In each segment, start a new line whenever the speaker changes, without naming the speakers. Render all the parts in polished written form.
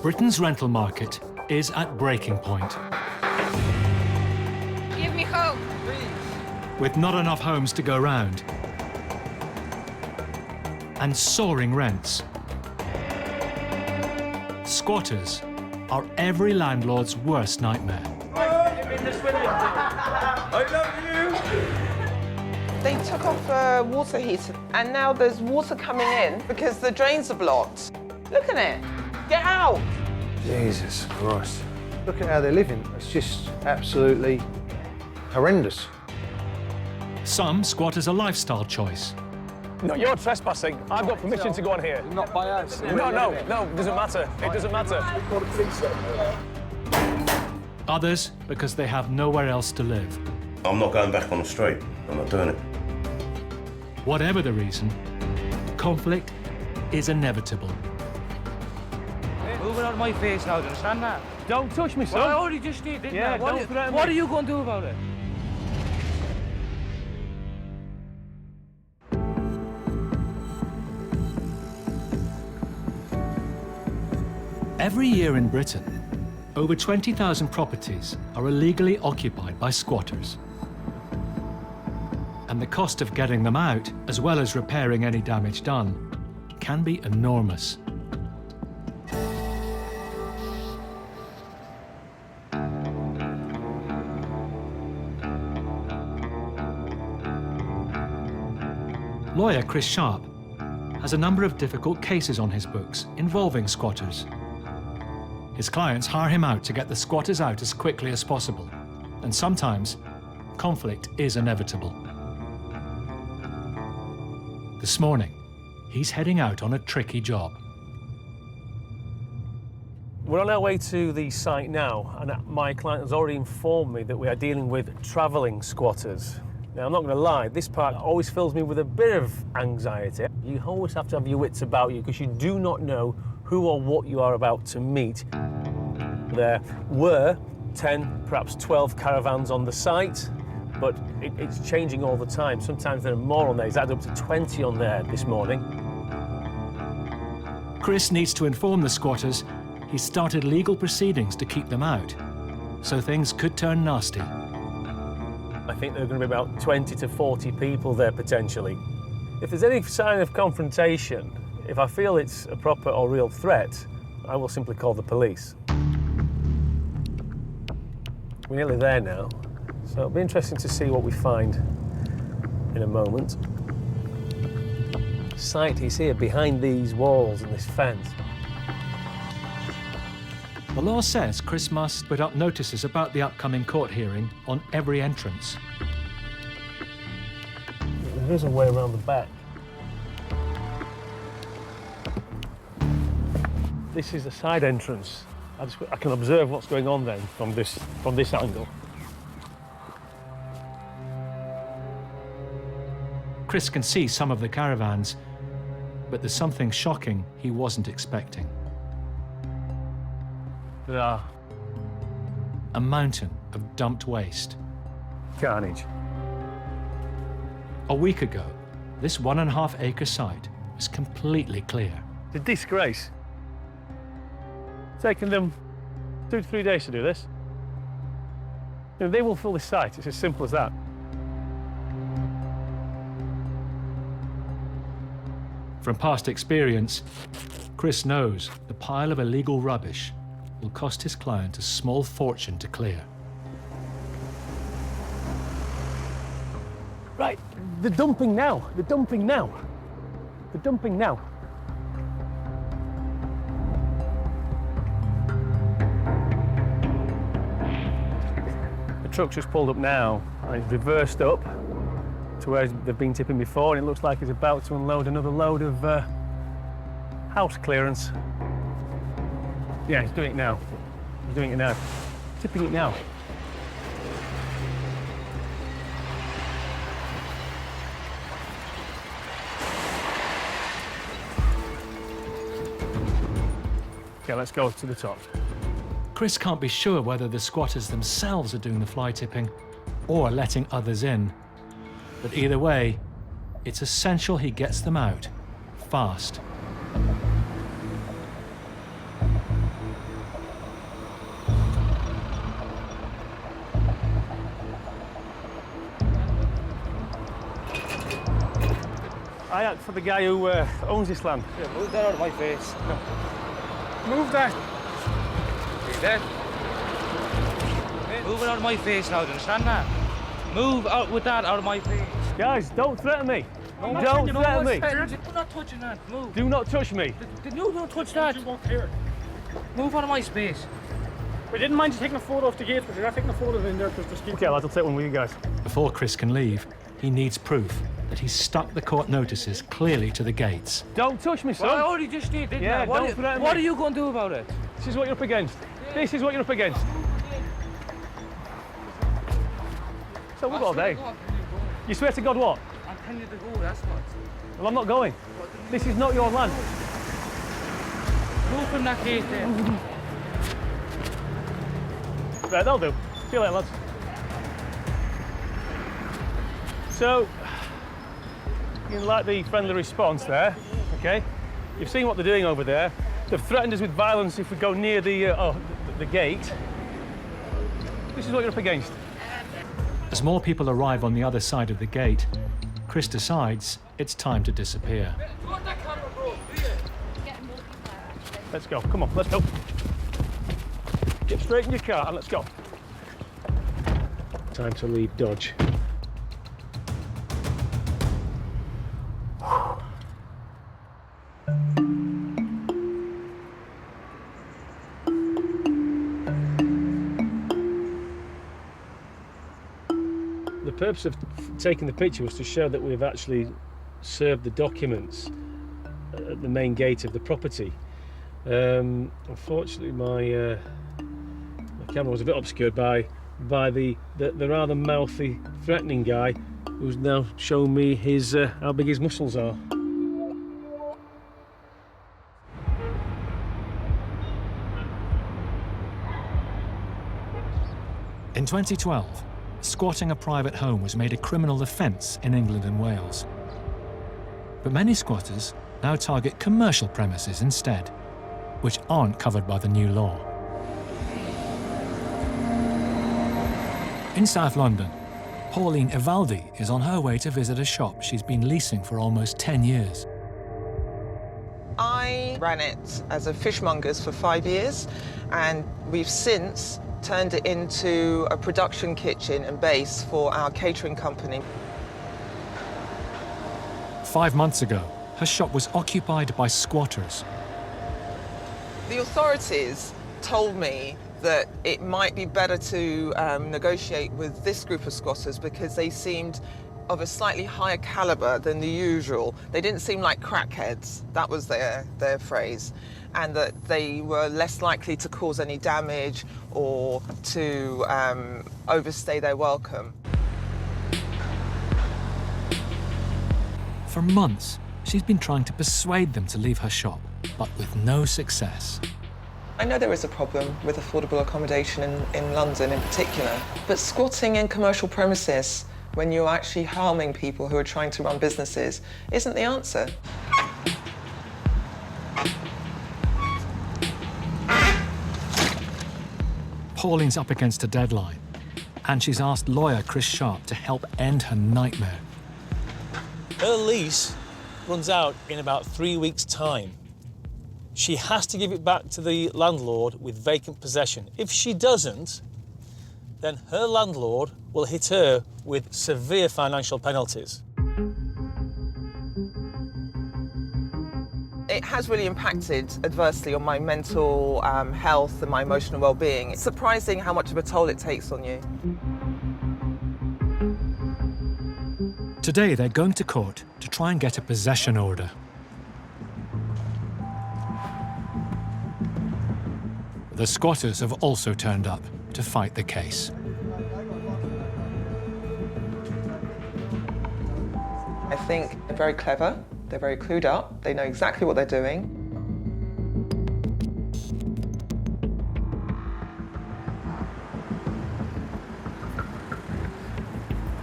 Britain's rental market is at breaking point.
Give me hope, please.
With not enough homes to go round and soaring rents. Squatters are every landlord's worst nightmare.
I love you!
They took off the water heater and now there's water coming in because the drains are blocked. Look at it. Get out!
Jesus Christ. Look at how they're living. It's just absolutely horrendous.
Some squat as a lifestyle choice.
No, you're trespassing. I've got permission to go on here.
Not by us.
No, it doesn't matter. It doesn't matter.
Others because they have nowhere else to live.
I'm not going back on the street. I'm not doing it.
Whatever the reason, conflict is inevitable.
Move it out of my face now, do you understand that?
Don't touch me, son.
Well, I already just did, didn't I? What are you going to do about it?
Every year in Britain, over 20,000 properties are illegally occupied by squatters. And the cost of getting them out, as well as repairing any damage done, can be enormous. Lawyer Chris Sharp has a number of difficult cases on his books involving squatters. His clients hire him out to get the squatters out as quickly as possible, and sometimes conflict is inevitable. This morning, he's heading out on a tricky job.
We're on our way to the site now, and my client has already informed me that we are dealing with travelling squatters. Now, I'm not going to lie, this part always fills me with a bit of anxiety. You always have to have your wits about you because you do not know who or what you are about to meet. There were 10, perhaps 12 caravans on the site, but it's changing all the time. Sometimes there are more on there. It's added up to 20 on there this morning.
Chris needs to inform the squatters he's started legal proceedings to keep them out, so things could turn nasty.
I think there are going to be about 20 to 40 people there potentially. If there's any sign of confrontation, if I feel it's a proper or real threat, I will simply call the police. We're nearly there now, so it'll be interesting to see what we find in a moment. Site is here behind these walls and this fence.
The law says Chris must put up notices about the upcoming court hearing on every entrance.
There is a way around the back. This is the side entrance. I can observe what's going on then from this angle.
Chris can see some of the caravans, but there's something shocking he wasn't expecting.
There are
A mountain of dumped waste.
carnage.
A week ago, this 1.5-acre site was completely clear.
It's a disgrace. It's taken them 2 to 3 days to do this. You know, they will fill this site. It's as simple as that.
From past experience, Chris knows the pile of illegal rubbish will cost his client a small fortune to clear.
Right, the dumping now. The dumping now. The dumping now. The truck's just pulled up now, and it's reversed up to where they've been tipping before, and it looks like it's about to unload another load of house clearance. Yeah, he's doing it now. He's doing it now. Tipping it now. Okay, let's go to the top.
Chris can't be sure whether the squatters themselves are doing the fly tipping or letting others in. But either way, it's essential he gets them out fast.
I act for the guy who owns this land.
Yeah, move that out of my face.
No. Move that.
See that? Move it out of my face now, do you understand that? Move out with that out of my face.
Guys, don't threaten me.
No,
Don't threaten me.
I'm not touching that. Move.
Do not touch me.
No, don't touch that. Move out of my space.
We didn't mind you taking a photo of the gate, but you're not taking a photo in there because there's gate.
Okay, lads, I'll take one with you guys.
Before Chris can leave, he needs proof that he's stuck the court notices clearly to the gates.
Don't touch me, son.
Well, I already just did, didn't
Yeah,
I?
don't threaten
What
me.
are you going to do about it?
This is what you're up against. This is what you're up against. So we've got all day. You swear to God what?
I'm telling you to go, that's what.
Well, I'm not going. This is not your land.
Move from that gate there.
Right, that'll do. See you later, lads. So, you like the friendly response there, okay? You've seen what they're doing over there. They've threatened us with violence if we go near the gate. This is what you're up against.
As more people arrive on the other side of the gate, Chris decides it's time to disappear.
Let's go. Come on, let's go. Get straight in your car and let's go. Time to leave Dodge. The purpose of taking the picture was to show that we've actually served the documents at the main gate of the property. Unfortunately, my camera was a bit obscured by the rather mouthy, threatening guy who's now showing me his how big his muscles are.
In 2012, squatting a private home was made a criminal offence in England and Wales. But many squatters now target commercial premises instead, which aren't covered by the new law. In South London, Pauline Evaldi is on her way to visit a shop she's been leasing for almost 10 years.
I ran it as a fishmonger's for 5 years, and we've since turned it into a production kitchen and base for our catering company.
5 months ago, her shop was occupied by squatters.
The authorities told me that it might be better to negotiate with this group of squatters because they seemed of a slightly higher caliber than the usual. They didn't seem like crackheads, that was their phrase, and that they were less likely to cause any damage or to overstay their welcome.
For months, she's been trying to persuade them to leave her shop, but with no success.
I know there is a problem with affordable accommodation in London in particular, but squatting in commercial premises when you're actually harming people who are trying to run businesses isn't the answer.
Pauline's up against a deadline, and she's asked lawyer Chris Sharp to help end her nightmare.
Her lease runs out in about 3 weeks' time. She has to give it back to the landlord with vacant possession. If she doesn't, then her landlord will hit her with severe financial penalties.
It has really impacted adversely on my mental health and my emotional well-being. It's surprising how much of a toll it takes on you.
Today, they're going to court to try and get a possession order. The squatters have also turned up to fight the case.
I think they're very clever, they're very clued up, they know exactly what they're doing.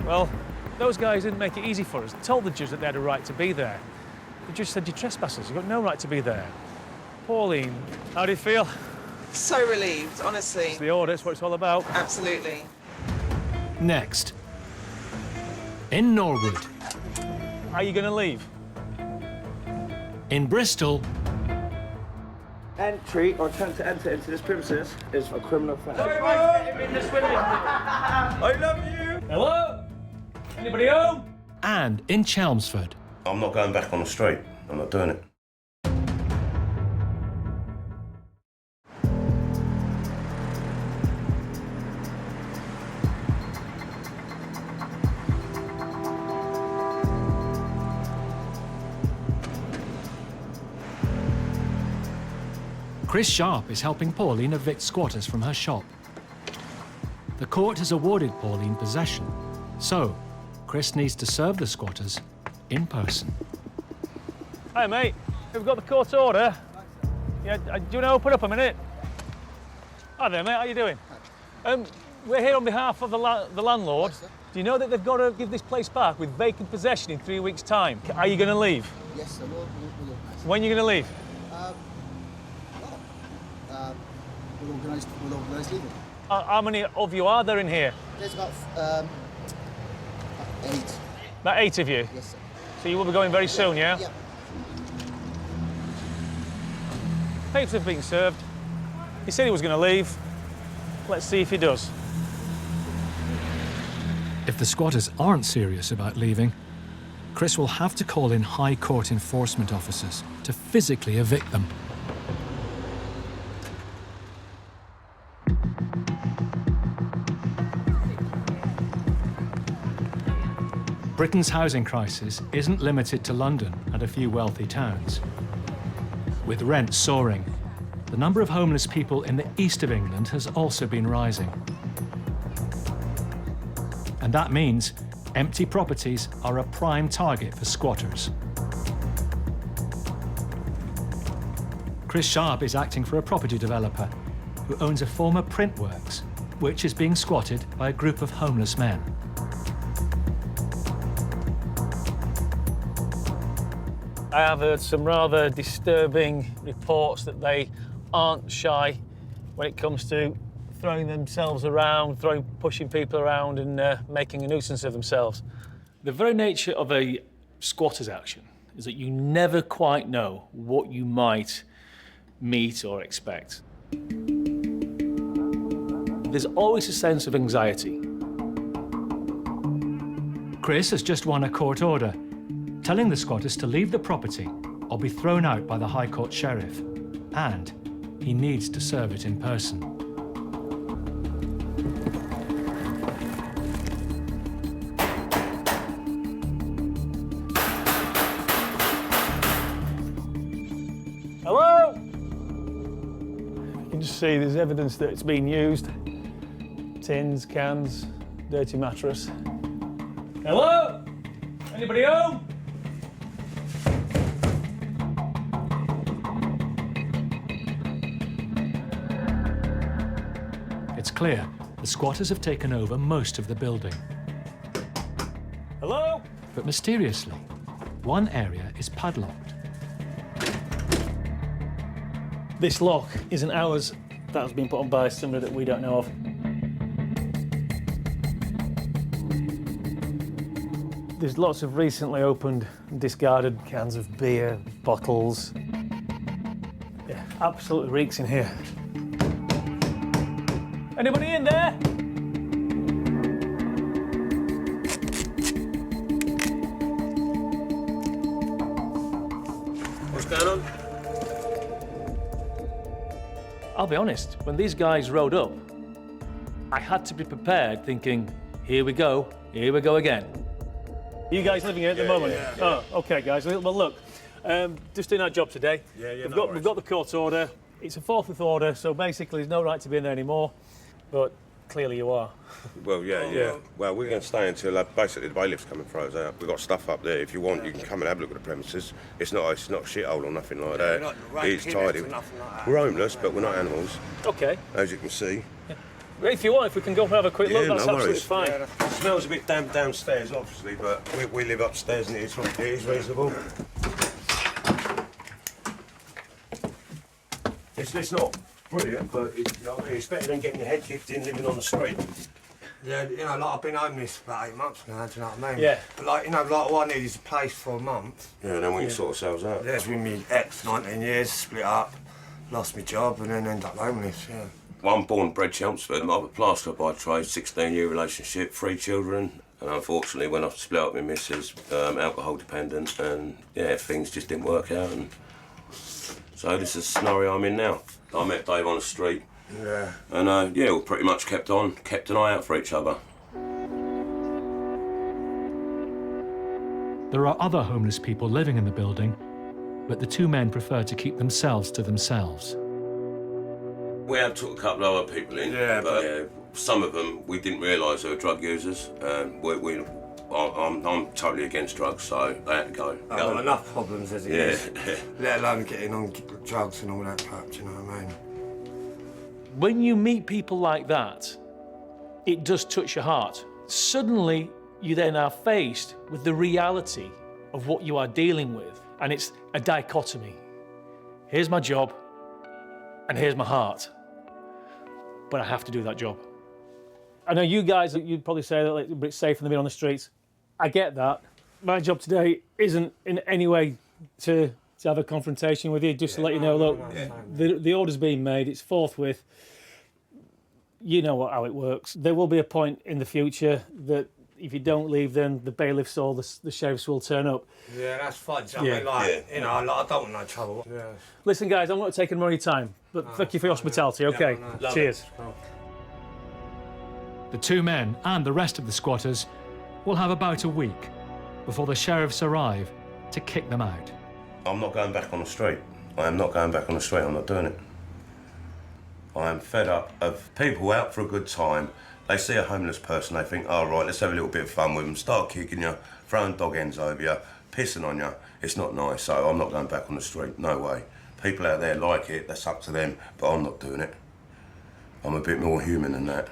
Well, those guys didn't make it easy for us. They told the judge that they had a right to be there. The judge said, "You're trespassers, you've got no right to be there." Pauline, how do you feel?
So relieved, honestly.
It's the order, it's what it's all about.
Absolutely.
Next, in Norwood,
Are you going to leave?
In Bristol,
Entry or attempt to enter into this premises is a criminal offence.
I
love you!
Hello? Anybody home?
and in Chelmsford.
I'm not going back on the street. I'm not doing it.
Chris Sharp is helping Pauline evict squatters from her shop. The court has awarded Pauline possession, so Chris needs to serve the squatters in person.
Hi, mate. We've got the court order. Yeah, do you want to open up a minute? Hi there, mate. How you doing? We're here on behalf of the landlord. Do you know that they've got to give this place back with vacant possession in 3 weeks' time? Are you going to leave?
Yes, I will.
When are you going to leave?
We'll organise leaving.
How many of you are there in here?
There's about 8.
About 8 of you?
Yes, sir.
So you will be going very soon, yeah?
Yeah.
Papers have been served. He said he was going to leave. Let's see if he does.
If the squatters aren't serious about leaving, Chris will have to call in High Court enforcement officers to physically evict them. Britain's housing crisis isn't limited to London and a few wealthy towns. With rents soaring, the number of homeless people in the east of England has also been rising. And that means empty properties are a prime target for squatters. Chris Sharp is acting for a property developer who owns a former print works, which is being squatted by a group of homeless men.
I have heard some rather disturbing reports that they aren't shy when it comes to throwing themselves around, pushing people around and making a nuisance of themselves. The very nature of a squatter's action is that you never quite know what you might meet or expect. There's always a sense of anxiety.
Chris has just won a court order telling the squatters to leave the property or be thrown out by the High Court Sheriff, and he needs to serve it in person.
Hello? You can just see there's evidence that it's been used. Tins, cans, dirty mattress. Hello? Anybody home?
It's clear the squatters have taken over most of the building.
Hello?
But mysteriously, one area is padlocked.
This lock isn't ours. That has been put on by somebody that we don't know of. There's lots of recently opened, discarded cans of beer, bottles. Yeah, absolutely reeks in here. Anybody in there?
What's going on?
I'll be honest, when these guys rode up, I had to be prepared thinking, here we go again. Are you guys living here at the moment?
Yeah.
Oh, okay, guys. Well, look, just doing our job today. We've got the court order. It's a forthwith order, so basically there's no right to be in there anymore. But clearly you are.
Well, yeah. Well, we're going to stay until basically the bailiff's coming throw us out. We've got stuff up there. If you want, you can come and have a look at the premises. It's not a shithole or nothing like that. It's tidy. We're homeless, but we're not animals.
Okay.
As you can see.
Yeah. If you want, if we can go and have a quick look, that's absolutely fine.
Yeah, it smells a bit damp downstairs, obviously, but we live upstairs and it is reasonable. It's not brilliant, but it's better than getting your head kicked in living on the street.
Yeah, you know, like I've been homeless for about 8 months now, do you know what I mean?
Yeah.
But like, you know, like all I need is a place for a month.
Yeah, and then we can sort ourselves out.
Yeah, it's with me ex, 19 years, split up, lost my job and then ended up homeless, yeah.
Well, I'm born and bred Chelmsford. I'm a plasterer by trade, 16-year relationship, 3 children. And unfortunately, when I split up with Mrs, alcohol dependent, and yeah, things just didn't work out. And so this is the scenario I'm in now. I met Dave on the street.
Yeah.
And yeah, we pretty much kept an eye out for each other.
There are other homeless people living in the building, but the two men prefer to keep themselves to themselves.
We have took a couple of other people in, but some of them we didn't realise they were drug users. I'm totally against drugs, so they had to go.
I've got enough problems as it is, let alone getting on drugs and all that crap, do you know what I mean?
When you meet people like that, it does touch your heart. Suddenly, you then are faced with the reality of what you are dealing with, and it's a dichotomy. Here's my job, and here's my heart. But I have to do that job. I know you guys, you'd probably say that it's safe in the middle on the streets. I get that. My job today isn't in any way to have a confrontation with you, just to let you know, look, the order's being made, it's forthwith. You know how it works. There will be a point in the future that if you don't leave, then the bailiffs or the sheriffs will turn up.
Yeah, that's fine. I mean, like, you know, I don't want no trouble. Yeah.
Listen, guys, I'm not taking more of your time, but thank you for your hospitality, okay? Cheers.
The two men and the rest of the squatters will have about a week before the sheriffs arrive to kick them out.
I'm not going back on the street. I am not going back on the street. I'm not doing it. I am fed up of people out for a good time. They see a homeless person, they think, oh, right, let's have a little bit of fun with them, start kicking you, throwing dog ends over you, pissing on you. It's not nice, so I'm not going back on the street, no way. People out there like it, that's up to them, but I'm not doing it. I'm a bit more human than that.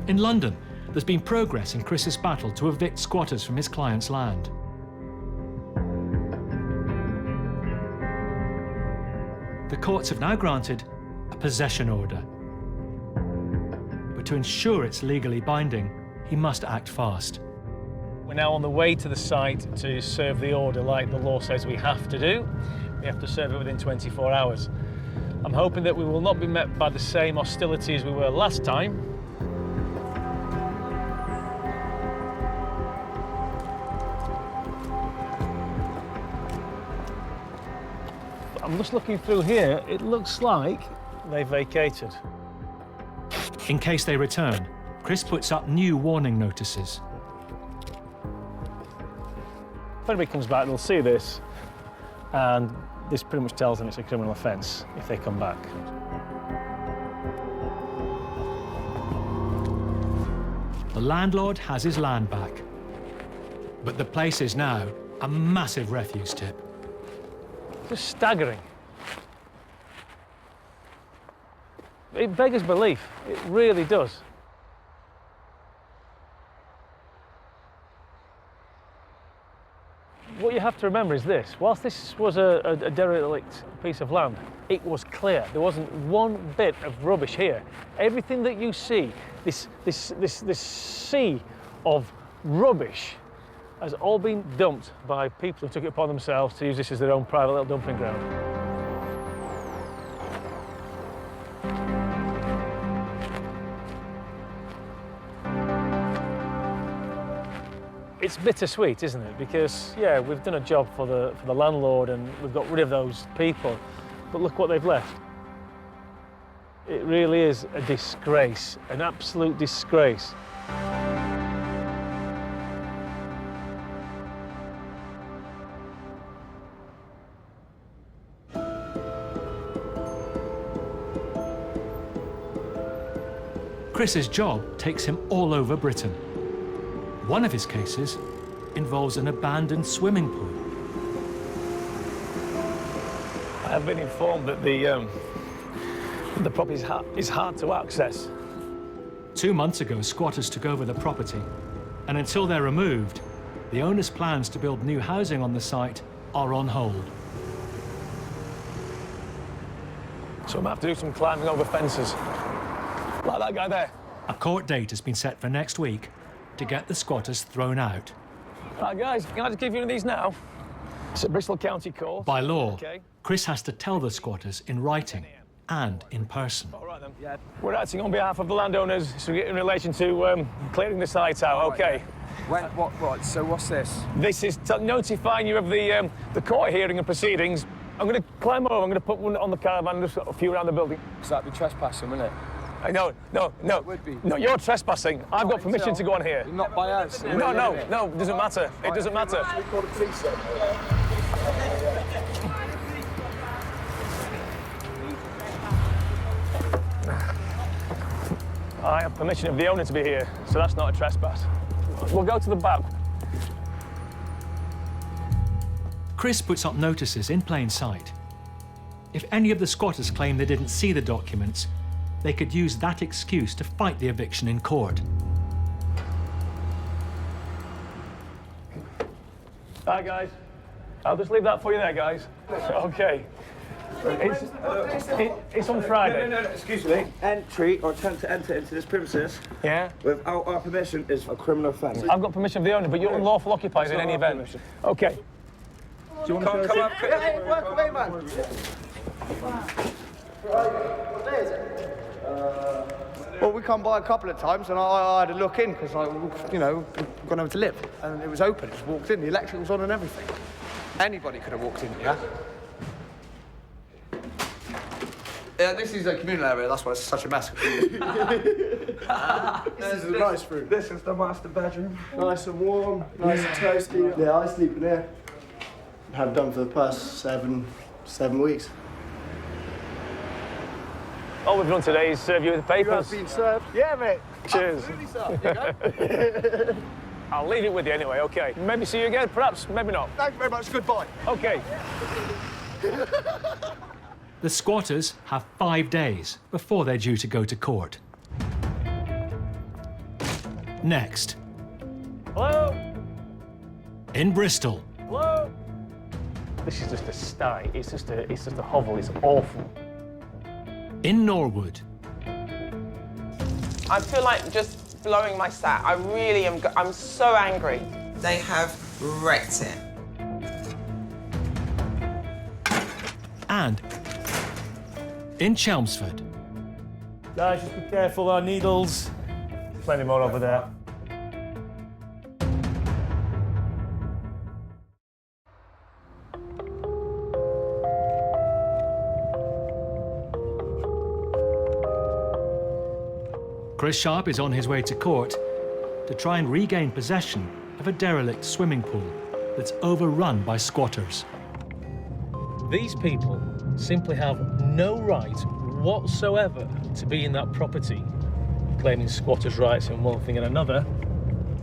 In London, there's been progress in Chris's battle to evict squatters from his client's land. The courts have now granted a possession order. But to ensure it's legally binding, he must act fast.
We're now on the way to the site to serve the order like the law says we have to do. We have to serve it within 24 hours. I'm hoping that we will not be met by the same hostility as we were last time. I'm just looking through here, it looks like they vacated.
In case they return, Chris puts up new warning notices.
If anybody comes back, they'll see this, and this pretty much tells them it's a criminal offence if they come back.
The landlord has his land back, but the place is now a massive refuse tip.
Just staggering. It beggars belief, it really does. What you have to remember is this, whilst this was a derelict piece of land, it was clear. There wasn't one bit of rubbish here. Everything that you see, this sea of rubbish, has all been dumped by people who took it upon themselves to use this as their own private little dumping ground. It's bittersweet, isn't it? Because, yeah, we've done a job for the landlord and we've got rid of those people, but look what they've left. It really is a disgrace, an absolute disgrace.
Chris's job takes him all over Britain. One of his cases involves an abandoned swimming pool.
I have been informed that the property is hard to access.
2 months ago, squatters took over the property, and until they're removed, the owner's plans to build new housing on the site are on hold.
So I'm going to have to do some climbing over fences. Like that guy there.
A court date has been set for next week to get the squatters thrown out.
Right, guys, can I just give you one of these now? It's a Bristol County Court.
By law,
Okay.
Chris has to tell the squatters in writing and in person.
All right, then. Yeah. We're acting on behalf of the landowners in relation to clearing the site out, OK?
What? So what's this?
This is notifying you of the court hearing and proceedings. I'm going to climb over, I'm going to put one on the caravan, just a few around the building.
So that'd be trespassing, wouldn't it?
No.
It would be.
No, you're trespassing. I've got permission to go on here.
Not by us.
No, it doesn't matter. It doesn't matter.
Should we call the police then?
I have permission of the owner to be here, so that's not a trespass. We'll go to the back.
Chris puts up notices in plain sight. If any of the squatters claim they didn't see the documents, they could use that excuse to fight the eviction in court.
Hi, guys. I'll just leave that for you there, guys. OK. It's on Friday.
No, excuse me. Entry or attempt to enter into this premises without our permission is a criminal offence.
I've got permission of the owner, but you're unlawful occupiers in any event. OK.
Do you want to come up? Hey, work away, man.
Well, we come by a couple of times, and I had a look in because we've gone over to live, and it was open. Just walked in. The electric was on and everything. Anybody could have walked in here. Yeah, this is a communal area. That's why it's such a mess.
This is a nice room. This is the master bedroom. Nice and warm, nice and toasty.
Yeah, I sleep in here. Have done for the past seven weeks.
All we've done today is serve you with the papers.
You have been served? Yeah, mate.
Cheers.
Absolutely, sir. Here you go.
I'll leave it with you anyway, OK? Maybe see you again, perhaps, maybe not.
Thank you very much. Goodbye.
OK.
The squatters have 5 days before they're due to go to court. Next.
Hello?
In Bristol.
Hello? This is just a sty. It's just a hovel. It's awful.
In Norwood.
I feel like just blowing my stat. I really am. I'm so angry. They have wrecked it.
And in Chelmsford.
Guys, just be careful, our needles. Plenty more over there.
Chris Sharp is on his way to court to try and regain possession of a derelict swimming pool that's overrun by squatters.
These people simply have no right whatsoever to be in that property, claiming squatters' rights and one thing and another.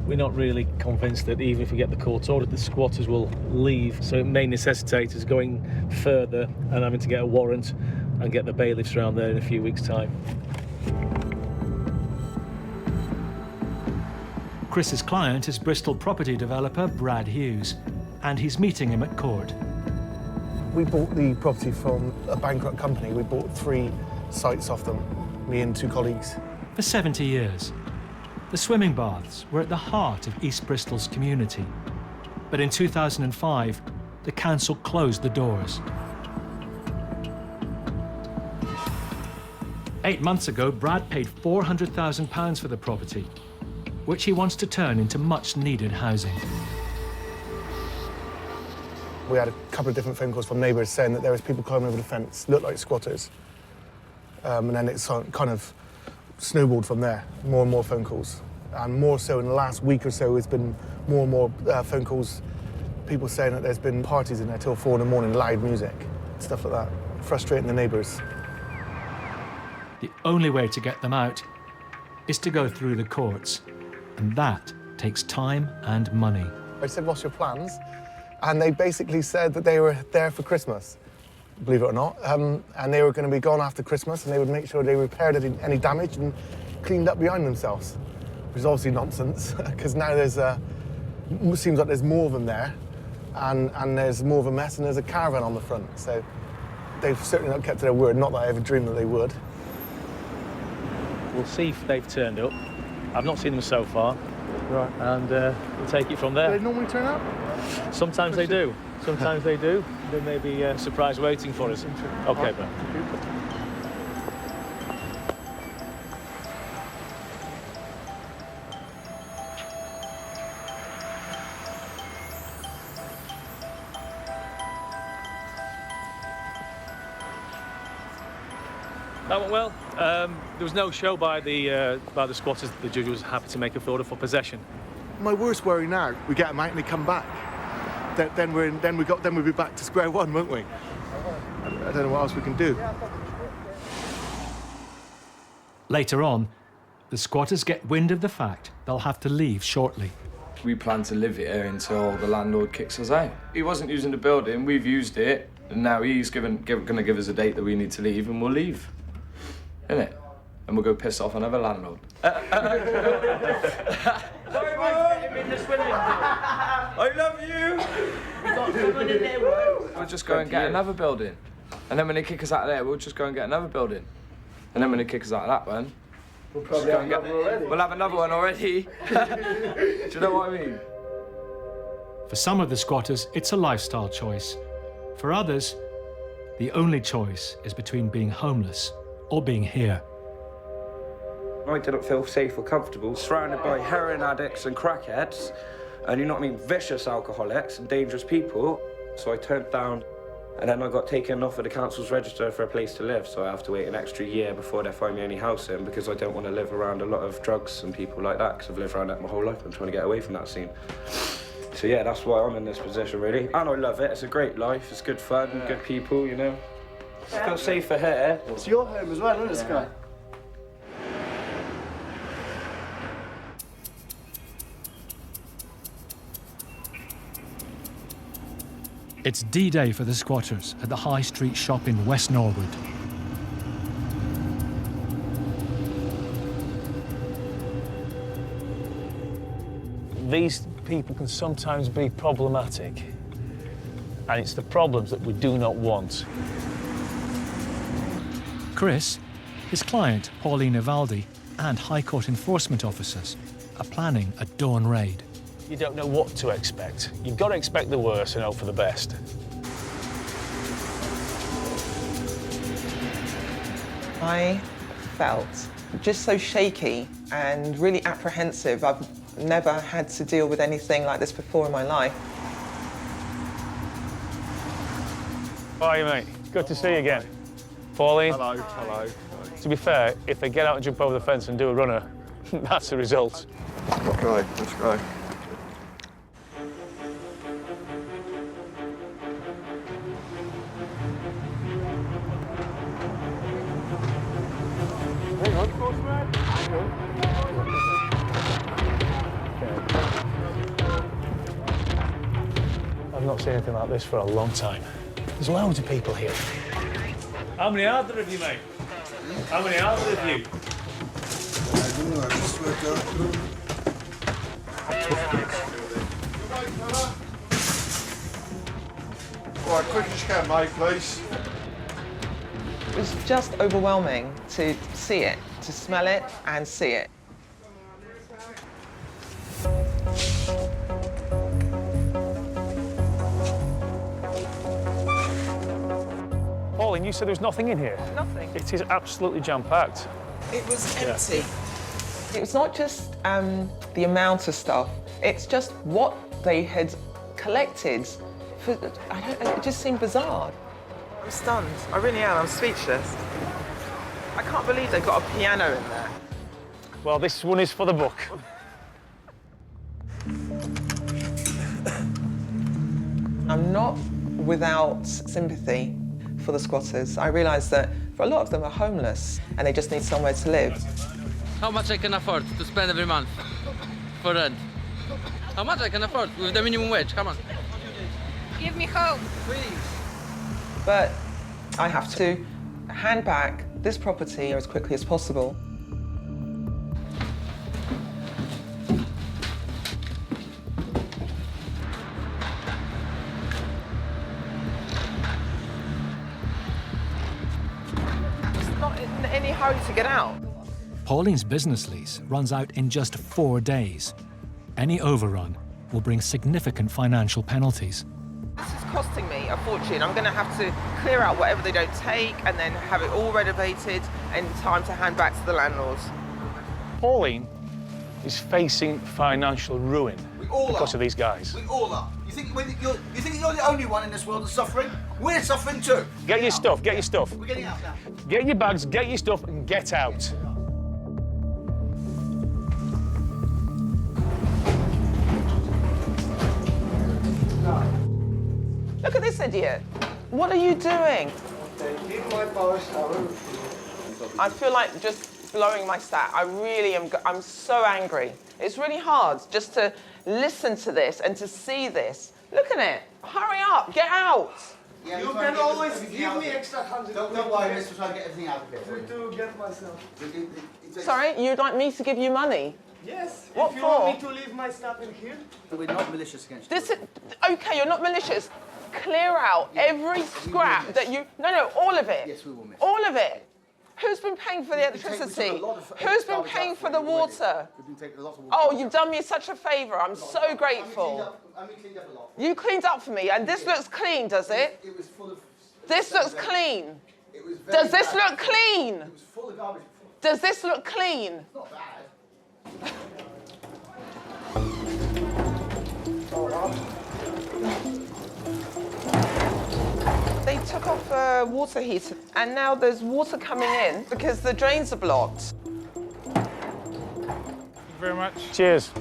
We're not really convinced that even if we get the court order, the squatters will leave, so it may necessitate us going further and having to get a warrant and get the bailiffs around there in a few weeks' time.
Chris's client is Bristol property developer Brad Hughes, and he's meeting him at court.
We bought the property from a bankrupt company. We bought 3 sites off them, me and 2 colleagues.
For 70 years, the swimming baths were at the heart of East Bristol's community. But in 2005, the council closed the doors. 8 months ago, Brad paid £400,000 for the property, which he wants to turn into much-needed housing.
We had a couple of different phone calls from neighbours saying that there was people climbing over the fence, looked like squatters. And then it's kind of snowballed from there, more and more phone calls. And more so in the last week or so, it's been more and more phone calls, people saying that there's been parties in there till 4 in the morning, loud music, stuff like that, frustrating the neighbours.
The only way to get them out is to go through the courts, and that takes time and money.
I said, what's your plans? And they basically said that they were there for Christmas, believe it or not. And they were going to be gone after Christmas, and they would make sure they repaired any damage and cleaned up behind themselves, which is obviously nonsense, because now seems like there's more of them there, and there's more of a mess, and there's a caravan on the front. So they've certainly not kept to their word, not that I ever dreamed that they would.
We'll see if they've turned up. I've not seen them so far. Right. And we'll take it from there.
Do they normally turn up?
Sometimes they do. Sometimes they do. There may be a surprise waiting for us. OK, Ben. That went well. There was no show by the squatters. The judge was happy to make a order for possession.
My worst worry now, we get them out and they come back. Then we'll be back to square one, won't we? I don't know what else we can do.
Later on, the squatters get wind of the fact they'll have to leave shortly.
We plan to live here until the landlord kicks us out. He wasn't using the building, we've used it, and now he's going to give us a date that we need to leave, and we'll leave. Innit? And we'll go piss off another landlord.
I love you! We got someone in there.
We'll just go and get another building. And then when they kick us out of there, we'll just go and get another building. And then when they kick us out of that one,
we'll probably have another already.
We'll have another one already. Do you know what I mean?
For some of the squatters, it's a lifestyle choice. For others, the only choice is between being homeless or being here.
I didn't feel safe or comfortable, surrounded by heroin addicts and crackheads, and you know what I mean, vicious alcoholics and dangerous people. So I turned down, and then I got taken off of the council's register for a place to live, so I have to wait an extra year before they find me any housing, because I don't want to live around a lot of drugs and people like that, because I've lived around that my whole life. I'm trying to get away from that scene. So yeah, that's why I'm in this position, really. And I love it. It's a great life. It's good fun, good people, you know. I feel safer here.
It's your home as well, isn't it, Sky?
It's D-Day for the squatters at the High Street shop in West Norwood.
These people can sometimes be problematic, and it's the problems that we do not want.
Chris, his client, Pauline Evaldi, and High Court enforcement officers are planning a dawn raid.
You don't know what to expect. You've got to expect the worst and hope for the best.
I felt just so shaky and really apprehensive. I've never had to deal with anything like this before in my life.
How are you, mate? Good to see you again. Pauline?
Hello, hello.
To be fair, if they get out and jump over the fence and do a runner, that's the result.
Okay, let's go. Hang on, Postman. Hang on.
I've not seen anything like this for a long time. There's loads of people here. How many are there of you, mate? How many are there of you?
I don't know, I just worked out.
Right, quick as you can, mate, please.
It was just overwhelming to see it, to smell it and see it.
Pauline, you said there was nothing in here?
Nothing.
It is absolutely jam-packed.
It was empty. It was not just the amount of stuff, it's just what they had collected. It just seemed bizarre. I'm stunned. I really am. I'm speechless. I can't believe they've got a piano in there.
Well, this one is for the book.
I'm not without sympathy for the squatters. I realise that for a lot of them are homeless and they just need somewhere to live.
How much I can afford to spend every month for rent? How much I can afford with the minimum wage? Come on.
Give me hope.
Please.
But I have to hand back this property as quickly as possible. in any hurry to get out.
Pauline's business lease runs out in just 4 days. Any overrun will bring significant financial penalties.
This is costing me a fortune. I'm going to have to clear out whatever they don't take and then have it all renovated in time to hand back to the landlords.
Pauline is facing financial ruin because of these guys.
We all are. You think you're the only one in this world that's suffering? We're suffering too.
Get your stuff, get your stuff.
We're getting out now.
Get your bags, get your stuff, and get out.
Look at this idiot. What are you doing? I feel like just blowing my stat. I really am. I'm so angry. It's really hard just to listen to this and to see this. Look at it. Hurry up. Get out.
Yeah, you can always give me extra 100. Don't worry, Mr. Trying to get everything out of it.
To get myself.
Sorry, you'd like me to give you money?
Yes.
What
if you
for?
want me to leave my stuff in here?
We're not malicious against you.
This is, okay, you're not malicious. Clear out every scrap that you... No, all of it.
Yes, we will miss.
All of it. Who's been paying for the electricity? Who's been paying for the water? Oh, you've done me such a favour. I'm so grateful. You cleaned up for me, and this looks clean, does it?
It was full of...
This looks clean. Does this look clean?
It was full of garbage.
Does this look clean?
It's not bad.
They took off a water heater, and now there's water coming in because the drains are blocked.
Thank you very much.
Cheers.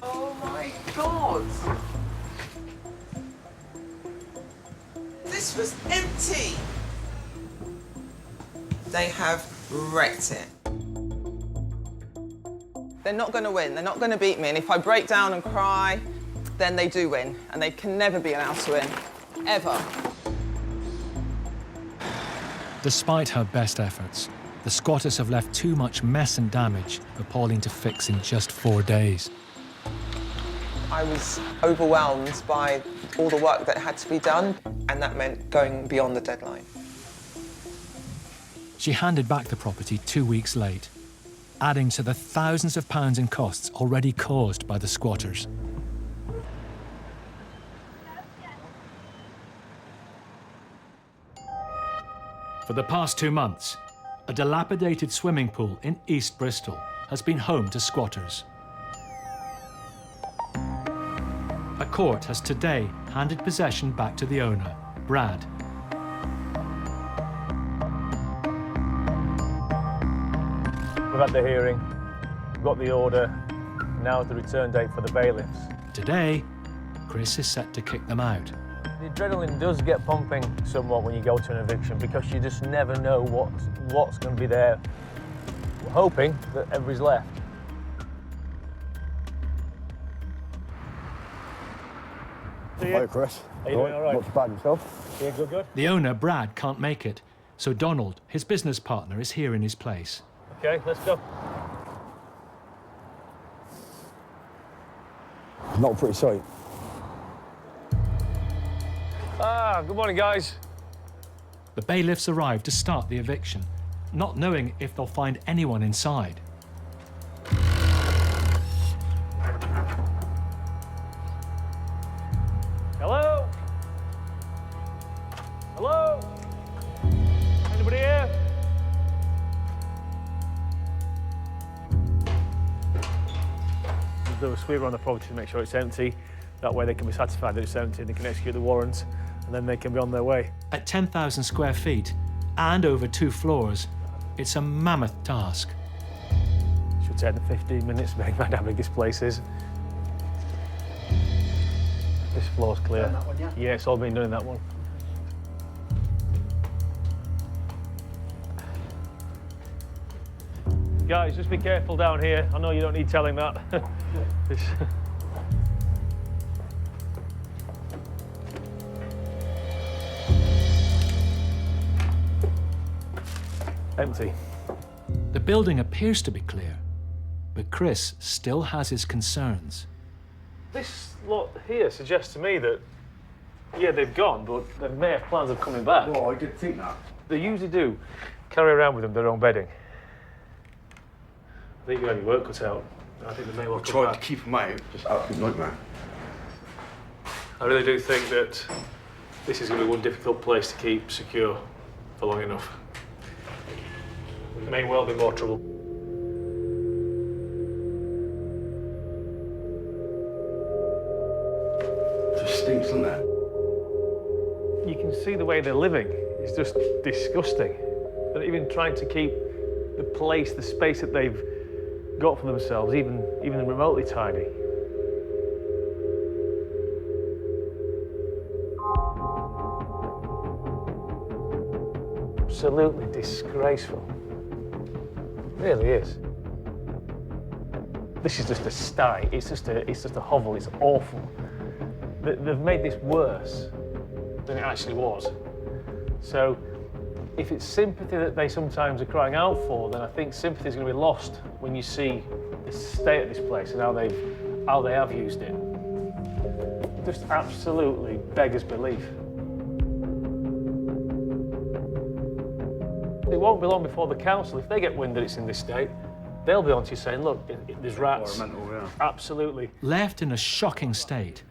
Oh my God! This was empty! They have wrecked it. They're not going to win. They're not going to beat me. And if I break down and cry, then they do win. And they can never be allowed to win. Ever.
Despite her best efforts, the squatters have left too much mess and damage for Pauline to fix in just 4 days.
I was overwhelmed by all the work that had to be done, and that meant going beyond the deadline.
She handed back the property 2 weeks late, adding to the thousands of pounds in costs already caused by the squatters. For the past 2 months, a dilapidated swimming pool in East Bristol has been home to squatters. A court has today handed possession back to the owner, Brad.
We've had the hearing, we've got the order, now's the return date for the bailiffs.
Today, Chris is set to kick them out.
The adrenaline does get pumping somewhat when you go to an eviction because you just never know what's going to be there. We're hoping that everybody's left.
Hi, Chris.
Are you doing all right?
Not too bad yourself?
Yeah, good.
The owner, Brad, can't make it, so Donald, his business partner, is here in his place.
Okay, let's go.
Not a pretty sight.
Good morning, guys.
The bailiffs arrive to start the eviction, not knowing if they'll find anyone inside.
Hello? Hello? Anybody here? We'll do a sweep around the property to make sure it's empty. That way they can be satisfied that it's empty and they can execute the warrant and then they can be on their way.
At 10,000 square feet and over 2 floors, it's a mammoth task.
Should take them 15 minutes, bearing in mind how big this place is. This floor's clear.
That one, yeah?
Yeah, it's all been done in that one. Guys, just be careful down here. I know you don't need telling that. Empty.
The building appears to be clear, but Chris still has his concerns.
This lot here suggests to me that, yeah, they've gone, but they may have plans of coming back.
Well, I did think that.
They usually do carry around with them their own bedding. I think you have your work cut out. I think they may well come
Tried
back.
to keep them out, just absolute nightmare.
I really do think that this is going to be one difficult place to keep secure for long enough. There may well be more trouble.
It just stinks, doesn't it?
You can see the way they're living. It's just disgusting. They're even trying to keep the place, the space that they've got for themselves, even remotely tidy. Absolutely disgraceful. It really is. This is just a sty. It's just a hovel. It's awful. They've made this worse than it actually was. So, if it's sympathy that they sometimes are crying out for, then I think sympathy is going to be lost when you see the state of this place and how they have used it. Just absolutely beggars belief. It won't be long before the council, if they get wind that it's in this state, they'll be on to you saying, look, there's rats. Absolutely.
Left in a shocking state,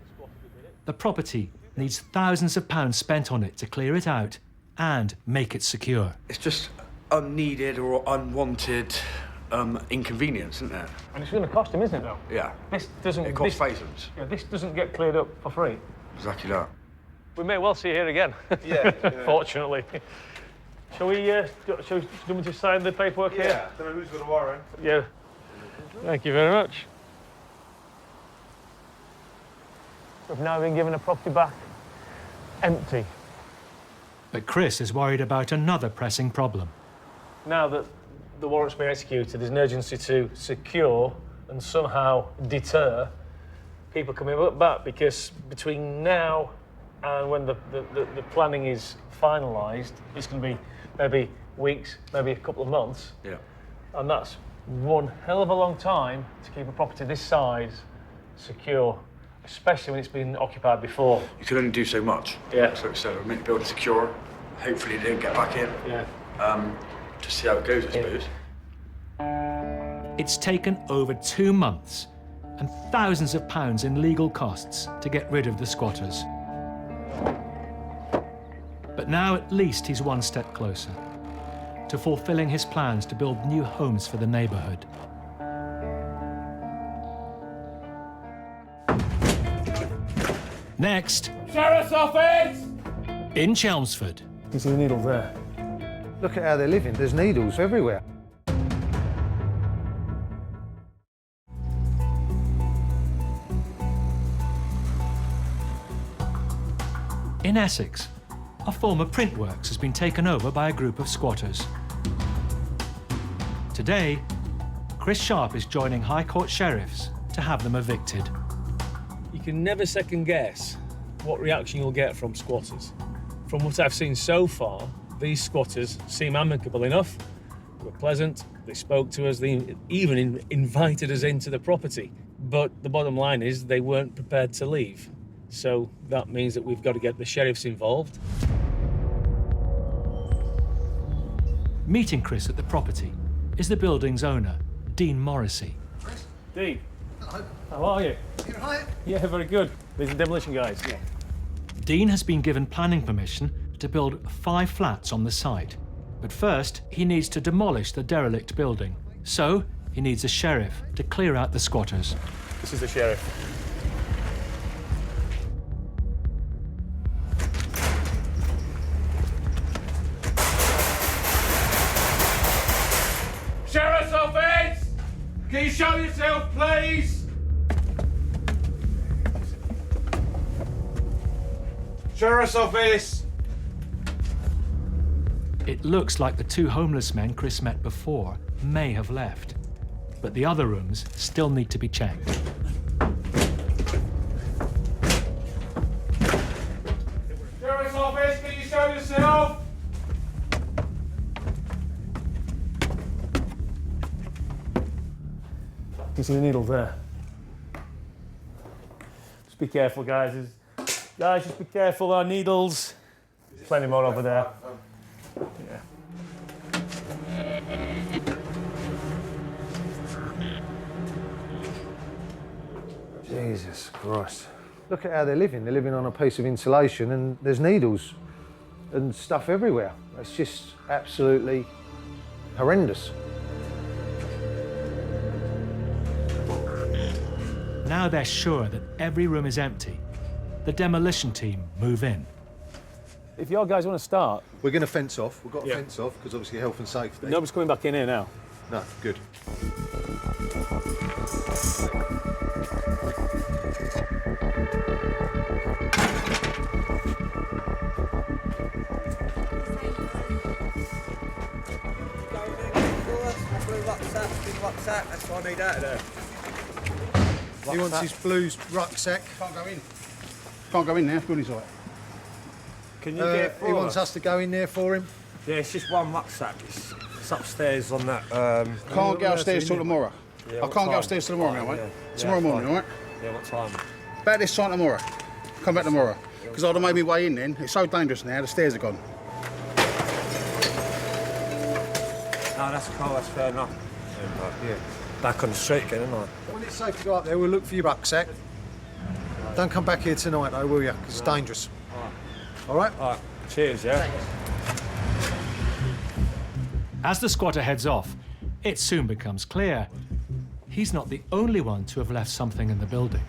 the property needs thousands of pounds spent on it to clear it out and make it secure.
It's just unneeded or unwanted inconvenience, isn't it?
And it's going to cost him, isn't it, though?
Yeah.
This doesn't...
It costs thousands.
Yeah, this doesn't get cleared up for free.
Exactly that.
We may well see you here again.
Yeah.
Fortunately. Shall we just sign the paperwork here?
Yeah, don't know who's got a warrant.
Yeah. Thank you very much. We've now been given a property back empty.
But Chris is worried about another pressing problem.
Now that the warrant's been executed, there's an urgency to secure and somehow deter people coming back, because between now and when the planning is finalised, it's going to be maybe weeks, maybe a couple of months.
Yeah.
And that's one hell of a long time to keep a property this size secure, especially when it's been occupied before.
You can only do so much.
Yeah.
So we're meant to be able to secure. Hopefully they don't get back in.
Yeah.
Just see how it goes, I suppose.
It's taken over 2 months and thousands of pounds in legal costs to get rid of the squatters. But now at least he's one step closer to fulfilling his plans to build new homes for the neighbourhood. Next,
Sheriff's office!
in Chelmsford.
You see the needle there? Look at how they're living. There's needles everywhere.
In Essex, a former print works has been taken over by a group of squatters. Today, Chris Sharp is joining High Court sheriffs to have them evicted.
You can never second guess what reaction you'll get from squatters. From what I've seen so far, these squatters seem amicable enough. They were pleasant, they spoke to us, they even invited us into the property. But the bottom line is they weren't prepared to leave. So that means that we've got to get the sheriffs involved.
Meeting Chris at the property is the building's owner, Dean Morrissey.
Dean.
Hello.
How are you?
You all right?
Yeah, very good. These are demolition guys.
Yeah.
Dean has been given planning permission to build 5 flats on the site. But first, he needs to demolish the derelict building. So, he needs a sheriff to clear out the squatters.
This is the sheriff.
Sheriff's office! Can you show yourself, please? Sheriff's office!
It looks like the 2 homeless men Chris met before may have left, but the other rooms still need to be checked.
Sheriff's office, can you show yourself?
You see the needle there? be careful, guys. Guys, just be careful. Our needles. Plenty more over there. Yeah.
Jesus Christ. Look at how they're living. They're living on a piece of insulation and there's needles and stuff everywhere. It's just absolutely horrendous.
Now they're sure that every room is empty. The demolition team move in.
If your guys want to start...
We're going to fence off. We've got to fence off because obviously health and safety.
Nobody's coming back in here now.
No, good.
Rucksack, that's what I need out of there.
He wants his blues rucksack.
Can't go in. Can't go in there, building site.
Can you get
He wants us to go in there for him.
Yeah, it's just one rucksack. It's upstairs on that.
Can't get upstairs till tomorrow. I can't get upstairs till tomorrow, mate. Tomorrow morning, all right?
Yeah, what time?
About this time tomorrow. Come back tomorrow. Because I'd have made me way in then. It's so dangerous now, the stairs are gone.
No, that's cool, that's fair enough. Yeah. Back on the street again, isn't I?
When it's safe to go up there, we'll look for your rucksack. Don't come back here tonight, though, will you? Because it's dangerous. All right?
All right. Cheers, yeah?
As the squatter heads off, it soon becomes clear he's not the only one to have left something in the building.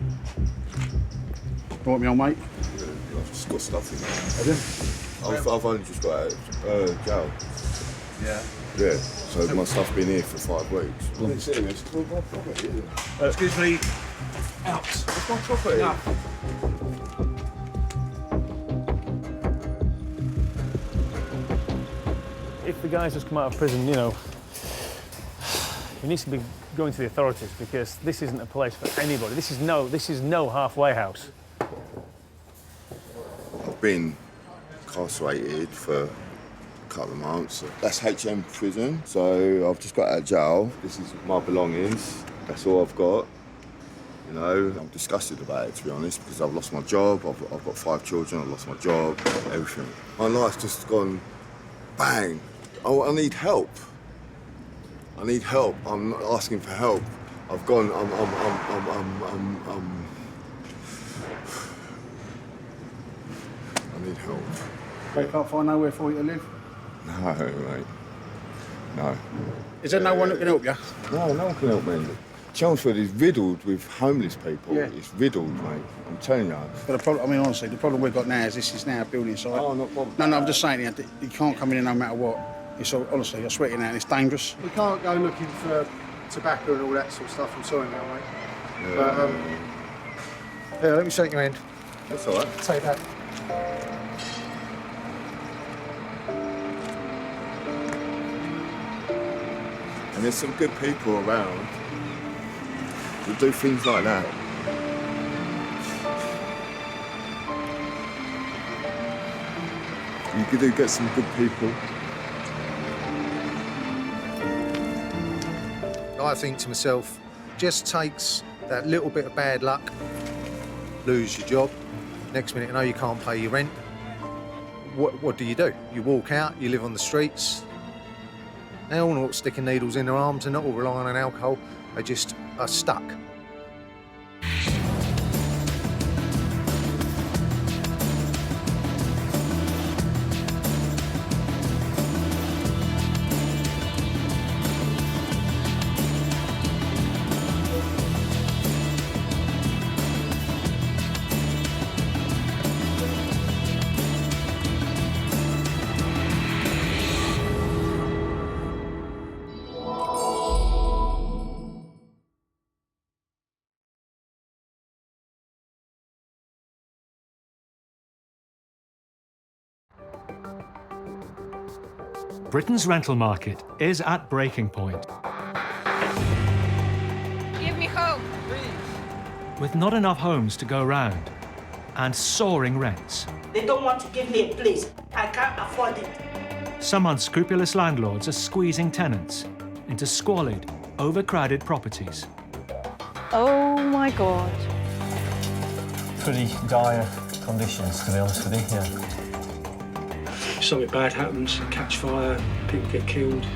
You want me on, mate?
Yeah, I've just got stuff in there. Have you? I've only just got out of jail.
Yeah.
Yeah, so my stuff's been here for 5 weeks. I'm serious, it's my property, isn't it?
Excuse me. Out.
It's my property.
No.
If the guys just come out of prison, you know, he needs to be going to the authorities because this isn't a place for anybody. This is no halfway house.
I've been incarcerated for couple of months. That's HM prison, so I've just got out of jail. This is my belongings. That's all I've got. You know, I'm disgusted about it, to be honest, because I've lost my job. I've got 5 children. I've lost my job, everything. My life's just gone bang. I need help. I need help. I'm not asking for help. I've gone. I need help.
They can't find nowhere for you to live?
No, mate. No.
Is there no one that can help you?
No, no one can help me. Chelmsford is riddled with homeless people.
Yeah.
It's riddled, mate. I'm telling you.
But the problem, I mean, honestly, the problem we've got now is this is now a building site.
Oh, no problem.
No, I'm just saying, you can't come in here no matter what. It's all, honestly, I swear to you now, it's dangerous.
We can't go looking for tobacco and all that sort of stuff. I'm sorry now, mate.
Yeah.
But, yeah, let me shake your hand.
That's all right.
Take that.
And there's some good people around who do things like that. You do get some good people.
I think to myself, just takes that little bit of bad luck, lose your job, next minute you know you can't pay your rent. What do? You walk out, you live on the streets. They're all not sticking needles in their arms, they're not all relying on alcohol, they just are stuck.
Britain's rental market is at breaking point.
Give me hope, please.
With not enough homes to go round and soaring rents,
They don't want to give me a place. I can't afford it.
some unscrupulous landlords are squeezing tenants into squalid, overcrowded properties.
Oh my God.
pretty dire conditions, to be honest with you, yeah.
Something bad happens, catch fire, people get killed.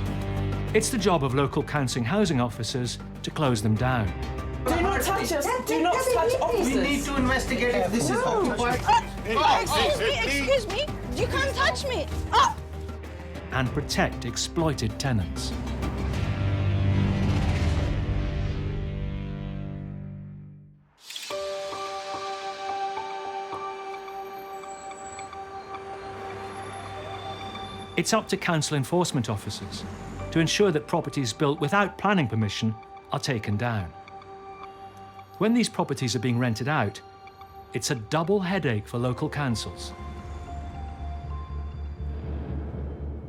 It's the job of local council housing officers to close them down.
Do not touch us. Do not touch officers.
We need to investigate if this is occupied.
Excuse me. You can't touch me. Oh.
And protect exploited tenants. It's up to council enforcement officers to ensure that properties built without planning permission are taken down. When these properties are being rented out, it's a double headache for local councils.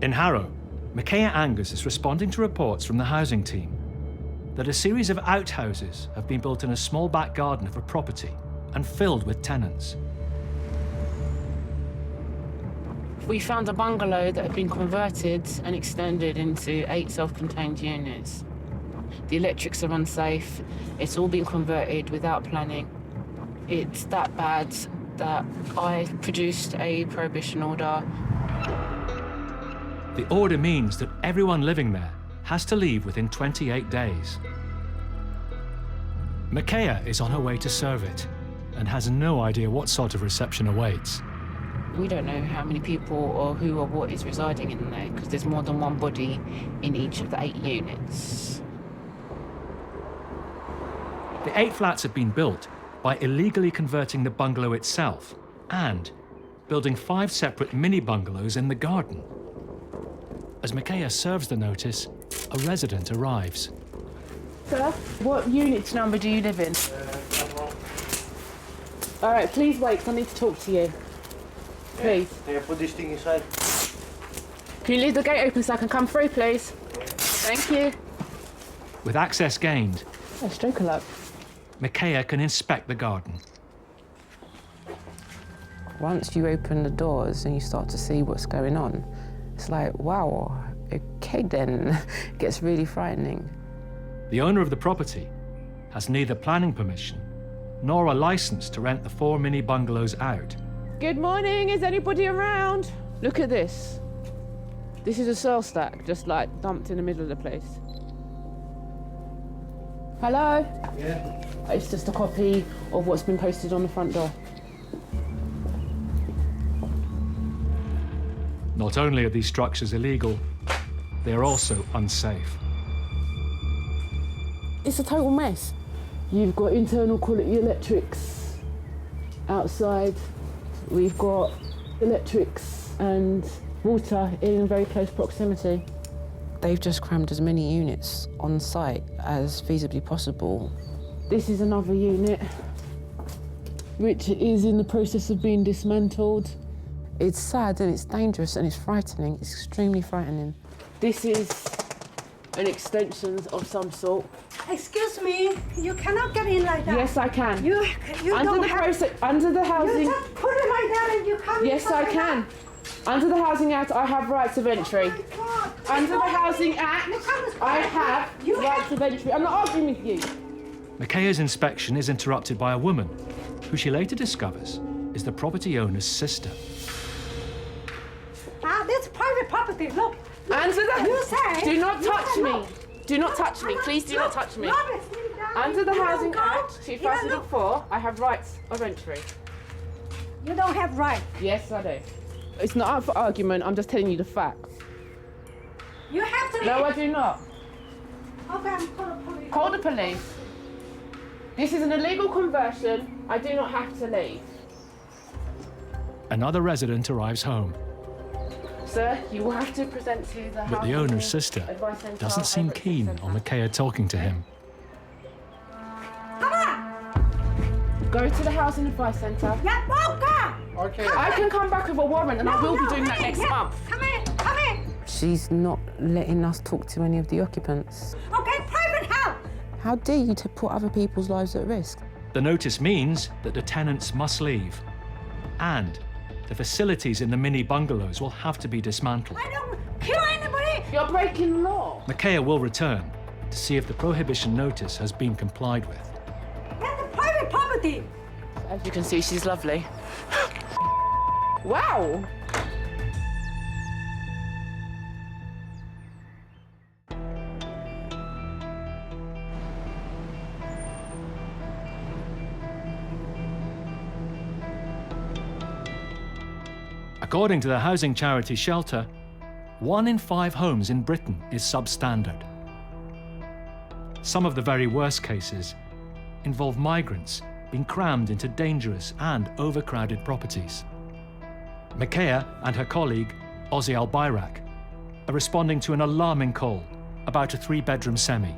In Harrow, Micaiah Angus is responding to reports from the housing team that a series of outhouses have been built in a small back garden of a property and filled with tenants.
We found a bungalow that had been converted and extended into 8 self-contained units. The electrics are unsafe. It's all been converted without planning. It's that bad that I produced a prohibition order.
The order means that everyone living there has to leave within 28 days. Micaiah is on her way to serve it and has no idea what sort of reception awaits.
We don't know how many people or who or what is residing in there because there's more than one body in each of the 8 units.
The 8 flats have been built by illegally converting the bungalow itself and building 5 separate mini bungalows in the garden. As Micaiah serves the notice, a resident arrives.
Sir, what unit number do you live in? All right, please wait, 'cause I need to talk to you. Please.
Yeah, put this thing inside.
Can you leave the gate open so I can come through, please? Thank you.
With access gained,
Oh, stroke alert.
Micaiah can inspect the garden.
Once you open the doors and you start to see what's going on, it's like, wow, okay then. It gets really frightening.
The owner of the property has neither planning permission nor a license to rent the 4 mini bungalows out.
Good morning, is anybody around? Look at this. This is a cell stack, just like dumped in the middle of the place. Hello?
Yeah.
It's just a copy of what's been posted on the front door.
Not only are these structures illegal, they are also unsafe.
It's a total mess. You've got internal quality electrics outside. We've got electrics and water in very close proximity. They've just crammed as many units on site as feasibly possible. This is another unit, which is in the process of being dismantled. It's sad and it's dangerous and it's frightening. It's extremely frightening. This is an extension of some sort.
Excuse me, you cannot get in like that.
Yes, I can.
You
under
don't
the
have...
process, under the housing.
You just put it like that and you come
Yes, I can. Under the Housing Act, I have rights of entry.
Oh
Under the Housing Act, I have rights of entry. I'm not arguing with you.
Micaiah's inspection is interrupted by a woman, who she later discovers is the property owner's sister.
This is private property, look.
Under the...
You say...
Do not
you
touch me.
cannot.
Do not touch me. Please do not touch me.
Rubbish,
Under the
you
Housing
don't go.
Act 2004, I have rights of entry.
You don't have right.
Yes, I do. It's not up for argument, I'm just telling you the facts.
You have to...
No, I do not.
Okay, I'm calling the police.
Call the police. This is an illegal conversion. I do not have to leave.
Another resident arrives home,
Sir, you will have to present to the
but the owner's sister doesn't seem keen on Micaiah talking to him.
Come on!
Go to the Housing Advice Centre.
Yeah, walk
Okay. I can come back with a warrant and I will be doing that next month.
Come in, come in.
She's not letting us talk to any of the occupants.
Okay, private help.
How dare you to put other people's lives at risk?
The notice means that the tenants must leave, and the facilities in the mini bungalows will have to be dismantled.
I don't kill anybody.
You're breaking law.
Micaiah will return to see if the prohibition notice has been complied with.
That's the private property.
As you can see, she's lovely. Wow!
According to the housing charity Shelter, 1 in 5 homes in Britain is substandard. Some of the very worst cases involve migrants being crammed into dangerous and overcrowded properties. Makaya and her colleague, Ozzy Al-Bayrak, are responding to an alarming call about a 3-bedroom semi.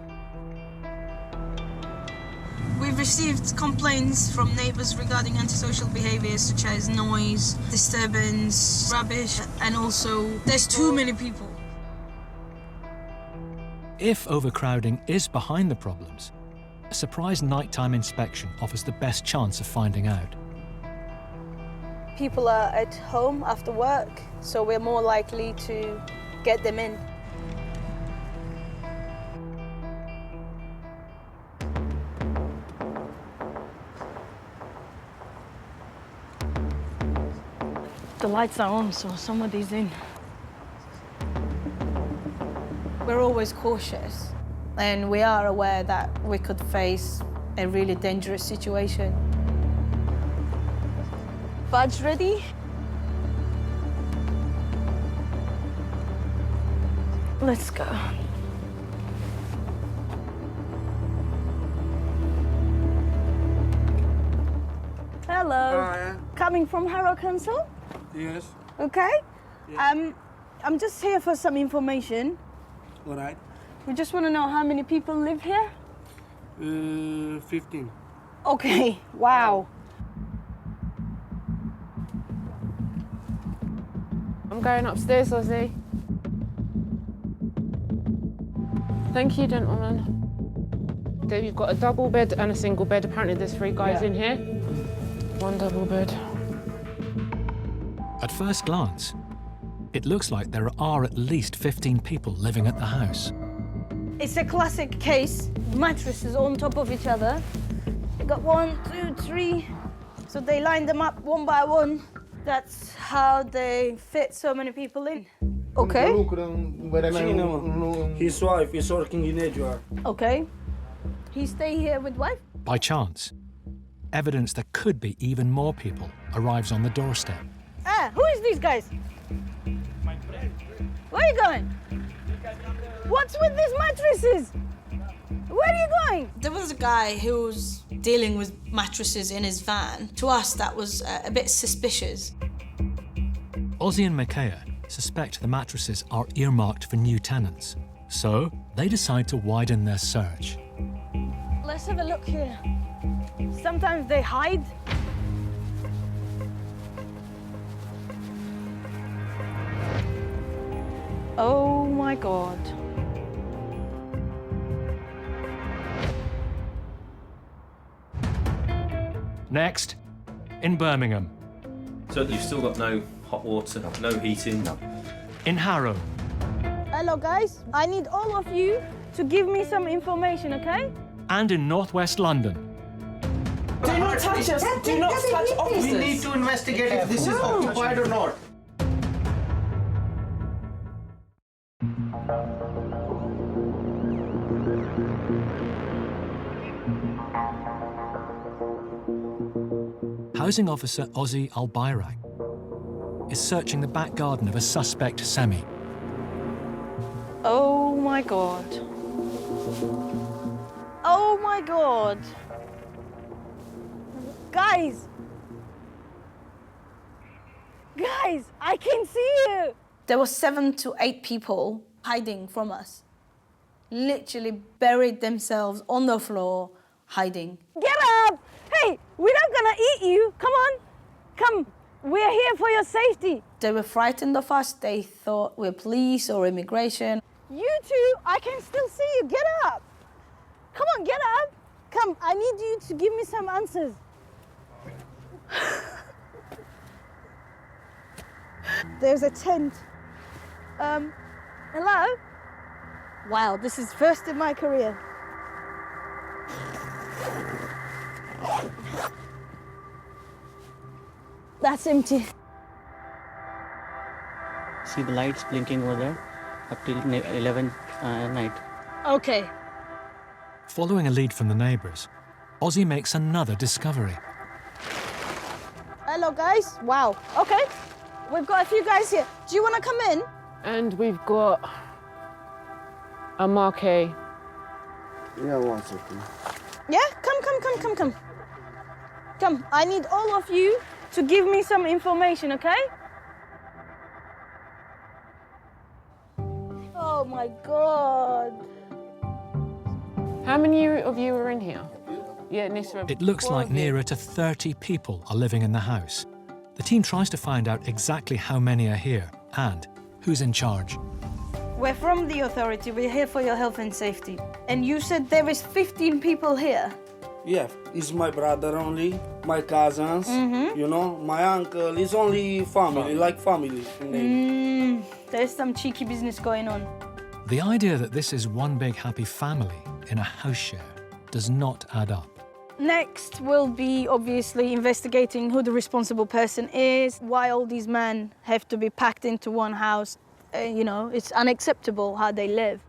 We've received complaints from neighbours regarding antisocial behaviours such as noise, disturbance, rubbish, and also there's too many people.
If overcrowding is behind the problems, a surprise nighttime inspection offers the best chance of finding out.
People are at home after work, so we're more likely to get them in. The lights are on, so somebody's in. We're always cautious, and we are aware that we could face a really dangerous situation. Badge ready? Let's go. Hello.
Hi.
Coming from Harrow Council?
Yes.
Okay. I'm just here for some information.
All right.
We just want to know how many people live here.
15.
Okay. Wow.
I'm going upstairs, Ozzy. Thank you, gentlemen. There you've got a double bed and a single bed. Apparently there's 3 guys in here. 1 double bed.
At first glance, it looks like there are at least 15 people living at the house.
It's a classic case. Mattresses on top of each other. You got 1, 2, 3. So they line them up 1 by 1. That's how they fit so many people in. Okay.
His wife is working in Edgeware.
Okay. He stay here with wife?
By chance, evidence there could be even more people arrives on the doorstep.
Ah, who is these guys? Where are you going? What's with these mattresses? Where are you going? There was a guy who was dealing with mattresses in his van. To us, that was a bit suspicious.
Ozzy and Makaya suspect the mattresses are earmarked for new tenants, so they decide to widen their search.
Let's have a look here. Sometimes they hide. Oh my God.
Next, in Birmingham.
So you've still got no hot water, no heating? No.
In Harrow.
Hello guys, I need all of you to give me some information, okay?
And in northwest London.
Do not touch us. Do not touch officers. We need to investigate if this is occupied or not.
Housing officer Ozzy Al-Bayrak is searching the back garden of a suspect semi.
Oh my God. Oh my God. Guys! Guys, I can see you! There were 7 to 8 people hiding from us. Literally buried themselves on the floor, hiding. Get up! Hey, we're not gonna eat you. Come on. Come. We're here for your safety. They were frightened of us. They thought we're police or immigration. You two, I can still see you. Get up. Come on, get up. Come, I need you to give me some answers. There's a tent. Hello? Wow, this is first in my career. That's empty.
See the lights blinking over there up till 11 night.
Okay.
Following a lead from the neighbours, Ozzy makes another discovery.
Hello, guys. Wow. Okay. We've got a few guys here. Do you want to come in?
And we've got a marquee.
Yeah, 1 second.
Yeah? Come. Come. I need all of you to give me some information, okay? Oh, my God.
How many of you are in here? Yeah, Nisra.
It looks like nearer to 30 people are living in the house. The team tries to find out exactly how many are here and who's in charge.
We're from the authority. We're here for your health and safety. And you said there is 15 people here.
Yeah, it's my brother only, my cousins, you know, my uncle. It's only family, like family.
There's some cheeky business going on.
The idea that this is one big happy family in a house share does not add up.
Next will be obviously investigating who the responsible person is, why all these men have to be packed into one house. You know, it's unacceptable how they live.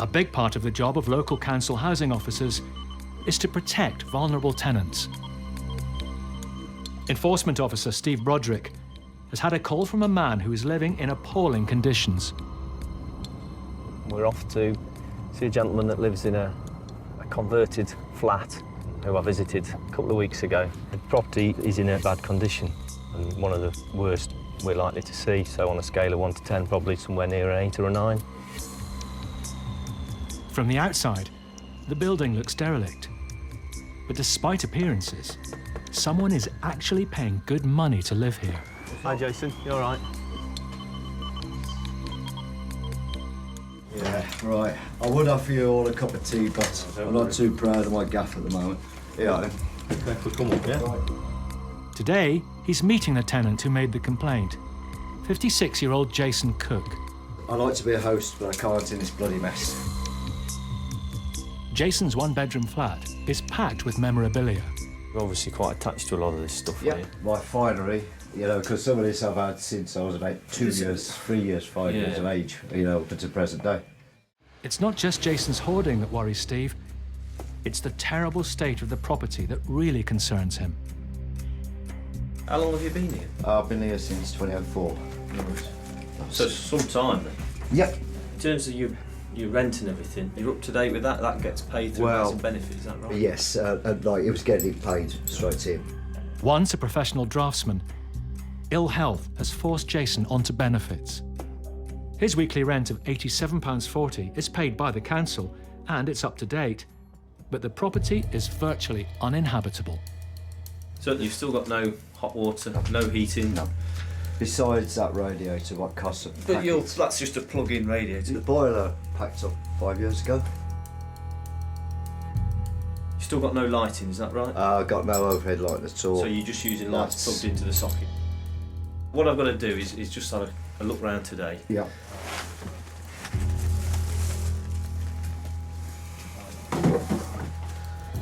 A big part of the job of local council housing officers is to protect vulnerable tenants. Enforcement officer Steve Broderick has had a call from a man who is living in appalling conditions.
We're off to see a gentleman that lives in a converted flat who I visited a couple of weeks ago. The property is in a bad condition and one of the worst we're likely to see, so on a scale of 1 to 10, probably somewhere near an 8 or a 9.
From the outside, the building looks derelict. But despite appearances, someone is actually paying good money to live here.
Hi, Jason. You all right?
Yeah, right. I would offer you all a cup of tea, but I'm not too proud of my gaff at the moment. Yeah, then.
Okay, we'll come up, yeah?
Today, he's meeting the tenant who made the complaint, 56-year-old Jason Cook.
I like to be a host, but I can't in this bloody mess.
Jason's one-bedroom flat is packed with memorabilia.
You're obviously quite attached to a lot of this stuff,
Yeah,
aren't you?
my finery, you know, because some of this I've had since I was about 2 years, 3 years, 5 years of age, you know, up to present day.
It's not just Jason's hoarding that worries Steve. It's the terrible state of the property that really concerns him.
How long have you been here?
I've been here since 2004.
So some time then?
Yep.
In terms of your rent and everything, you're up to date with that? That gets paid through housing benefit, is that right?
Yes, and like it was getting it paid straight to him.
Once a professional draftsman, ill health has forced Jason onto benefits. His weekly rent of £87.40 is paid by the council and it's up to date, but the property is virtually uninhabitable.
So you've still got no hot water, no heating?
No. Besides that radiator, what costs a
But that's just a plug-in radiator.
The boiler packed up 5 years ago.
You've still got no lighting, is that right?
I've got no overhead light at all.
So you're just using lights plugged into the socket? What I've got to do is just have a look round today.
Yeah.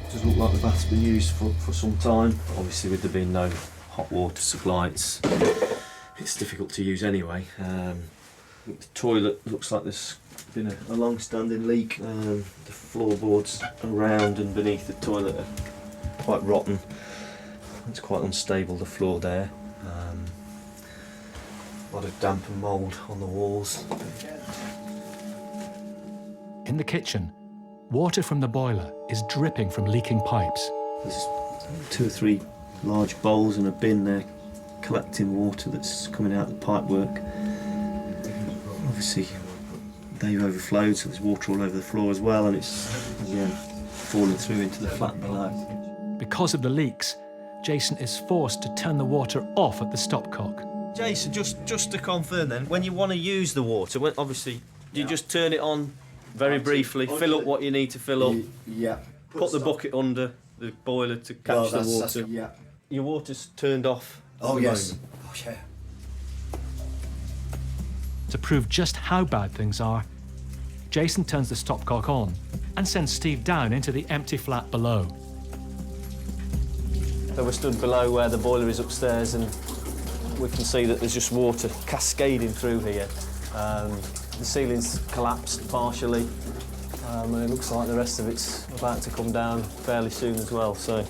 Does look like the bath's been used for some time. Obviously with there being no hot water supply, it's difficult to use anyway. The toilet looks like there's been a long-standing leak. The floorboards around and beneath the toilet are quite rotten. It's quite unstable, the floor there. A lot of damp and mould on the walls.
In the kitchen, water from the boiler is dripping from leaking pipes.
There's 2 or 3 large bowls and a bin there collecting water that's coming out of the pipework. Obviously, they've overflowed, so there's water all over the floor as well, and it's falling through into the flat below.
Because of the leaks, Jason is forced to turn the water off at the stopcock.
Jason, just to confirm then, when you want to use the water, obviously, you just turn it on very briefly, fill up what you need to fill up, put the bucket under the boiler to catch the water. Your water's turned off.
Oh, yes. Oh, yeah.
To prove just how bad things are, Jason turns the stopcock on and sends Steve down into the empty flat below.
So we're stood below where the boiler is upstairs, and we can see that there's just water cascading through here. The ceiling's collapsed partially, and it looks like the rest of it's about to come down fairly soon as well. So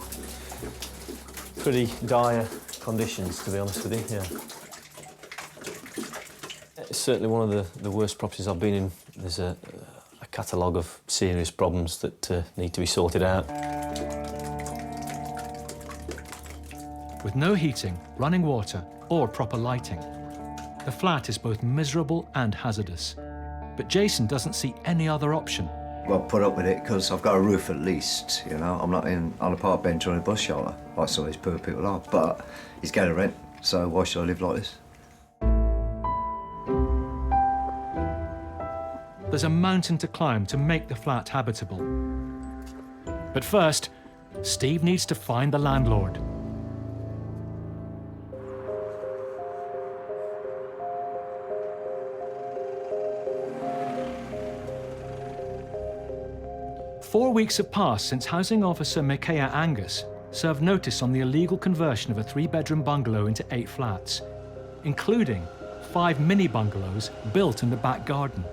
pretty dire conditions, to be honest with you. Yeah. It's certainly one of the worst properties I've been in. There's a catalogue of serious problems that need to be sorted out.
With no heating, running water, or proper lighting, the flat is both miserable and hazardous. But Jason doesn't see any other option.
Well, put up with it because I've got a roof at least, you know. I'm not on a park bench or in a bus shelter like some of these poor people are, but he's getting rent, so why should I live like this?
There's a mountain to climb to make the flat habitable. But first, Steve needs to find the landlord. Four weeks have passed since housing officer Micaiah Angus served notice on the illegal conversion of a 3-bedroom bungalow into 8 flats, including 5 mini bungalows built in the back garden.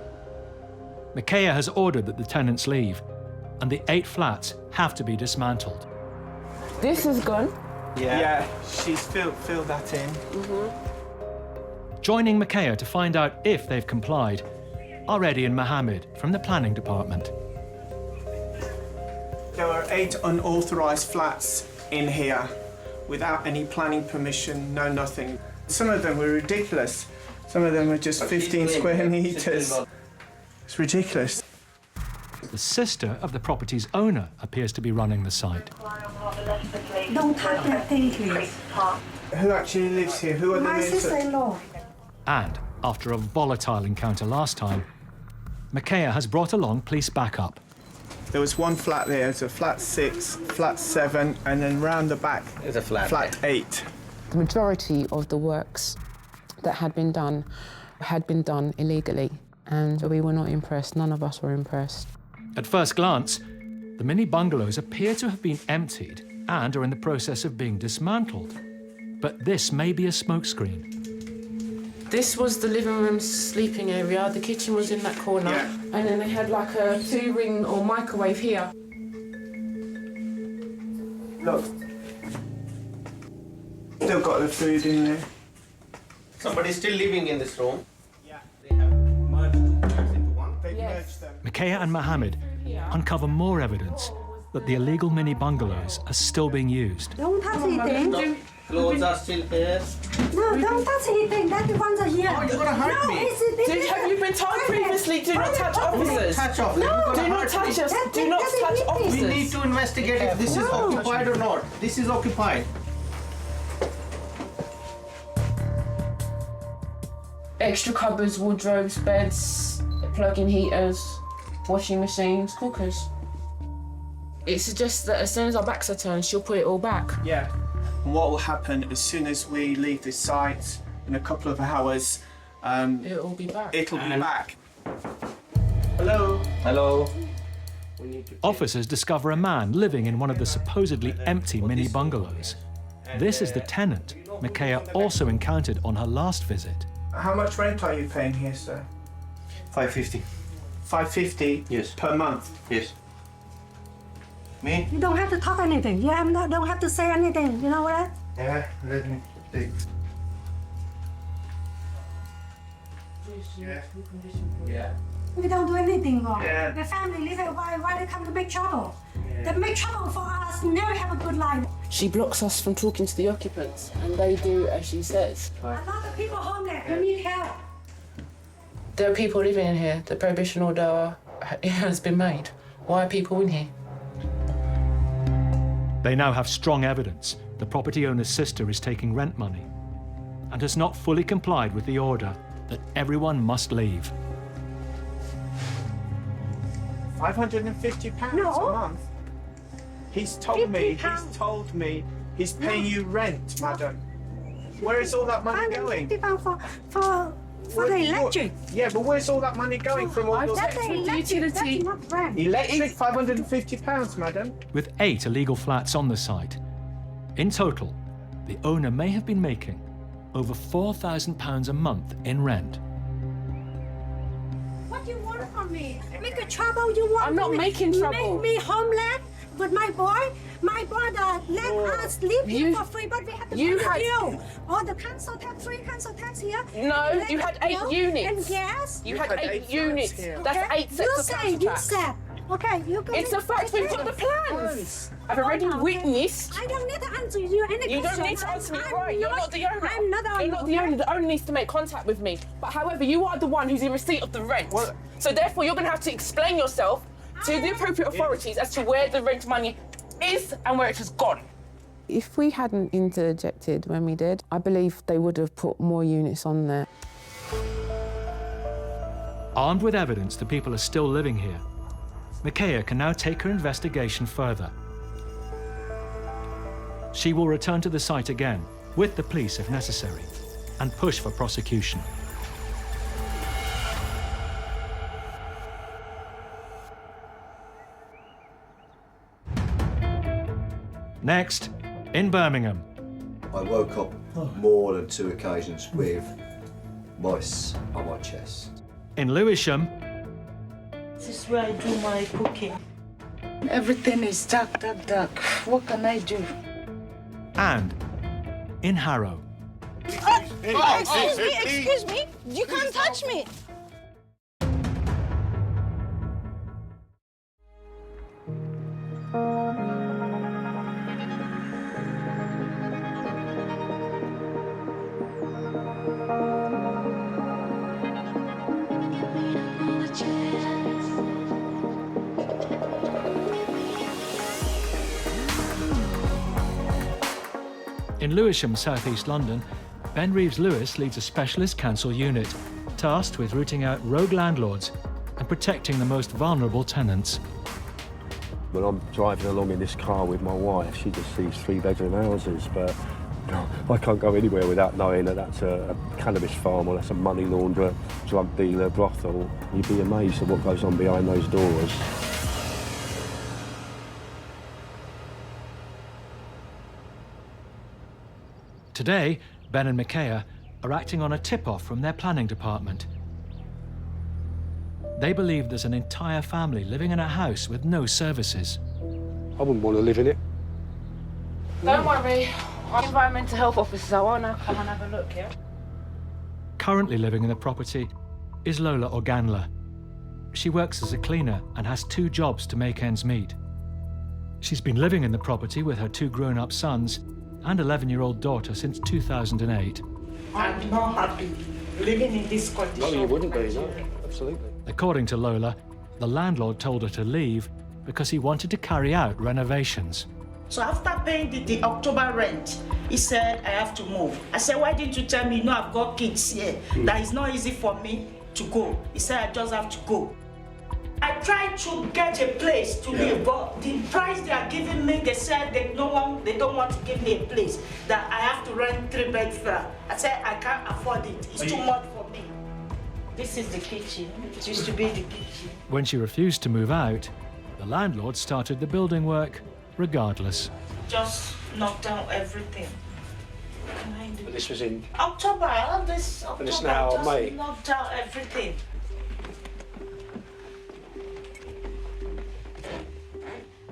Micaiah has ordered that the tenants leave, and the 8 flats have to be dismantled.
This is gone.
Yeah, she's filled that in.
Joining Micaiah to find out if they've complied are Eddie and Mohammed from the planning department.
There were 8 unauthorised flats in here without any planning permission, no nothing. Some of them were ridiculous. Some of them were just 15 square metres. It's ridiculous.
The sister of the property's owner appears to be running the site.
Don't touch that thing, please.
Who actually lives here? Who are the
My sister-in-law.
And after a volatile encounter last time, Micaiah has brought along police backup.
There was one flat there, it's a flat 6, flat 7, and then round the back,
there's a flat
8.
The majority of the works that had been done illegally, and we were not impressed. None of us were impressed.
At first glance, the mini bungalows appear to have been emptied and are in the process of being dismantled. But this may be a smokescreen.
This was the living room sleeping area. The kitchen was in that corner.
Yeah.
And then they had like a 2-ring or microwave here.
Look. Still got the food in there.
Somebody's still living in this room.
Yeah. They have merged 2 flats into one. They merged them.
Micaiah and Mohammed uncover more evidence that the illegal mini bungalows are still being used.
Don't touch anything.
Clothes are still here.
No, don't touch anything. That the ones are here.
Oh, you're gonna hurt me.
Have you been told previously, do not touch officers?
Touch off.
No,
do not touch us. Do not touch officers.
We need to investigate if this is occupied or not. This is occupied.
Extra cupboards, wardrobes, beds, plug-in heaters, washing machines, cookers. It suggests that as soon as our backs are turned, she'll put it all back.
Yeah. And what will happen as soon as we leave this site in a couple of hours,
it'll be back.
It'll be back. Hello.
Hello.
Officers discover a man living in one of the supposedly empty mini bungalows. This is the tenant Micaiah also encountered on her last visit.
How much rent are you paying here, sir?
550.
550?
Yes.
Per month?
Yes. Me?
You don't have to talk anything. You don't have to say anything. You know what?
Yeah, let me take. Yeah.
We don't do anything wrong.
Yeah.
The family live it. Why they come to make trouble? They make trouble for us. Never have a good life.
She blocks us from talking to the occupants, and they do as she says.
A lot of people home there who need help.
There are people living in here. The prohibition order has been made. Why are people in here?
They now have strong evidence the property owner's sister is taking rent money and has not fully complied with the order that everyone must leave.
£550 a month? He's told me he's paying you rent, madam. Where is all that money going?
£550 for For the electric.
Yeah, but where's all that money going from all those
That's the electric, that's not rent.
Electric, £550, madam.
With 8 illegal flats on the site, in total, the owner may have been making over £4,000 a month in rent.
What do you want from me? Make a trouble you want?
I'm not making trouble.
Make me homeland with my boy. My brother let us live here for free, but we have to pay bill. Oh, the council tax, free council tax here.
No, you had 8 units.
And gas.
You had 8 units. That's 8 sets of council tax.
You said. Okay, you go.
It's a fact. We've got the plans. I've already witnessed.
I don't need to answer you any
You don't need to answer me, right? You're not the owner.
I'm not the owner.
You're not the owner. The owner needs to make contact with me. But however, you are the one who's in receipt of the rent.
Well,
so therefore, you're going to have to explain yourself to the appropriate authorities as to where the rent money is and where it has gone.
If we hadn't interjected when we did, I believe they would have put more units on there.
Armed with evidence that people are still living here, Micaiah can now take her investigation further. She will return to the site again, with the police if necessary, and push for prosecution. Next, in Birmingham.
I woke up more than 2 occasions with mice on my chest.
In Lewisham.
This is where I do my cooking. Everything is dark. What can I do?
And in Harrow.
Excuse me, you can't touch me.
In Lewisham, southeast London, Ben Reeves-Lewis leads a specialist council unit tasked with rooting out rogue landlords and protecting the most vulnerable tenants.
When I'm driving along in this car with my wife, she just sees 3-bedroom houses, but I can't go anywhere without knowing that that's a cannabis farm or that's a money launderer, drug dealer, brothel. You'd be amazed at what goes on behind those doors.
Today, Ben and Micaiah are acting on a tip-off from their planning department. They believe there's an entire family living in a house with no services.
I wouldn't want to live in it.
Don't worry, I'm environmental health officer, so I'll now come and have a look, yeah?
Currently living in the property is Lola Organla. She works as a cleaner and has 2 jobs to make ends meet. She's been living in the property with her 2 grown-up sons and 11-year-old daughter since 2008.
I'm not happy living in this condition.
No, you wouldn't be, no, absolutely.
According to Lola, the landlord told her to leave because he wanted to carry out renovations.
So after paying the October rent, he said, I have to move. I said, why didn't you tell me, no, I've got kids here, that it's not easy for me to go. He said, I just have to go. I tried to get a place to live, but the price they are giving me, they said they don't want to give me a place, that I have to rent 3-bed flat. I said, I can't afford it. It's too much for me. This is the kitchen. It used to be the kitchen.
When she refused to move out, the landlord started the building work regardless.
Just knocked down everything.
But this was in
October, and it's
now
just
May.
knocked down everything.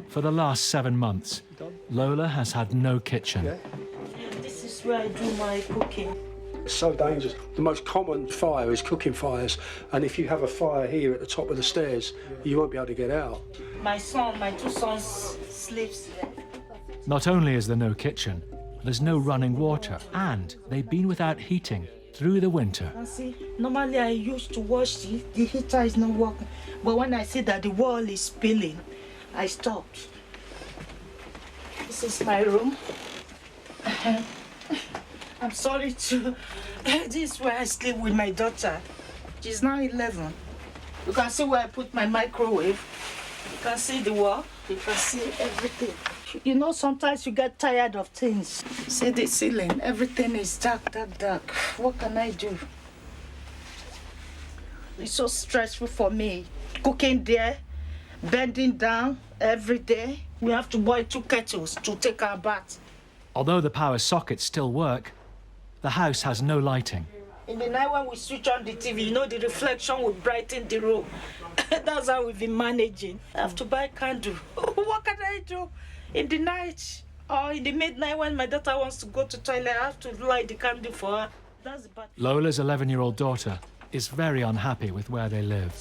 For the last 7 months, Lola has had no kitchen.
This is where I do my cooking.
It's so dangerous. The most common fire is cooking fires, and if you have a fire here at the top of the stairs, you won't be able to get out.
My 2 sons sleeps there.
Not only is there no kitchen, there's no running water, and they've been without heating through the winter.
See, normally I used to wash it, the heater is not working, but when I see that the wall is spilling, I stopped. This is my room. I'm sorry to... This is where I sleep with my daughter. She's now 11. You can see where I put my microwave. You can see the wall. You can see everything. You know, sometimes you get tired of things. See the ceiling. Everything is dark. What can I do? It's so stressful for me. Cooking there, bending down every day. We have to boil 2 kettles to take our bath.
Although the power sockets still work, the house has no lighting.
In the night when we switch on the TV, you know, the reflection will brighten the room. That's how we've been managing. I have to buy candle. What can I do? In the night or in the midnight when my daughter wants to go to toilet, I have to light the candle for her. That's the bad.
Lola's 11-year-old daughter is very unhappy with where they live.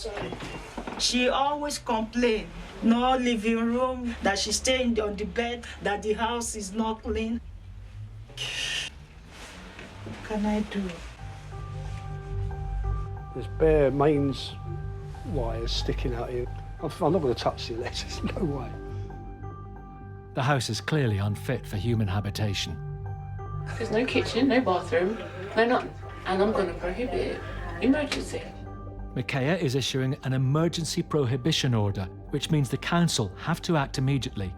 She always complains. No living room, that she's staying on the bed, that the house is not clean. What can I do?
There's bare mains wires sticking out here. I'm not going to touch the electric, there's no way.
The house is clearly unfit for human habitation.
There's no kitchen, no bathroom, no nothing. And I'm going to prohibit it. Emergency.
Micaiah is issuing an emergency prohibition order, which means the council have to act immediately,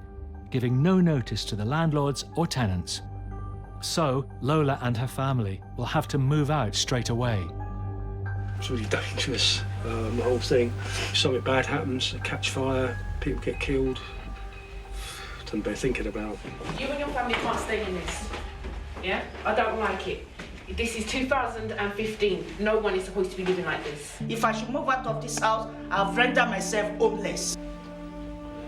giving no notice to the landlords or tenants. So, Lola and her family will have to move out straight away.
It's really dangerous, the whole thing. If something bad happens, catch fire, people get killed. Doesn't bear thinking about.
You and your family can't stay in this. Yeah? I don't like it. This is 2015. No one is supposed to be living like this.
If I should move out of this house, I'll render myself homeless.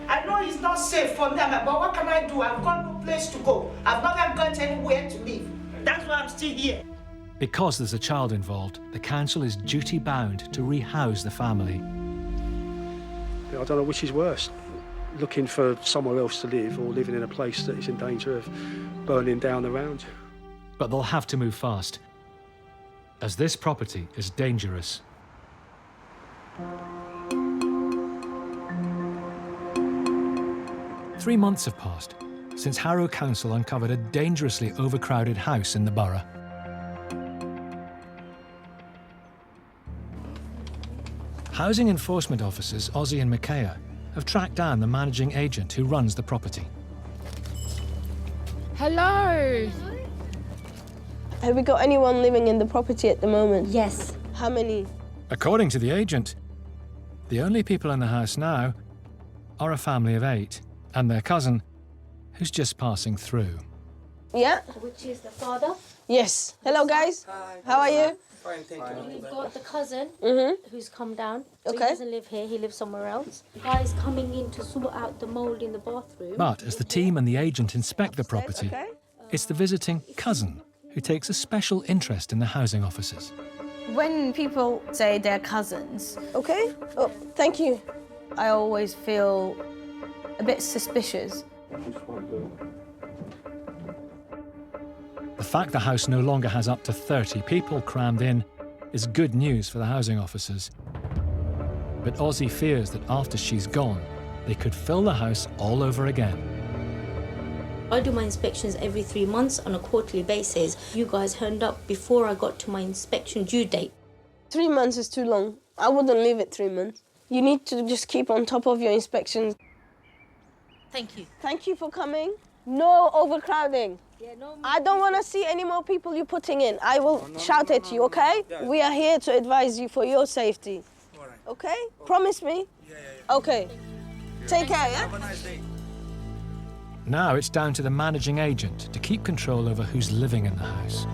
I know it's not safe for me, but what can I do? I've got no place to go. I've not even got anywhere to live. That's why I'm still here.
Because there's a child involved, the council is duty-bound to rehouse the family.
I don't know which is worse, looking for somewhere else to live or living in a place that is in danger of burning down around you.
But they'll have to move fast, as this property is dangerous. Three months have passed since Harrow Council uncovered a dangerously overcrowded house in the borough. Housing enforcement officers Ozzy and Micaiah have tracked down the managing agent who runs the property.
Hello.
Have we got anyone living in the property at the moment?
Yes.
How many?
According to the agent, the only people in the house now are a family of 8 and their cousin, who's just passing through.
Yeah?
Which is the father.
Yes. Hello, guys.
Hi.
How are you?
Fine, thank you.
We've got the cousin who's come down. So
Okay.
He doesn't live here, he lives somewhere else. The guy is coming in to sort out the mould in the bathroom.
But as the team and the agent inspect the property, it's the visiting cousin who takes a special interest in the housing officers.
When people say they're cousins, okay? Oh, thank you. I always feel a bit suspicious.
The fact the house no longer has up to 30 people crammed in is good news for the housing officers. But Ozzy fears that after she's gone, they could fill the house all over again.
I do my inspections every 3 months on a quarterly basis. You guys turned up before I got to my inspection due date.
3 months is too long. I wouldn't leave it 3 months. You need to just keep on top of your inspections.
Thank you.
Thank you for coming. No overcrowding.
Yeah, no.
I don't want to see any more people you're putting in. I will shout at you, okay? We are here to advise you for your safety.
All right.
Okay? Promise me?
Yeah.
Okay. Take care, yeah?
Have a nice day.
Now it's down to the managing agent to keep control over who's living in the house.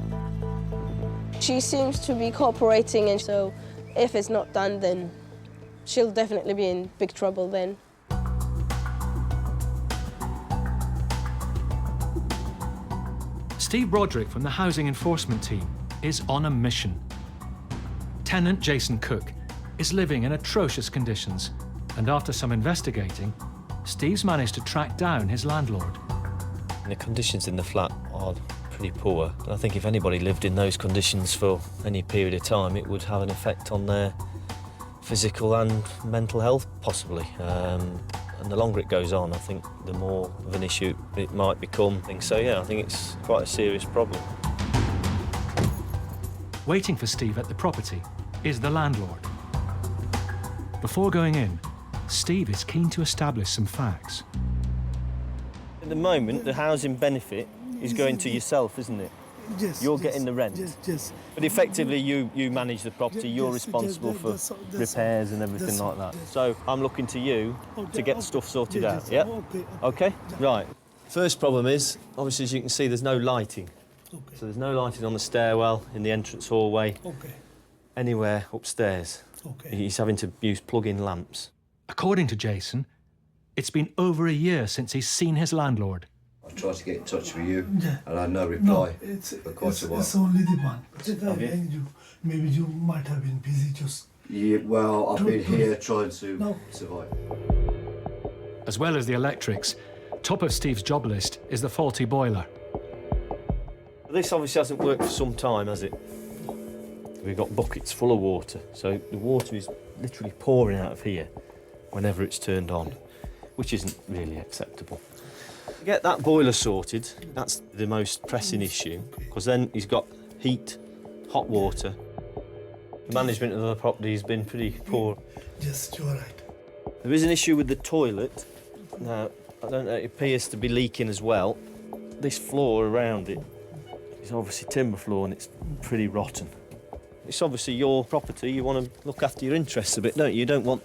She seems to be cooperating, and so if it's not done, then she'll definitely be in big trouble then.
Steve Broderick from the housing enforcement team is on a mission. Tenant Jason Cook is living in atrocious conditions, and after some investigating, Steve's managed to track down his landlord.
The conditions in the flat are pretty poor, and I think if anybody lived in those conditions for any period of time, it would have an effect on their physical and mental health, possibly. And the longer it goes on, I think the more of an issue it might become. So yeah, I think it's quite a serious problem.
Waiting for Steve at the property is the landlord. Before going in, Steve is keen to establish some facts.
At the moment, the housing benefit is going to yourself, isn't it?
Yes.
You're getting the rent.
Yes.
But effectively, you manage the property. You're responsible for repairs and everything like that. So I'm looking to you to get stuff sorted out. Yeah. Okay. Right. First problem is, obviously, as you can see, there's no lighting. So there's no lighting on the stairwell, in the entrance hallway, anywhere upstairs. He's having to use plug-in lamps.
According to Jason, it's been over a year since he's seen his landlord.
I tried to get in touch with you, and I had no reply for quite a while.
It's only the one. Maybe you might have been busy just...
Yeah, well, I've been here trying to survive.
As well as the electrics, top of Steve's job list is the faulty boiler.
This obviously hasn't worked for some time, has it? We've got buckets full of water, so the water is literally pouring out of here whenever it's turned on, which isn't really acceptable. To get that boiler sorted, that's the most pressing issue, because then he's got heat, hot water. The management of the property has been pretty poor.
Yes, you're right.
There is an issue with the toilet. Now, I don't know, it appears to be leaking as well. This floor around it is obviously timber floor and it's pretty rotten. It's obviously your property, you want to look after your interests a bit, don't you? You don't want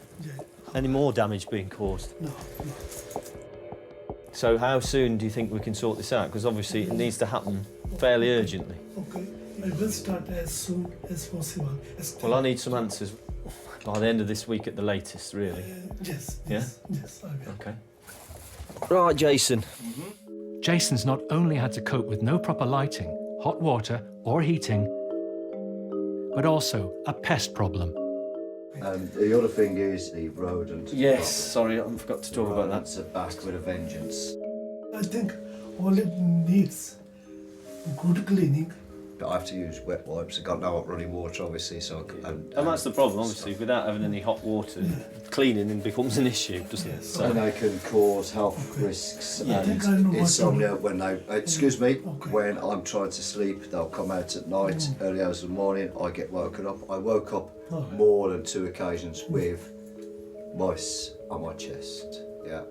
any more damage being caused.
No.
So how soon do you think we can sort this out? Because obviously it needs to happen fairly urgently.
Okay, I will start as soon as possible.
Well, I need some answers by the end of this week at the latest, really.
Yes.
Yeah?
Yes, I will.
Okay. Right, Jason.
Jason's not only had to cope with no proper lighting, hot water or heating, but also a pest problem.
The other thing is the rodent.
Yes, sorry, I forgot to talk about that.
Rodents are back with a vengeance.
I think all it needs good cleaning.
I have to use wet wipes. I've got no hot running water, obviously, so...
And that's the problem, obviously, without having any hot water, cleaning becomes an issue, doesn't it? So
and they can cause health risks
Yeah,
and insomnia when they... Excuse me, when I'm trying to sleep, they'll come out at night, early hours of the morning, I get woken up. I woke up more than 2 occasions with mice on my chest, yeah.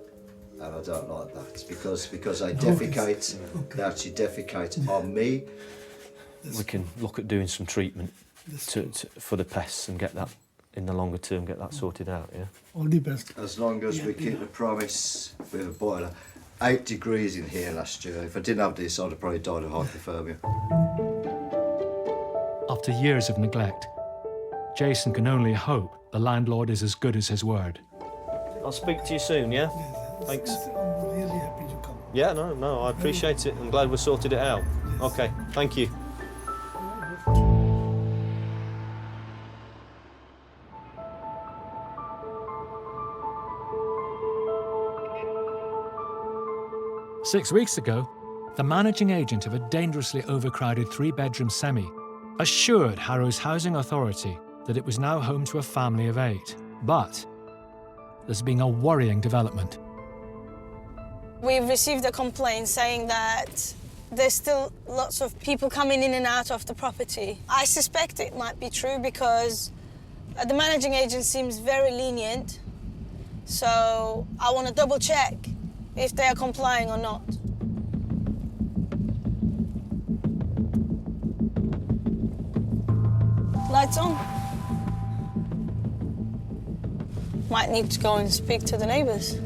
And I don't like that, because they defecate, they actually defecate on me.
we can look at doing some treatment for the pests and get that, in the longer term, get that sorted out, yeah?
All the best.
As long as we keep the promise with a boiler. 8 degrees in here last year. If I didn't have this, I'd have probably died of hypothermia.
After years of neglect, Jason can only hope the landlord is as good as his word.
I'll speak to you soon, yeah? Thanks.
I'm really happy you come.
Yeah, no, I appreciate it. I'm glad we sorted it out. Okay, thank you.
Six weeks ago, the managing agent of a dangerously overcrowded 3-bedroom semi assured Harrow's housing authority that it was now home to a family of 8. But there's been a worrying development.
We've received a complaint saying that there's still lots of people coming in and out of the property. I suspect it might be true because the managing agent seems very lenient. So I want to double check if they are complying or not. Lights on. Might need to go and speak to the neighbours.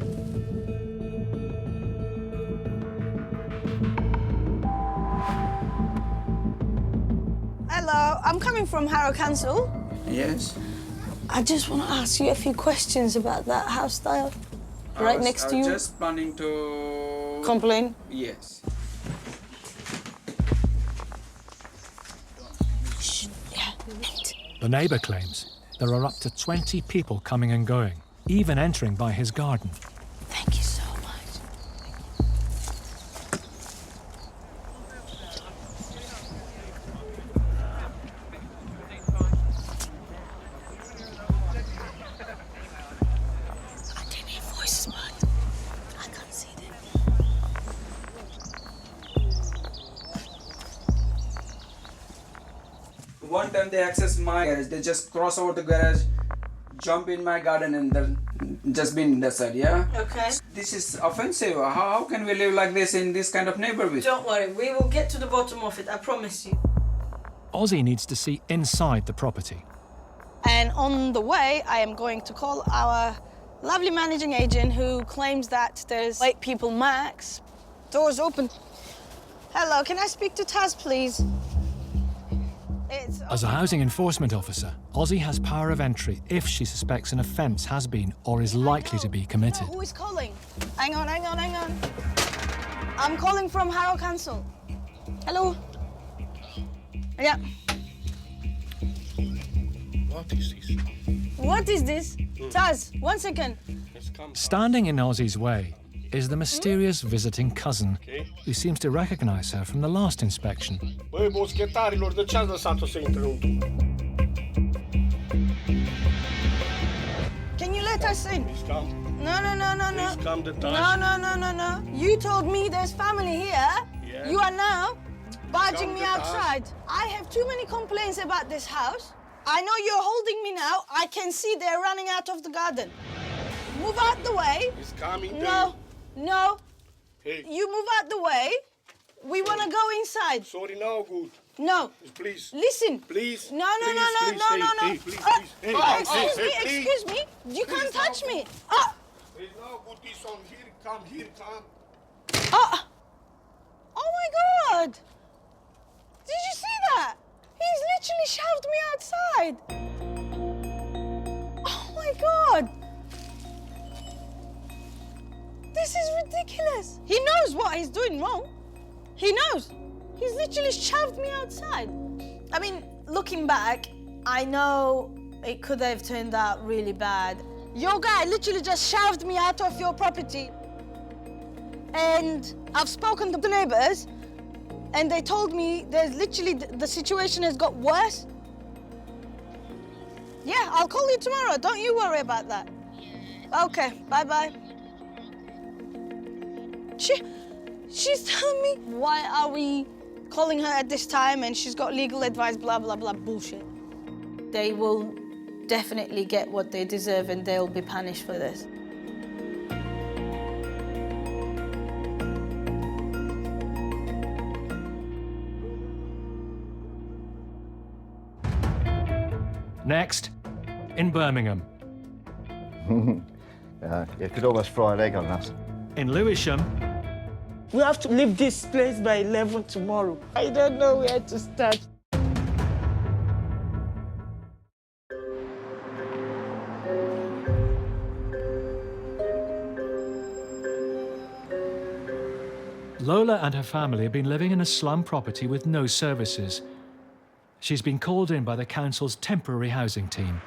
Hello, I'm coming from Harrow Council.
Yes.
I just want to ask you a few questions about that house style right next to you.
I was just planning to...
Complain?
Yes.
Shh, yeah, wait.
The neighbour claims there are up to 20 people coming and going, even entering by his garden.
Thank you so much. I can hear voices, but I can't see them.
One time they access my garage, they just cross over the garage, jump in my garden and then
just been in that side, yeah?
Okay.
This is offensive. How can we live like this in this kind of neighborhood?
Don't worry, we will get to the bottom of it, I promise you.
Ozzy needs to see inside the property.
And on the way, I am going to call our lovely managing agent who claims that there's 8 people max. Doors open. Hello, can I speak to Taz, please?
As a housing enforcement officer, Ozzy has power of entry if she suspects an offence has been or is likely to be committed.
Who is calling? Hang on. I'm calling from Harrow Council. Hello? Yeah.
What is this?
What is this? Taz, 1 second.
Standing in Ozzy's way is the mysterious visiting cousin who seems to recognise her from the last inspection.
Can you let us in? No. No. You told me there's family here.
Yeah.
You are now barging me outside. I have too many complaints about this house. I know you're holding me now. I can see they're running out of the garden. Move out the way.
He's coming.
No.
Hey.
You move out the way. We want to go inside.
Sorry, no good.
No.
Please.
Listen.
Please.
No.
Hey, please.
Excuse me. You can't touch me.
There's no good this on here. Come.
Oh my God. Did you see that? He's literally shoved me outside. Oh my God. This is ridiculous. He knows what he's doing wrong. He knows. He's literally shoved me outside. I mean, looking back, I know it could have turned out really bad. Your guy literally just shoved me out of your property. And I've spoken to the neighbors, and they told me there's literally, the situation has got worse. Yeah, I'll call you tomorrow. Don't you worry about that. Okay, bye-bye. She's telling me, why are we calling her at this time and she's got legal advice, blah, blah, blah, bullshit. They will definitely get what they deserve and they'll be punished for this.
Next, in Birmingham.
Yeah, you could almost fry an egg on that.
In Lewisham.
We have to leave this place by 11 tomorrow. I don't know where to start.
Lola and her family have been living in a slum property with no services. She's been called in by the council's temporary housing team.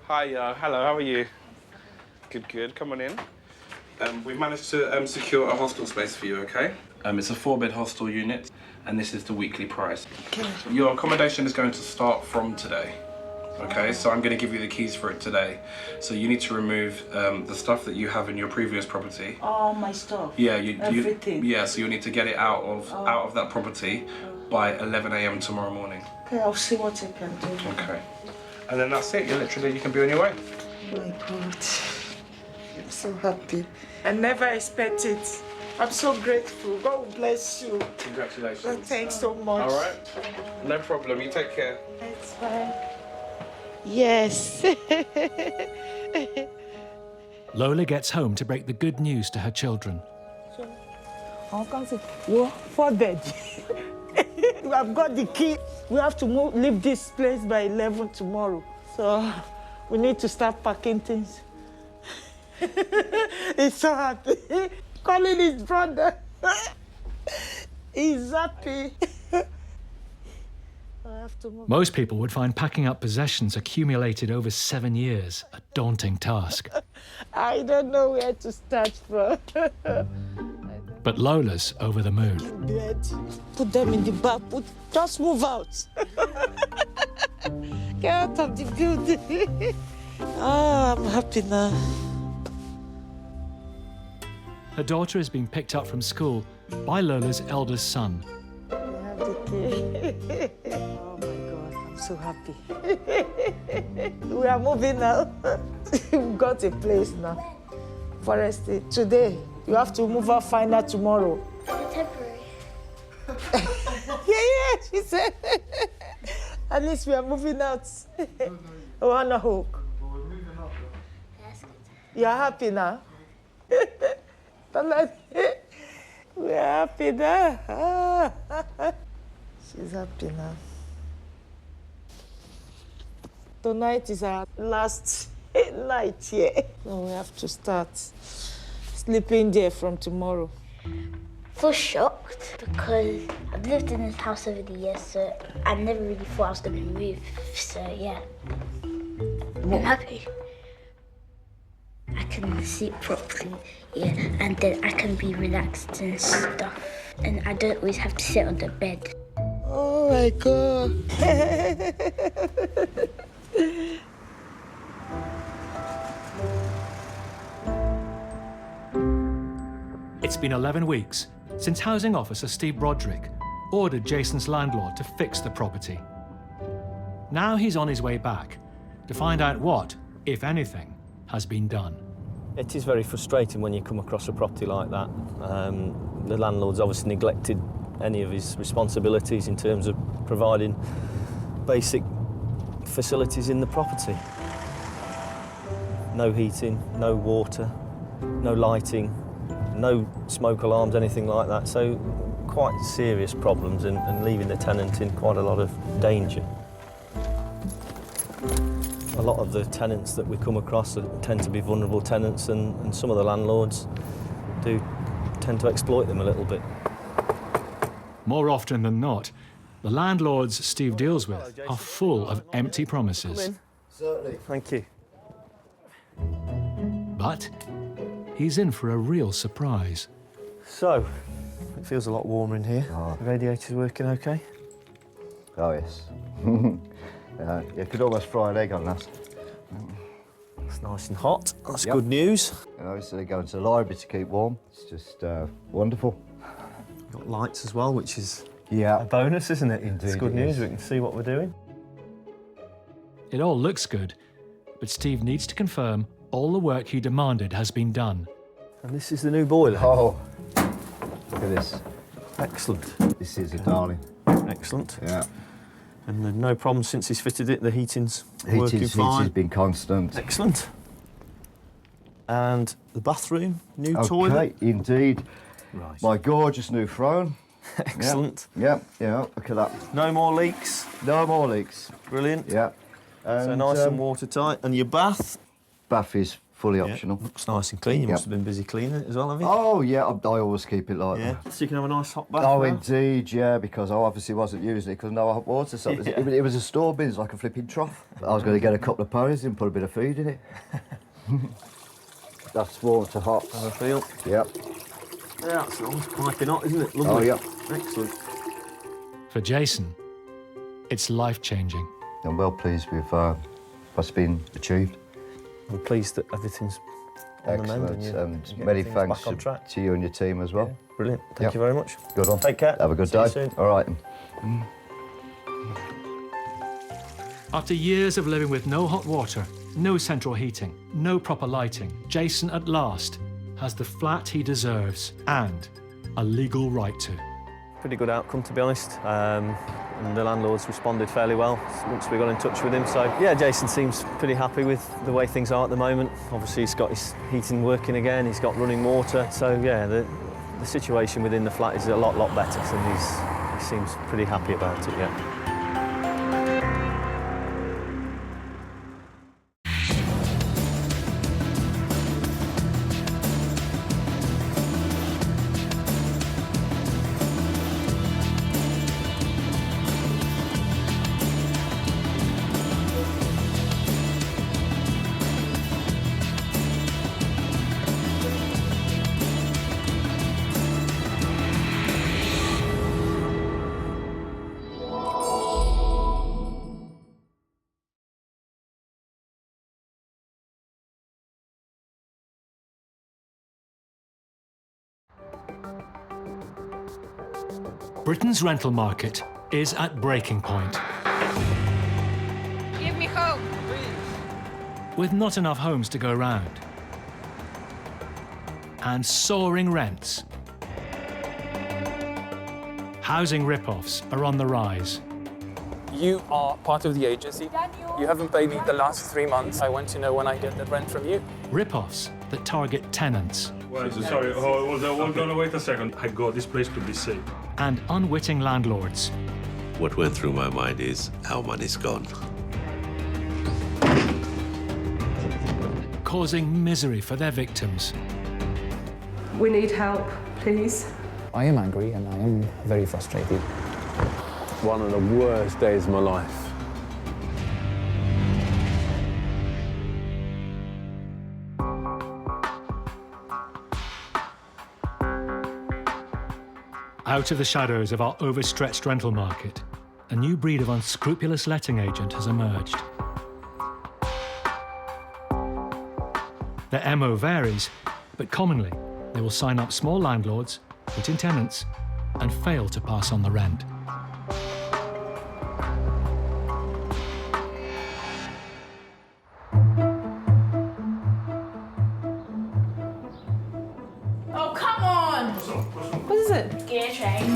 Hi, hello, how are you? Good, come on in. We managed to secure a hostel space for you, okay? It's a 4-bed hostel unit, and this is the weekly price.
Okay.
Your accommodation is going to start from today, okay? So I'm going to give you the keys for it today. So you need to remove the stuff that you have in your previous property.
All my stuff.
Yeah,
everything.
Yeah, so you'll need to get it out of that property by 11 a.m. tomorrow morning.
Okay, I'll see what I can do.
Okay. And then that's it. You can be on your way.
Oh my God. I'm so happy. I never expected it. I'm so grateful. God bless you.
Congratulations.
God, thanks so much.
All right. No problem. You take care.
It's fine. Yes.
Lola gets home to break the good news to her children.
Well, 4 bed. I've got the key. We have to leave this place by 11 tomorrow. So we need to start packing things. He's so happy. Calling his brother. He's happy. I have to move.
Most people would find packing up possessions accumulated over 7 years a daunting task.
I don't know where to start from.
But Lola's over the moon.
Bed. Put them in the back. Just move out. Get out of the building. Oh, I'm happy now.
Her daughter has been picked up from school by Lola's eldest son.
I have the key. Oh my God, I'm So happy. We are moving now. We've got a place now. Forest today. You have to move out, find out tomorrow.
Temporary.
Yeah, she said. At least we are moving out. On a hook.
That's good.
You're happy now? We're happy now. She's happy now. Tonight is our last night here. So we have to start sleeping there from tomorrow.
I feel shocked because I've lived in this house over the years, so I never really thought I was going to move. So yeah, I'm happy. I can sleep properly, yeah, and then I can be relaxed and stuff. And I don't always have to sit on the bed.
Oh my God.
It's been 11 weeks since housing officer Steve Broderick ordered Jason's landlord to fix the property. Now he's on his way back to find out what, if anything, has been done.
It is very frustrating when you come across a property like that. The landlord's obviously neglected any of his responsibilities in terms of providing basic facilities in the property. No heating, no water, no lighting, no smoke alarms, anything like that. So quite serious problems and leaving the tenant in quite a lot of danger. A lot of the tenants that we come across tend to be vulnerable tenants, and some of the landlords do tend to exploit them a little bit.
More often than not, the landlords Steve deals with are full of empty promises.
Certainly. Thank you.
But he's in for a real surprise.
So, it feels a lot warmer in here. The radiator's working okay?
Oh, yes. You could almost fry an egg on that.
It's nice and hot. That's good news.
You know, instead of going to the library to keep warm, it's just wonderful.
Got lights as well, which is
a
bonus, isn't it?
Indeed,
it's good
it
news.
is.
We can see what we're doing.
It all looks good, but Steve needs to confirm all the work he demanded has been done.
And this is the new boiler.
Oh, look at this.
Excellent.
This is a darling.
Excellent.
Yeah.
And there's no problem since he's fitted it. The heating's working fine.
Heating's been constant.
Excellent. And the bathroom, new toilet.
Okay, indeed.
Right.
My gorgeous new throne.
Excellent.
Yeah, look at that.
No more leaks.
No more leaks.
Brilliant.
Yeah.
So nice and watertight. And your bath?
Bath is fully optional.
Looks nice and clean. You must have been busy cleaning it as well, have you?
Oh, yeah, I always keep it like that.
So you can have a nice hot bath
Oh,
now?
Indeed, yeah, because I obviously wasn't using it because no hot water. So it was a store bin, it's like a flipping trough. I was going to get a couple of ponies and put a bit of food in it. That's warm to hot.
Have a feel.
Yep.
Yeah, it's almost piping hot, isn't it? Lovely.
Oh, yeah.
Excellent.
For Jason, it's life-changing.
I'm well pleased with what's been achieved.
I'm pleased that everything's on the mend.
Excellent, and
you're
many
getting things
thanks
back on track.
to you and your team as well.
Yeah, brilliant. Thank you very much.
Good on.
Take care.
Have a good
See you
day.
soon.
All right.
After years of living with no hot water, no central heating, no proper lighting, Jason at last has the flat he deserves and a legal right to.
Pretty good outcome, to be honest. And the landlord's responded fairly well once we got in touch with him. So, yeah, Jason seems pretty happy with the way things are at the moment. Obviously, he's got his heating working again, he's got running water. So, yeah, the situation within the flat is a lot better, and he seems pretty happy about it, yeah.
Britain's rental market is at breaking point. With not enough homes to go round, and soaring rents, housing rip-offs are on the rise.
You are part of the agency. You haven't paid me the last 3 months. I want to know when I get that rent from you.
Rip-offs that target tenants.
Well, sorry, hold on, wait a second. I got this place to be safe.
And unwitting landlords.
What went through my mind is how money's gone.
Causing misery for their victims.
We need help, please.
I am angry and I am very frustrated.
One of the worst days of my life.
Out of the shadows of our overstretched rental market, a new breed of unscrupulous letting agent has emerged. Their MO varies, but commonly they will sign up small landlords, put in tenants, and fail to pass on the rent.
Oh, come on!
What is it?
Gear change.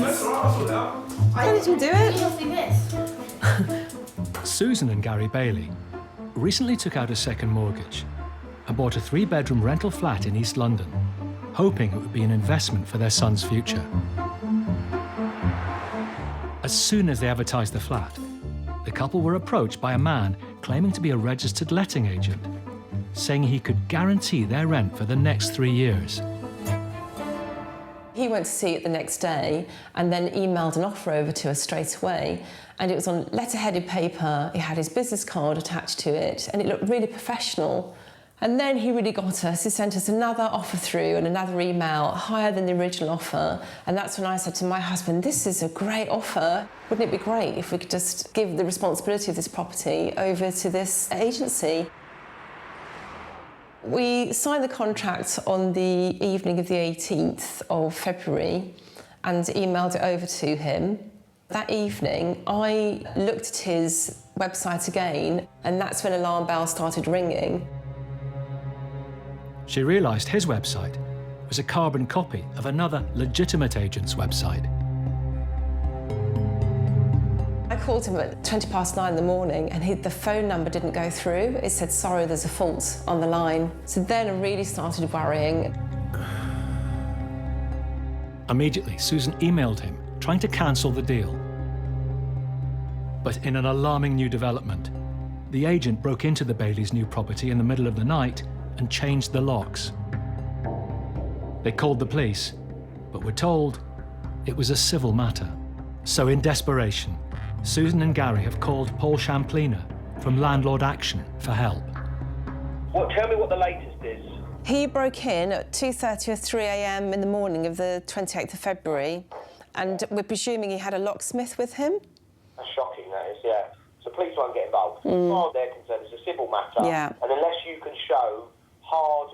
How did you do it?
Susan and Gary Bailey recently took out a second mortgage and bought a 3-bedroom rental flat in East London, hoping it would be an investment for their son's future. As soon as they advertised the flat, the couple were approached by a man claiming to be a registered letting agent, saying he could guarantee their rent for the next 3 years.
He went to see it the next day and then emailed an offer over to us straight away. And it was on letterheaded paper, it had his business card attached to it, and it looked really professional. And then he really got us. He sent us another offer through and another email higher than the original offer. And that's when I said to my husband, this is a great offer. Wouldn't it be great if we could just give the responsibility of this property over to this agency? We signed the contract on the evening of the 18th of February and emailed it over to him. That evening, I looked at his website again, and that's when alarm bells started ringing.
She realised his website was a carbon copy of another legitimate agent's website.
I called him at 9:20 in the morning and the phone number didn't go through. It said, sorry, there's a fault on the line. So then I really started worrying.
Immediately, Susan emailed him, trying to cancel the deal. But in an alarming new development, the agent broke into the Baileys' new property in the middle of the night and changed the locks. They called the police, but were told it was a civil matter. So in desperation, Susan and Gary have called Paul Champlina from Landlord Action for help.
Tell me what the latest is.
He broke in at 2:30 or 3 a.m. in the morning of the 28th of February, and we're presuming he had a locksmith with him.
That's shocking, that is, yeah. So police won't get involved. As far as they're concerned, it's a civil matter.
Yeah.
And unless you can show hard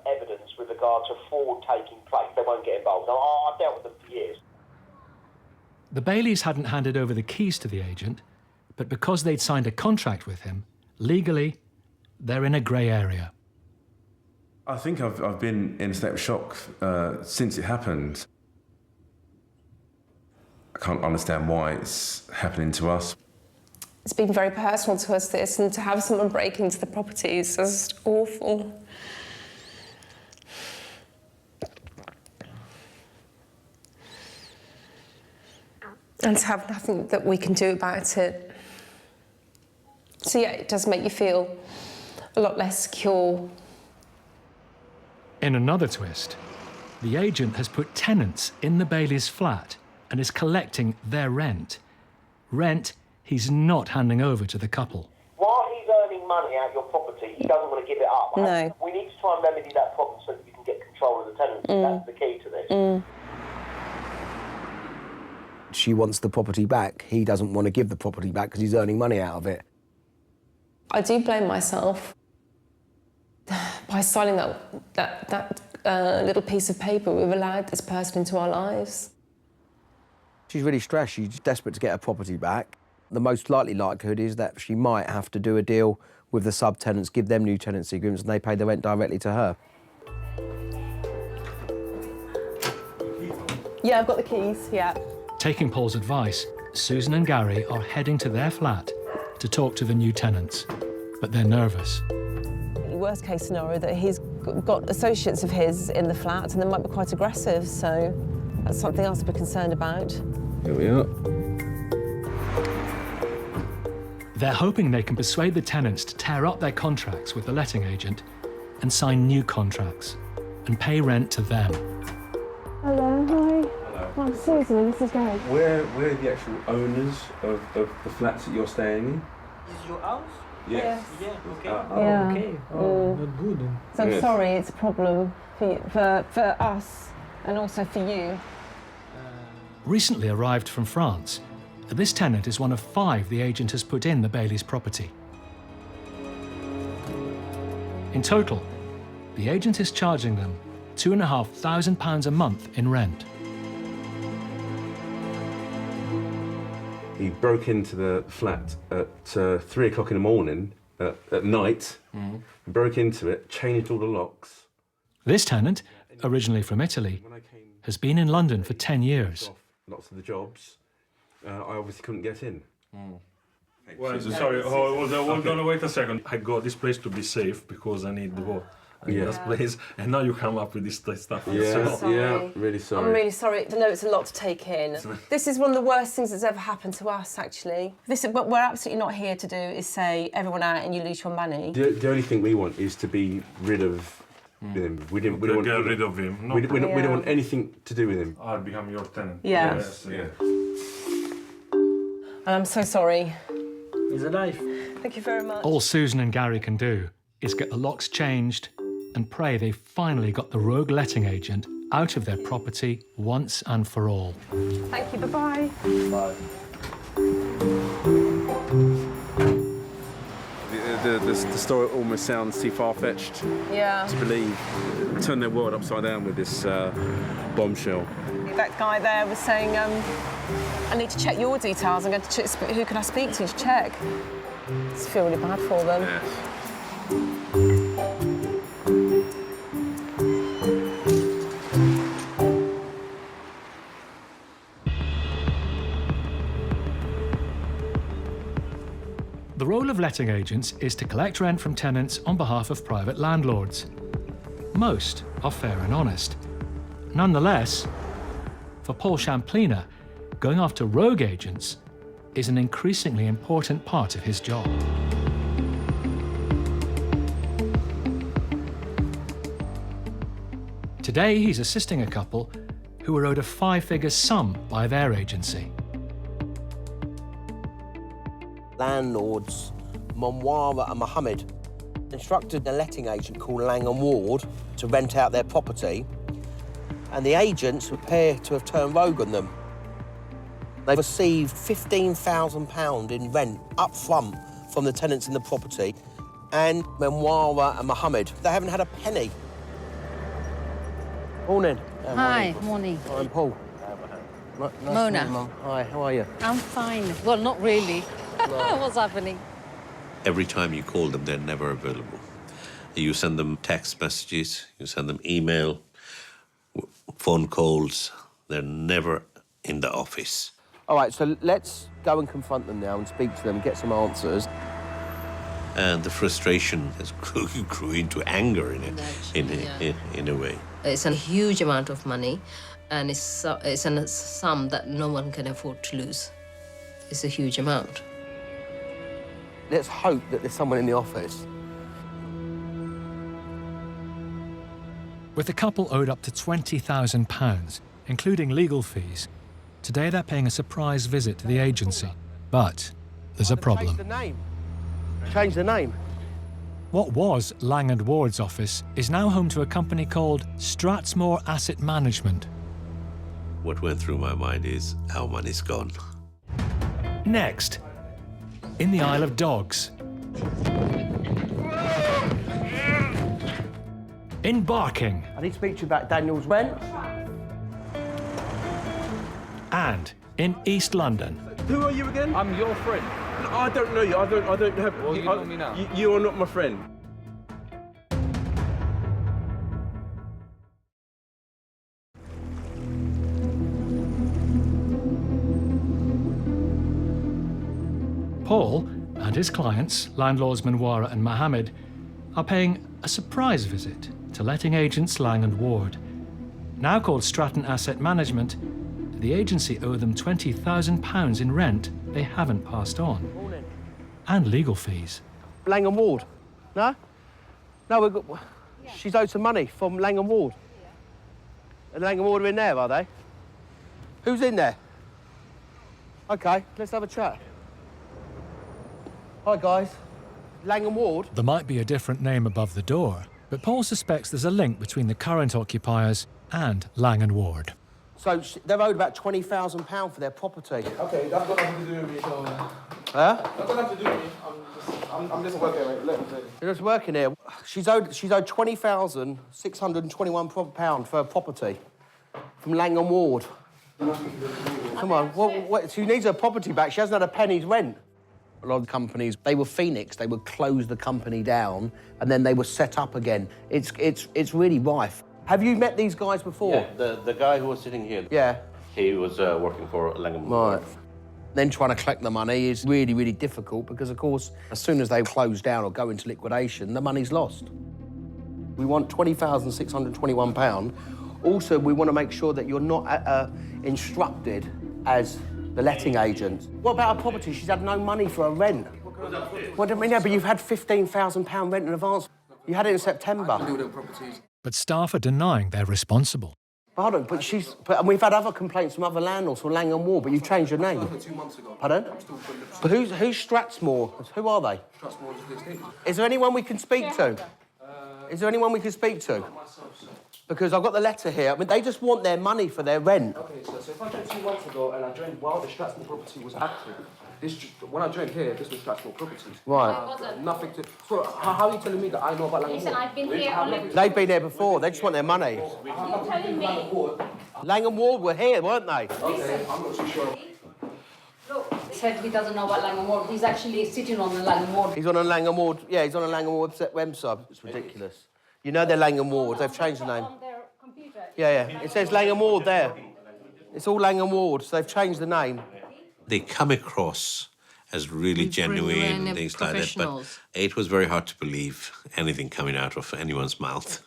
evidence with regard to fraud taking place, they won't get involved. Now, I've dealt with them for years.
The Baileys hadn't handed over the keys to the agent, but because they'd signed a contract with him, legally, they're in a grey area.
I think I've been in a state of shock since it happened. I can't understand why it's happening to us.
It's been very personal to us, this, and to have someone break into the property is just awful. And to have nothing that we can do about it. So yeah, it does make you feel a lot less secure.
In another twist, the agent has put tenants in the Baileys' flat and is collecting their rent. Rent he's not handing over to the couple.
While he's earning money out of your property, he doesn't want to give it up.
No.
We need to try and remedy that problem so that you can get control of the tenants. That's the key to this.
She wants the property back. He doesn't want to give the property back because he's earning money out of it.
I do blame myself. By signing that little piece of paper, we've allowed this person into our lives.
She's really stressed. She's desperate to get her property back. The most likely likelihood is that she might have to do a deal with the subtenants, give them new tenancy agreements, and they pay the rent directly to her.
Yeah, I've got the keys, yeah.
Taking Paul's advice, Susan and Gary are heading to their flat to talk to the new tenants, but they're nervous.
Worst case scenario that he's got associates of his in the flat and they might be quite aggressive, so that's something else to be concerned about.
Here we are.
They're hoping they can persuade the tenants to tear up their contracts with the letting agent and sign new contracts and pay rent to them.
Hello, hi.
Hello.
I'm Susan, this is Gary.
We're the actual owners of the flats that you're staying in.
Is your house?
Yes.
Yeah, okay.
Yeah.
Okay. Oh, not good.
So I'm
Yes.
sorry, it's a problem for us and also for you.
Recently arrived from France, this tenant is one of 5 the agent has put in the Bailey's property. In total, the agent is charging them £2,500 a month in rent.
He broke into the flat at 3 o'clock in the morning, at night, broke into it, changed all the locks.
This tenant, originally from Italy, has been in London for 10 years.
Lots of the jobs. I obviously couldn't get in.
Well, sorry, hold on, wait a second. I got this place to be safe because I need the work. I need this place, and now you come up with this stuff.
Yeah, really sorry.
I'm really sorry. I know it's a lot to take in. This is one of the worst things that's ever happened to us, actually. What we're absolutely not here to do is say everyone out and you lose your money.
The only thing we want is to be rid of him. We don't want
get rid of him. No
we don't want anything to do with him.
I'll become your tenant.
Yeah.
Yes, yeah.
And I'm so sorry.
It's a life.
Thank you very much.
All Susan and Gary can do is get the locks changed and pray they finally got the rogue letting agent out of their property once and for all.
Thank you, bye-bye.
Bye. The story almost sounds too far-fetched to believe. Turn their world upside down with this bombshell.
That guy there was saying, I need to check your details. I'm going to check, who can I speak to check? I just feel really bad for them.
Yes.
The role of letting agents is to collect rent from tenants on behalf of private landlords. Most are fair and honest. Nonetheless, for Paul Champliner, going after rogue agents is an increasingly important part of his job. Today, he's assisting a couple who were owed a 5-figure sum by their agency.
Landlords, Monwara and Mohammed, instructed a letting agent called Lang & Ward to rent out their property, and the agents appear to have turned rogue on them. They received £15,000 in rent up front from the tenants in the property, and Monwara and Mohammed, they haven't had a penny. Morning.
Hi, morning.
I'm Paul. Nice to
Mona.
meet you, Mum. Hi, how are you?
I'm fine. Well, not really. What's happening?
Every time you call them, they're never available. You send them text messages, you send them email, phone calls. They're never in the office.
All right, so let's go and confront them now and speak to them, get some answers.
And the frustration has grew into anger in a way.
It's a huge amount of money, and it's a sum that no one can afford to lose. It's a huge amount.
Let's hope that there's someone in the office.
With the couple owed up to £20,000, including legal fees, today they're paying a surprise visit to the agency. But there's a problem.
Change the name.
What was Lang & Ward's office is now home to a company called Strathmore Asset Management.
What went through my mind is how money's gone.
Next, in the Isle of Dogs. In Barking.
I need to speak to you about Daniel's rent.
And in East London.
Who are you again? I'm your friend.
No, I don't know you. I don't have.
Well, you know me now.
You are not my friend.
Paul and his clients, landlords Manwara and Mohammed, are paying a surprise visit to letting agents Lang and Ward. Now called Stratton Asset Management, the agency owe them £20,000 in rent they haven't passed on, and legal fees.
Lang and Ward? No? No, we've got... She's owed some money from Lang and Ward. And Lang and Ward are in there, are they? Who's in there? OK, let's have a chat. Hi, guys. Lang and Ward?
There might be a different name above the door, but Paul suspects there's a link between the current occupiers and Lang and Ward.
So they're owed about £20,000 for their property.
Okay, that's got nothing to do with me, so...
Huh?
That's got nothing to do with me. I'm just working here, mate. Let me say.
You're just working here. She's owed £20,621 for her property from Lang and Ward. Come on, what, she needs her property back. She hasn't had a penny's rent. A lot of companies, they were Phoenix. They would close the company down and then they were set up again. It's really rife. Have you met these guys before?
Yeah, the guy who was sitting here.
Yeah.
He was working for Langham.
Right. Then trying to collect the money is really, really difficult because, of course, as soon as they close down or go into liquidation, the money's lost. We want £20,621. Also, we want to make sure that you're not instructed as the letting agent. What about her property? She's had no money for her rent. What do you mean? Yeah, but you've had £15,000 rent in advance. You had it in September.
But staff are denying they're responsible.
Pardon, but and we've had other complaints from other landlords from Lang and Ward, but you've changed your name.
2 months ago.
Pardon? But who's Strathmore? Who are they?
Strathmore is the estate.
Is there anyone we can speak to? Is there anyone we can speak to? Because I've got the letter here. I mean, they just want their money for their rent.
Okay, so if I joined 2 months ago and I joined while the Strathmore property was active, when I joined here, this was Strathmore Properties.
Right.
Nothing to... So how are you telling me that I know about Lang and Ward?
I've been here only...
They've been here before. They just want their money.
You're telling me...
Lang and Ward were here, weren't they?
Okay, I'm not too sure.
Look, he said he doesn't know about Lang and Ward. He's actually sitting on the Lang and Ward.
He's on a Lang and Ward... Yeah, he's on a Lang and Ward website. It's ridiculous. You know they're Lang and Ward. They've changed the name. Yeah. It says Lang and Ward there. It's all Lang and Ward, so they've changed the name.
They come across as really genuine, things like that, but it was very hard to believe anything coming out of anyone's mouth.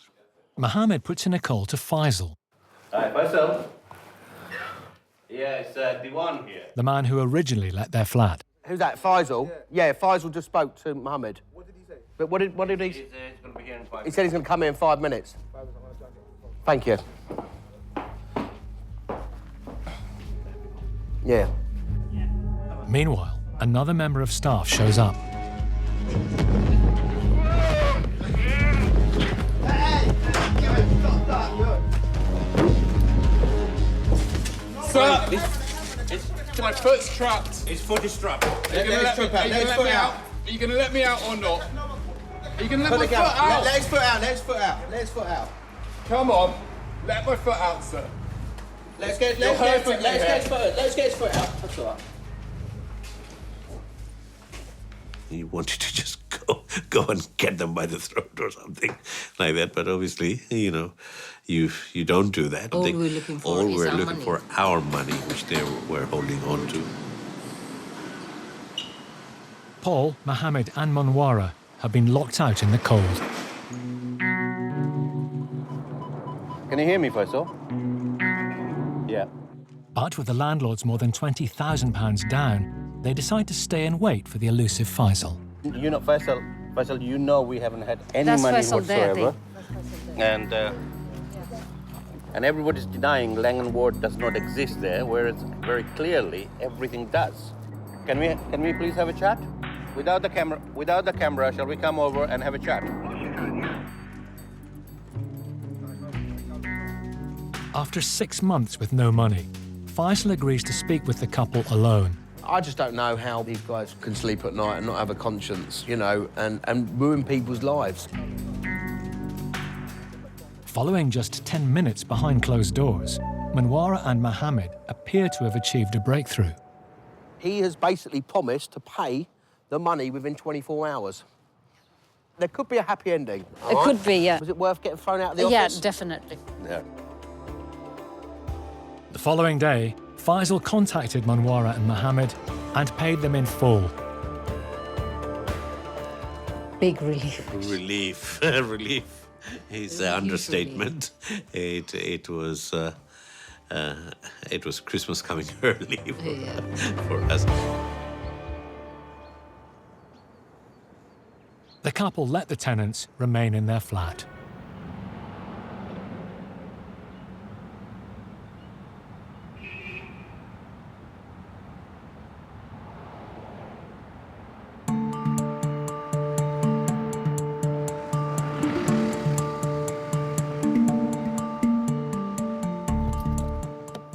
Mohammed puts in a call to Faisal,
Hi, Faisal. Yeah, it's Diwan here.
the man who originally let their flat.
Who's that, Faisal? Yeah, Faisal just spoke to Mohammed. What did he say? But what did he...
He's going to be here in 5 minutes.
He said he's going to come here in 5 minutes. Thank you. Yeah.
Meanwhile, another member of staff shows up.
Sir, my foot's trapped.
His foot is trapped.
Are you going to let me out? Are you going to let me out or not? Are you going to let my foot out?
Let his foot out, let his foot out, let his foot out.
Come on, let my foot out, sir.
Let's get his foot out. That's all right.
You wanted to just go and get them by the throat or something like that, but obviously, you know, you don't do that.
All we're looking for
all
is
we're
our
looking
money.
for our money, which they were holding on to.
Paul, Mohammed and Manwara have been locked out in the cold.
Can you hear me, Faisal? Yeah.
But with the landlords more than £20,000 down, they decide to stay and wait for the elusive Faisal.
You know, Faisal, you know we haven't had any
That's
money
Faisal there,
whatsoever. And everybody's denying Lang and Ward does not exist there, whereas very clearly everything does. Can we please have a chat? Without the camera, shall we come over and have a chat?
After 6 months with no money, Faisal agrees to speak with the couple alone.
I just don't know how these guys can sleep at night and not have a conscience, you know, and ruin people's lives.
Following just 10 minutes behind closed doors, Manwara and Mohammed appear to have achieved a breakthrough.
He has basically promised to pay the money within 24 hours. There could be a happy ending.
It could be, yeah.
Was it worth getting thrown out of the office?
Yeah, definitely.
Yeah.
The following day, Faisal contacted Manwara and Mohammed and paid them in full.
Big relief.
Relief. Relief is an understatement. It was Christmas coming early for us.
The couple let the tenants remain in their flat.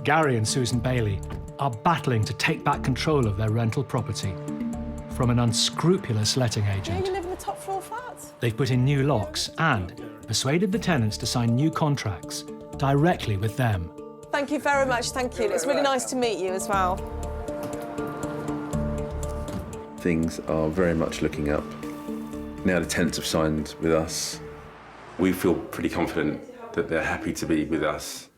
Gary and Susan Bailey are battling to take back control of their rental property from an unscrupulous letting agent.
You live in the top floor flat.
They've put in new locks and persuaded the tenants to sign new contracts directly with them.
Thank you very much, thank you. It's really nice to meet you as well.
Things are very much looking up. Now the tenants have signed with us. We feel pretty confident that they're happy to be with us.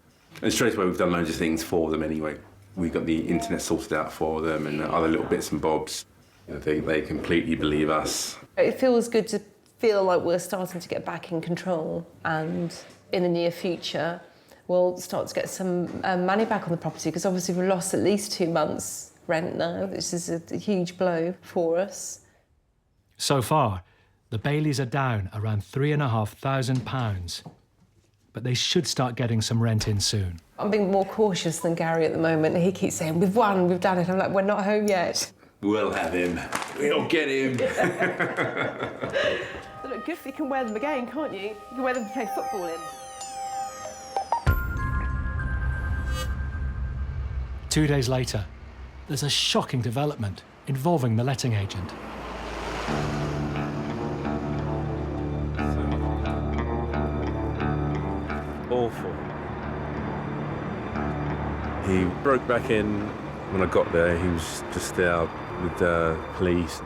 And straight away we've done loads of things for them anyway. We got the internet sorted out for them and other little bits and bobs. You know, they completely believe us.
It feels good to feel like we're starting to get back in control, and in the near future we'll start to get some money back on the property, because obviously we've lost at least 2 months' rent now. This is a huge blow for us.
So far, the Baileys are down around £3,500, but they should start getting some rent in soon.
I'm being more cautious than Gary at the moment. He keeps saying, we've won, we've done it. I'm like, we're not home yet.
We'll have him. We'll get him.
They look good if you can wear them again, can't you? You can wear them to play football in.
2 days later, there's a shocking development involving the letting agent.
Awful. He broke back in when I got there. He was just there with the police.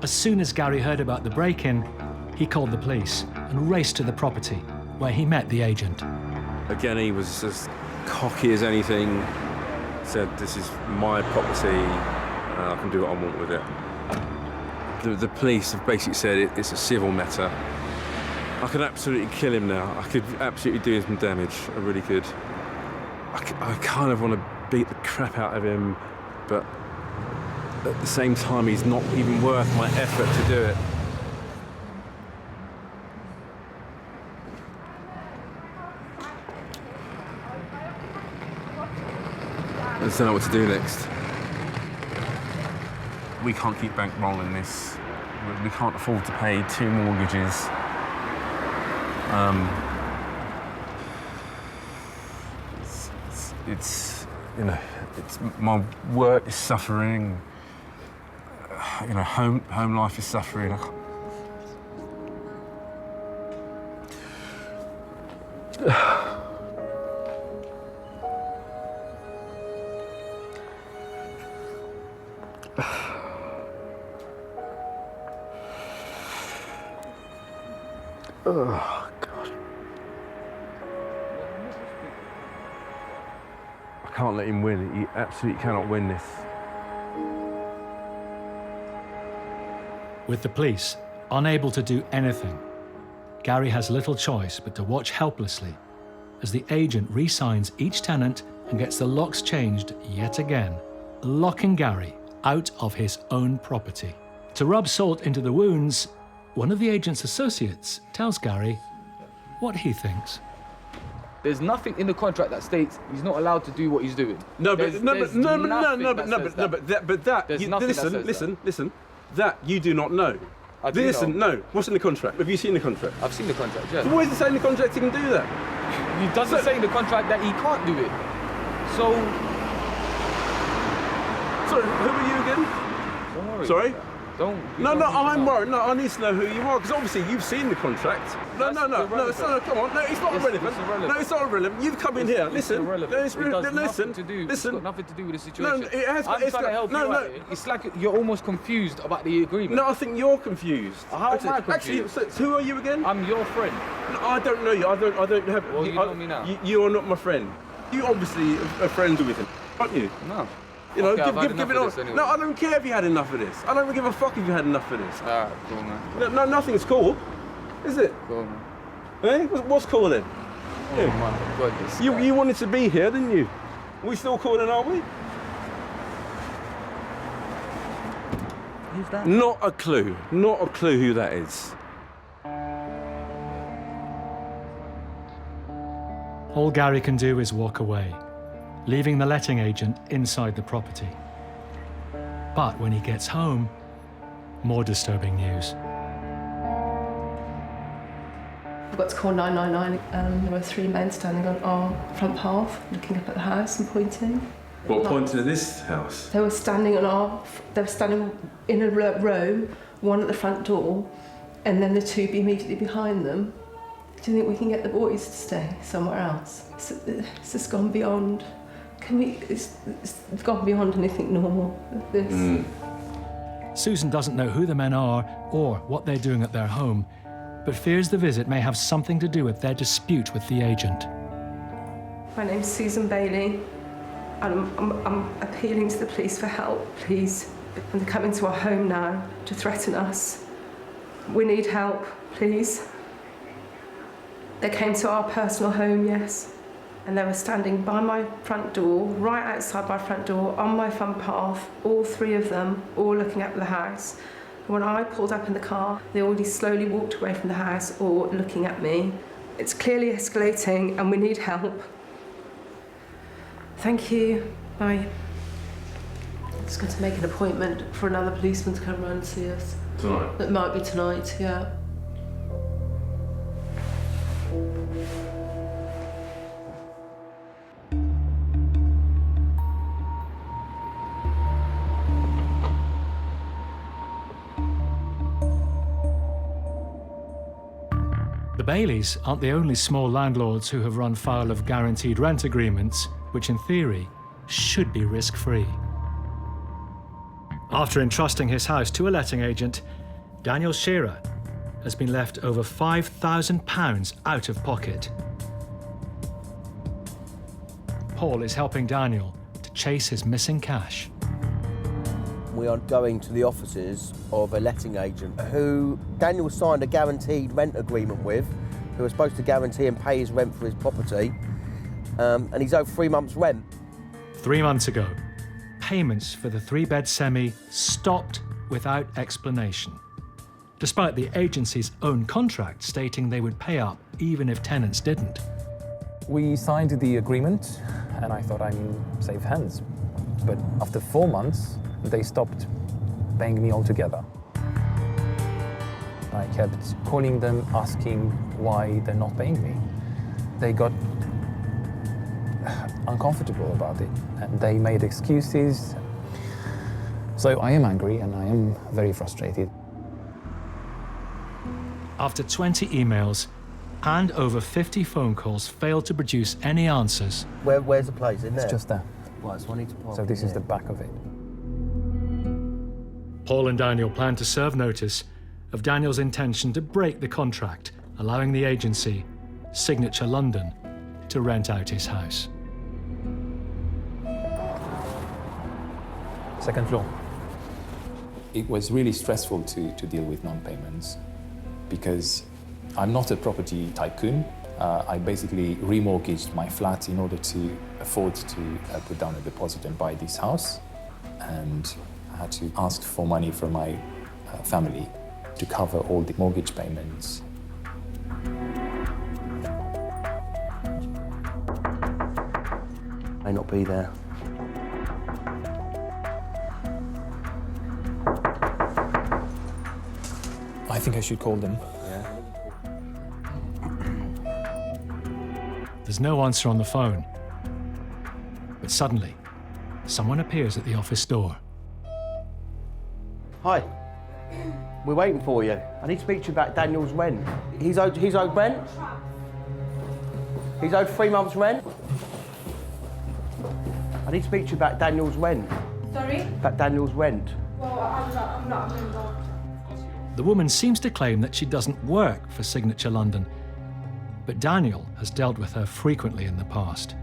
As soon as Gary heard about the break-in, he called the police and raced to the property, where he met the agent.
Again, he was as cocky as anything. Said, this is my property, I can do what I want with it. The police have basically said it's a civil matter. I could absolutely kill him now. I could absolutely do him some damage. I really could. I kind of want to beat the crap out of him, but at the same time, he's not even worth my effort to do it. I just don't know what to do next. We can't keep bankrolling this. We can't afford to pay 2 mortgages. It's you know, it's my work is suffering. You know, home life is suffering. Oh, God. I can't let him win. He absolutely cannot win this.
With the police unable to do anything, Gary has little choice but to watch helplessly as the agent re-signs each tenant and gets the locks changed yet again, locking Gary out of his own property. To rub salt into the wounds, one of the agent's associates tells Gary what he thinks.
There's nothing in the contract that states he's not allowed to do what he's doing.
Listen. That you do not know.
I do know.
No. What's in the contract? Have you seen the contract?
I've seen the contract, yeah.
So why does it say in the contract he can do that?
It doesn't say in the contract that he can't do it. So...
Sorry, who are you again?
Don't worry.
Sorry?
Don't.
No, I'm worried. No, I need to know who you are, because obviously you've seen the contract. No, come on. No, it's not irrelevant. No, it's not irrelevant. You've come in here. Listen.
Listen. It's got nothing to do with the situation.
No, it has.
I'm trying to help you out. It's like you're almost confused about the agreement.
No, I think you're confused.
How am I confused?
Actually, who are you again?
I'm your friend.
No, I don't know you. I don't have.
Well, you know me now.
You are not my friend. You obviously are friends with him, aren't you?
No.
You know,
Okay,
give it on.
Anyway.
No, I don't care if you had enough of this. I don't give a fuck if you had enough of this.
Alright, cool, man.
No, nothing's cool, is it?
Cool, man.
Eh? What's cool then?
Oh my goodness.
You wanted to be here, didn't you? We still cool then, are we?
Who's that?
Not a clue. Not a clue who that is.
All Gary can do is walk away, leaving the letting agent inside the property. But when he gets home, more disturbing news.
We got to call 999. There were 3 men standing on our front path, looking up at the house and pointing.
What, pointing at this house?
They were standing in a row, one at the front door, and then the 2 immediately behind them. Do you think we can get the boys to stay somewhere else? It's just gone beyond. It's gone beyond anything normal.
Susan doesn't know who the men are or what they're doing at their home, but fears the visit may have something to do with their dispute with the agent.
My name's Susan Bailey, and I'm appealing to the police for help, please. And they're coming to our home now to threaten us. We need help, please. They came to our personal home, yes, and they were standing by my front door, right outside my front door, on my front path, all 3 of them, all looking at the house. And when I pulled up in the car, they already slowly walked away from the house, all looking at me. It's clearly escalating, and we need help. Thank you. Bye. I'm just going to make an appointment for another policeman to come round and see us.
Tonight?
It might be tonight, yeah.
The Baileys aren't the only small landlords who have run foul of guaranteed rent agreements, which in theory should be risk-free. After entrusting his house to a letting agent, Daniel Shearer has been left over £5,000 out of pocket. Paul is helping Daniel to chase his missing cash.
We are going to the offices of a letting agent who Daniel signed a guaranteed rent agreement with, who was supposed to guarantee and pay his rent for his property, and he's owed 3 months' rent.
3 months ago, payments for the 3-bed semi stopped without explanation, despite the agency's own contract stating they would pay up even if tenants didn't.
We signed the agreement, and I thought I'm in safe hands. But after 4 months, they stopped paying me altogether. I kept calling them, asking why they're not paying me. They got uncomfortable about it, and they made excuses. So I am angry, and I am very frustrated.
After 20 emails and over 50 phone calls failed to produce any answers.
Where's the place? In there?
It's just there.
Right, so I need to park.
So this is the back of it.
Paul and Daniel plan to serve notice of Daniel's intention to break the contract, allowing the agency, Signature London, to rent out his house.
Second floor. It was really stressful to deal with non-payments because I'm not a property tycoon. I basically remortgaged my flat in order to afford to put down a deposit and buy this house. And I had to ask for money from my family to cover all the mortgage payments.
May not be there.
I think I should call them.
Yeah.
There's no answer on the phone. But suddenly, someone appears at the office door.
Hi. We're waiting for you. I need to speak to you about Daniel's rent. He's owed rent? He's owed 3 months' rent? I need to speak to you about Daniel's rent.
Sorry?
About Daniel's rent.
Well, I'm not involved.
The woman seems to claim that she doesn't work for Signature London, but Daniel has dealt with her frequently in the past.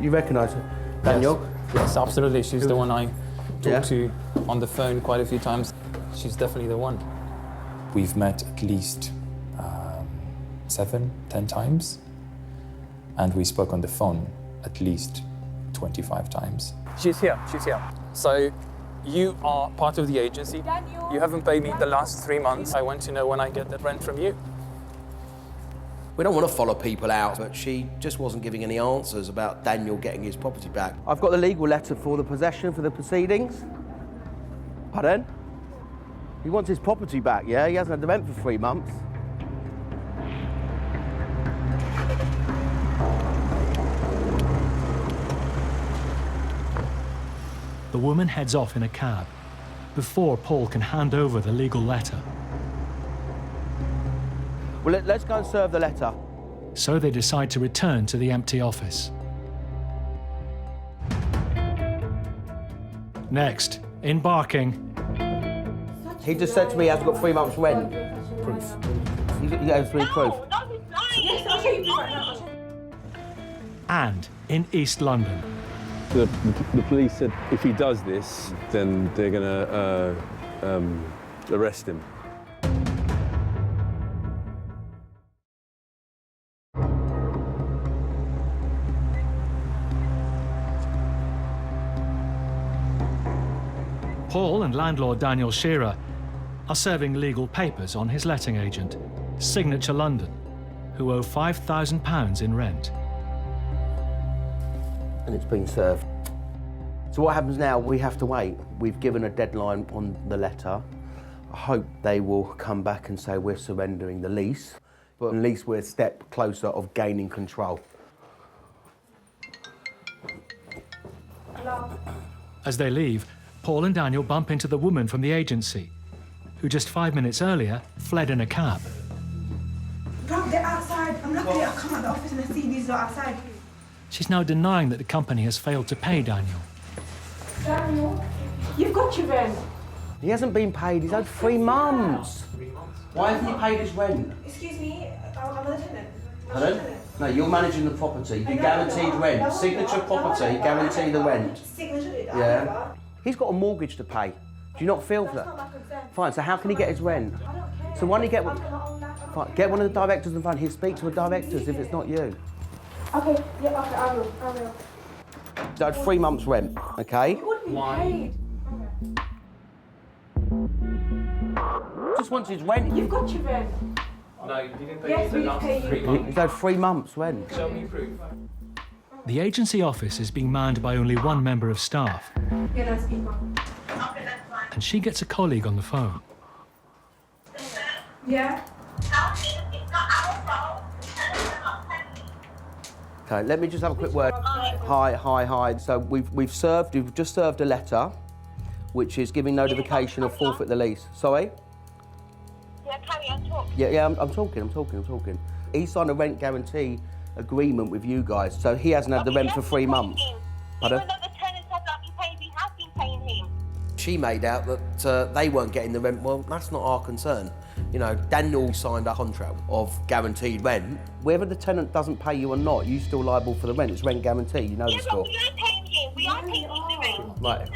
You recognise her? Daniel?
Yes, absolutely. She's the one I talked to on the phone quite a few times. She's definitely the one.
We've met at least 7, 10 times, and we spoke on the phone at least 25 times.
She's here. So, you are part of the agency.
Daniel.
You haven't paid me the last 3 months. I want to know when I get that rent from you.
We don't want to follow people out, but she just wasn't giving any answers about Daniel getting his property back. I've got the legal letter for the possession for the proceedings. Pardon? He wants his property back, yeah? He hasn't had the rent for 3 months.
The woman heads off in a cab before Paul can hand over the legal letter.
Well, let's go and serve the letter.
So they decide to return to the empty office. Next, in Barking.
He just said to me he hasn't got 3 months' rent.
Proof.
He has me proof.
Yes, I'll show you proof right now.
And in East London.
The police said if he does this, then they're going to arrest him.
Paul and landlord Daniel Shearer are serving legal papers on his letting agent, Signature London, who owe £5,000 in rent.
And it's been served. So what happens now? We have to wait. We've given a deadline on the letter. I hope they will come back and say we're surrendering the lease, but at least we're a step closer of gaining control.
As they leave, Paul and Daniel bump into the woman from the agency, who just 5 minutes earlier fled in a cab.
Rob, they're outside. I'm lucky I come out the office and I see these are outside.
She's now denying that the company has failed to pay Daniel.
Daniel, you've got your rent.
He hasn't been paid. He's owed 3 months. Why hasn't he paid his rent?
Excuse me, I'm a tenant.
Pardon? No, you're managing the property. You guaranteed rent. Signature property, guarantee the rent.
Signature,
Yeah. He's got a mortgage to pay. Do you not feel for that? Fine, so how can he get his rent? So why don't you get one? Fine, get one of the directors on the phone. He'll speak to the directors if it's not you.
Okay, yeah, okay, I will.
So 3 months' rent, okay?
Why?
Just wants his rent.
You've got your rent.
No, you didn't pay
Yes,
me
we
the last
pay you.
3 months.
He's owed 3 months' rent.
Show me proof.
The agency office is being manned by only one member of staff,
Yeah, no, speak on.
and she gets a colleague on the phone.
Yeah?
Okay, let me just have a quick word. Hi. So we've just served a letter, which is giving notification of forfeit the lease. Sorry?
Yeah, carry on, talk.
Yeah, I'm talking. He signed a rent guarantee agreement with you guys, so he hasn't had the rent for 3 months. Pardon?
Even though the tenants have not been paid, we have been paying him.
She made out that they weren't getting the rent. Well, that's not our concern. You know, Daniel signed a contract of guaranteed rent. Whether the tenant doesn't pay you or not, you're still liable for the rent. It's rent guarantee, you know the score.
We are paying him. We are paying him the rent.
Right,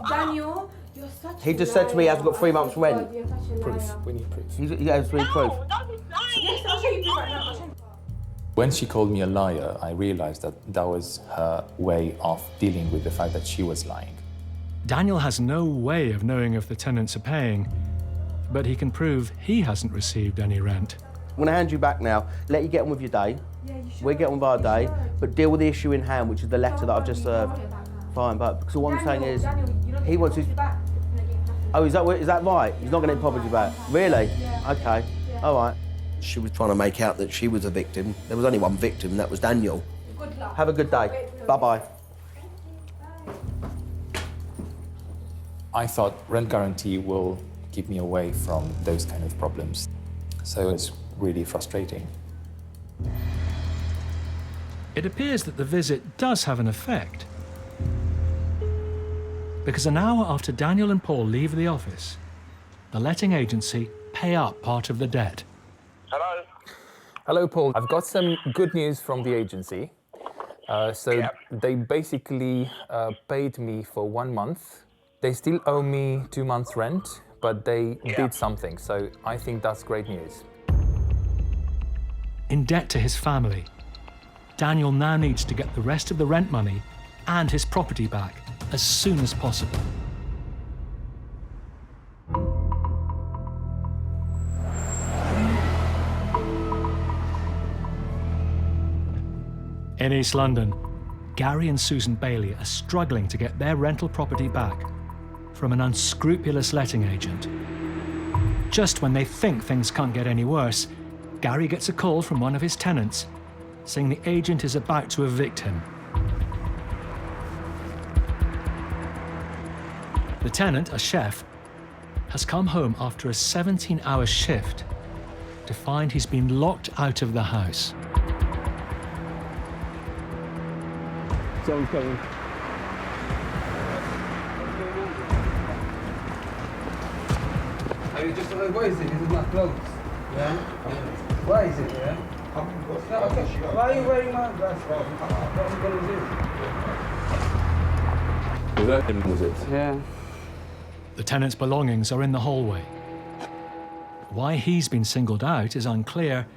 Daniel, you're such
he just said to me he hasn't got 3 months' rent.
Proof. We need proof.
He has proof.
Yes, I'll show you proof right now.
When she called me a liar, I realized that that was her way of dealing with the fact that she was lying.
Daniel has no way of knowing if the tenants are paying, but he can prove he hasn't received any rent.
I'm going to hand you back now, let you get on with your day.
Yeah, you should.
We'll get on with our day, but deal with the issue in hand, which is the letter that I've just served. Fine, but because what I'm saying is, he wants his... Oh, is that right? He's not going to get property back? Really? Okay, all right. She was trying to make out that she was a victim. There was only one victim, and that was Daniel.
Good luck.
Have a good day. Bye-bye.
I thought rent guarantee will keep me away from those kind of problems. So it's really frustrating.
It appears that the visit does have an effect. Because an hour after Daniel and Paul leave the office, the letting agency pay up part of the debt.
Hello?
Hello, Paul. I've got some good news from the agency. They basically paid me for 1 month. They still owe me 2 months' rent, but they did something, so I think that's great news.
In debt to his family, Daniel now needs to get the rest of the rent money and his property back as soon as possible. In East London, Gary and Susan Bailey are struggling to get their rental property back from an unscrupulous letting agent. Just when they think things can't get any worse, Gary gets a call from one of his tenants saying the agent is about to evict him. The tenant, a chef, has come home after a 17-hour shift to find he's been locked out of the house.
Someone's coming.
Where is it? Is it not closed? Yeah? Why is it, yeah? Why are you wearing my glasses? What's going to do?
Was that him, was it?
Yeah.
The tenant's belongings are in the hallway. Why he's been singled out is unclear,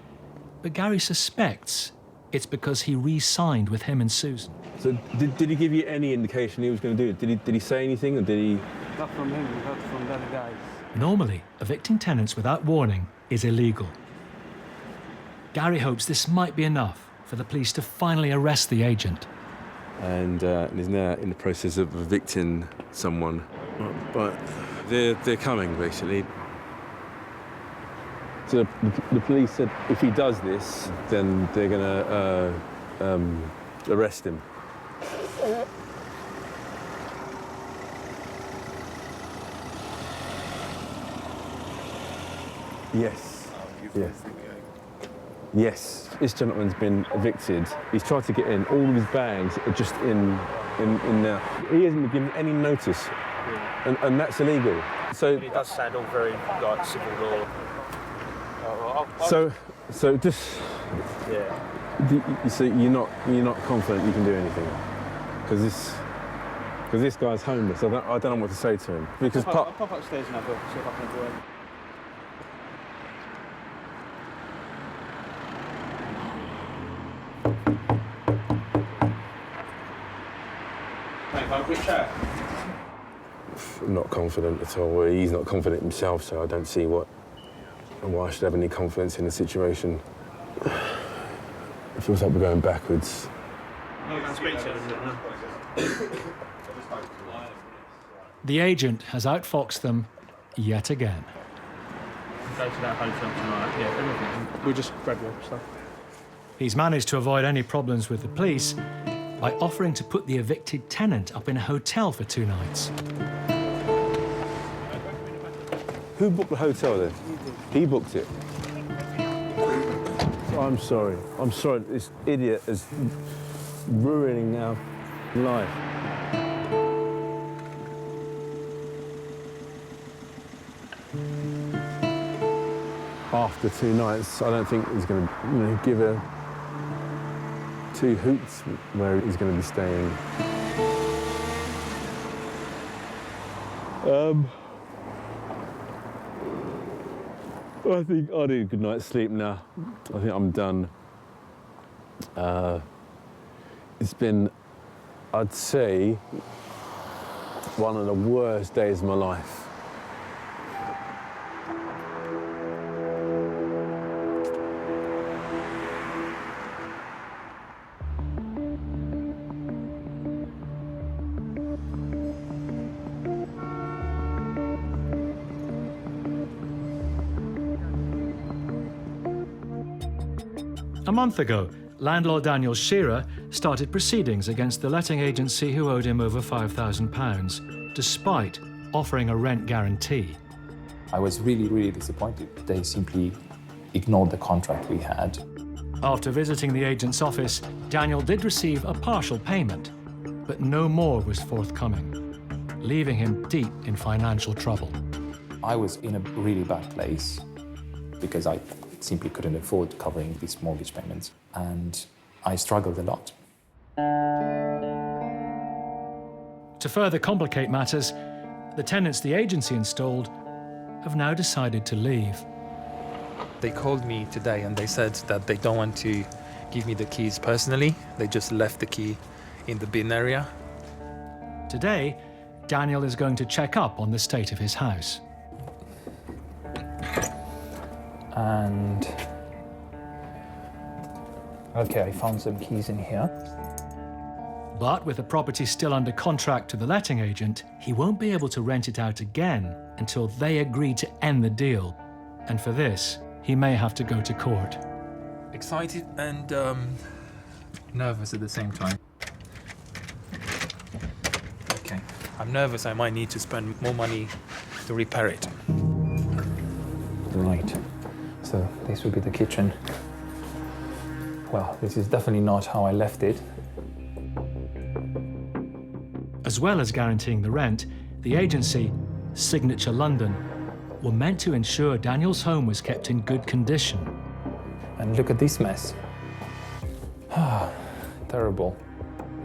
but Gary suspects it's because he re-signed with him and Susan.
So did he give you any indication he was going to do it? Did he say anything, or did he?
Not from him, not from the other guys.
Normally, evicting tenants without warning is illegal. Gary hopes this might be enough for the police to finally arrest the agent.
And is now in the process of evicting someone. But they're coming, basically. So the police said if he does this, then they're going to arrest him. Yes. Yes. Yes. This gentleman's been evicted. He's tried to get in. All of his bags are just in now. He hasn't been given any notice, and that's illegal. So
it does sound all very like civil law.
So just so you're not confident you can do anything because this guy's homeless. I don't know what to say to him because
I'll pop upstairs and have a look, see if I can do it.
I'm not confident at all. He's not confident himself, so I don't see why I should have any confidence in the situation. It feels like we're going backwards.
The agent has outfoxed them yet again.
Go to that hotel tonight. Yeah, everything. We'll just grab your stuff.
He's managed to avoid any problems with the police by offering to put the evicted tenant up in a hotel for 2 nights.
Who booked the hotel then? He booked it. I'm sorry. I'm sorry. This idiot is ruining our life. After 2 nights, I don't think he's going to give a 2 hoots where he's going to be staying. I think I need a good night's sleep now. I think I'm done. It's been, I'd say, one of the worst days of my life.
A month ago, landlord Daniel Shearer started proceedings against the letting agency who owed him over £5,000, despite offering a rent guarantee.
I was really, really disappointed. They simply ignored the contract we had.
After visiting the agent's office, Daniel did receive a partial payment, but no more was forthcoming, leaving him deep in financial trouble.
I was in a really bad place because I simply couldn't afford covering these mortgage payments, and I struggled a lot.
To further complicate matters, the tenants the agency installed have now decided to leave.
They called me today and they said that they don't want to give me the keys personally. They just left the key in the bin area.
Today, Daniel is going to check up on the state of his house.
And okay, I found some keys in here.
But with the property still under contract to the letting agent, he won't be able to rent it out again until they agree to end the deal. And for this, he may have to go to court.
Excited and nervous at the same time. Okay, I'm nervous. I might need to spend more money to repair it. Right, so this will be the kitchen. Well, this is definitely not how I left it.
As well as guaranteeing the rent, the agency, Signature London, were meant to ensure Daniel's home was kept in good condition.
And look at this mess. Terrible.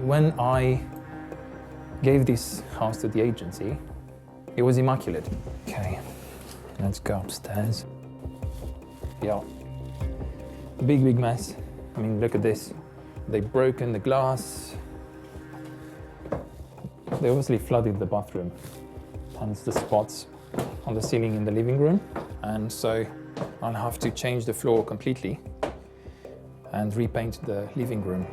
When I gave this house to the agency, it was immaculate. Okay, let's go upstairs. Yeah, big mess. I mean, look at this. They've broken the glass. They obviously flooded the bathroom, hence the spots on the ceiling in the living room. And so I'll have to change the floor completely and repaint the living room.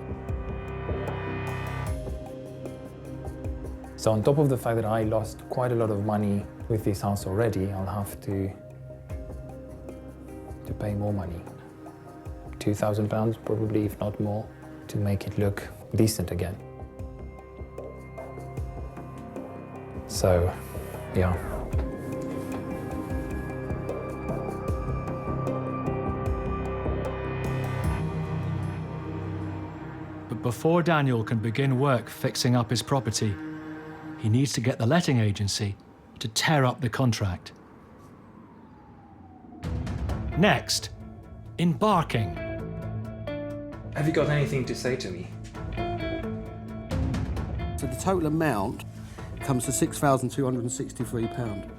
So on top of the fact that I lost quite a lot of money with this house already, I'll have to pay more money. £2,000 probably, if not more, to make it look decent again. So, yeah.
But before Daniel can begin work fixing up his property, he needs to get the letting agency to tear up the contract. Next, embarking.
Have you got anything to say to me?
So the total amount comes to £6,263.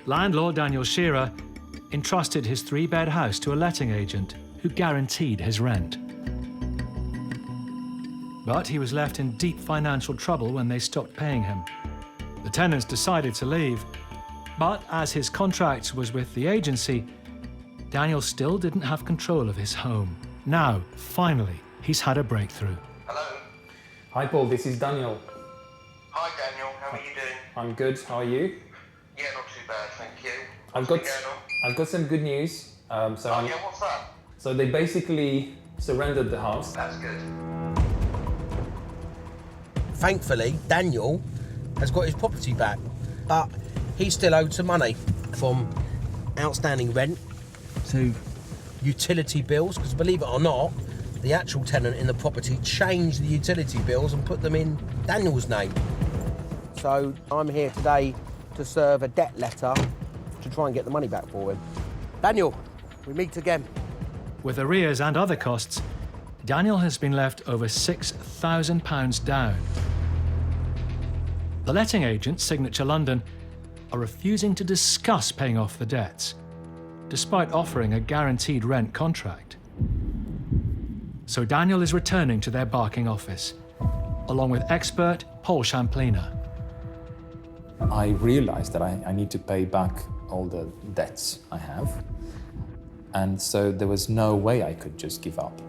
Landlord Daniel Shearer entrusted his three-bed house to a letting agent who guaranteed his rent. But he was left in deep financial trouble when they stopped paying him. The tenants decided to leave, but as his contract was with the agency, Daniel still didn't have control of his home. Now, finally, he's had a breakthrough.
Hi Paul, this is Daniel.
Hi Daniel, how are you doing?
I'm good, how are you?
Yeah, not too bad, thank you.
I've got some good news.
What's that?
So they basically surrendered the house.
That's good. Thankfully, Daniel has got his property back, but he's still owed some money from outstanding rent to utility bills, because believe it or not, the actual tenant in the property changed the utility bills and put them in Daniel's name. So I'm here today to serve a debt letter to try and get the money back for him. Daniel, we meet again.
With arrears and other costs, Daniel has been left over £6,000 down. The letting agent, Signature London, are refusing to discuss paying off the debts, despite offering a guaranteed rent contract. So Daniel is returning to their Barking office, along with expert Paul Champliner.
I realized that I need to pay back all the debts I have, and so there was no way I could just give up.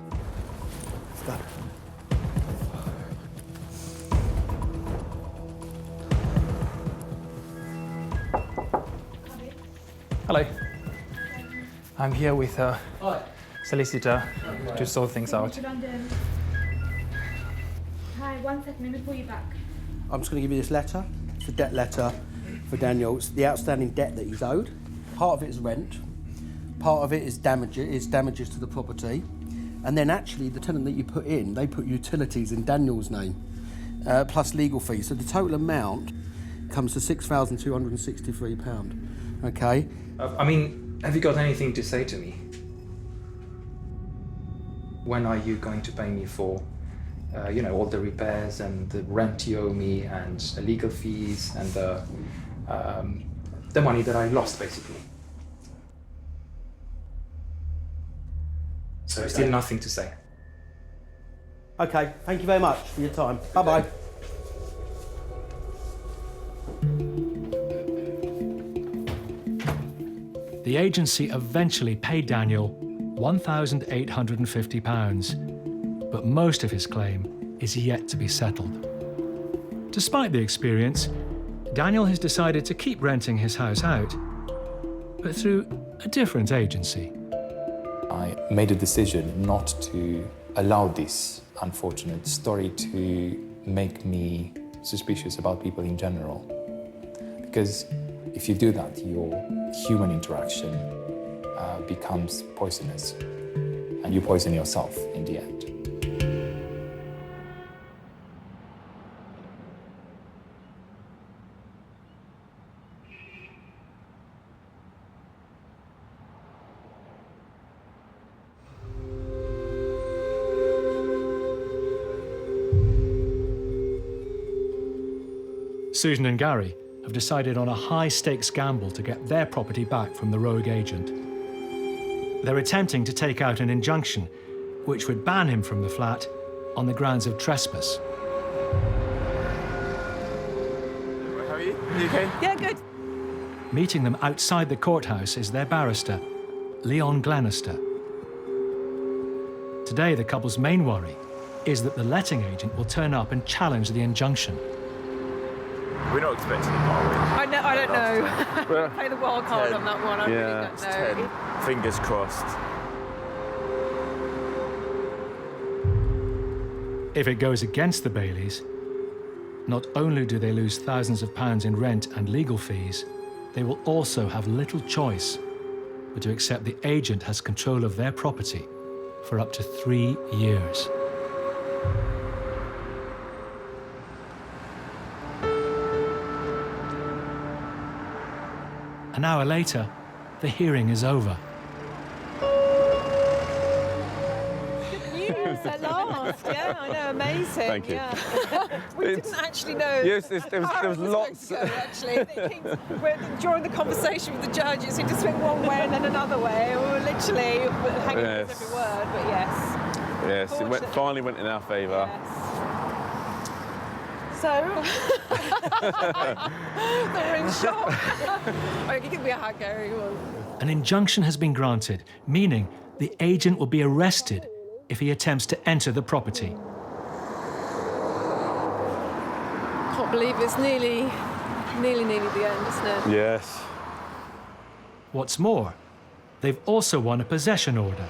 Hello. I'm here with a solicitor to sort things out.
Hi, 1 second, let me pull you back.
I'm just going to give you this letter. It's the debt letter for Daniel. It's the outstanding debt that he's owed. Part of it is rent. Part of it is damages to the property. And then actually the tenant that you put in, they put utilities in Daniel's name, plus legal fees. So the total amount comes to £6,263. Okay?
I mean, have you got anything to say to me? When are you going to pay me for, all the repairs and the rent you owe me and the legal fees and the money that I lost, basically? So still nothing to say.
Okay, thank you very much for your time. Bye-bye.
The agency eventually paid Daniel £1,850, but most of his claim is yet to be settled. Despite the experience, Daniel has decided to keep renting his house out, but through a different agency.
I made a decision not to allow this unfortunate story to make me suspicious about people in general. Because if you do that, your human interaction becomes poisonous, and you poison yourself in the end.
Susan and Gary have decided on a high-stakes gamble to get their property back from the rogue agent. They're attempting to take out an injunction which would ban him from the flat on the grounds of trespass.
How are you? You okay? Yeah, good.
Meeting them outside the courthouse is their barrister, Leon Glenister. Today, the couple's main worry is that the letting agent will turn up and challenge the injunction.
We're not expecting it, are we?
I don't know. Play the wild card on that one. I really don't
it's
know.
10. Fingers crossed.
If it goes against the Baileys, not only do they lose thousands of pounds in rent and legal fees, they will also have little choice but to accept the agent has control of their property for up to 3 years. An hour later, the hearing is over.
Good news at last. Yeah, I know, amazing.
Thank you.
Yeah. We didn't actually know.
Yes, there was lots.
Actually, during the conversation with the judge, it seemed to swing one way and then another way. We were literally hanging on every word, but yes.
Yes, it finally went in our favour.
Yes. So, they were in shock. Oh, you give me a hug, Gary.
An injunction has been granted, meaning the agent will be arrested if he attempts to enter the property.
Can't believe it's nearly the end, isn't it?
Yes.
What's more, they've also won a possession order,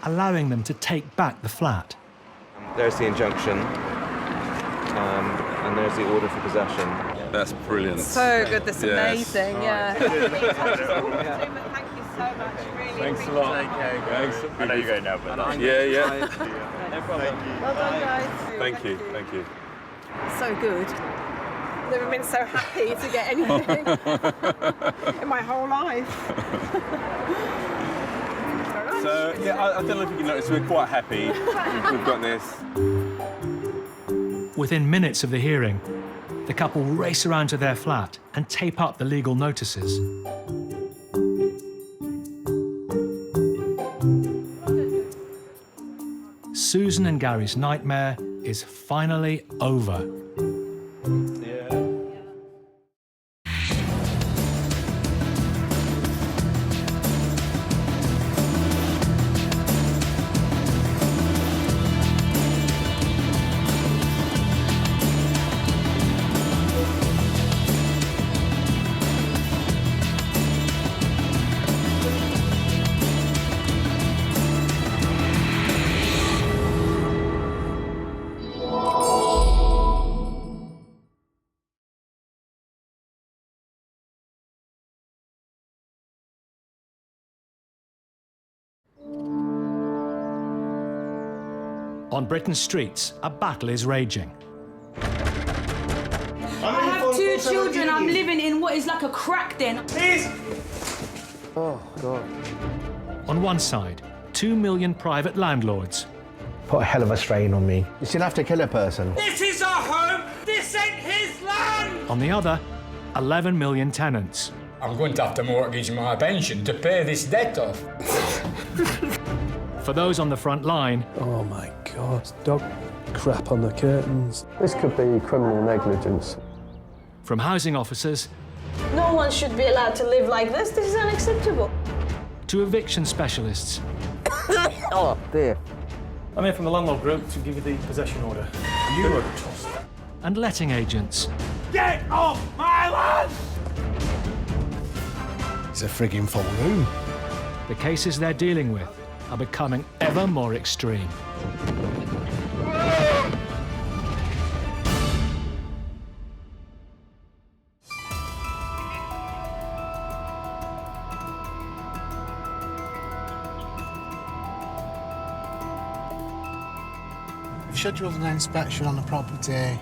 allowing them to take back the flat.
There's the injunction. And there's the order for possession.
That's brilliant.
So good, that's amazing, yeah.
Right.
Thank you so much, really.
Thanks a lot.
Take care, guys.
Thanks.
I know you're going now, but...
Yeah.
No problem.
Well done, guys.
Thank you.
So good. Never been so happy to get anything in my whole life.
So, yeah, I don't know if you can notice, we're quite happy. We've got this.
Within minutes of the hearing, the couple race around to their flat and tape up the legal notices. Susan and Gary's nightmare is finally over. On Britain's streets, a battle is raging.
I have 2 children. I'm living in what is like a crack den.
Please! Oh, God.
On one side, 2 million private landlords.
Put a hell of a strain on me. You shouldn't have to kill a person.
This is our home! This ain't his land!
On the other, 11 million tenants.
I'm going to have to mortgage my pension to pay this debt off.
For those on the front line...
Oh, my God. Dog crap on the curtains. This could be criminal negligence.
From housing officers...
No one should be allowed to live like this. This is unacceptable.
To eviction specialists.
Oh, dear.
I'm here from the landlord group to give you the possession order. You are tossed.
And letting agents.
Get off my land!
It's a frigging full room.
The cases they're dealing with are becoming ever more extreme.
We've scheduled an inspection on the property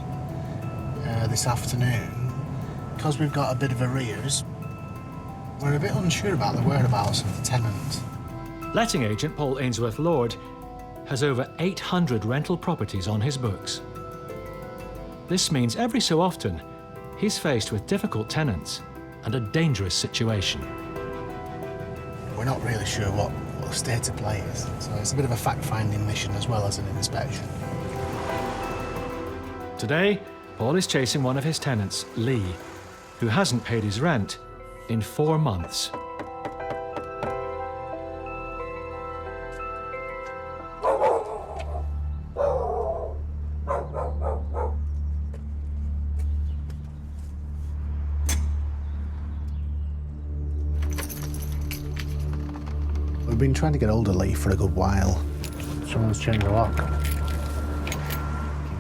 this afternoon. Because we've got a bit of arrears, we're a bit unsure about the whereabouts of the tenant.
Letting agent Paul Ainsworth-Lord has over 800 rental properties on his books. This means every so often, he's faced with difficult tenants and a dangerous situation.
We're not really sure what the state of play is, so it's a bit of a fact-finding mission as well as an inspection.
Today, Paul is chasing one of his tenants, Lee, who hasn't paid his rent in 4 months.
We've been trying to get hold of Lee for a good while. Someone's changed the lock.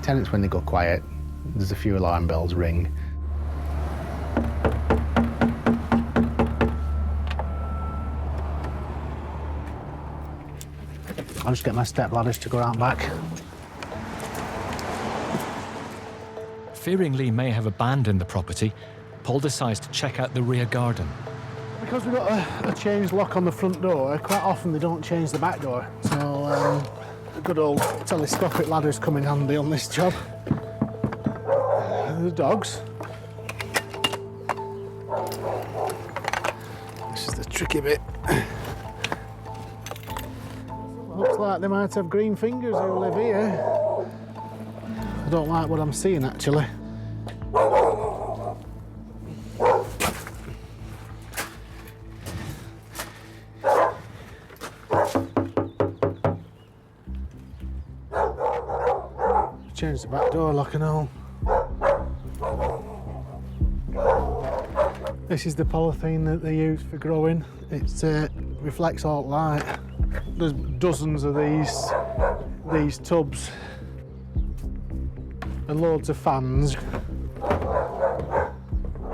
Tenants, when they go quiet, there's a few alarm bells ring. I'll just get my step ladders to go out back.
Fearing Lee may have abandoned the property, Paul decides to check out the rear garden.
Because we've got a changed lock on the front door, quite often they don't change the back door. So a good old telescopic ladder's come in handy on this job. The dogs. This is the tricky bit. Looks like they might have green fingers who live here. I don't like what I'm seeing, actually. Change the back door lock and all. This is the polythene that they use for growing. It reflects all light. There's dozens of these tubs and loads of fans.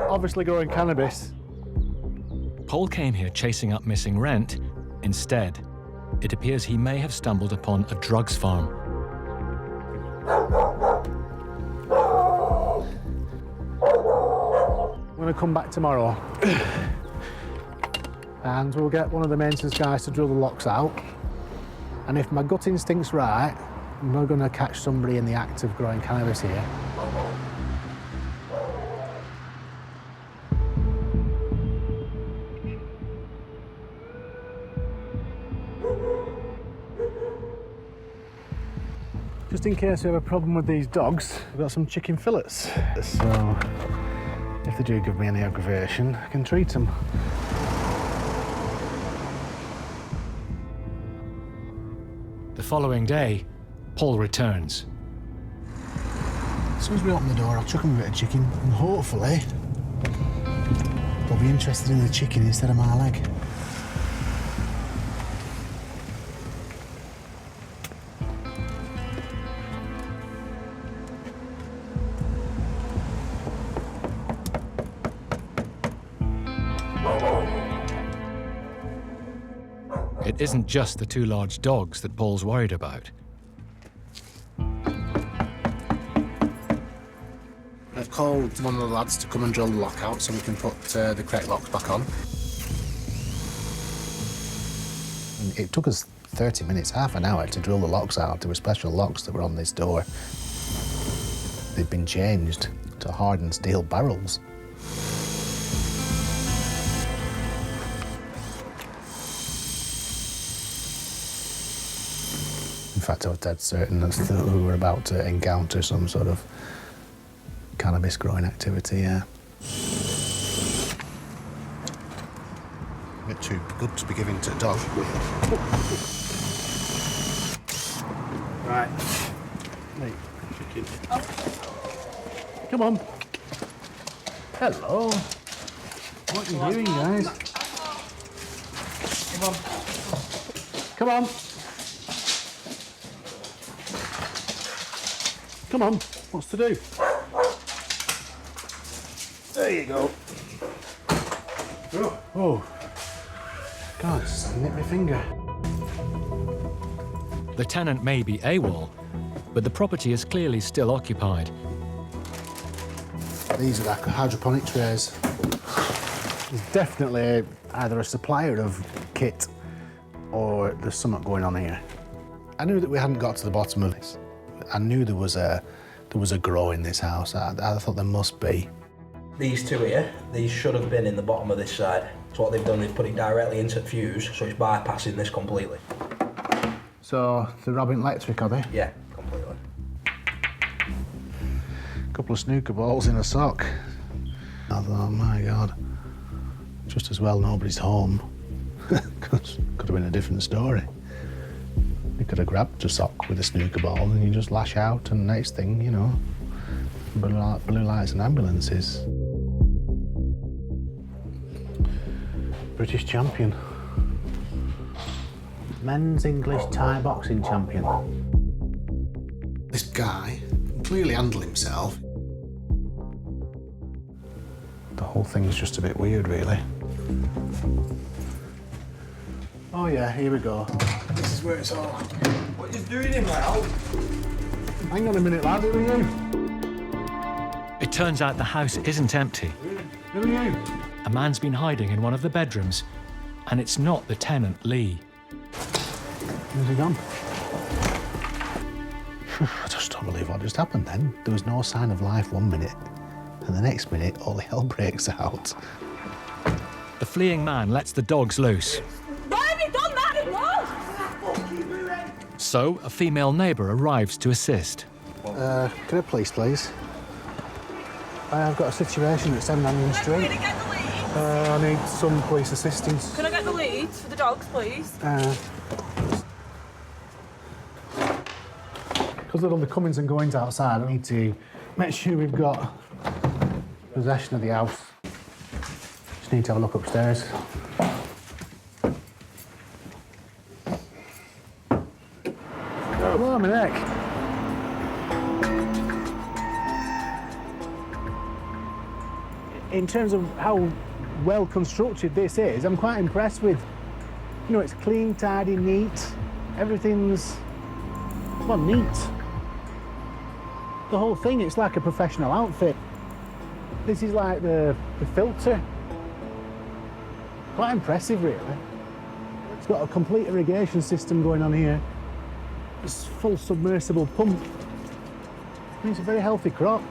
Obviously growing cannabis.
Paul came here chasing up missing rent. Instead, it appears he may have stumbled upon a drugs farm.
I'm going to come back tomorrow and we'll get one of the maintenance guys to drill the locks out. And if my gut instinct's right, we're going to catch somebody in the act of growing cannabis here. Just in case we have a problem with these dogs, we've got some chicken fillets. So if they do give me any aggravation, I can treat them.
The following day, Paul returns.
As soon as we open the door, I'll chuck them a bit of chicken, and hopefully they'll be interested in the chicken instead of my leg.
It isn't just the 2 large dogs that Paul's worried about.
called one of the lads to come and drill the lock out so we can put the correct locks back on. It took us 30 minutes, half an hour to drill the locks out. There were special locks that were on this door. They'd been changed to hardened steel barrels. In fact, I was dead certain that we were about to encounter some sort of cannabis growing activity, yeah. A bit too good to be given to a dog. Right. Hey, chicken. Come on. Hello. What are you doing, guys? Come on. Come on. Come on. What's to do? There you go. Oh. God, it's nipped my finger.
The tenant may be AWOL, but the property is clearly still occupied.
These are like hydroponic trays. There's definitely either a supplier of kit or there's something going on here. I knew that we hadn't got to the bottom of this. I knew there was a grow in this house. I thought there must be.
These two here, these should have been in the bottom of this side. So what they've done, they've put it directly into the fuse, so it's bypassing this completely.
So they're robbing electric, are they?
Yeah, completely.
A couple of snooker balls in a sock. I thought, oh my God, just as well nobody's home. Could have been a different story. You could have grabbed a sock with a snooker ball and you just lash out, and next thing, you know, blue lights and ambulances. British champion. Men's English Thai boxing champion. This guy can clearly handle himself. The whole thing's just a bit weird, really. Oh yeah, here we go. This is where it's all. What are you doing in my house? Hang on a minute, lad, who are you?
It turns out the house isn't empty.
Who are you?
A man's been hiding in one of the bedrooms, and it's not the tenant, Lee.
Where's he gone? I just don't believe what just happened then. There was no sign of life one minute, and the next minute, all the hell breaks out.
The fleeing man lets the dogs loose.
Why have you done that?
So, a female neighbour arrives to assist.
Can I please? I've got a situation at 7 Onion Street. I need some police assistance.
Can I get the leads for the dogs, please?
Because of all the comings and goings outside, I need to make sure we've got possession of the house. Just need to have a look upstairs. Oh, my neck. In terms of how well constructed this is, I'm quite impressed with, you know, it's clean, tidy, neat. Everything's, well, neat. The whole thing, it's like a professional outfit. This is like the filter. Quite impressive, really. It's got a complete irrigation system going on here. It's full submersible pump. I mean, it's a very healthy crop.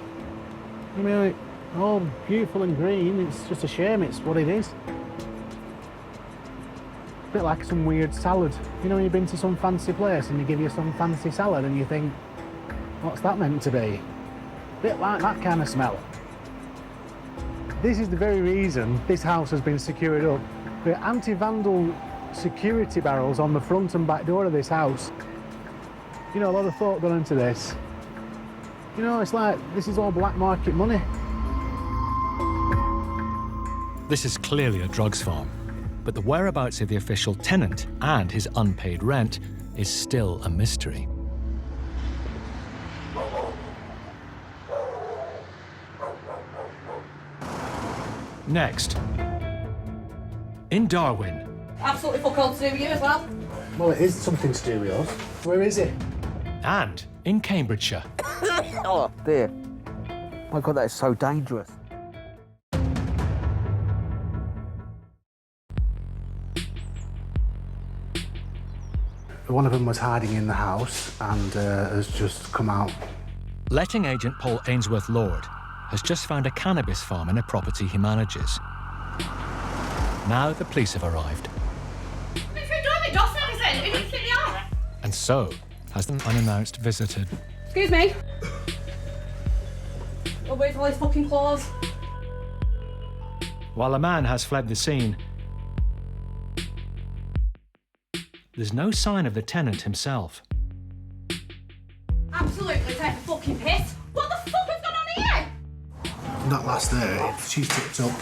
I mean, like, all beautiful and green, it's just a shame it's what it is. A bit like some weird salad. You know when you've been to some fancy place and they give you some fancy salad and you think, what's that meant to be? A bit like that kind of smell. This is the very reason this house has been secured up. There are anti-vandal security barrels on the front and back door of this house. You know, a lot of thought gone into this. You know, it's like, this is all black market money.
This is clearly a drugs farm, but the whereabouts of the official tenant and his unpaid rent is still a mystery. Next, in Darwin.
Absolutely fuck all to do with you as well.
Well, it is something to do with us. Where is it?
And in Cambridgeshire.
Oh, dear. My God, that is so dangerous.
One of them was hiding in the house and has just come out.
Letting agent Paul Ainsworth Lord has just found a cannabis farm in a property he manages. Now the police have arrived. And so has an unannounced visitor.
Excuse me. Oh, where's all his fucking claws?
While a man has fled the scene, there's no sign of the tenant himself.
Absolutely take a fucking piss. What the fuck has gone on here?
That last there, she's tipped up,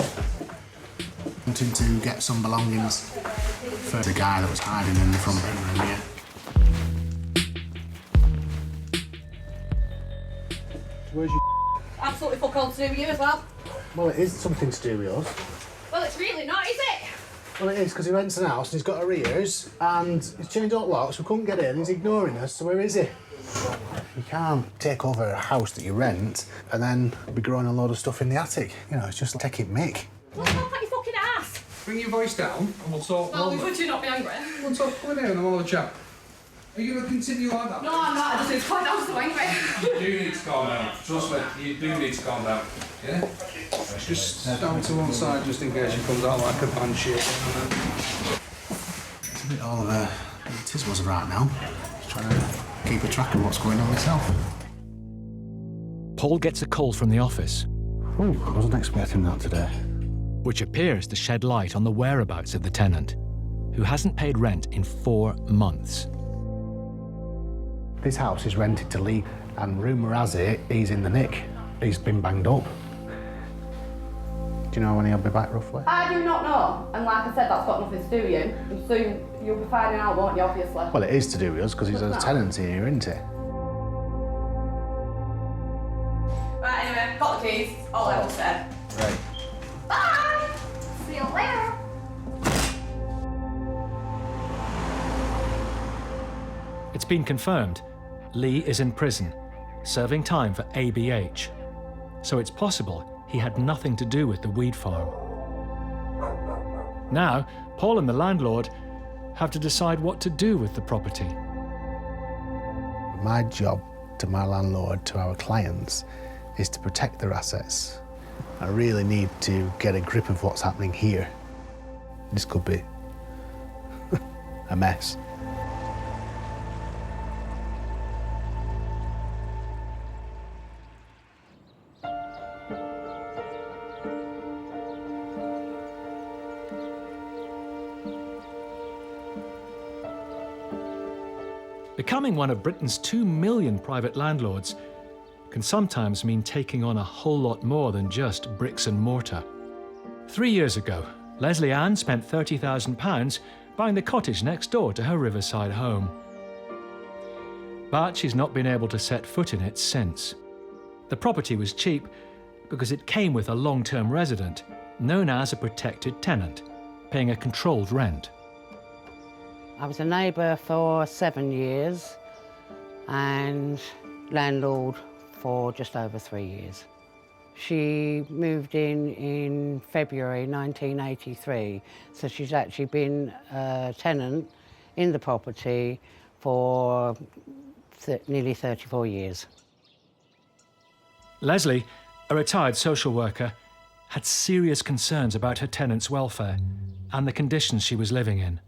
wanting to get some belongings for the guy that was hiding in the front bedroom here. Where's your...
Absolutely fuck all to do with you as well.
Well, it is something to do with us.
Well, it's really not, is it?
Well, it is, because he rents an house and he's got arrears and he's changed all locks, we couldn't get in, he's ignoring us, so where is he? You can't take over a house that you rent and then be growing a load of stuff in the attic. You know, it's just taking mick.
What's wrong with your fucking ass?
Bring your voice down and we'll talk.
Well, would you not be angry?
We'll talk. Come in here and we'll have a chat. Are you going to continue like that?
No, I'm not. I just need to calm down so angry.
You do need to calm down. Trust me, you do need to calm down. Yeah? Just stand to one side just in case she comes out like a banshee.
It's a bit all of a tiswas right now. Just trying to keep a track of what's going on myself.
Paul gets a call from the office.
Ooh, I wasn't expecting that today.
Which appears to shed light on the whereabouts of the tenant, who hasn't paid rent in 4 months.
This house is rented to Lee, and rumour has it he's in the nick. He's been banged up. Do you know when he'll be back, roughly?
I do not know, and like I said, that's got nothing to do with you. And soon you'll be finding out, won't you, obviously?
Well, it is to do with us, because he's a tenant here, isn't he?
Right, anyway, got the keys, all I will say.
Right.
Bye! See you later!
It's been confirmed Lee is in prison, serving time for ABH. So it's possible he had nothing to do with the weed farm. Now, Paul and the landlord have to decide what to do with the property.
My job to my landlord, to our clients, is to protect their assets. I really need to get a grip of what's happening here. This could be a mess.
Becoming one of Britain's 2 million private landlords can sometimes mean taking on a whole lot more than just bricks and mortar. 3 years ago, Leslie Ann spent £30,000 buying the cottage next door to her riverside home. But she's not been able to set foot in it since. The property was cheap because it came with a long-term resident, known as a protected tenant, paying a controlled rent.
I was a neighbour for 7 years and landlord for just over 3 years. She moved in February 1983, so she's actually been a tenant in the property for nearly 34 years.
Leslie, a retired social worker, had serious concerns about her tenant's welfare and the conditions she was living in.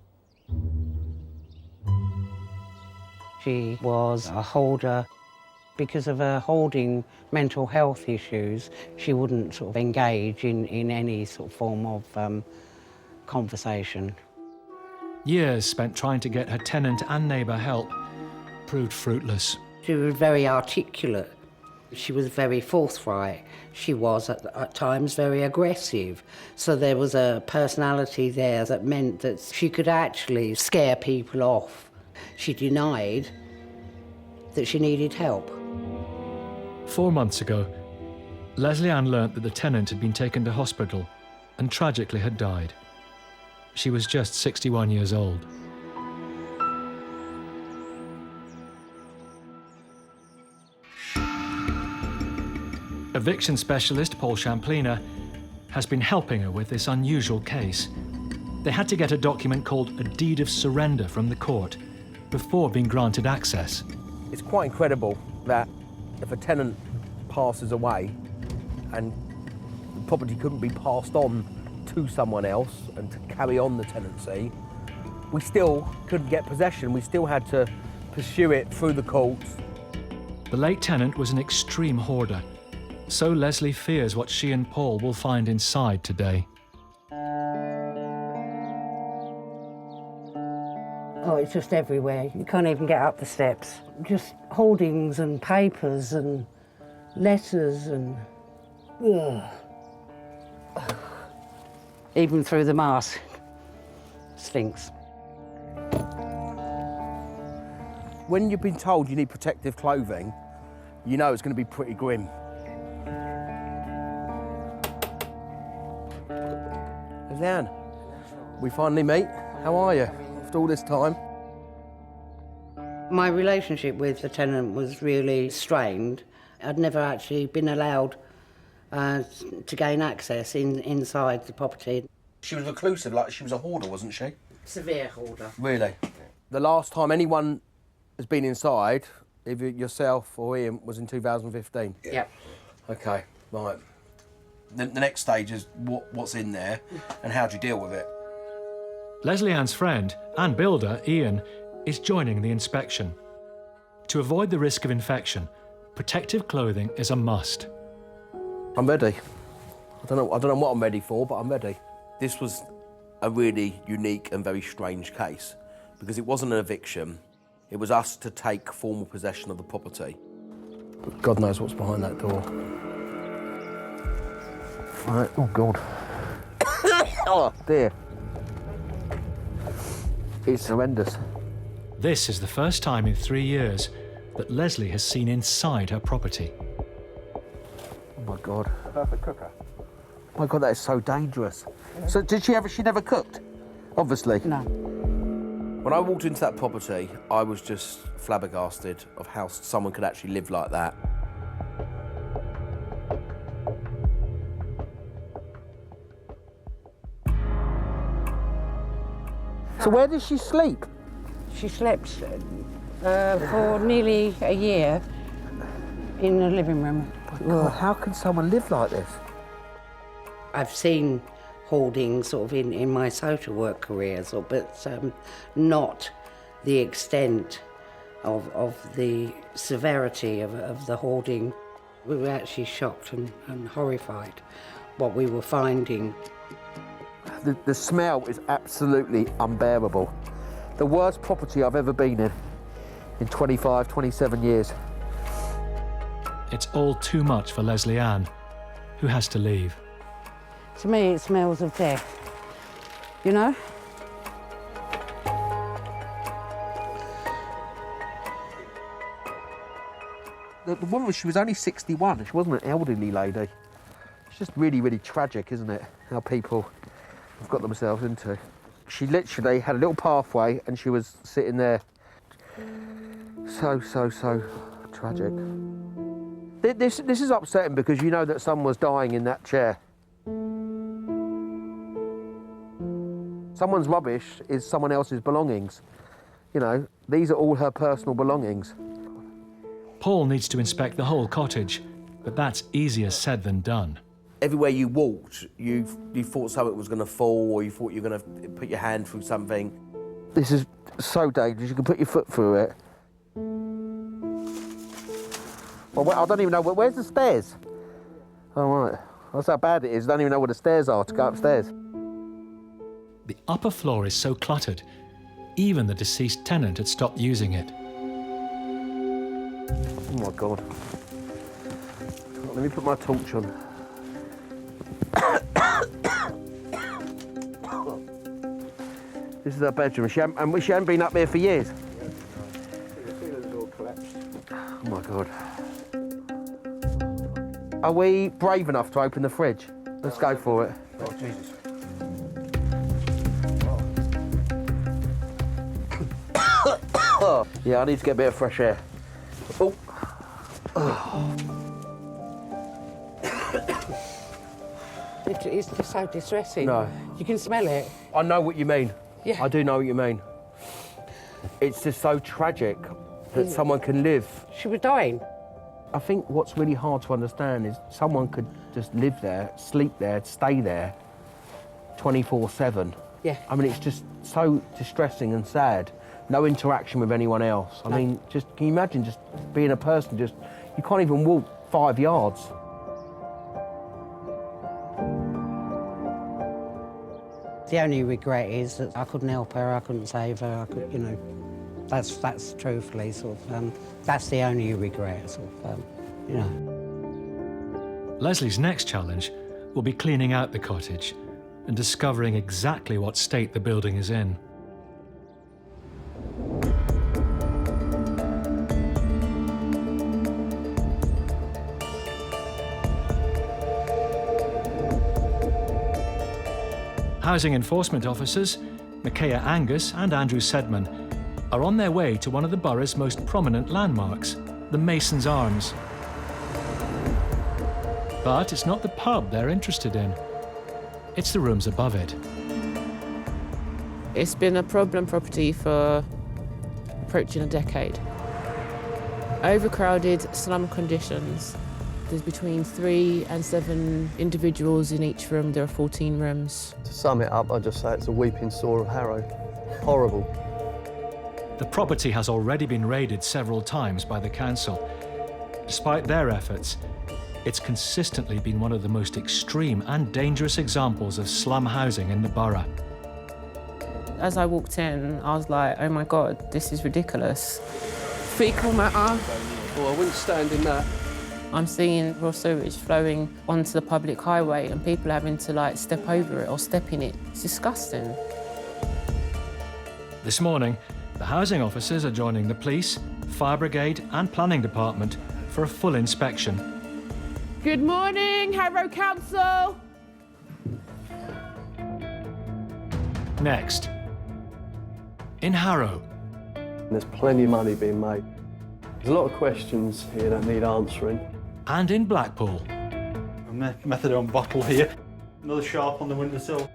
She was a holder. Because of her holding mental health issues, she wouldn't sort of engage in any sort of form of conversation.
Years spent trying to get her tenant and neighbour help proved fruitless.
She was very articulate. She was very forthright. She was at times very aggressive. So there was a personality there that meant that she could actually scare people off. She denied that she needed help.
4 months ago, Leslie Ann learnt that the tenant had been taken to hospital and tragically had died. She was just 61 years old. Eviction specialist Paul Champlina has been helping her with this unusual case. They had to get a document called a deed of surrender from the court before being granted access.
It's quite incredible that if a tenant passes away and the property couldn't be passed on to someone else and to carry on the tenancy, we still couldn't get possession. We still had to pursue it through the courts.
The late tenant was an extreme hoarder, so Leslie fears what she and Paul will find inside today.
Oh, it's just everywhere. You can't even get up the steps. Just hoardings and papers and letters and... Ugh. Even through the mask. Stinks.
When you've been told you need protective clothing, you know it's going to be pretty grim. Leanne, we finally meet. How are you after all this time?
My relationship with the tenant was really strained. I'd never actually been allowed to gain access inside the property.
She was reclusive, like she was a hoarder, wasn't she?
Severe hoarder.
Really? The last time anyone has been inside, either yourself or Ian, was in 2015?
Yep.
Okay, right. The next stage is what's in there and how do you deal with it?
Leslie Ann's friend and builder, Ian, is joining the inspection. To avoid the risk of infection, protective clothing is a must.
I'm ready. I don't know what I'm ready for, but I'm ready. This was a really unique and very strange case because it wasn't an eviction. It was us to take formal possession of the property. But God knows what's behind that door. Right, oh God. Oh dear. It's horrendous.
This is the first time in 3 years that Leslie has seen inside her property.
Oh my God.
Perfect cooker.
Oh my God, that is so dangerous. Yeah. So she never cooked? Obviously.
No.
When I walked into that property, I was just flabbergasted of how someone could actually live like that. So where does she sleep?
She slept for nearly a year in the living room.
God, how can someone live like this?
I've seen hoarding sort of in my social work career, but not the extent of the severity of the hoarding. We were actually shocked and horrified what we were finding.
The smell is absolutely unbearable. The worst property I've ever been in 25, 27 years.
It's all too much for Leslie Ann, who has to leave.
To me, it smells of death, you know?
The woman, she was only 61. She wasn't an elderly lady. It's just really, really tragic, isn't it? How people have got themselves into. She literally had a little pathway and she was sitting there. So tragic. This is upsetting because you know that someone was dying in that chair. Someone's rubbish is someone else's belongings. You know, these are all her personal belongings.
Paul needs to inspect the whole cottage, but that's easier said than done.
Everywhere you walked, you thought something was going to fall or you thought you were going to put your hand through something. This is so dangerous, you can put your foot through it. Well, I don't even know, where's the stairs? Oh, right. That's how bad it is, I don't even know where the stairs are to go upstairs.
The upper floor is so cluttered, even the deceased tenant had stopped using it.
Oh my God. Let me put my torch on. This is her bedroom. She hadn't been up here for years. Oh my God. Are we brave enough to open the fridge? Let's go for it.
Oh, Jesus.
Yeah, I need to get a bit of fresh air. Oh.
it's just so distressing.
No.
You can smell it.
I know what you mean.
Yeah.
I do know what you mean. It's just so tragic that someone can live.
She was dying.
I think what's really hard to understand is someone could just live there, sleep there, stay there 24/7.
Yeah.
I mean, it's just so distressing and sad. No interaction with anyone else. I mean, just can you imagine just being a person, just, you can't even walk 5 yards.
The only regret is that I couldn't help her, I couldn't save her, I could, you know, that's truthfully sort of, that's the only regret, sort of, you know.
Leslie's next challenge will be cleaning out the cottage and discovering exactly what state the building is in. Housing enforcement officers, Micaiah Angus and Andrew Sedman, are on their way to one of the borough's most prominent landmarks, the Mason's Arms. But it's not the pub they're interested in. It's the rooms above it.
It's been a problem property for approaching a decade. Overcrowded slum conditions. There's between 3 and 7 individuals in each room. There are 14 rooms.
To sum it up, I'd just say it's a weeping sore of Harrow. Horrible.
The property has already been raided several times by the council. Despite their efforts, it's consistently been one of the most extreme and dangerous examples of slum housing in the borough.
As I walked in, I was like, oh my God, this is ridiculous. Fecal matter.
Well, I wouldn't stand in that.
I'm seeing raw sewage flowing onto the public highway and people having to like step over it or step in it. It's disgusting.
This morning, the housing officers are joining the police, fire brigade and planning department for a full inspection.
Good morning, Harrow Council.
Next, in Harrow.
There's plenty of money being made. There's a lot of questions here that need answering.
And in Blackpool.
A methadone bottle here. Another sharp on the windowsill.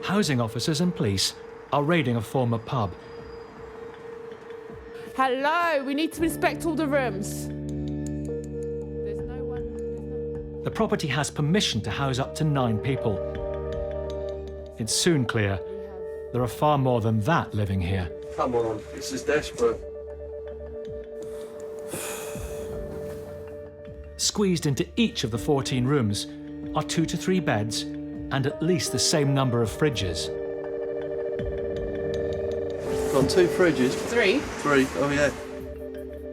Housing officers and police are raiding a former pub.
Hello, we need to inspect all the rooms.
The property has permission to house up to 9 people. It's soon clear there are far more than that living here.
Come on, this is desperate.
Squeezed into each of the 14 rooms are 2 to 3 beds and at least the same number of fridges.
Got 2 fridges.
3?
3, oh yeah.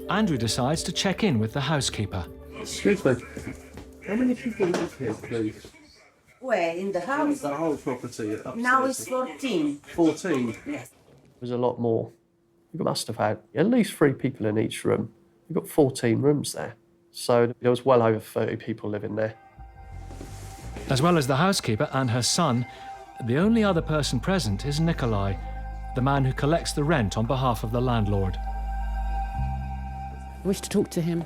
Andrew decides to check in with the housekeeper.
Excuse me. How many people live here, please?
Where? In the house?
The whole property upstairs.
Now it's 14.
14?
Yes.
There's a lot more. You must have had at least 3 people in each room. You've got 14 rooms there. So there was well over 30 people living there.
As well as the housekeeper and her son, the only other person present is Nikolai, the man who collects the rent on behalf of the landlord.
I wish to talk to him.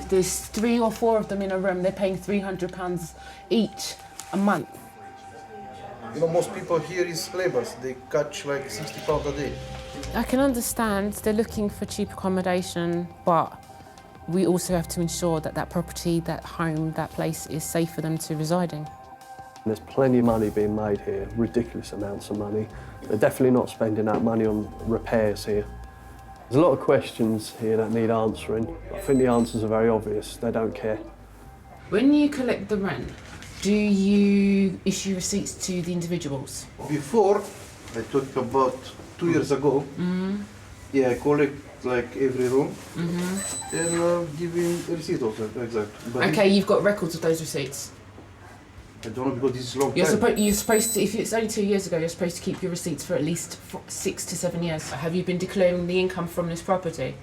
There's 3 or 4 of them in a room. They're paying £300 each a month.
You know, most people here is labourers. They catch like £60 a day.
I can understand they're looking for cheap accommodation, but we also have to ensure that that property, that home, that place is safe for them to reside in.
There's plenty of money being made here, ridiculous amounts of money. They're definitely not spending that money on repairs here. There's a lot of questions here that need answering. I think the answers are very obvious. They don't care.
When you collect the rent, do you issue receipts to the individuals?
Before, I talked about 2 years ago, yeah, I collect like every room and give him a receipt also, exactly. But
Okay, you've got records of those receipts.
I don't know because this is long
You're
time.
supposed to, if it's only 2 years ago, you're supposed to keep your receipts for at least 6 to 7 years. Have you been declaring the income from this property?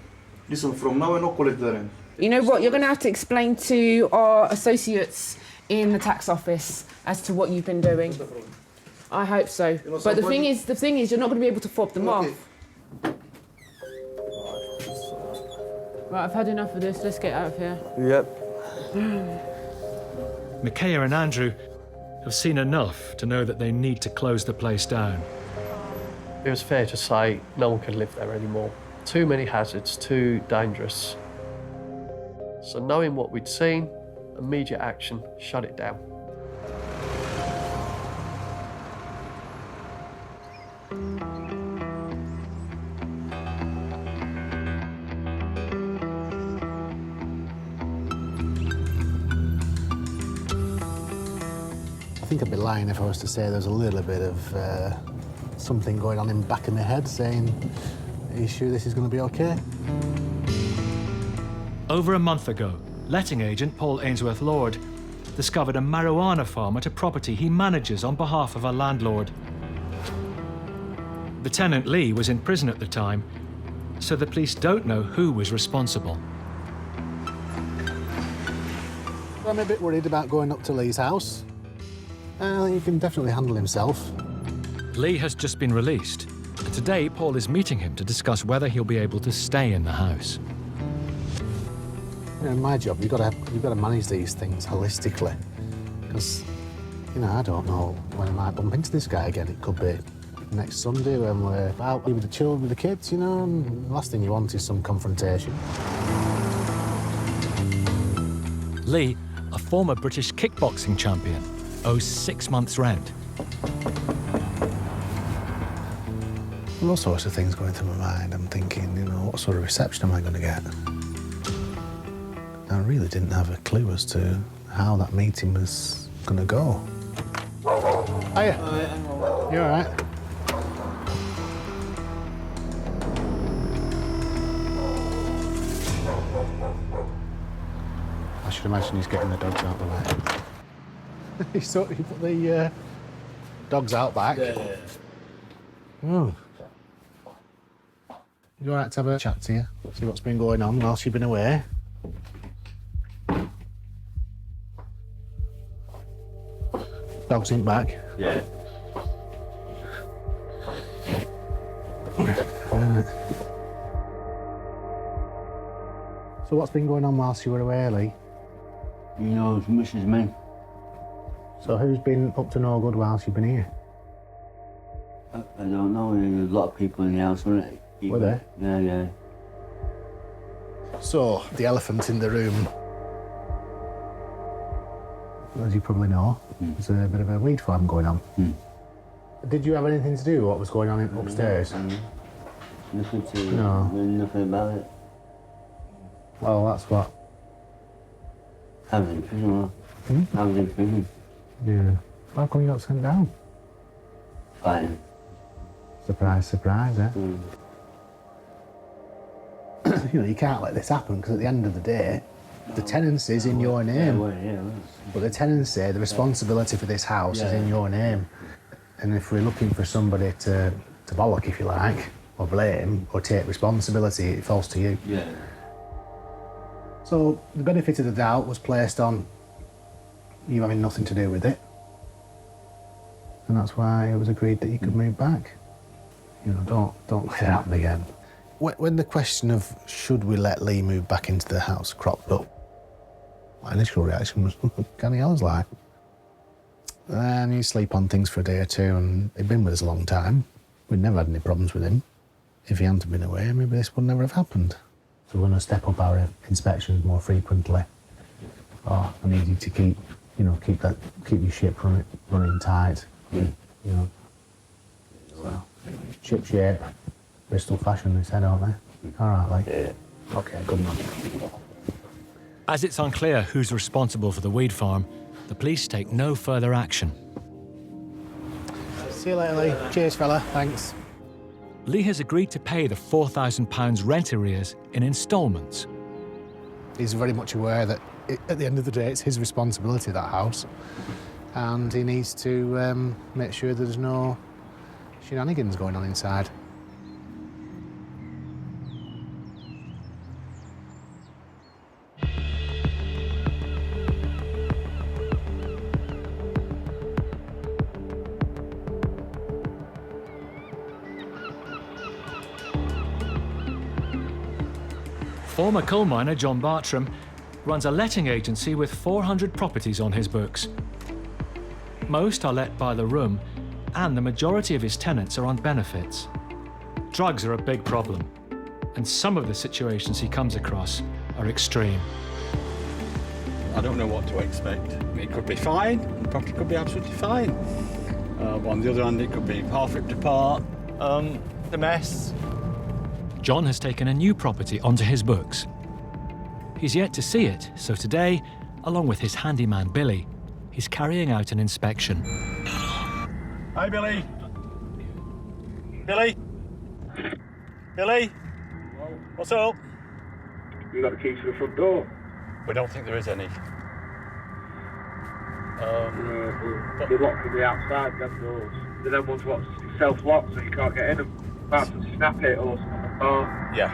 Listen, from now I don't collect the rent.
You know what, you're going to have to explain to our associates in the tax office as to what you've been doing. I hope so. But the thing is, you're not going to be able to fob them off. Right, I've had enough of this. Let's get out of here.
Yep.
Micaiah and Andrew have seen enough to know that they need to close the place down.
It was fair to say no one could live there anymore. Too many hazards, too dangerous. So knowing what we'd seen, immediate action, shut it down.
I think I'd be lying if I was to say there's a little bit of something going on in the back of my head saying, are you sure this is going to be okay?
Over a month ago, letting agent Paul Ainsworth Lord discovered a marijuana farm at a property he manages on behalf of a landlord. The tenant Lee was in prison at the time, so the police don't know who was responsible.
I'm a bit worried about going up to Lee's house. He can definitely handle himself.
Lee has just been released, and today Paul is meeting him to discuss whether he'll be able to stay in the house.
You know, in my job, you've got to manage these things holistically. Because, you know, I don't know when I might bump into this guy again. It could be next Sunday when we're out with the children, with the kids, you know, and the last thing you want is some confrontation.
Lee, a former British kickboxing champion, owes 6 months' rent.
Well, all sorts of things going through my mind. I'm thinking, you know, what sort of reception am I going to get? I really didn't have a clue as to how that meeting was going to go. Hiya. You all right? I should imagine he's getting the dogs out of the way. He put the dogs out back. Yeah. Oh. You all right to have a chat to you? See what's been going on whilst you've been away? Dogs ain't back?
Yeah.
So what's been going on whilst you were away, Lee?
You know as much as me.
So who's been up to no good whilst you've been here?
I don't know. There was a lot of people in the house, weren't it?
Were there?
Yeah, yeah.
So, the elephant in the room, as you probably know, there's a bit of a weed farm going on. Did you have anything to do with what was going on upstairs?
Nothing to...
No.
Nothing about it.
Well, that's what...
I was in prison, I was in prison.
Yeah. How come you got sent down?
Fighting.
Surprise, surprise, eh? You know, you can't let this happen, because at the end of the day, the tenancy's in your name. But the tenancy, the responsibility for this house is in your name. And if we're looking for somebody to bollock, if you like, or blame, or take responsibility, it falls to you.
Yeah.
So the benefit of the doubt was placed on you having nothing to do with it. And that's why it was agreed that you could move back. You know, don't let it happen again. When the question of should we let Lee move back into the house cropped up, my initial reaction was, can he else like? And you sleep on things for a day or two, and he'd been with us a long time. We'd never had any problems with him. If he hadn't been away, maybe this would never have happened. So we're going to step up our inspections more frequently. Oh, I need you to keep your ship running tight. You know. So, ship shape, Bristol fashion, they said, aren't they? All right, Lee. Yeah. Okay, good enough.
As it's unclear who's responsible for the weed farm, the police take no further action.
See you later, Lee. Cheers, fella. Thanks.
Lee has agreed to pay the £4,000 rent arrears in instalments.
He's very much aware that at the end of the day, it's his responsibility, that house. And he needs to make sure there's no shenanigans going on inside.
Former coal miner John Bartram runs a letting agency with 400 properties on his books. Most are let by the room, and the majority of his tenants are on benefits. Drugs are a big problem, and some of the situations he comes across are extreme.
I don't know what to expect. It could be fine, the property could be absolutely fine. But on the other hand, it could be half ripped apart, the mess.
John has taken a new property onto his books. He's yet to see it, so today, along with his handyman Billy, he's carrying out an inspection.
Hi, Billy. Billy? Billy? What's up?
You got the keys to the front door?
We don't think there is any.
They're locked from the outside, them doors. The them ones what's self-locked, so you can't get in them. Perhaps to snap it or something.
Yeah.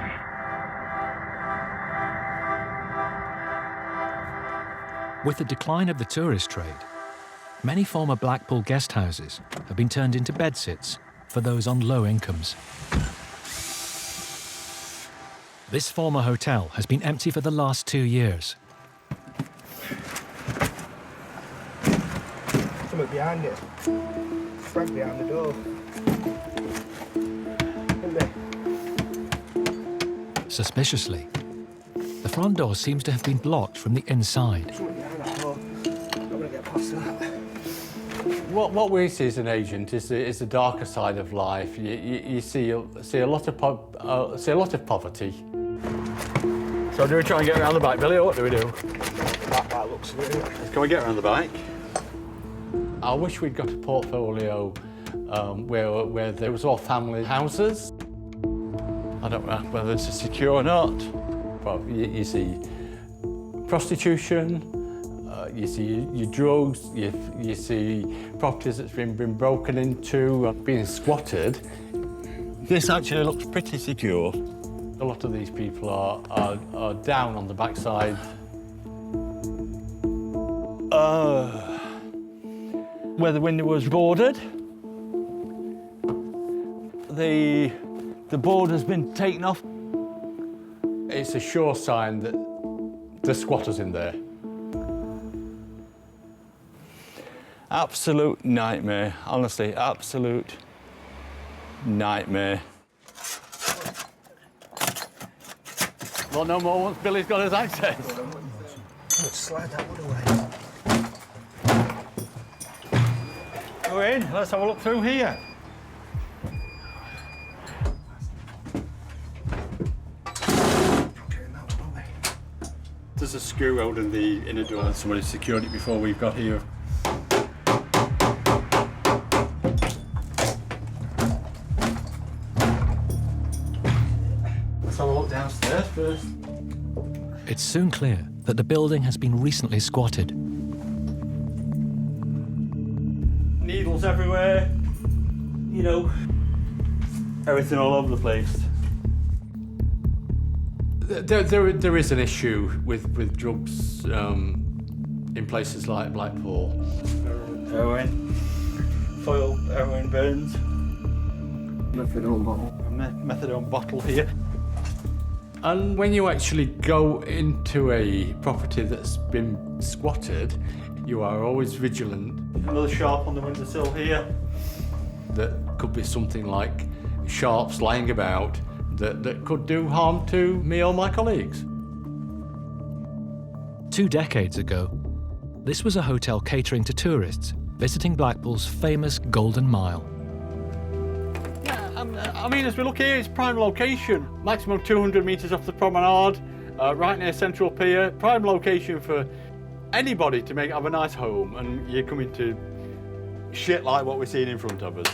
With the decline of the tourist trade, many former Blackpool guest houses have been turned into bedsits for those on low incomes. This former hotel has been empty for the last 2 years.
Something behind it. Front behind the door.
Suspiciously, the front door seems to have been blocked from the inside.
Something behind that door. I'm gonna get past that.
What we see as an agent is the darker side of life. You see a lot of poverty. So do we try and get around the back, Billy, or what do we do?
That looks really.
Can we get around the back? I wish we'd got a portfolio where there was all family houses. I don't know whether it's secure or not. But you see prostitution, you see your drugs, you see properties that's been broken into, being squatted. This actually looks pretty secure. A lot of these people are down on the backside. Where the window was boarded, the board has been taken off. It's a sure sign that there's squatters in there. Absolute nightmare, honestly, absolute nightmare. Well, no more once Billy's got his access.
Let's slide that one away.
Go in, let's have a look through here. There's a screw holding the inner door and somebody secured it before we got here. Let's have a look downstairs first.
It's soon clear that the building has been recently squatted.
Needles everywhere, you know, everything all over the place. There is an issue with drugs in places like Blackpool. Heroin, foil heroin burns.
Methadone bottle.
A methadone bottle here. And when you actually go into a property that's been squatted, you are always vigilant. Another sharp on the windowsill here. That could be something like sharps lying about that could do harm to me or my colleagues.
2 decades ago, this was a hotel catering to tourists visiting Blackpool's famous Golden Mile.
Yeah, I mean, as we look here, it's prime location. Maximum 200 metres off the promenade, right near Central Pier. Prime location for anybody to have a nice home, and you come into shit like what we're seeing in front of us.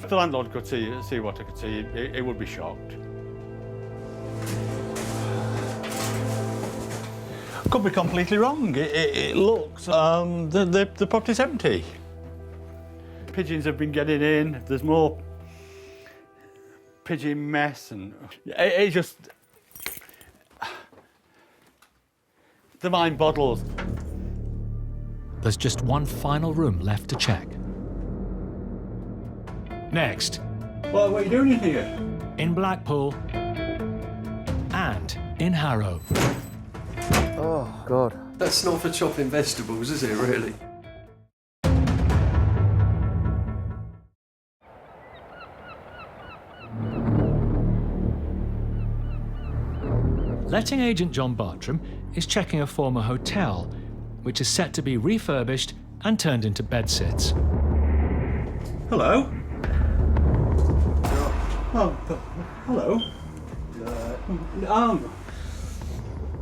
If the landlord could see what I could see, he would be shocked. Could be completely wrong. It looks the property's empty. Pigeons have been getting in. There's more pigeon mess, and it just the mind boggles.
There's just one final room left to check. Next.
What are you doing in here?
In Blackpool, in Harrow.
Oh, God. That's not for chopping vegetables, is it, really?
Letting agent John Bartram is checking a former hotel, which is set to be refurbished and turned into bedsits.
Hello. Oh, hello.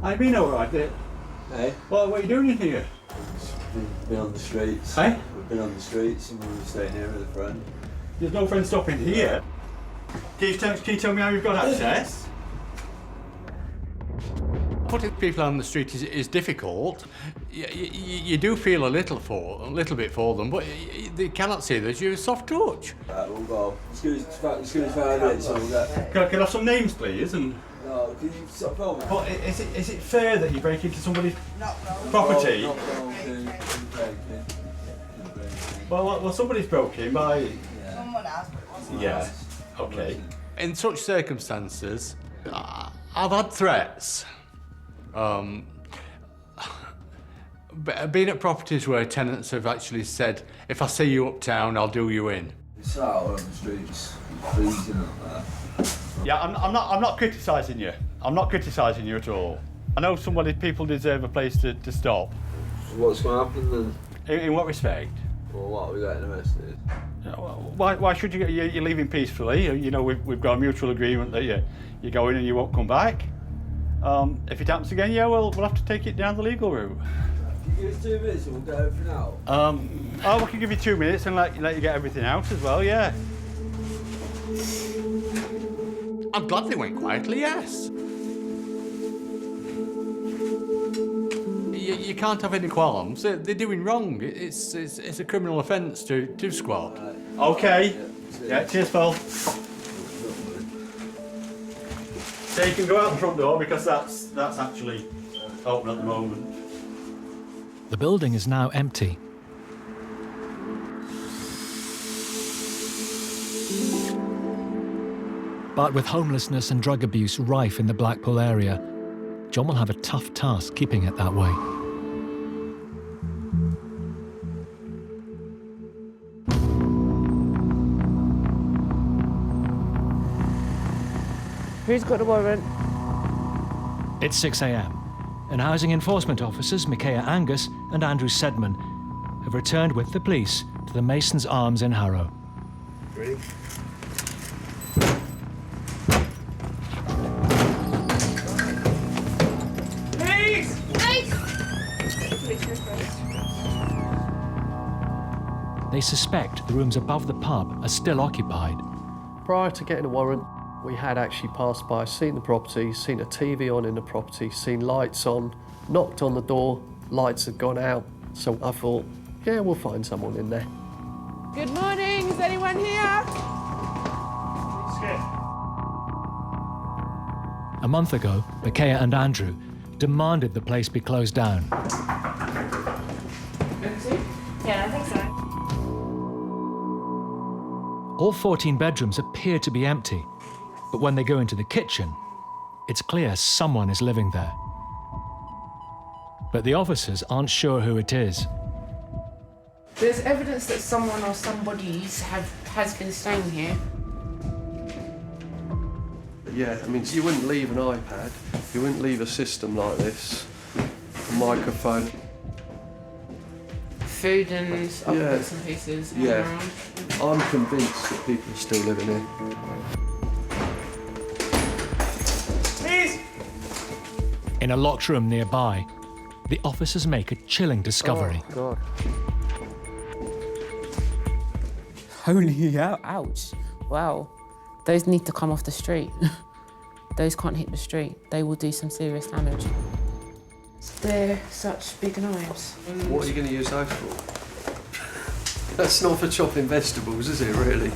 I've been all right.
Hey?
What are you doing in here?
Been on the streets.
Hey?
We've been on the streets and we were staying here with a friend.
There's no friend stopping here. Can you tell me how you've got access? Putting people on the street is difficult. You do feel a little bit for them, but they cannot see that you're a soft touch.
Right, we'll go. Excuse 5 minutes and we'll get...
Can I have some names, please? And
No, can you stop filming?
but is it fair that you break into somebody's property?
No, breaking.
Well, somebody's broken by...
Yeah.
Someone else, but it wasn't
Yeah,
us.
okay. In such circumstances, I've had threats. Being at properties where tenants have actually said, if I see you uptown, I'll do you in.
It's out on the streets, freezing up there.
Yeah, I'm not criticising you. I'm not criticising you at all. I know people deserve a place to stop.
So what's going to happen then?
In what respect?
Well, what, are we getting arrested?
Why should you get? You're leaving peacefully. You know, we've got a mutual agreement that you go in and you won't come back. If it happens again, yeah, we'll have to take it down the legal route.
Can you give us 2 minutes and we'll get everything out?
We can give you 2 minutes and let you get everything out as well, yeah. I'm glad they went quietly, yes. You can't have any qualms. They're doing wrong. It's a criminal offence to squat. Okay. Yeah, cheers, Paul. So you can go out the front door because that's actually open at the moment.
The building is now empty. But with homelessness and drug abuse rife in the Blackpool area, John will have a tough task keeping it that way.
Who's got the warrant?
It's 6 a.m. and housing enforcement officers Micaiah Angus and Andrew Sedman have returned with the police to the Mason's Arms in Harrow.
Ready?
Please! Please!
They suspect the rooms above the pub are still occupied.
Prior to getting a warrant, we had actually passed by, seen the property, seen a TV on in the property, seen lights on, knocked on the door, lights had gone out. So I thought, yeah, we'll find someone in there.
Good morning, is anyone here?
A month ago, Micaiah and Andrew demanded the place be closed down.
Yeah, I think so.
All 14 bedrooms appear to be empty, but when they go into the kitchen, it's clear someone is living there. But the officers aren't sure who it is.
There's evidence that someone or somebody's has been staying here.
Yeah, I mean, you wouldn't leave an iPad, you wouldn't leave a system like this, a microphone.
Food and other bits and pieces hanging around.
I'm convinced that people are still living here.
Please!
In a locked room nearby, the officers make a chilling discovery.
Oh, God.
Holy ouch. Wow. Those need to come off the street. Those can't hit the street. They will do some serious damage. They're such big knives.
What are you going to use those for? That's not for chopping vegetables, is it, really?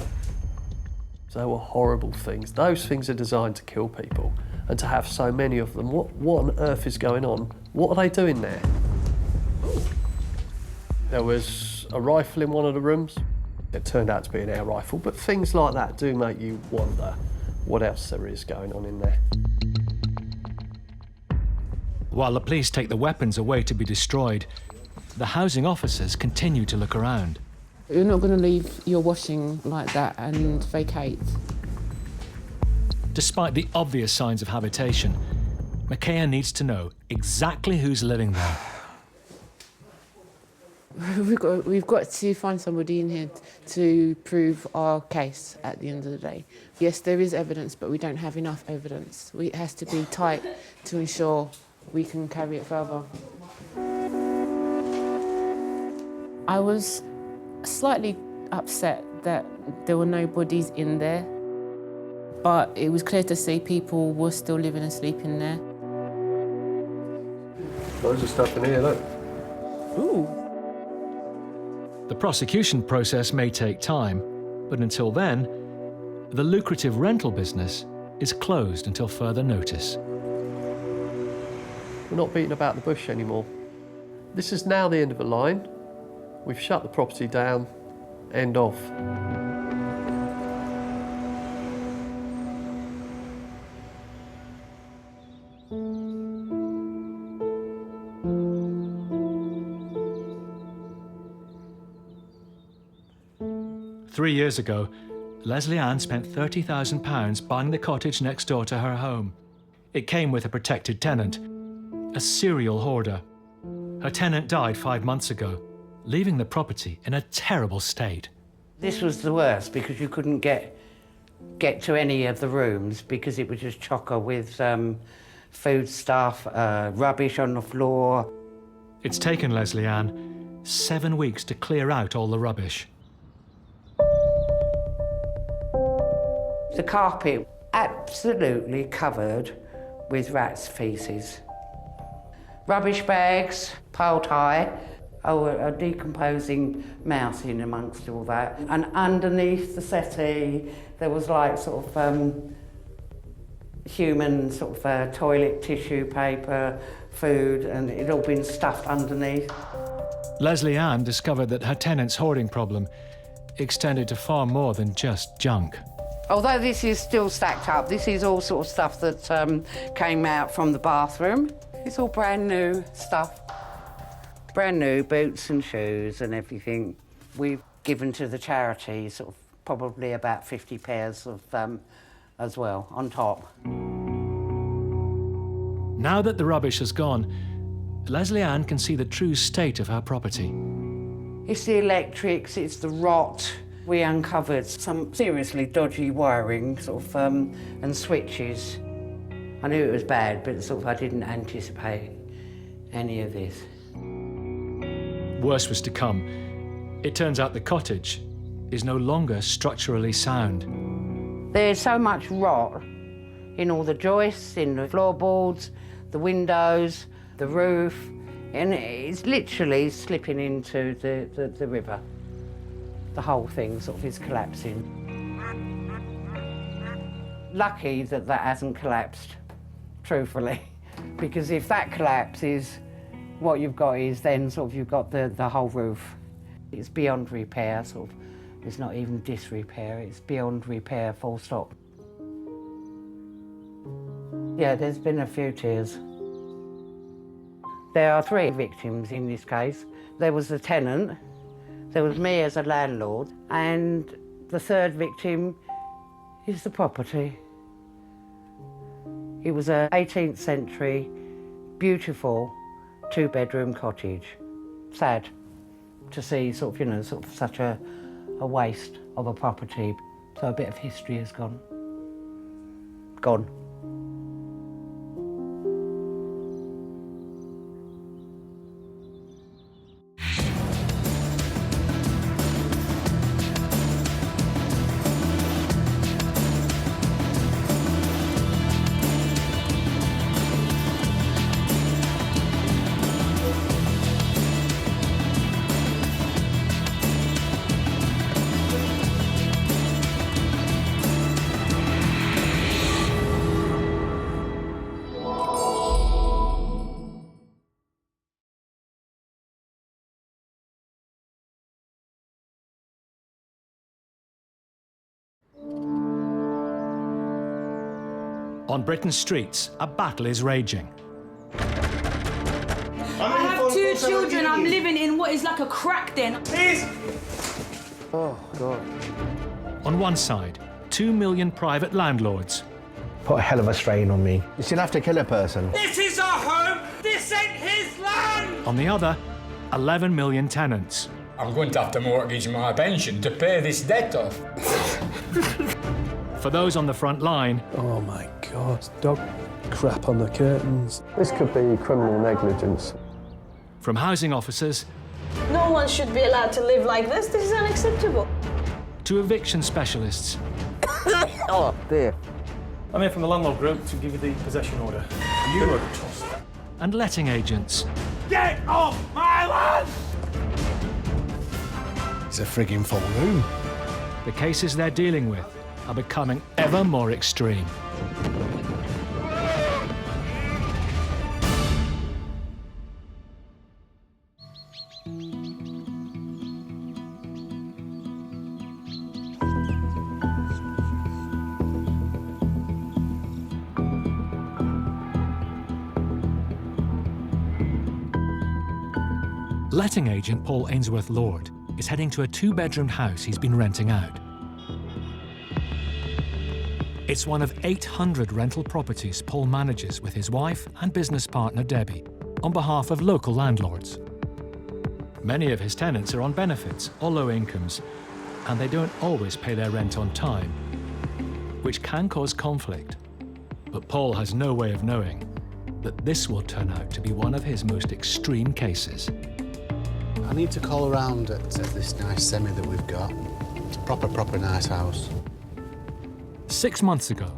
They were horrible things. Those things are designed to kill people. And to have so many of them, what on earth is going on? What are they doing there? There was a rifle in one of the rooms. It turned out to be an air rifle, but things like that do make you wonder what else there is going on in there.
While the police take the weapons away to be destroyed, the housing officers continue to look around.
You're not going to leave your washing like that and vacate.
Despite the obvious signs of habitation, Micaiah needs to know exactly who's living there.
We've got to find somebody in here to prove our case at the end of the day. Yes, there is evidence, but we don't have enough evidence. It has to be tight to ensure we can carry it further. I was slightly upset that there were no bodies in there, but it was clear to see people were still living and sleeping there.
Loads of stuff in here, look.
Ooh.
The prosecution process may take time, but until then, the lucrative rental business is closed until further notice.
We're not beating about the bush anymore. This is now the end of a line. We've shut the property down, end of.
Three years ago, Leslie Ann spent £30,000 buying the cottage next door to her home. It came with a protected tenant, a serial hoarder. Her tenant died 5 months ago, leaving the property in a terrible state.
This was the worst because you couldn't get to any of the rooms because it was just chocker with food stuff, rubbish on the floor.
It's taken Leslie Ann 7 weeks to clear out all the rubbish.
The carpet absolutely covered with rats' feces. Rubbish bags piled high, a decomposing mouse in amongst all that. And underneath the settee, there was like sort of human sort of toilet tissue paper, food, and it had all been stuffed underneath.
Leslie Ann discovered that her tenant's hoarding problem extended to far more than just junk.
Although this is still stacked up, this is all sort of stuff that came out from the bathroom. It's all brand new stuff. Brand new boots and shoes and everything. We've given to the charity sort of probably about 50 pairs of as well, on top.
Now that the rubbish has gone, Leslie Ann can see the true state of her property.
It's the electrics, it's the rot. We uncovered some seriously dodgy wiring, sort of, and switches. I knew it was bad, but sort of I didn't anticipate any of this.
Worse was to come. It turns out the cottage is no longer structurally sound.
There's so much rot in all the joists, in the floorboards, the windows, the roof, and it's literally slipping into the river. The whole thing sort of is collapsing. Lucky that that hasn't collapsed, truthfully, because if that collapses, what you've got is then sort of you've got the whole roof. It's beyond repair, sort of. It's not even disrepair, it's beyond repair, full stop. Yeah, there's been a few tears. There are 3 victims in this case. There was the tenant, there was me as a landlord, and the 3rd victim is the property. It was an 18th century, beautiful 2-bedroom cottage. Sad to see sort of, you know, sort of such a waste of a property. So a bit of history has gone. Gone.
On Britain's streets, a battle is raging.
children, I'm living in what is like a crack den.
Please!
Oh, God.
On one side, 2 million private landlords.
Put a hell of a strain on me. You shouldn't have to kill a person.
This is our home! This ain't his land!
On the other, 11 million tenants.
I'm going to have to mortgage my pension to pay this debt off.
For those on the front line...
Oh, my God. It's dog crap on the curtains. This could be criminal negligence.
From housing officers...
No one should be allowed to live like this. This is unacceptable.
To eviction specialists.
Oh, dear.
I'm here from the Landlord group to give you the possession order. You are tossed.
And letting agents.
Get off my land!
It's a frigging full room.
The cases they're dealing with are becoming ever more extreme. Letting agent Paul Ainsworth-Lord is heading to a 2-bedroom house he's been renting out. It's one of 800 rental properties Paul manages with his wife and business partner Debbie on behalf of local landlords. Many of his tenants are on benefits or low incomes, and they don't always pay their rent on time, which can cause conflict. But Paul has no way of knowing that this will turn out to be one of his most extreme cases.
I need to call around at this nice semi that we've got. It's a proper nice house.
6 months ago,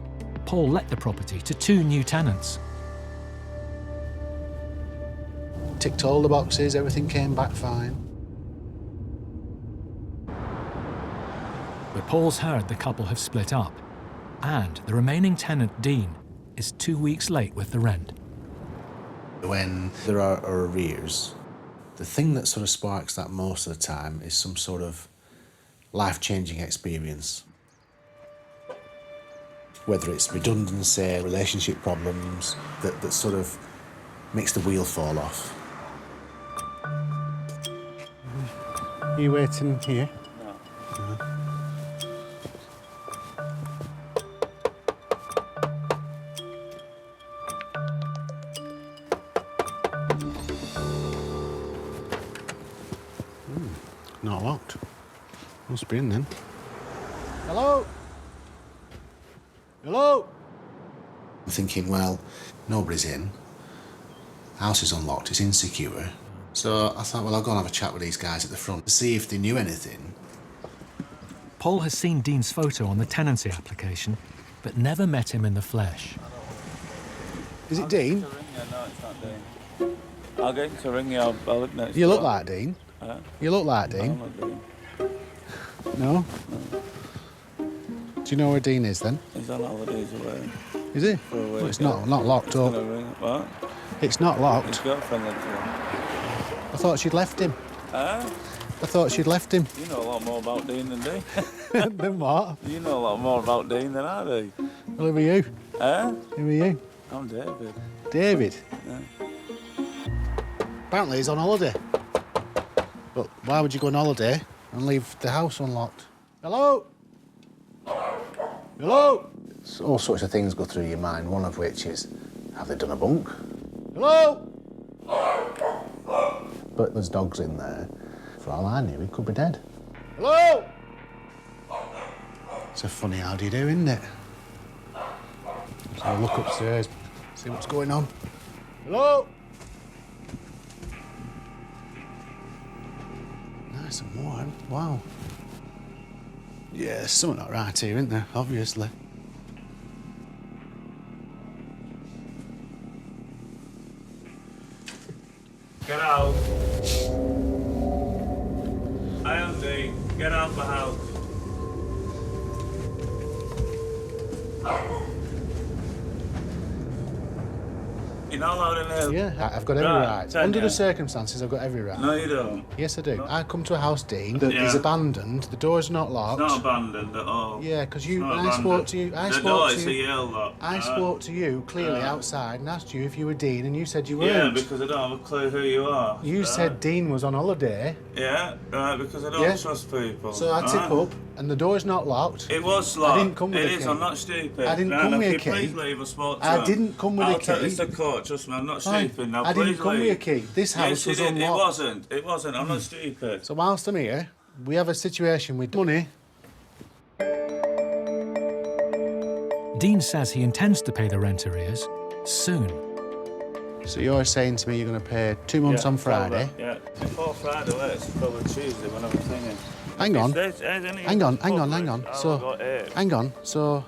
Paul let the property to 2 new tenants.
Ticked all the boxes, everything came back fine.
But Paul's heard the couple have split up, and the remaining tenant, Dean, is 2 weeks late with the rent.
When there are arrears, the thing that sort of sparks that most of the time is some sort of life-changing experience. Whether it's redundancy, relationship problems, that sort of makes the wheel fall off. Are you waiting here? No. Not locked. Must be in then. Hello? Hello? I'm thinking, well, nobody's in. House is unlocked, it's insecure. So I thought, well, I'll go and have a chat with these guys at the front to see if they knew anything.
Paul has seen Dean's photo on the tenancy application, but never met him in the flesh.
Is it Dean?
No, it's not Dean. I'll get to ring you. I'll look next.
You look like Dean.
Huh?
You look like Dean.
I'm not Dean.
No? Do you know where Dean is then?
He's on holidays away.
Is he?
For a week.
Well, it's not locked up.
What?
It's not locked.
His girlfriend lives here.
I thought she'd left him.
Huh?
I thought she'd left him.
You know a lot more about Dean than Dean.
Then what?
You know a lot more about Dean than I do.
Well, who are you?
Huh?
Who are you?
I'm David.
David?
Yeah.
Apparently he's on holiday. But why would you go on holiday and leave the house unlocked? Hello? Hello? All sorts of things go through your mind, one of which is, have they done a bunk? Hello? But there's dogs in there. For all I knew, he could be dead. Hello? It's a funny how do you do, isn't it? So I'll look upstairs, see what's going on. Hello? Nice and warm. Wow. Yeah, there's something not right here, isn't there? Obviously.
Get out. I am Dean. Get out the house. You're not allowed in there.
Yeah, I've got every right. Under the circumstances, I've got every right.
No, you don't.
Yes, I do. I come to a house, Dean, that is abandoned. The door's not locked.
It's not abandoned at all.
Yeah, because
It's not
I spoke
abandoned.
to you.
The door is a yellow lock.
I spoke to you clearly outside and asked you if you were Dean, and you said you
Yeah,
weren't.
because I don't have a clue who you are.
You said Dean was on holiday.
Yeah, right, because I don't trust people.
So I tip up, and the door's not locked.
It was locked.
I didn't come with a key.
It is, I'm not stupid.
I didn't come with a key.
Please leave, I spoke to
I
him.
didn't come with a key.
I'll take this to court, trust me, I'm not stupid. Now,
I didn't
please
come
leave.
with a key. This house was unlocked.
It wasn't, I'm not stupid.
So whilst I'm here, we have a situation with money.
Dean says he intends to pay the rent arrears soon.
So you're saying to me you're going to pay 2 months on Friday?
Yeah, before Friday, it's probably Tuesday when I'm thinking.
Hang on. Hang on. So, hang on. So,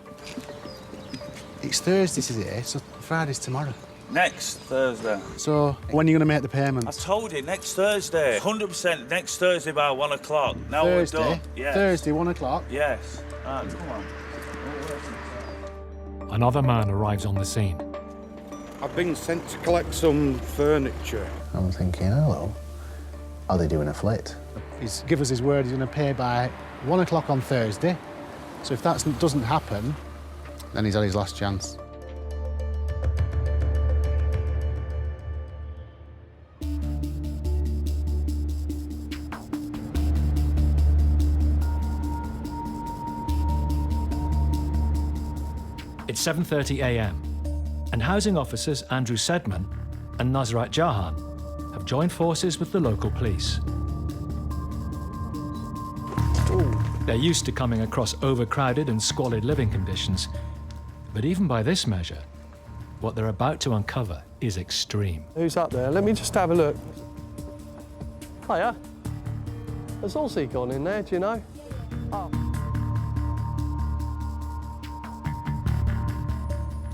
it's Thursday today, so Friday's tomorrow.
Next Thursday.
So, when are you going to make the payment?
I told you, next Thursday. 100% next Thursday by 1 o'clock. Now
Thursday?
we're done. Yes.
Thursday, 1 o'clock?
Yes. All right, come on.
Another man arrives on the scene.
I've been sent to collect some furniture.
I'm thinking, hello, are they doing a flit?
He's given us his word he's going to pay by 1 o'clock on Thursday. So if that doesn't happen, then he's had his last chance.
It's 7:30 a.m. and housing officers Andrew Sedman and Nasrat Jahan have joined forces with the local police. They're used to coming across overcrowded and squalid living conditions, but even by this measure, what they're about to uncover is extreme.
Who's up there? Let me just have a look. Hiya. Has Ozzy gone in there, do you know? Oh.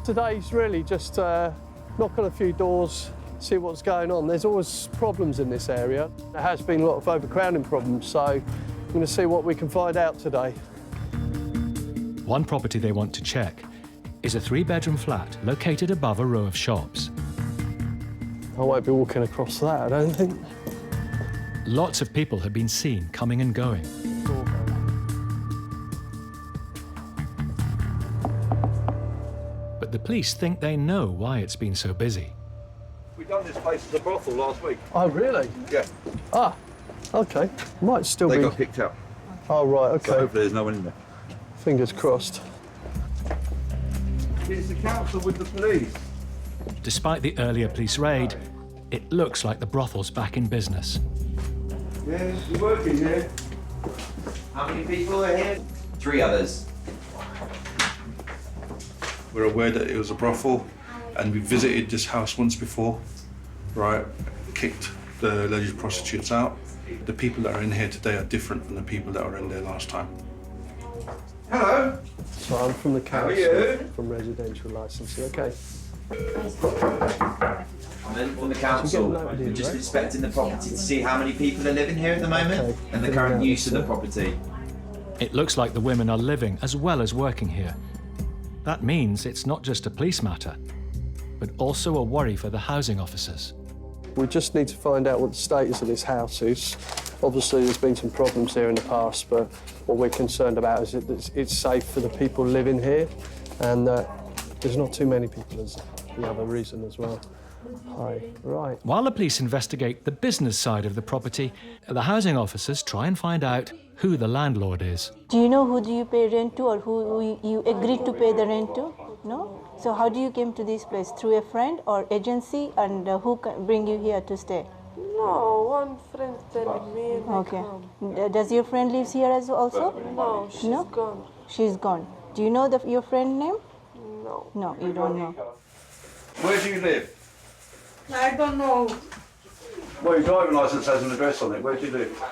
Today's really just knock on a few doors, see what's going on. There's always problems in this area. There has been a lot of overcrowding problems, so I'm going to see what we can find out today.
One property they want to check is a 3-bedroom flat located above a row of shops.
I won't be walking across that, I don't think.
Lots of people have been seen coming and going. But the police think they know why it's been so busy.
We done this place as a brothel last week.
Oh, really?
Yeah.
Ah, OK. Might still be...
They got picked up.
Oh, right, OK.
So hopefully there's no one in there.
Fingers crossed.
It's the council with the police.
Despite the earlier police raid, it looks like the brothel's back in business.
Yeah, you're working here.
How many people are here? 3 others.
We're aware that it was a brothel, and we visited this house once before, right? Kicked the alleged prostitutes out. The people that are in here today are different from the people that were in there last time. Hello.
So I'm from the council.
How are you?
From residential licensing. OK.
I'm from the council. We're just inspecting the property to see how many people are living here at the moment and the current use of the property.
It looks like the women are living as well as working here. That means it's not just a police matter, but also a worry for the housing officers.
We just need to find out what the status of this house is. Obviously, there's been some problems here in the past, but what we're concerned about is that it's safe for the people living here, and that there's not too many people is the other reason as well. Hi, right.
While the police investigate the business side of the property, the housing officers try and find out who the landlord is.
Do you know who do you pay rent to, or who you agreed to pay the rent to? No? So how do you came to this place? Through a friend or agency, and who can bring you here to stay?
No, one friend telling me.
Okay. Does your friend lives here as also?
No, she's gone.
She's gone. Do you know your friend name?
No.
No, you don't know.
Where do you live?
I don't know.
Well, your driving licence has an address on it. Where do you live?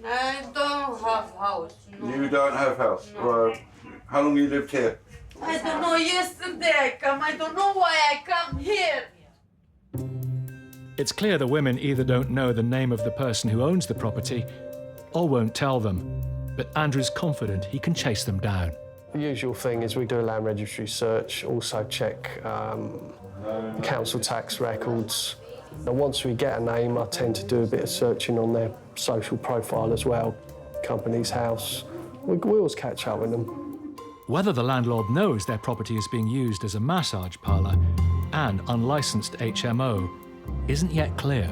I don't have house. No.
You don't have house?
No.
Right. How long you lived here?
I don't know. Yesterday I come. I don't know why I come here.
It's clear the women either don't know the name of the person who owns the property or won't tell them. But Andrew's confident he can chase them down.
The usual thing is we do a land registry search, also check council tax records. And once we get a name, I tend to do a bit of searching on their social profile as well. Company's house, we always catch up with them.
Whether the landlord knows their property is being used as a massage parlour and unlicensed HMO isn't yet clear.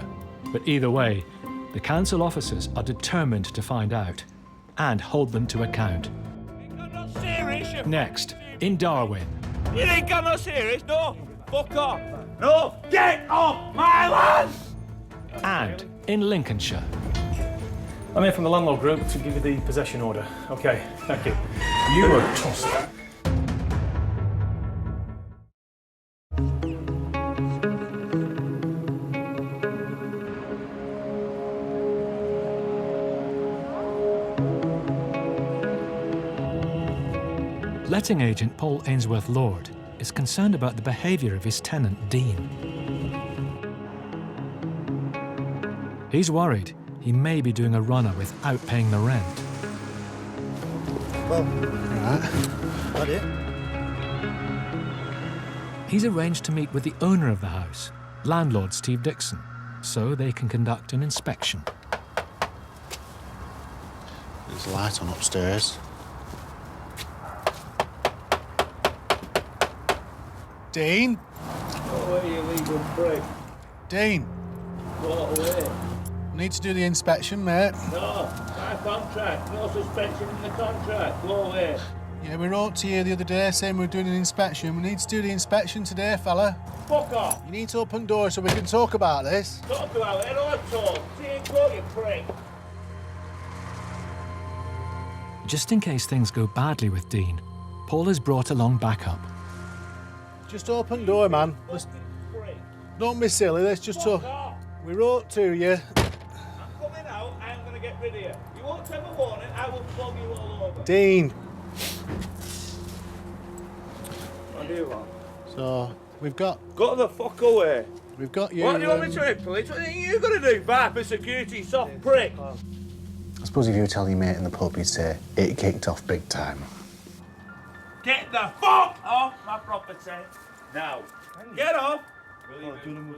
But either way, the council officers are determined to find out and hold them to account. Next, in Darwin.
You ain't got no serious, no. Fuck off. No, get off my land!
And in Lincolnshire.
I'm here from the Landlord Group to give you the possession order. OK, thank you. You were tossed.
Letting agent Paul Ainsworth-Lord is concerned about the behaviour of his tenant, Dean. He's worried he may be doing a runner without paying the rent.
Well, all right.
He's arranged to meet with the owner of the house, landlord Steve Dixon, so they can conduct an inspection.
There's a light on upstairs.
Dean?
Go away, you legal prick.
Dean?
Go away.
I need to do the inspection, mate.
No, my contract. No suspension in the contract. Go away.
Yeah, we wrote to you the other day saying we're doing an inspection. We need to do the inspection today, fella.
Fuck off.
You need to open doors so we can talk about this.
Talk about it or talk. See and go, you prick.
Just in case things go badly with Dean, Paul has brought along backup.
Just open door, man. Don't be silly, let's just talk. We wrote to you.
I'm coming out, I'm going to get rid of you. You won't take a warning, I will flog you all over.
Dean.
What do you want?
So, we've got...
Go the fuck away.
We've got you...
What do you want me to do, police? What are you going to do? Viper security, soft prick.
I suppose if you were telling your mate in the pub, you'd say, it kicked off big time.
Get the fuck off my property now. Get off.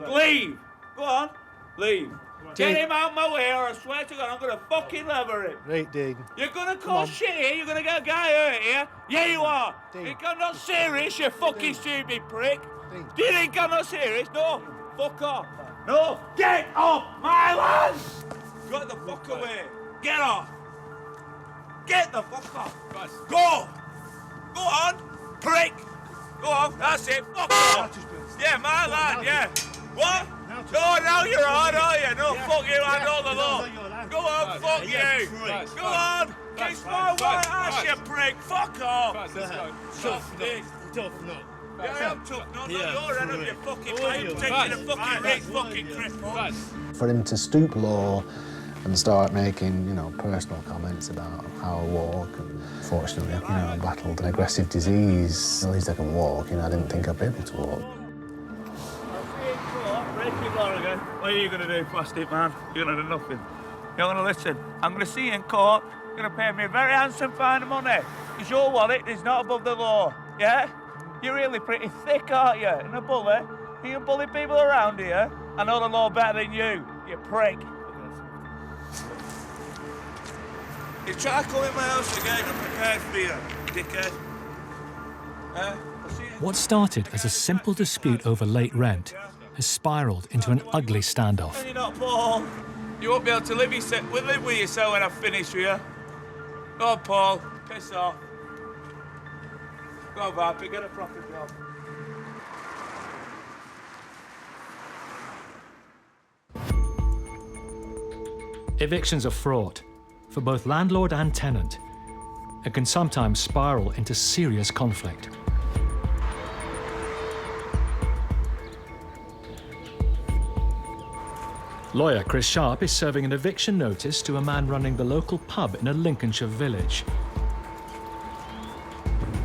Leave. Go on. Leave. Get him out my way or I swear to God I'm going to fucking lever him.
Right, Dean.
You're going to cause shit here. You're going to get a guy hurt here. Yeah, you are.
Dean.
You think I'm not serious, you fucking stupid prick?
Dean.
Do you think I'm not serious? No. Fuck off. No. Get off my land. Get the fuck away. Get off. Get the fuck off. Go. Go on, prick! Go on, that's it, fuck off! Yeah, my lad, yeah. What? No, now you're on, are you? No, fuck you, I know the law. Go on, fuck you! Go on! Kiss my white ass, you prick! Fuck off! Tough dick.
Tough nut.
Yeah, I am tough nut, not your end of your fucking mate. Taking a fucking rich fucking cripple.
For him to stoop low and start making, you know, personal comments about how I walk. And fortunately, you know, I battled an aggressive disease. At least I can walk, you know, I didn't think I'd be able to walk.
What are you going to do, plastic man? You're going to do nothing. You're going to listen. I'm going to see you in court. You're going to pay me a very handsome fine of money. Because your wallet is not above the law, yeah? You're really pretty thick, aren't you? And a bully. You bully people around here. I know the law better than you prick. You try to come in my house again, I'm prepared for you, dickhead.
What started as a simple dispute over late rent has spiralled into an ugly standoff.
You're not Paul. You won't be able to live with yourself when I've finished with you. Go on, Paul. Piss off. Go on, Viper, get a proper job.
Evictions are fraught for both landlord and tenant, and can sometimes spiral into serious conflict. Lawyer Chris Sharp is serving an eviction notice to a man running the local pub in a Lincolnshire village.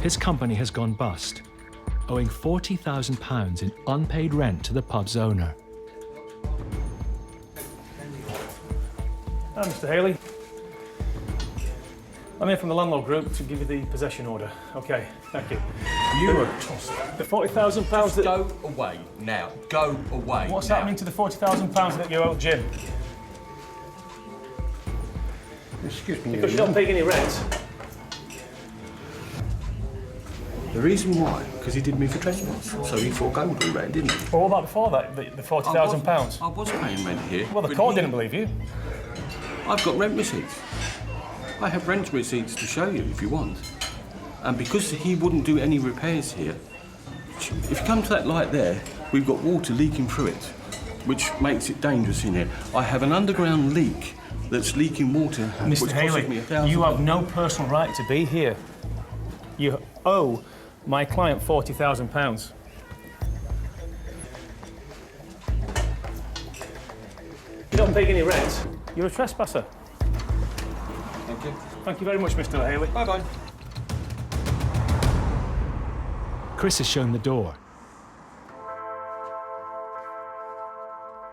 His company has gone bust, owing £40,000 in unpaid rent to the pub's owner.
Hi, Mr. Haley. I'm here from the Landlord Group to give you the possession order. OK, thank you.
You are tossed.
The £40,000 that...
Go away now. Go away.
What's
now.
happening to the £40,000 that you owe Jim?
Excuse me.
Because you don't pay any rent.
The reason why? Because he did me for trespass. So he foregoed all rent, didn't he?
Well, what about before that, the £40,000?
I was paying rent here.
Well, the court didn't believe you.
I've got rent receipts. I have rent receipts to show you if you want. And because he wouldn't do any repairs here, if you come to that light there, we've got water leaking through it, which makes it dangerous in here. I have an underground leak that's leaking water.
Mr. Haley, you have no personal right to be here. You owe my client £40,000. You don't pay any rent. You're a trespasser.
Thank you.
Thank you very much, Mr. Haley.
Bye-bye.
Chris is shown the door.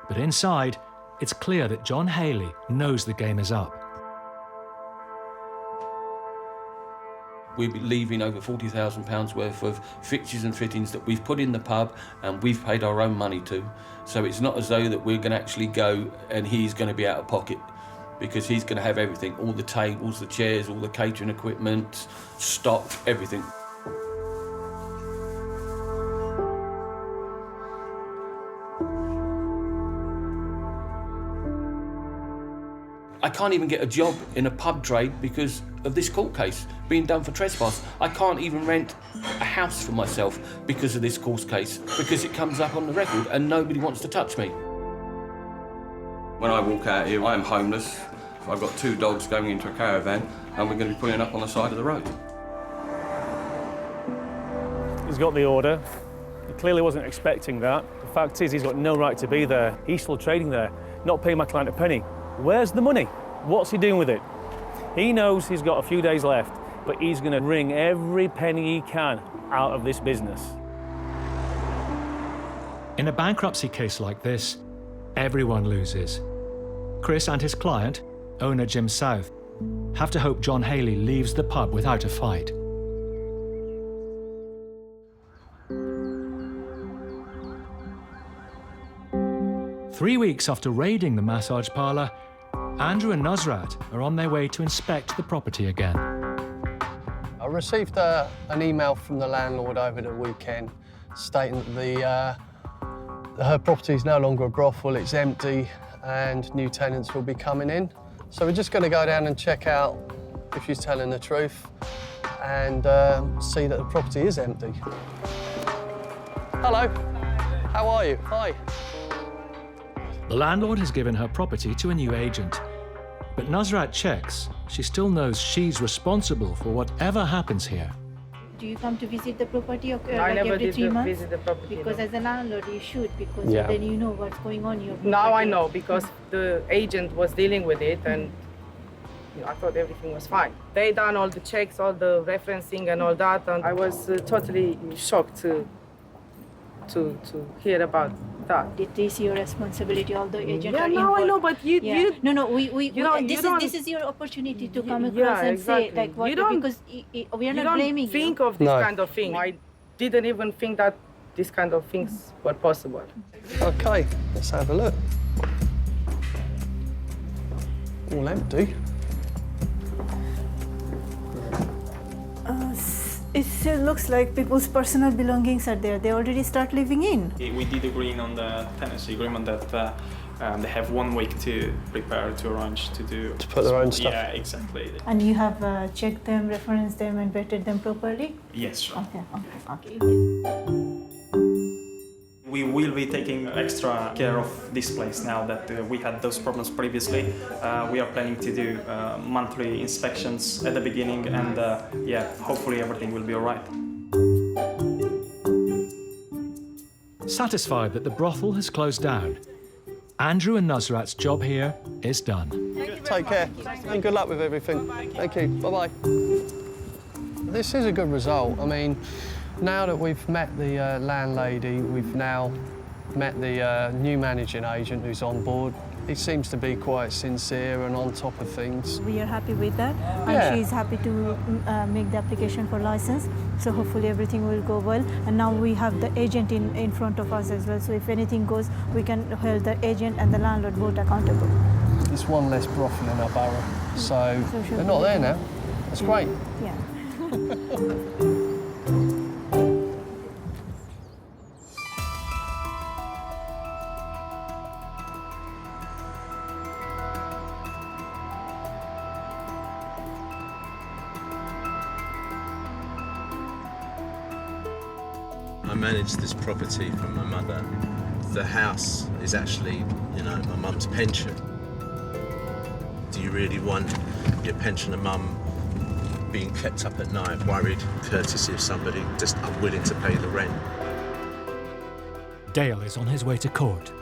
But inside, it's clear that John Haley knows the game is up.
We'll be leaving over £40,000 worth of fixtures and fittings that we've put in the pub and we've paid our own money to. So it's not as though that we're going to actually go and he's going to be out of pocket, because he's going to have everything, all the tables, the chairs, all the catering equipment, stock, everything. I can't even get a job in a pub trade because of this court case being done for trespass. I can't even rent a house for myself because of this court case, because it comes up on the record and nobody wants to touch me. When I walk out here, I'm homeless. I've got 2 dogs going into a caravan and we're going to be pulling up on the side of the road.
He's got the order. He clearly wasn't expecting that. The fact is, he's got no right to be there. He's still trading there, not paying my client a penny. Where's the money? What's he doing with it? He knows he's got a few days left, but he's going to wring every penny he can out of this business.
In a bankruptcy case like this, everyone loses. Chris and his client, owner Jim South, have to hope John Haley leaves the pub without a fight. Three weeks after raiding the massage parlour, Andrew and Nusrat are on their way to inspect the property again.
I received an email from the landlord over the weekend stating that her property is no longer a brothel, it's empty, and new tenants will be coming in. So we're just going to go down and check out if she's telling the truth and see that the property is empty. Hello. How are you? Hi.
The landlord has given her property to a new agent. But Nusrat checks she still knows she's responsible for whatever happens here.
Do you come to visit the property or
I never
every
did
3 months?
visit the property.
Because as a landlord, you should, because
Yeah.
then you know what's going on in your property.
Now I know, because the agent was dealing with it and I thought everything was fine. They done all the checks, all the referencing and all that, and I was totally shocked to hear about that.
It is your responsibility, although agent
Yeah,
are
now I
involved.
know, but you...
No, we
you don't-
this is your opportunity to come across
Yeah,
and
exactly.
say, like, what,
You don't-
because we are
you
not
don't
blaming
think
you.
of this kind of thing. I didn't even think that this kind of things were possible.
OK, let's have a look. All empty.
It still looks like people's personal belongings are there. They already start living in.
We did agree on the tenancy agreement that they have 1 week to prepare, to arrange, to do...
To put their own stuff.
Yeah, exactly.
And you have checked them, referenced them, and vetted them properly?
Yes, sure.
Okay.
We will be taking extra care of this place now that we had those problems previously. We are planning to do monthly inspections at the beginning, and yeah, hopefully everything will be all right.
Satisfied that the brothel has closed down, Andrew and Nusrat's job here is done.
Take care and good luck with everything. Thank you. Bye-bye. This is a good result. I mean, now that we've met the landlady, we've now met the new managing agent who's on board. He seems to be quite sincere and on top of things.
We are happy with that, and
Yeah.
she is happy to make the application for license. So hopefully everything will go well. And now we have the agent in front of us as well. So if anything goes, we can hold the agent and the landlord both accountable.
There's one less brothel in our borough, so they're not there now. That's great.
Yeah.
I manage this property from my mother. The house is actually, you know, my mum's pension. Do you really want your pensioner mum being kept up at night, worried, courtesy of somebody just unwilling to pay the rent?
Dale is on his way to court.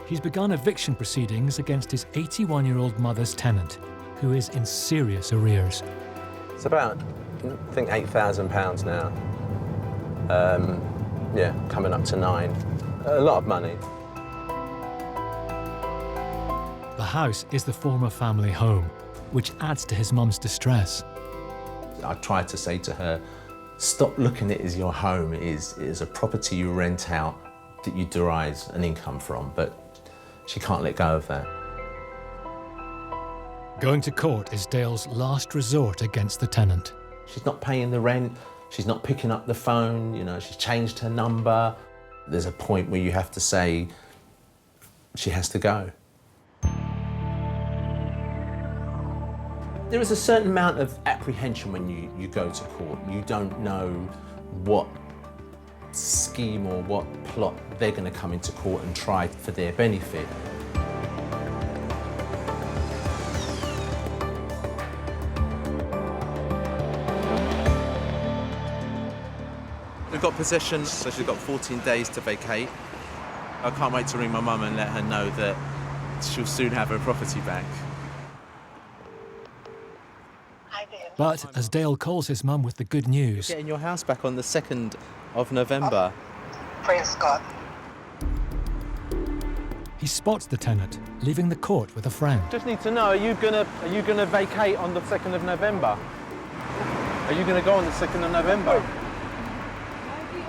He's begun eviction proceedings against his 81-year-old mother's tenant, who is in serious arrears.
It's about, I think, £8,000 now. Yeah, coming up to 9. A lot of money.
The house is the former family home, which adds to his mum's distress.
I tried to say to her, stop looking at it as your home. It is a property you rent out that you derive an income from, but she can't let go of that.
Going to court is Dale's last resort against the tenant.
She's not paying the rent, she's not picking up the phone, you know, she's changed her number. There's a point where you have to say she has to go. There is a certain amount of apprehension when you go to court. You don't know what scheme or what plot they're going to come into court and try for their benefit. We've got possession, so she's got 14 days to vacate. I can't wait to ring my mum and let her know that she'll soon have her property back.
But as Dale calls his mum with the good news...
Getting your house back on the 2nd of November.
Praise God.
He spots the tenant, leaving the court with a friend.
Just need to know, are you gonna vacate on the 2nd of November? Are you gonna go on the 2nd of November?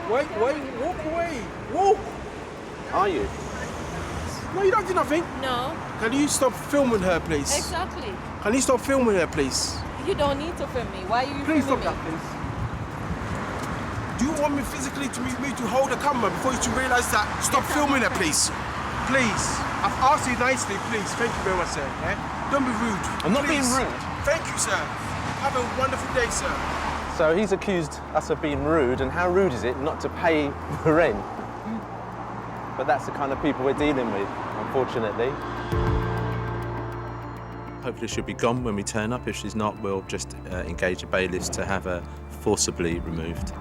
Wait, walk away. Walk.
Are you?
No, you don't do nothing.
No.
Can you stop filming her, please?
Exactly.
Can you stop filming her, please?
You don't need to film me. Why are you
Please stop
filming
that,
me?
please. Do you want me physically to me to hold the camera before you to realise that? Stop filming her, please. Please. I've asked you nicely, please. Thank you very much, sir. Yeah? Don't be rude.
I'm not being
Please.
rude.
Thank you, sir. Have a wonderful day, sir.
So he's accused us of being rude, and how rude is it not to pay the rent? But that's the kind of people we're dealing with, unfortunately. Hopefully she'll be gone when we turn up. If she's not, we'll just engage a bailiff to have her forcibly removed.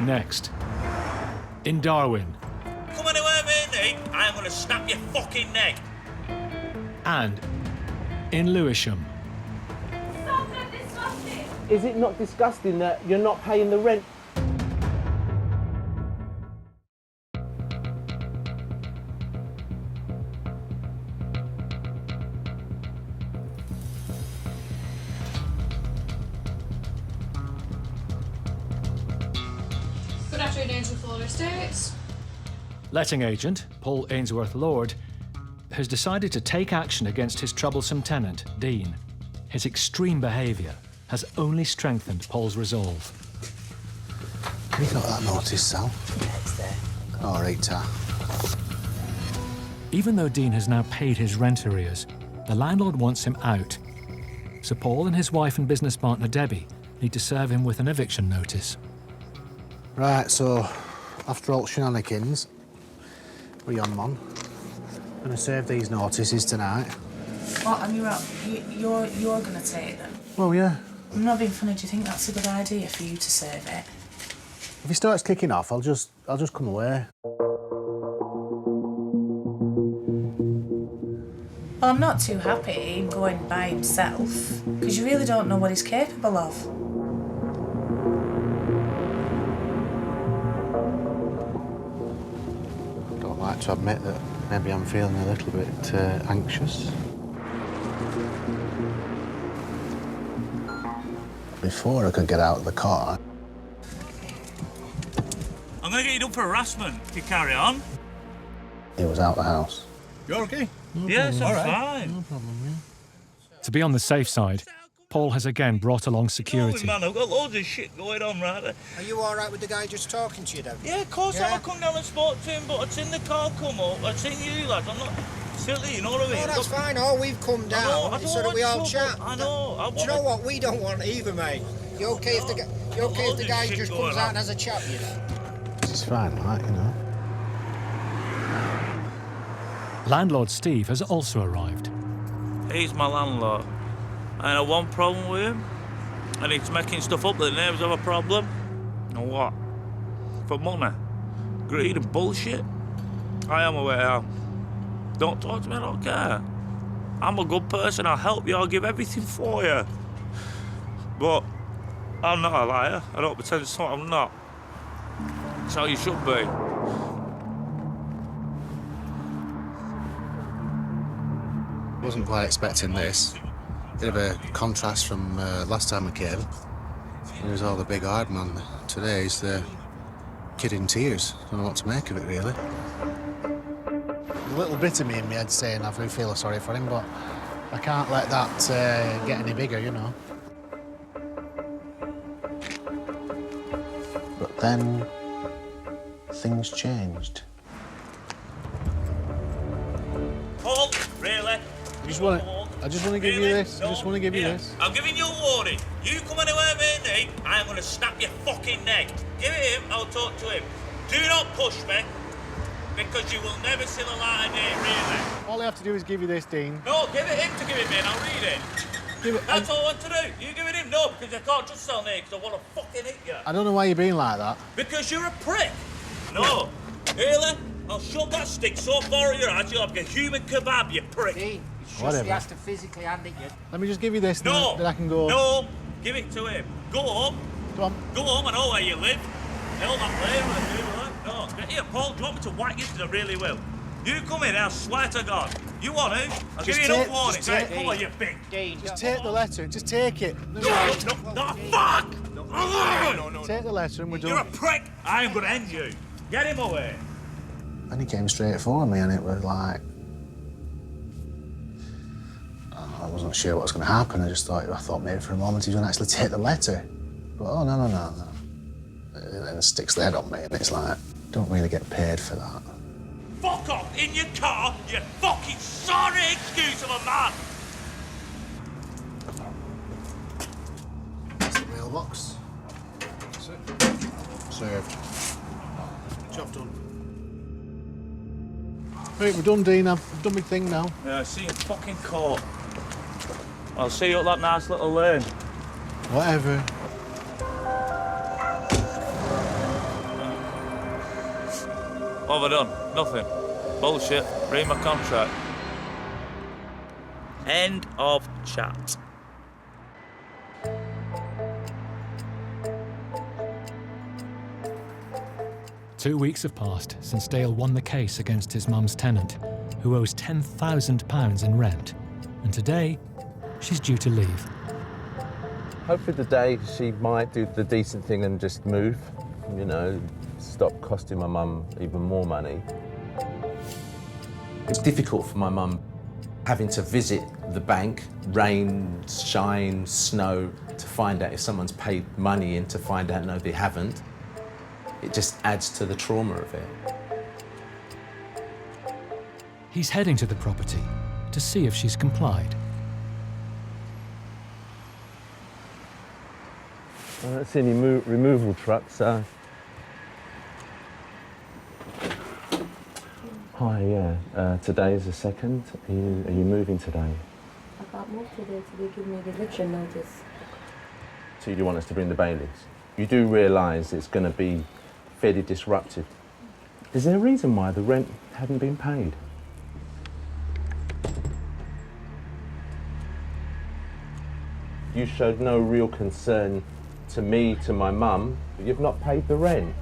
Next, in Darwin,
Come anywhere near me, I'm gonna snap your fucking neck.
and in Lewisham.
Is it not disgusting that you're not paying the rent?
Good afternoon, Ainsworth Lord Estates.
Letting agent, Paul Ainsworth Lord, has decided to take action against his troublesome tenant, Dean. His extreme behaviour has only strengthened Paul's resolve.
Have you got that notice, Sal?
Yeah, it's there.
All right, Ta.
Even though Dean has now paid his rent arrears, the landlord wants him out. So Paul and his wife and business partner Debbie need to serve him with an eviction notice.
Right, so after all shenanigans, we're on, man. Gonna serve these notices tonight.
What, and you're gonna take them?
Well, yeah.
I'm not being funny, do you think that's a good idea for you to serve it?
If he starts kicking off, I'll just come away.
Well, I'm not too happy him going by himself, because you really don't know what he's capable of.
to admit that maybe I'm feeling a little bit anxious. Before I could get out of the car,
I'm going to get you done for harassment if you carry on.
he was out the house.
You're okay? Yes, I'm fine.
No problem, yeah.
To be on the safe side, Paul has again brought along security.
Man, I've got loads of shit going on right there.
Are you all right with the guy just talking to you, Dad?
Yeah, of course
Yeah?
I come down and spoke to him, but I'd seen the car come up. I'd seen you, lads. I'm not silly, you know what I mean?
Oh, that's fine. Oh, we've come down so that we all chat.
I know.
Do you know what? We don't want either, mate. You okay if the guy just comes out and has a chat with you?
It's fine, right, you know.
Landlord Steve has also arrived.
He's my landlord. I have one problem with him, and he's making stuff up that the neighbours have a problem. And what? For money, greed and bullshit. I am aware how. Don't talk to me, I don't care. I'm a good person, I'll help you, I'll give everything for you. But I'm not a liar, I don't pretend it's something I'm not. That's how you should be.
Wasn't quite expecting this. Bit of a contrast from last time we came. He was all the big hard man. Today he's the kid in tears. Don't know what to make of it, really. A little bit of me in my head saying I do feel sorry for him, but I can't let that get any bigger, you know. But then things changed.
Paul, really?
I just want to give you this. I just want to give you this.
I'm giving you a warning. You come anywhere near me, I'm going to snap your fucking neck. Give it him, I'll talk to him. Do not push me, because you will never see the light of day, really.
All I have to do is give you this, Dean.
No, give it him to give it me and I'll read it. That's all I want to do. You give it him? No, because I can't just sell me, because I want to fucking hit you.
I don't know why you're being like that.
Because you're a prick. No. Really? I'll shove that stick so far at your eyes you'll have a human kebab, you prick.
Dean,
Whatever.
he has to physically hand it you.
Let me just give you this,
No.
then I can go.
No. Give it to him. Go home.
Come on.
Go home, I know where you live. Hell, that player with a new No. Here, Paul, do you want me to whack you? Because I really will. You come in, I swear to God. You want to? I'll give you enough warning. Right, come on, you big.
Just take the letter. Just take it.
No, fuck! No.
Take the letter and we're done.
You're a prick. I am going to end you. Get him away.
And he came straight for me, and it was like, I wasn't sure what was going to happen. I thought maybe for a moment he was going to actually take the letter. But oh, no. And then sticks the head on me, and it's like, don't really get paid for that.
Fuck off in your car, you fucking sorry excuse of a man.
That's the mailbox. Served. Job done. Right, we're done, Dean. I've done my thing now.
Yeah, see you in fucking court. I'll see you at that nice little lane.
Whatever.
What have I done? Nothing. Bullshit. Read my contract. End of chat.
Two weeks have passed since Dale won the case against his mum's tenant, who owes £10,000 in rent. And today, she's due to leave.
Hopefully today she might do the decent thing and just move, you know, stop costing my mum even more money. It's difficult for my mum having to visit the bank, rain, shine, snow, to find out if someone's paid money in, to find out no, they haven't. It just adds to the trauma of it.
He's heading to the property to see if she's complied.
I don't see any removal trucks, so... Hi, yeah. Today is the 2nd. Are you moving today?
I can't move today till they give me the eviction notice.
So you do want us to bring the bailiffs? You do realise it's going to be fairly disruptive. Is there a reason why the rent hadn't been paid? You showed no real concern to me, to my mum, but you've not paid the rent.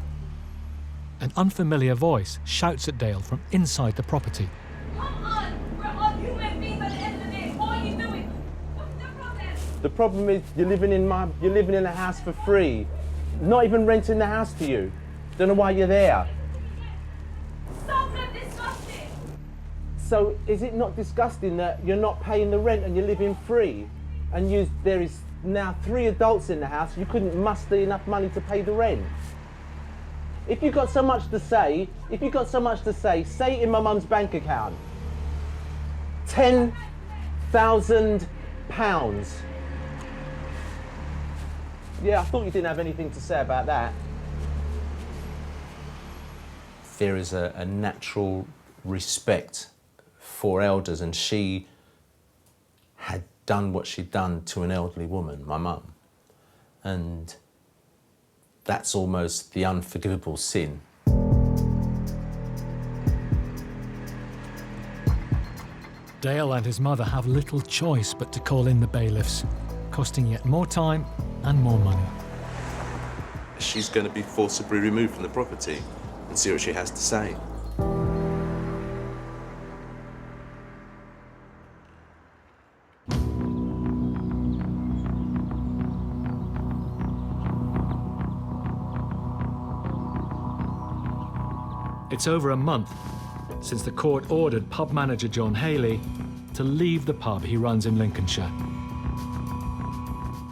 An unfamiliar voice shouts at Dale from inside the property.
Come on! We're all human beings at the end of the day. What are you doing? What's the problem?
The problem is you're living in a house for free. Not even renting the house to you. Don't know why you're there.
Stop that disgusting!
So is it not disgusting that you're not paying the rent and you're living free? And there is now 3 adults in the house, you couldn't muster enough money to pay the rent. If you've got so much to say, say it in my mum's bank account. £10,000. Yeah, I thought you didn't have anything to say about that.
There is a natural respect for elders, and she had done what she'd done to an elderly woman, my mum. And that's almost the unforgivable sin.
Dale and his mother have little choice but to call in the bailiffs, costing yet more time and more money.
She's going to be forcibly removed from the property and see what she has to say.
It's over a month since the court ordered pub manager John Haley to leave the pub he runs in Lincolnshire.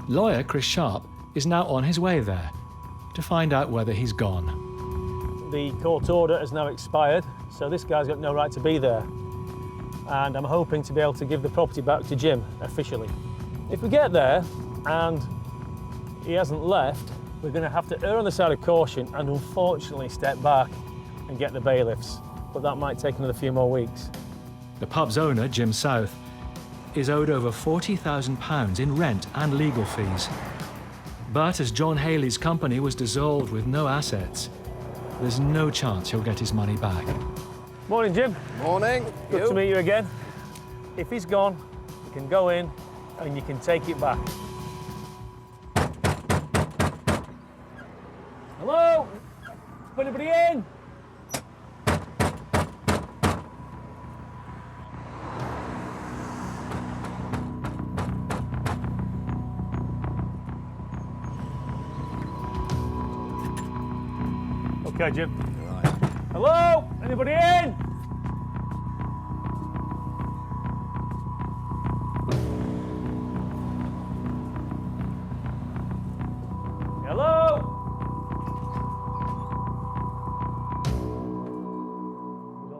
Lawyer Chris Sharp is now on his way there to find out whether he's gone.
The court order has now expired, so this guy's got no right to be there. And I'm hoping to be able to give the property back to Jim officially. If we get there and he hasn't left, we're going to have to err on the side of caution and unfortunately step back and get the bailiffs, but that might take another few more weeks.
The pub's owner, Jim South, is owed over £40,000 in rent and legal fees. But as John Haley's company was dissolved with no assets, there's no chance he'll get his money back.
Morning, Jim.
Morning.
Good to meet you again. If he's gone, you can go in and you can take it back. Hello? Anybody in? Okay, Jim.
Right.
Hello? Anybody in? Hello?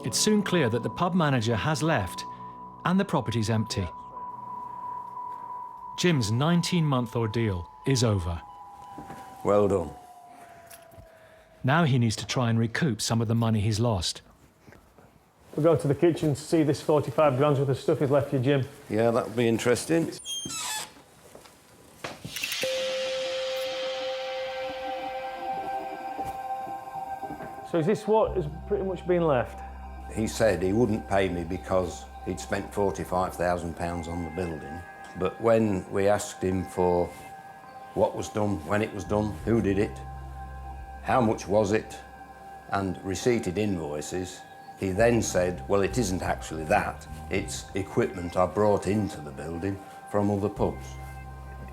It's soon clear that the pub manager has left and the property's empty. Jim's 19-month ordeal is over.
Well done.
Now he needs to try and recoup some of the money he's lost.
We'll go to the kitchen to see this 45 grand's worth of stuff he's left you, Jim.
Yeah, that'll be interesting.
So is this what has pretty much been left?
He said he wouldn't pay me because he'd spent £45,000 on the building. But when we asked him for what was done, when it was done, who did it, how much was it, and receipted invoices, he then said, well, it isn't actually that. It's equipment I brought into the building from other pubs.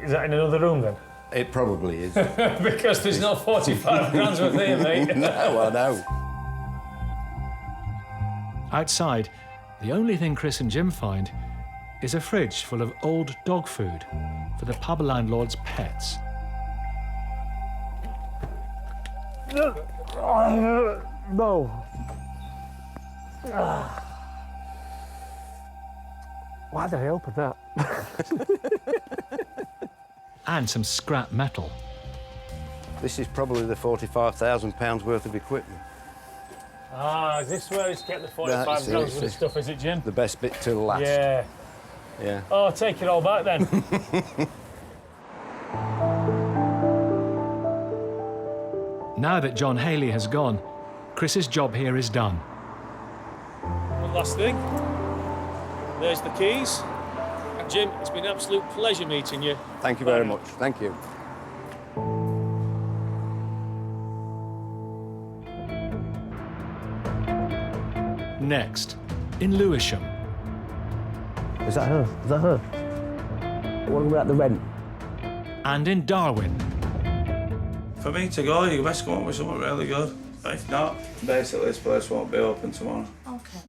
Is that in another room, then?
It probably is.
Because there's no 45 grand's worth here, mate.
No, I know.
Outside, the only thing Chris and Jim find is a fridge full of old dog food for the pub landlord's pets.
No. Why did I open that?
And some scrap metal.
This is probably the £45,000 worth of equipment.
Ah, is this where he's kept the 45 grams worth of stuff, is it, Jim?
The best bit till last.
Yeah.
Yeah.
Oh, take it all back then.
Now that John Haley has gone, Chris's job here is done.
One last thing. There's the keys. And Jim, it's been an absolute pleasure meeting you.
Thank you very much. Thank you.
Next, in Lewisham.
Is that her? Is that her? What about the rent?
And in Darwin.
For me to go, you best go up with something really good. If not, basically this place won't be open tomorrow.
Okay.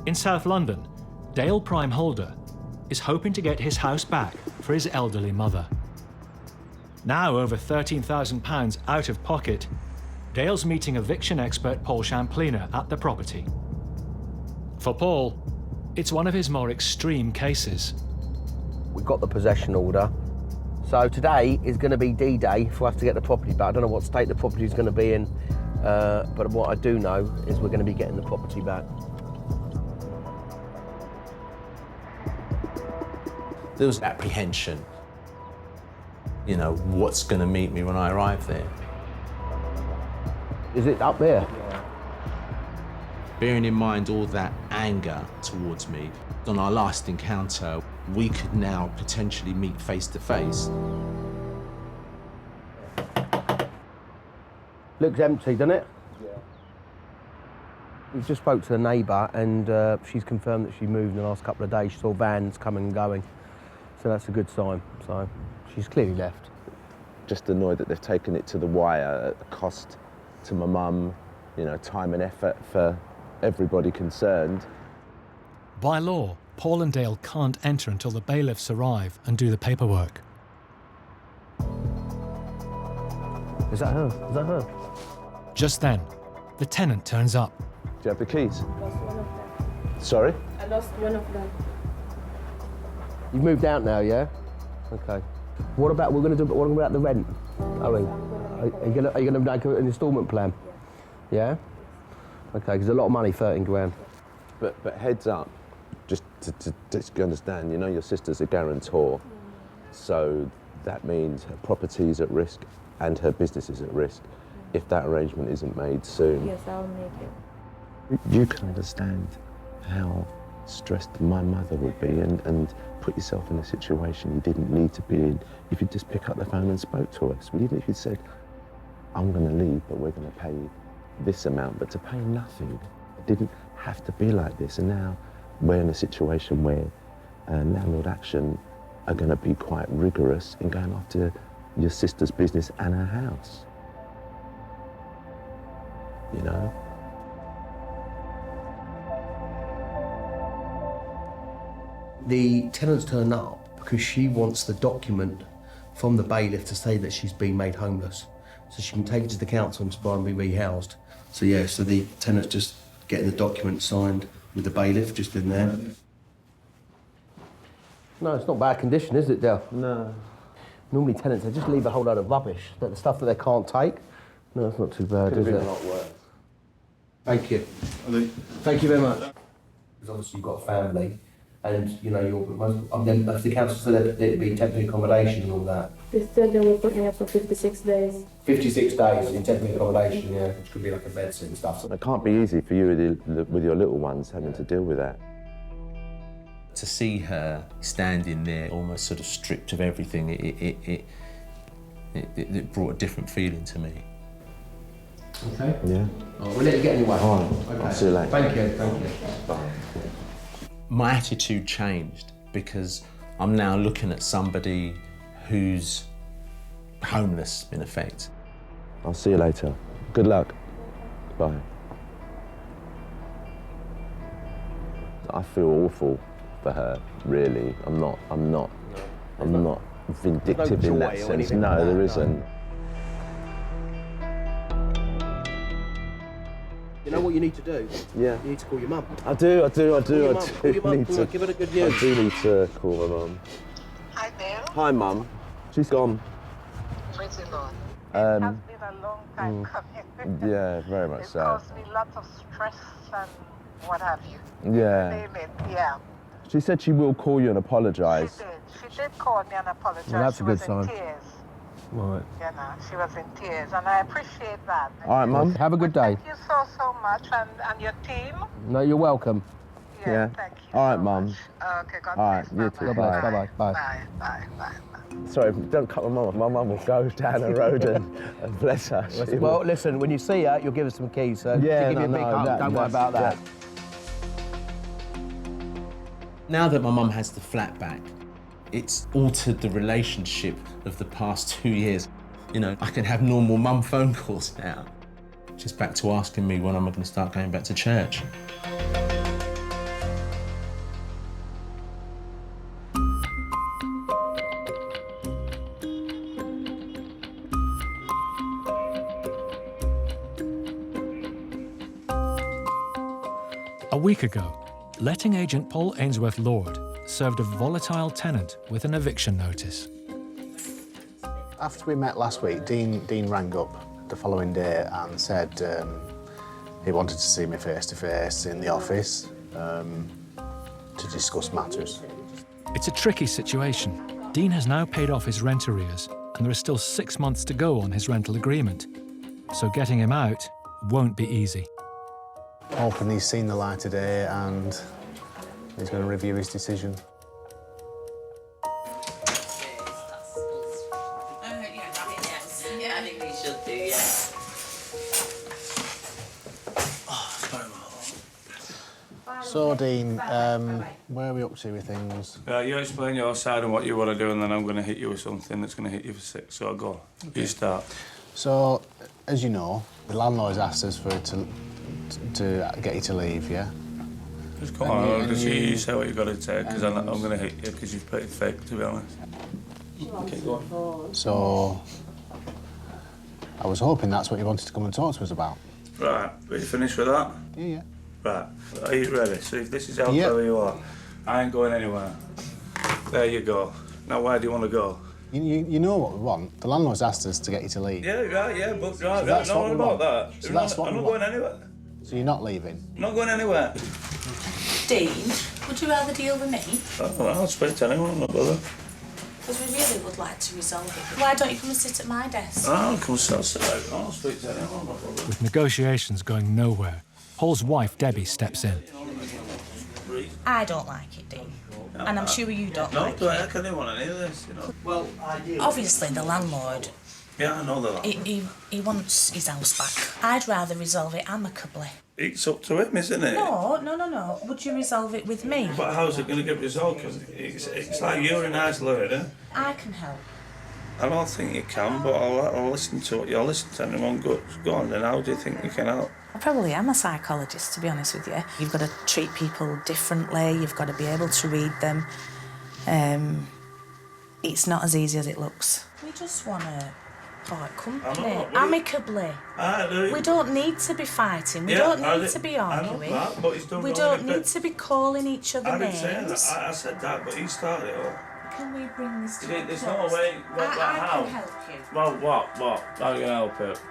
In South London, Dale Prime Holder is hoping to get his house back for his elderly mother. Now over £13,000 out of pocket, Dale's meeting eviction expert Paul Champliner at the property. For Paul, it's one of his more extreme cases.
We've got the possession order. So today is going to be D-Day for us to get the property back. I don't know what state the property is going to be in, but what I do know is we're going to be getting the property back.
There was apprehension. You know, what's going to meet me when I arrive there?
Is it up there?
Bearing in mind all that anger towards me, on our last encounter, we could now potentially meet face to face.
Looks empty, doesn't it? Yeah. We just spoke to a neighbour and she's confirmed that she moved in the last couple of days. She saw vans coming and going. So that's a good sign. So she's clearly left.
Just annoyed that they've taken it to the wire at a cost to my mum, you know, time and effort for everybody concerned.
By law, Paul and Dale can't enter until the bailiffs arrive and do the paperwork.
Is that her? Is that her?
Just then, the tenant turns up.
Do you have the keys?
I lost one of them.
Sorry?
I lost one of them.
You've moved out now, yeah? Okay. What about what about the rent? Are you gonna make an instalment plan? Yeah. Okay, because a lot of money, 13 grand.
But heads up, just to understand, you know, your sister's a guarantor, so that means her property is at risk and her business is at risk if that arrangement isn't made soon.
Yes, I'll make it.
You can understand how stressed my mother would be and put yourself in a situation you didn't need to be in if you just pick up the phone and spoke to us. Even if you said, I'm going to leave, but we're going to pay this amount, but to pay nothing. It didn't have to be like this. And now we're in a situation where landlord action are going to be quite rigorous in going after your sister's business and her house. You know?
The tenant's turned up because she wants the document from the bailiff to say that she's been made homeless. So she can take it to the council and be rehoused. So yeah, so the tenant's just getting the document signed with the bailiff just in there. No, it's not bad condition, is it, Del?
No.
Normally tenants, they just leave a whole load of rubbish, the stuff that they can't take. No, it's not too bad, is it?
Could have been a lot worse.
Thank you. Thank you very much. Because obviously you've got a family, and you know, then the council said there'd be temporary accommodation and all that.
They said they will put me up for 56 days.
56 days in temporary accommodation, yeah, which could be like a bed sit and stuff.
It can't be easy for you with your little ones having to deal with that. To see her standing there, almost sort of stripped of everything, it brought a different feeling to me.
Okay.
Yeah.
Oh, we'll let you get anyway.
All right.
Okay.
I'll see you later.
Thank you. Thank you.
Bye. My attitude changed because I'm now looking at somebody who's homeless, in effect. I'll see you later. Good luck. Bye. I feel awful for her, really. I'm not vindictive in that sense. No, there isn't.
You know what you need to do?
Yeah.
You need to call your mum.
I do.
Call your mum.
Need to,
give her the good news.
I do need to call my mum.
Hi, Dale.
Hi, Mum. She's gone.
Praise the Lord.
It
has been a long time coming.
Yeah, very much so.
It caused me lots of stress and what have you.
Yeah.
Name it, yeah.
She said she will call you and apologise.
She did call me and apologize.
Well, that's a good sign.
She was in tears.
Right.
You know, she was in tears, and I appreciate that.
All right, Mum. Have a good day.
Thank you so much, and your team.
No, you're welcome.
Yeah. All right, Mum.
Okay, God
All right,
bless.
you too.
Bye-bye.
Bye. Bye.
Bye. Bye.
Sorry, don't cut my mum off. My mum will go down the road and bless her.
Well, listen, when you see her, you'll give us some keys, so
Yeah,
she'll give you a big hug. Don't worry about that.
Now that my mum has the flat back, it's altered the relationship of the past 2 years. You know, I can have normal mum phone calls now. Just back to asking me when I'm going to start going back to church.
A week ago, letting agent Paul Ainsworth Lord served a volatile tenant with an eviction notice.
After we met last week, Dean rang up the following day and said he wanted to see me face to face in the office to discuss matters.
It's a tricky situation. Dean has now paid off his rent arrears, and there are still 6 months to go on his rental agreement. So getting him out won't be easy.
Hoping he's seen the light today and he's going to review his decision.
Yeah, I think we should do, yeah.
So, Dean, where are we up to with things?
You explain your side and what you want to do, and then I'm going to hit you with something that's going to hit you for 6. So go. Okay. You start.
So, as you know, the landlord's asked us to get you to leave, yeah?
Just come on, just you say what you've got to take, because I'm going to hit you, because you're pretty thick, to be honest. Okay, go on.
So, I was hoping that's what you wanted to come and talk to us about.
Right, are you finished with that?
Yeah.
Right, are you ready? So if this is how clever you are, I ain't going anywhere. There you go. Now, where do you want to go?
You know what we want. The landlord's asked us to get you to leave.
Yeah, right, yeah, but
So
right,
that's
no
what
one
we
about
want.
that.
So that's what
I'm
we
not
want.
going anywhere.
So you're not leaving?
I'm not going anywhere.
Dean, would you rather deal with me?
I'll speak to anyone, I'm not bothered.
Because we really would like to resolve it. Why don't you come and sit at my desk?
I'll come sit out. I'll speak to anyone, I'm not bothered.
With negotiations going nowhere, Paul's wife, Debbie, steps in.
I don't like it, Dean. And I'm sure you don't like it.
No, I can't want any of this, you know. Well,
Obviously, the landlord,
yeah, I know the landlord.
he wants his house back. I'd rather resolve it amicably.
It's up to him, isn't it?
No. Would you resolve it with me?
But how's it going to get resolved? 'Cause it's like you're an isolator.
I can help.
I don't think you can, but I'll listen to what you'll listen to anyone. Go on, then how do you think you can help?
I probably am a psychologist, to be honest with you. You've got to treat people differently. You've got to be able to read them. It's not as easy as it looks. We just want to part company, amicably. We don't need to be fighting. We don't need to be arguing. We don't need to be calling each other names.
I didn't say that. I said that, but he started it all.
Can we bring this to
There's no way.
I can help you.
Well, what? How are you going to help it?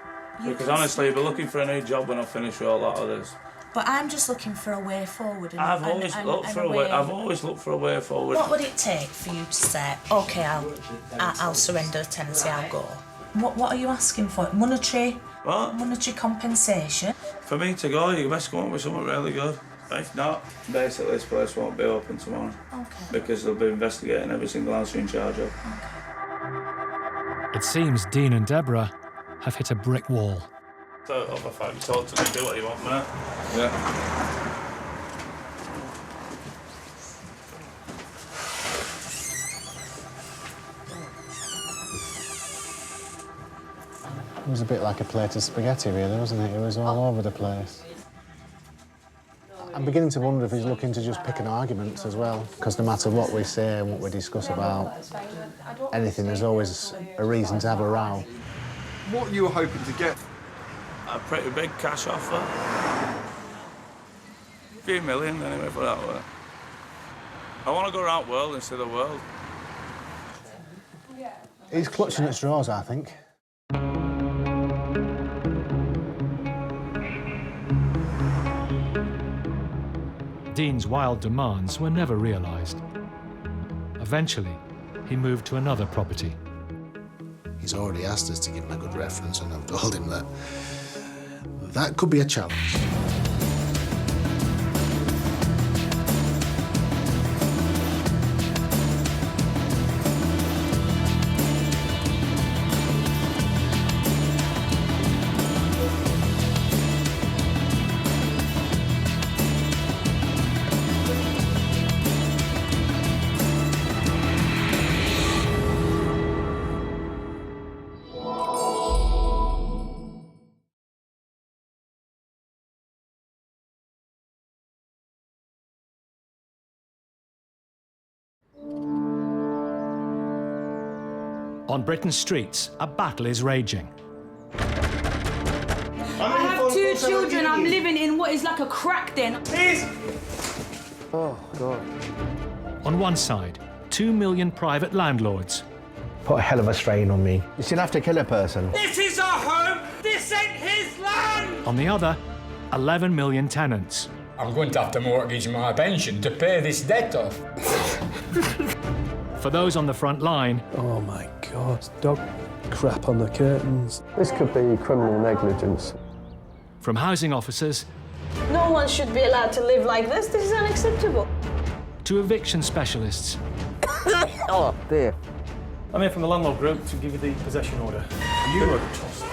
Because honestly, you'll be looking for a new job when I finish with all that of this.
But I'm just looking for a way forward.
I've always looked for a way. I've always looked for a way forward.
What would it take for you to say, OK, I'll surrender tenancy, I'll go? What are you asking for? Monetary?
What?
Monetary compensation?
For me to go, you best come up with something really good. If not, basically this place won't be open tomorrow.
Okay.
Because they'll be investigating every single house you're in charge of.
It seems Dean and Deborah have hit a brick wall.
So, over fact, you talk to me, do what you want, mate. Yeah.
It was a bit like a plate of spaghetti, really, wasn't it? It was all over the place. I'm beginning to wonder if he's looking to just pick an argument as well, because no matter what we say and what we discuss about anything, there's always a reason to have a row.
What are you hoping to get?
A pretty big cash offer. A few million, anyway, for that way. I want to go around the world and see the world.
He's clutching at straws, I think.
Dean's wild demands were never realised. Eventually, he moved to another property.
He's already asked us to give him a good reference, and I've told him that that could be a challenge.
On Britain's streets, a battle is raging.
I have 2 children. I'm living in what is like a crack den.
Please!
Oh, God.
On one side, 2 million private landlords.
Put a hell of a strain on me. You shouldn't have to kill a person.
This is our home! This ain't his land!
On the other, 11 million tenants.
I'm going to have to mortgage my pension to pay this debt off.
For those on the front line...
Oh, my God. Dog crap on the curtains. This could be criminal negligence.
From housing officers...
No one should be allowed to live like this. This is unacceptable.
To eviction specialists.
Oh, dear.
I'm here from the landlord group to give you the possession order. You are tossed.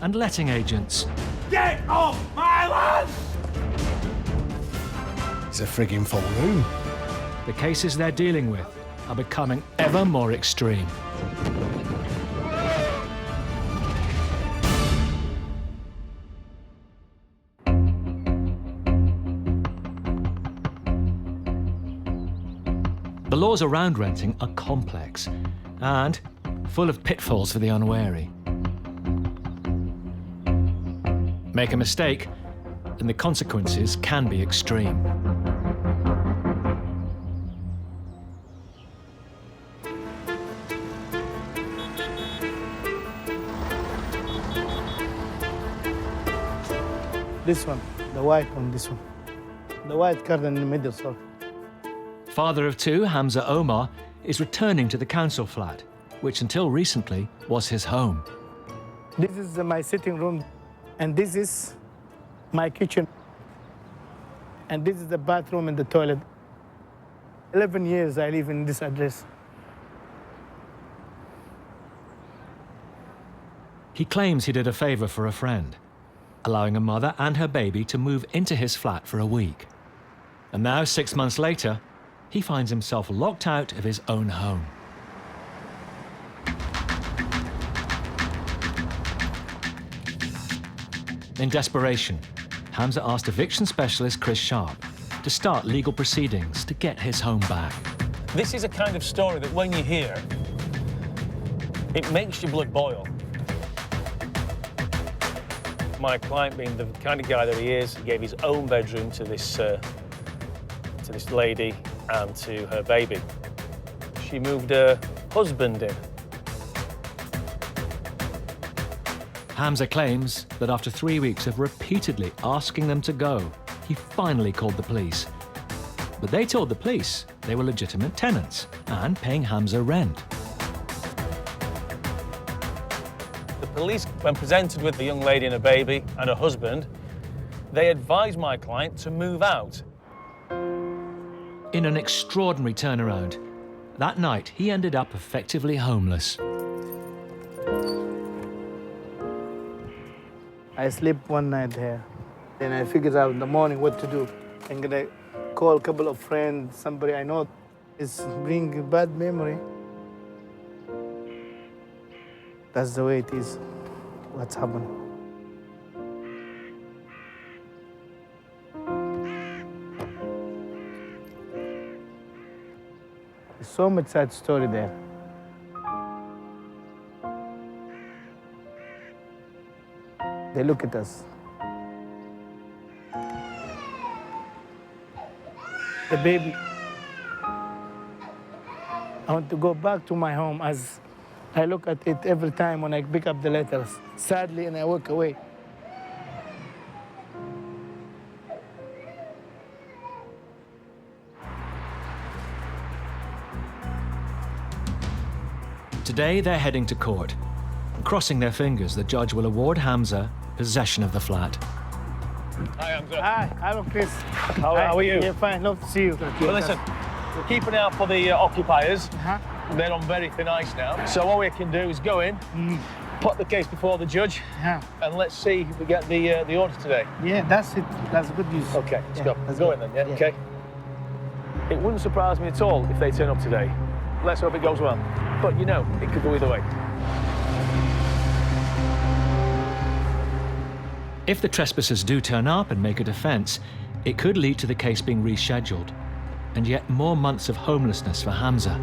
And letting agents.
Get off my land!
It's a frigging full room.
The cases they're dealing with are becoming ever more extreme. The laws around renting are complex and full of pitfalls for the unwary. Make a mistake, and the consequences can be extreme.
This one, the white one, this one. The white card in the middle, sorry.
Father of 2, Hamza Omar, is returning to the council flat, which until recently was his home.
This is my sitting room, and this is my kitchen. And this is the bathroom and the toilet. 11 years I live in this address.
He claims he did a favor for a friend, allowing a mother and her baby to move into his flat for a week. And now, 6 months later, he finds himself locked out of his own home. In desperation, Hamza asked eviction specialist Chris Sharp to start legal proceedings to get his home back.
This is a kind of story that when you hear, it makes your blood boil. My client, being the kind of guy that he is, he gave his own bedroom to this lady and to her baby. She moved her husband in.
Hamza claims that after 3 weeks of repeatedly asking them to go, he finally called the police. But they told the police they were legitimate tenants and paying Hamza rent.
The police, when presented with the young lady and her baby and her husband, they advised my client to move out.
In an extraordinary turnaround, that night he ended up effectively homeless.
I sleep one night here. Then I figured out in the morning what to do. I'm gonna call a couple of friends, somebody I know is bringing a bad memory. That's the way it is, what's happened. There's so much sad story there. They look at us. The baby. I want to go back to my home as I look at it every time when I pick up the letters. Sadly, and I walk away.
Today they're heading to court. Crossing their fingers, the judge will award Hamza possession of the flat.
Hi, Hamza.
Hi, hello, Chris.
How are you?
Yeah, fine. Love to see you.
Well, listen, we're keeping out for the occupiers. They're on very thin ice now. So what we can do is go in, put the case before the judge, and let's see if we get the order today.
Yeah, that's it. That's good news.
Okay, let's go. Let's go in then, yeah? Okay. It wouldn't surprise me at all if they turn up today. Let's hope it goes well. But you know, it could go either way.
If the trespassers do turn up and make a defence, it could lead to the case being rescheduled, and yet more months of homelessness for Hamza.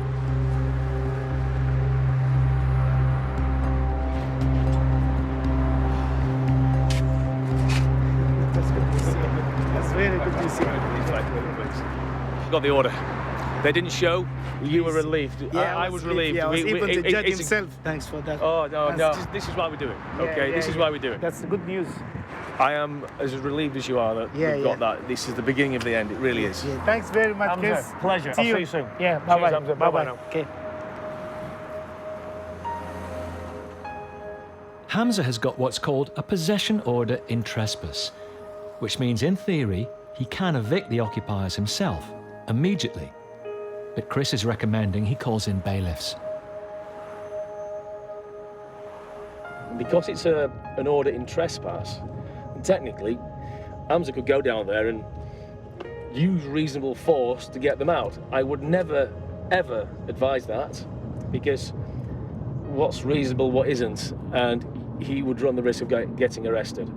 to see you.
Got the order. They didn't show. You were relieved.
Yeah,
I was relieved.
Yeah, I was able to judge
it's
himself. Thanks for that.
Oh, no.
That's-
This is why we do it.
Yeah,
Okay,
yeah,
this is
yeah.
why we do it.
That's the good news.
I am as relieved as you are that
Yeah,
we've got that. This is the beginning of the end. It really is.
Yeah, thanks very much,
Hamza,
Chris.
pleasure.
See
I'll
you.
see you soon.
Yeah,
Cheers,
bye-bye.
Hamza. Bye-bye now.
Okay.
Hamza has got what's called a possession order in trespass, which means in theory he can evict the occupiers himself immediately. But Chris is recommending he calls in bailiffs.
Because it's an order in trespass, technically, Hamza could go down there and use reasonable force to get them out. I would never, ever advise that, because what's reasonable, what isn't, and he would run the risk of getting arrested.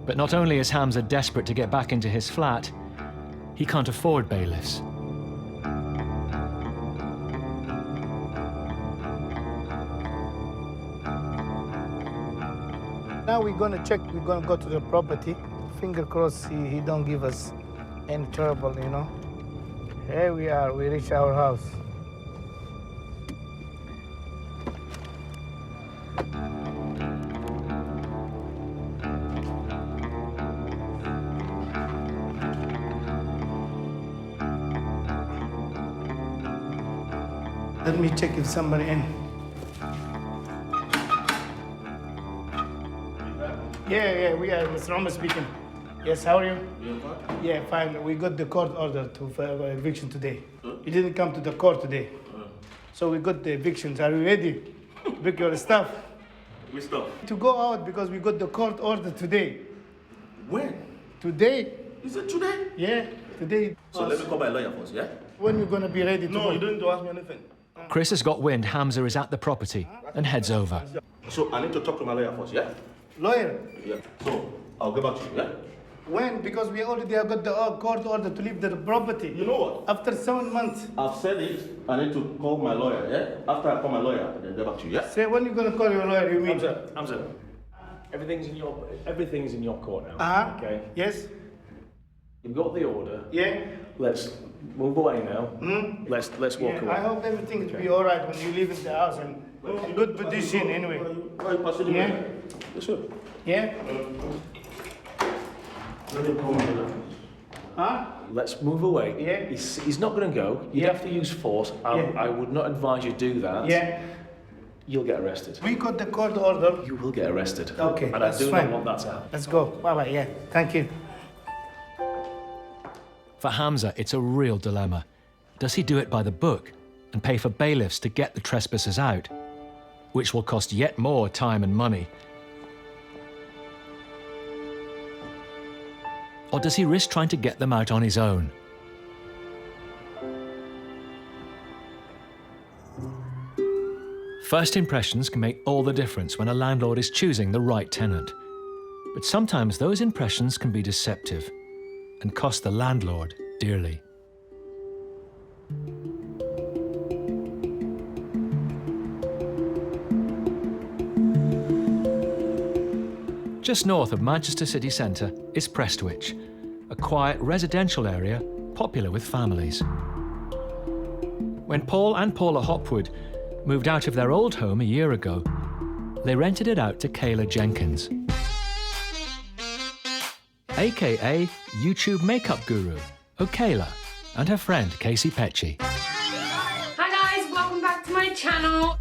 But not only is Hamza desperate to get back into his flat, he can't afford bailiffs.
Now we're gonna check. We're gonna go to the property. Finger crossed he don't give us any trouble, you know. Here we are. We reach our house. Let me check if somebody in. Yeah, we are. Mr. Omar speaking. Yes, how are you? Yeah, fine. We got the court order for eviction today. You didn't come to the court today. So we got the evictions. Are you ready? Pick your stuff.
Which stuff?
To go out because we got the court order today.
When?
Today.
Is it today?
Yeah, today.
So let me call my lawyer first, yeah?
When you gonna be ready to
No,
go?
you don't need to ask me anything.
Chris has got wind Hamza is at the property and heads over.
So I need to talk to my lawyer first, yeah?
Lawyer.
Yeah. So I'll get back to you, yeah?
When? Because we already have got the court order to leave the property.
You know what?
After 7 months.
I've said it. I need to call my lawyer, yeah? After I call my lawyer, then get back to you, yeah?
Say when you gonna call your lawyer, you mean?
Hamza, everything's in your court now.
Uh-huh.
Okay.
Yes.
You've got the order.
Yeah.
Let's move away now.
Hmm?
Let's walk
Yeah,
away.
I hope everything will be all right when you leave in the house and in good position anyway. Yeah.
Yes, sir.
Yeah.
Let me call my lawyer.
Huh?
Let's move away.
Yeah.
He's not going to go. You'd have to use force. I would not advise you do that.
Yeah.
You'll get arrested.
We got the court order.
You will get arrested.
Okay,
And
that's
I do
fine.
not want that to happen.
Let's go. Bye-bye, yeah. Thank you.
For Hamza, it's a real dilemma. Does he do it by the book and pay for bailiffs to get the trespassers out, which will cost yet more time and money? Or does he risk trying to get them out on his own? First impressions can make all the difference when a landlord is choosing the right tenant. But sometimes those impressions can be deceptive and cost the landlord dearly. Just north of Manchester city centre is Prestwich, a quiet residential area popular with families. When Paul and Paula Hopwood moved out of their old home a year ago, they rented it out to Kayla Jenkins, aka YouTube makeup guru Okayla, and her friend Casey Pecci.
Hi guys, welcome back to my channel.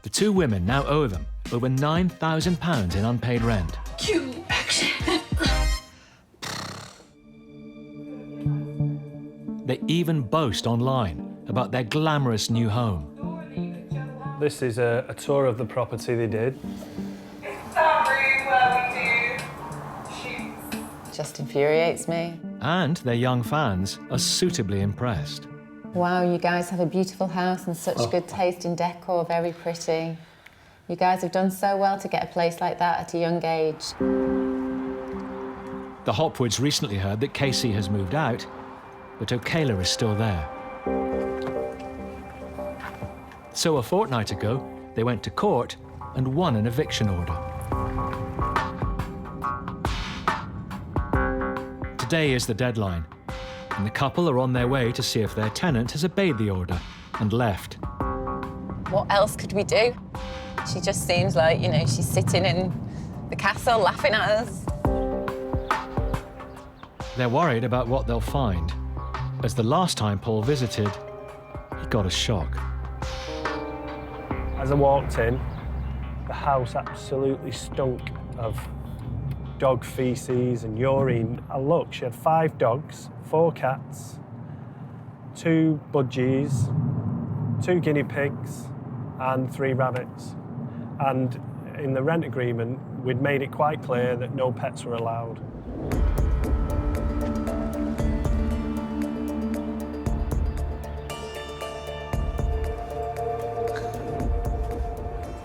The two women now owe them over £9,000 in unpaid rent.
Cue action.
They even boast online about their glamorous new home.
This is a tour of the property they did.
It's our room where we do shoots.
Just infuriates me.
And their young fans are suitably impressed.
Wow, you guys have a beautiful house and such good taste in decor, very pretty. You guys have done so well to get a place like that at a young age.
The Hopwoods recently heard that Casey has moved out, but Okayla is still there. So a fortnight ago, they went to court and won an eviction order. Today is the deadline, and the couple are on their way to see if their tenant has obeyed the order and left.
What else could we do? She just seems like, you know, she's sitting in the castle laughing at us.
They're worried about what they'll find, as the last time Paul visited, he got a shock.
As I walked in, the house absolutely stunk of dog feces and urine. I looked, she had 5 dogs, 4 cats, 2 budgies, 2 guinea pigs, and 3 rabbits. And in the rent agreement, we'd made it quite clear that no pets were allowed.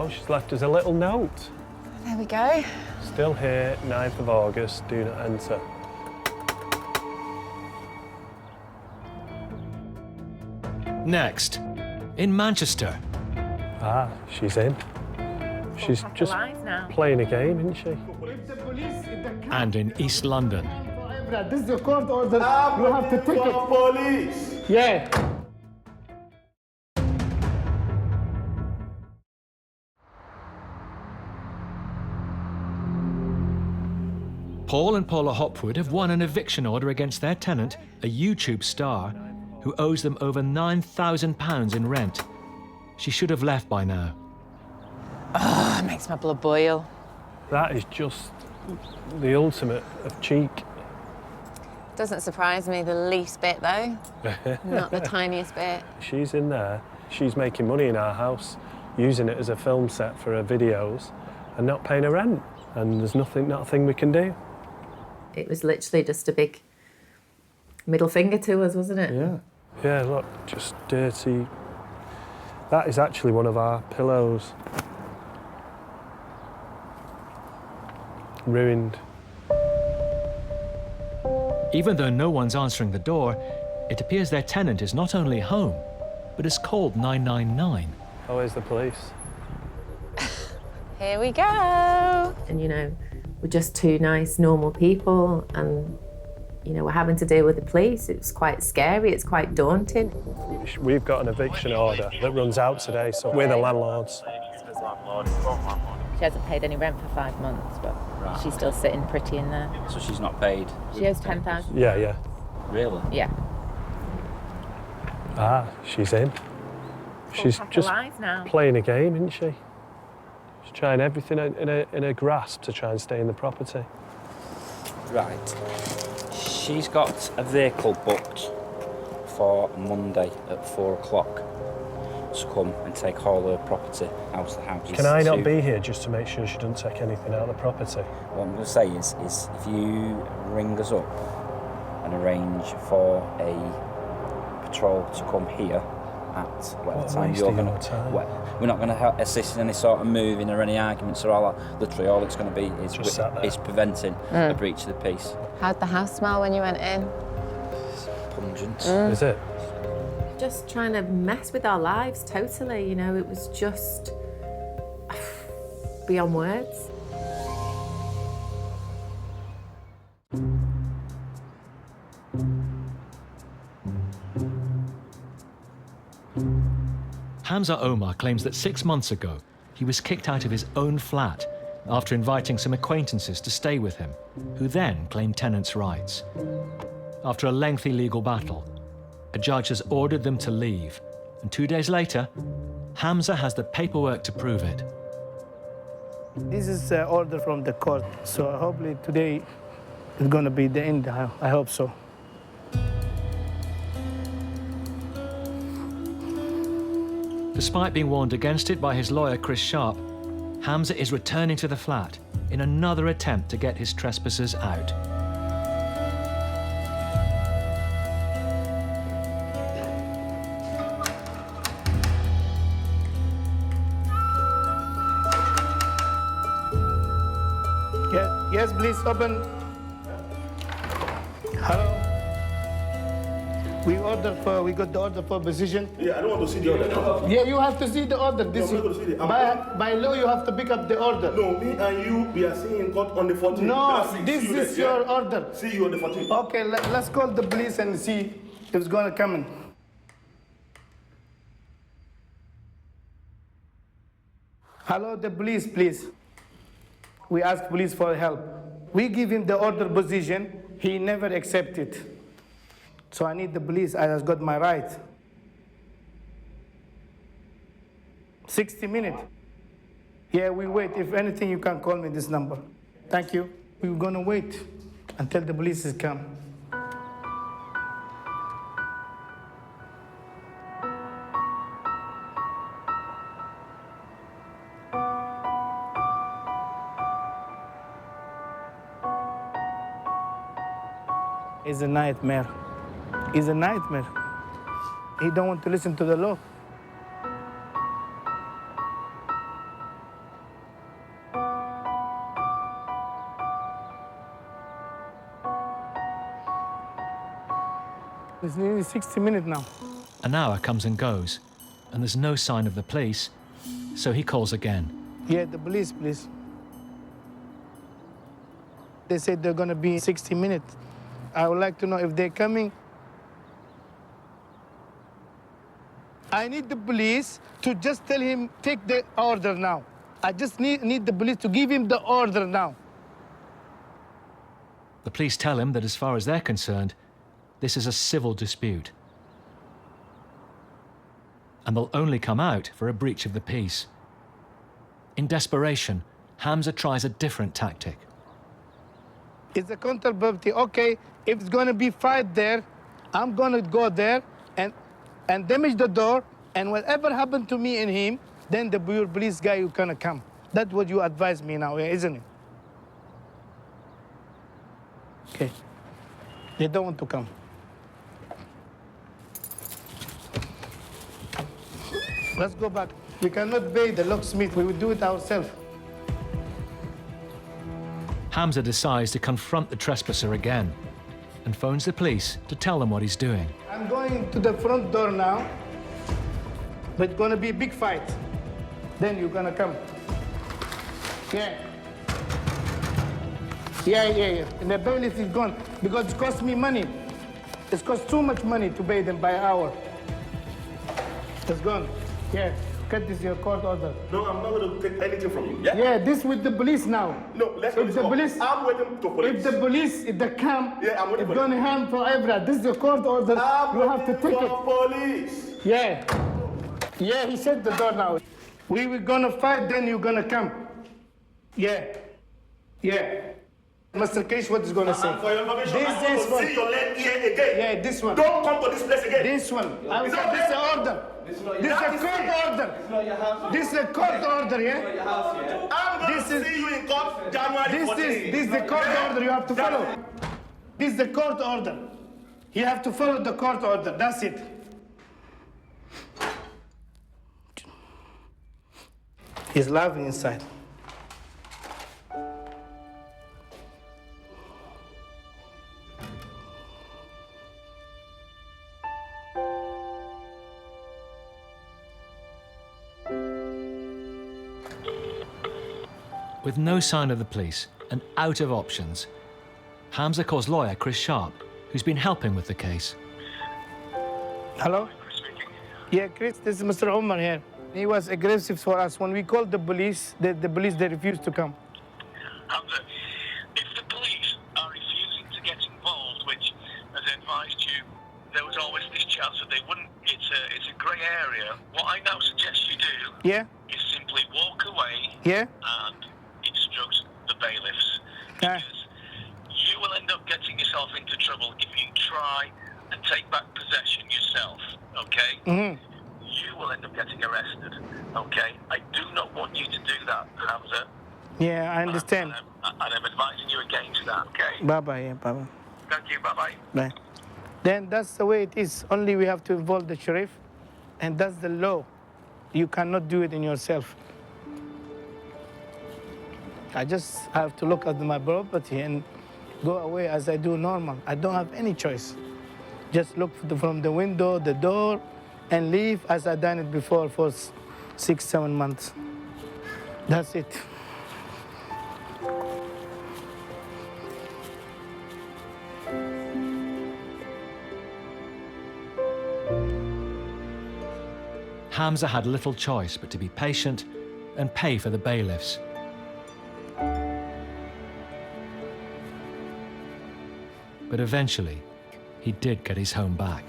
Oh, she's left us a little note.
There we go.
Still here, 9th of August, do not enter.
Next, in Manchester.
Ah, she's in. She's just playing a game, isn't she?
And in East London.
This is a court order. You have to take it.
Police.
Yeah.
Paul and Paula Hopwood have won an eviction order against their tenant, a YouTube star, who owes them over £9,000 in rent. She should have left by now.
Oh, it makes my blood boil.
That is just the ultimate of cheek.
Doesn't surprise me the least bit, though. Not the tiniest bit.
She's in there. She's making money in our house, using it as a film set for her videos, and not paying her rent. And there's not a thing we can do.
It was literally just a big middle finger to us, wasn't it?
Yeah. Yeah, look, just dirty. That is actually one of our pillows. Ruined.
Even though no one's answering the door, it appears their tenant is not only home, but has called 999.
Oh, where's the police?
Here we go. And, you know, we're just 2 nice, normal people, and, you know, we're having to deal with the police. It's quite scary, it's quite daunting.
We've got an eviction order that runs out today, so we're the landlords.
She hasn't paid any rent for 5 months, but she's still sitting pretty in there.
So she's not paid?
She owes 10,000.
Yeah, yeah.
Really?
Yeah.
Ah, she's in. She's just playing a game, isn't she? She's trying everything in her grasp to try and stay in the property.
Right. She's got a vehicle booked for Monday at 4 o'clock to come and take all her property out of the house.
Can I not be here just to make sure she doesn't take anything out of the property?
What I'm going to say is if you ring us up and arrange for a patrol to come here at whatever time you're going to... We're not going to assist in any sort of moving or any arguments or all that. Literally, all it's going to be is preventing a breach of the peace.
How'd the house smell when you went in?
It's pungent.
Is it?
Just trying to mess with our lives totally, you know, it was just beyond words.
Hamza Omar claims that 6 months ago, he was kicked out of his own flat after inviting some acquaintances to stay with him, who then claimed tenants' rights. After a lengthy legal battle, a judge has ordered them to leave, and 2 days later, Hamza has the paperwork to prove it.
This is an order from the court, so hopefully today is going to be the end. I hope so.
Despite being warned against it by his lawyer, Chris Sharp, Hamza is returning to the flat in another attempt to get his trespassers out.
Yes, please open. Hello. We got the order for position.
Yeah, I don't want to see the order. No.
Yeah, you have to see the order. This
I'm not going to see it.
by law, you have to pick up the order.
No, me and you, we are seeing in court on the 14th.
No, this is your order.
See you on the 14th.
Okay, let's call the police and see if it's gonna come in. Hello, the police, please. We ask police for help. We give him the order position. He never accepted. So I need the police. I just got my right. 60 minutes. Yeah, we wait. If anything, you can call me this number. Thank you. We're gonna wait until the police is come. It's a nightmare. It's a nightmare. He don't want to listen to the law. It's nearly 60 minutes now.
An hour comes and goes, and there's no sign of the police, so he calls again.
Yeah, the police, please. They said they're gonna be 60 minutes. I would like to know if they're coming. I need the police to just tell him, take the order now. I just need the police to give him the order now.
The police tell him that as far as they're concerned, this is a civil dispute. And they'll only come out for a breach of the peace. In desperation, Hamza tries a different tactic.
It's a counter property. Okay, if it's gonna be fight there, I'm gonna go there and damage the door, and whatever happened to me and him, then the police guy is gonna come. That's what you advise me now, isn't it? Okay. They don't want to come. Let's go back. We cannot pay the locksmith. We will do it ourselves.
Hamza decides to confront the trespasser again and phones the police to tell them what he's doing.
I'm going to the front door now, but it's gonna be a big fight. Then you're gonna come. Yeah. Yeah. And the bailiff is gone because it costs me money. It costs too much money to pay them by hour. It's gone. Yeah. Cut this your court order.
No, I'm not going to take anything from you.
Yeah, this with the police now.
No, let's go. I'm waiting to police.
If the police, if they come,
yeah, I'm waiting
it's going to hand forever. This is your court order. You have to take it.
Police.
Yeah. Yeah, he shut the door now. We were going to fight, then you're going to come. Yeah. Mr. Case, what is going to say?
For your information, I want to see your leg here again.
Yeah, this one.
Don't come to this place again.
This one. This is the order. This is a court order. This is a court order, yeah?
I'm going to see you in court January 14th.
This is the court order you have to follow. This is the court order. You have to follow the court order. That's it. He's laughing inside.
With no sign of the police and out of options, Hamza calls lawyer Chris Sharp, who's been helping with the case.
Hello? Yeah, Chris, this is Mr. Omar here. He was aggressive for us. When we called the police, they refused to come.
Hamza, if the police are refusing to get involved, which, as I advised you, there was always this chance that they wouldn't, it's a grey area. What I now suggest you do is simply walk away and instruct the bailiffs. Because you will end up getting yourself into trouble if you try and take back possession yourself, okay? You will end up getting arrested, okay? I do not want you to do that, Hamza.
Yeah, I understand.
And I'm advising you against that, okay?
Bye-bye, yeah, bye-bye.
Thank you, bye-bye.
Bye. Then that's the way it is. Only we have to involve the sheriff, and that's the law. You cannot do it in yourself. I just have to look at my property and go away as I do normal. I don't have any choice. Just look from the window, the door, and leave as I done it before for 6-7 months. That's it.
Hamza had little choice but to be patient and pay for the bailiffs. But eventually, he did get his home back.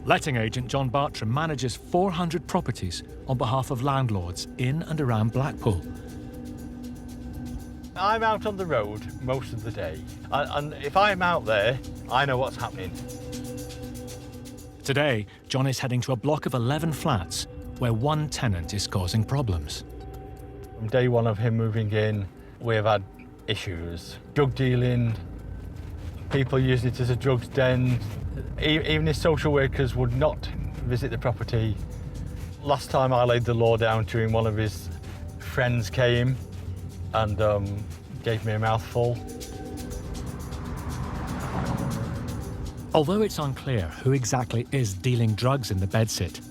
Letting agent John Bartram manages 400 properties on behalf of landlords in and around Blackpool.
I'm out on the road most of the day, and if I'm out there, I know what's happening.
Today, John is heading to a block of 11 flats where one tenant is causing problems.
From day one of him moving in, we have had issues. Drug dealing, people using it as a drugs den. Even his social workers would not visit the property. Last time I laid the law down to him, one of his friends came and gave me a mouthful.
Although it's unclear who exactly is dealing drugs in the bedsit,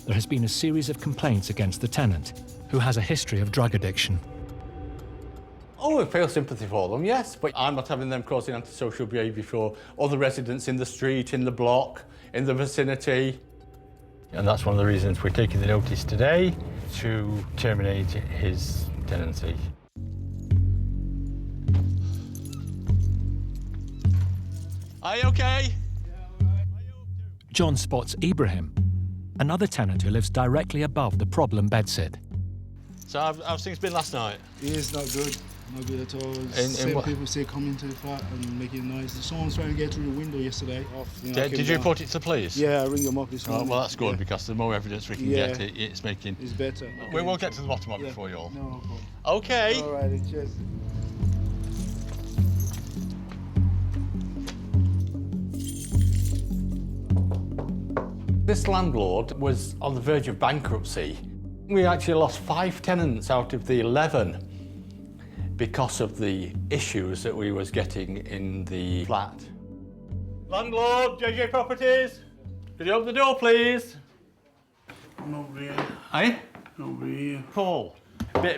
there has been a series of complaints against the tenant, who has a history of drug addiction.
Oh, I feel sympathy for them, yes, but I'm not having them causing antisocial behaviour for other residents in the street, in the block, in the vicinity. And that's one of the reasons we're taking the notice today to terminate his tenancy. Are you okay?
John spots Ibrahim, another tenant who lives directly above the problem bedsit.
So how's things been last night?
It's not good. Not good at all. Same people say come into the flat and making noise. Someone's trying to get through the window yesterday.
Did you report it to the police?
Yeah, I ring them up this morning.
Well, that's good because the more evidence we can get, it's making...
It's better.
We will get to the bottom of it for you all.
No problem.
Okay.
All right, cheers.
This landlord was on the verge of bankruptcy. We actually lost 5 tenants out of the 11 because of the issues that we was getting in the flat. Landlord, JJ Properties, could you open the door, please?
I'm over here.
Eh?
Over here.
Paul,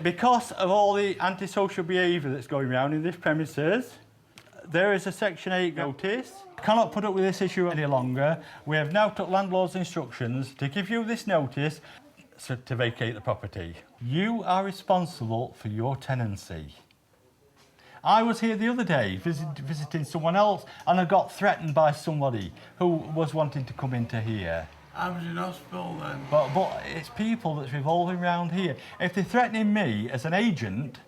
because of all the antisocial behaviour that's going around in this premises, there is a Section 8 notice. Cannot put up with this issue any longer. We have now took landlord's instructions to give you this notice to vacate the property. You are responsible for your tenancy. I was here the other day visiting someone else and I got threatened by somebody who was wanting to come into here.
I was in hospital then.
But it's people that's revolving around here. If they're threatening me as an agent,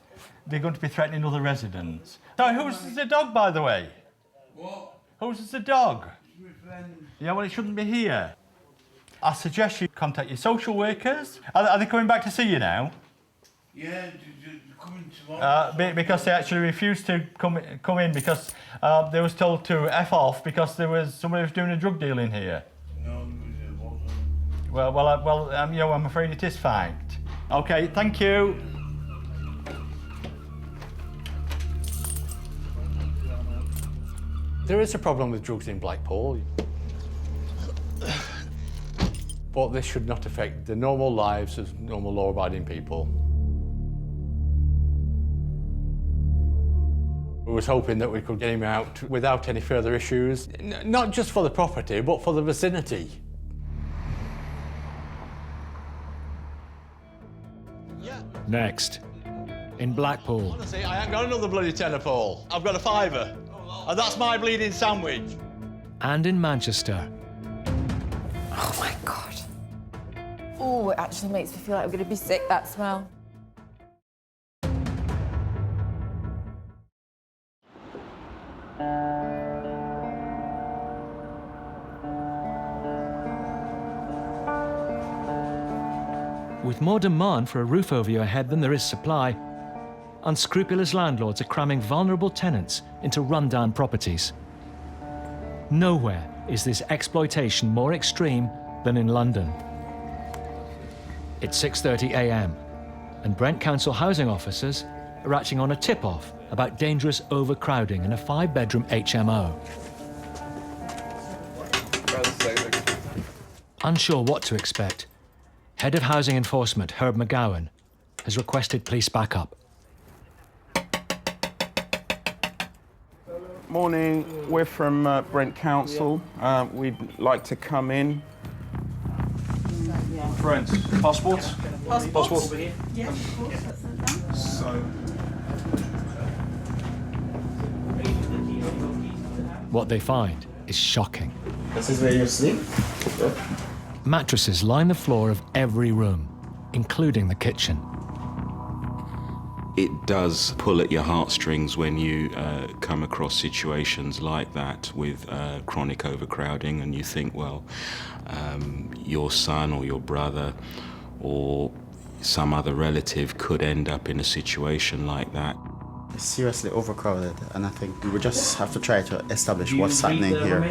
they're going to be threatening other residents. So who's the dog, by the way?
What?
Who's the dog?
It's my friend.
Yeah, well, it shouldn't be here. I suggest you contact your social workers. Are they coming back to see you now?
Yeah, they're coming tomorrow.
Because they actually refused to come in because they was told to F off because there was somebody was doing a drug deal in here.
No, it wasn't.
Well, you know, I'm afraid it is fact. Okay, thank you. There is a problem with drugs in Blackpool. But this should not affect the normal lives of normal law-abiding people. We was hoping that we could get him out without any further issues, not just for the property, but for the vicinity.
Next, in Blackpool.
Honestly, I ain't got another bloody tenner, Paul. I've got a £5, and that's my bleeding sandwich.
And in Manchester.
Oh my God. Oh, it actually makes me feel like I'm going to be sick, that smell.
With more demand for a roof over your head than there is supply, unscrupulous landlords are cramming vulnerable tenants into run-down properties. Nowhere is this exploitation more extreme than in London. It's 6:30 a.m. and Brent Council housing officers are acting on a tip-off about dangerous overcrowding in a 5-bedroom HMO. Unsure what to expect, Head of Housing Enforcement Herb McGowan has requested police backup.
Morning, we're from Brent Council. We'd like to come in.
Brent, passports?
Passports?
Yeah.
So.
What they find is shocking.
This is where you sleep?
Mattresses line the floor of every room, including the kitchen.
It does pull at your heartstrings when you come across situations like that with chronic overcrowding, and you think, well, your son or your brother or some other relative could end up in a situation like that.
It's seriously overcrowded, and I think we just have to try to establish what's happening here.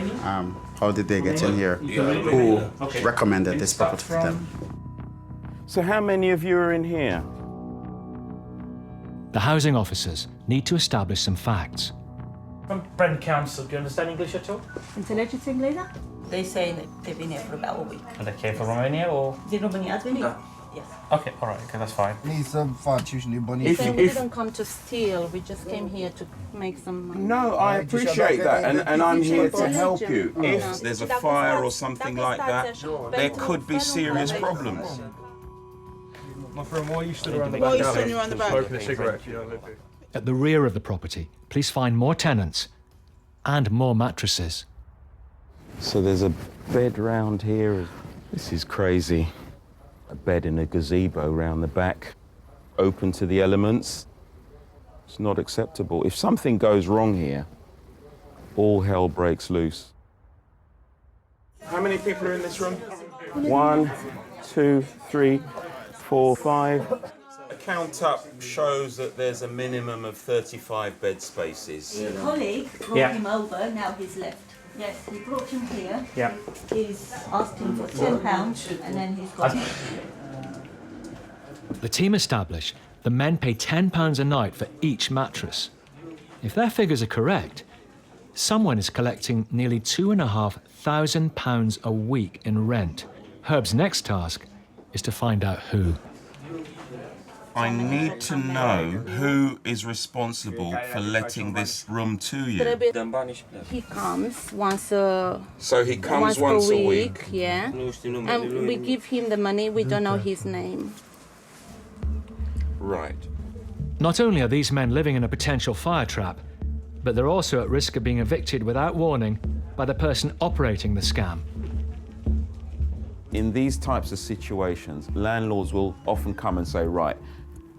How did they get in here? Who recommended this property for them?
So how many of you are in here?
The housing officers need to establish some facts.
From Brent Council, do you understand English at all?
Intelligence English? They say that they've been here for about a week.
Are they came from Romania or?
The Romania admin?
No.
Yes.
Okay, all right, okay, that's fine.
We didn't come to steal, we just came here to make some money.
No, I appreciate that, and I'm here to help you. If there's a fire or something like that, there could be serious problems.
My friend, why are you stood around the
Why
back?
are you standing around the back?
Smoking a cigarette.
At the rear of the property, police find more tenants and more mattresses.
So there's a bed round here. This is crazy. A bed in a gazebo round the back, open to the elements. It's not acceptable. If something goes wrong here, all hell breaks loose. How many people are in this room? 1, 2, 3, 4, 5. A count up shows that there's a minimum of 35 bed spaces.
A colleague brought him over, now he's left. Yes, he brought him here.
Yeah.
He's asked him for £10 and then he's got
The team establish the men pay £10 a night for each mattress. If their figures are correct, someone is collecting nearly £2,500 a week in rent. Herb's next task is to find out who.
I need to know who is responsible for letting this room to you.
He comes once a
So he comes once a week?
Yeah. And we give him the money, we don't know his name.
Right.
Not only are these men living in a potential fire trap, but they're also at risk of being evicted without warning by the person operating the scam.
In these types of situations, landlords will often come and say, right,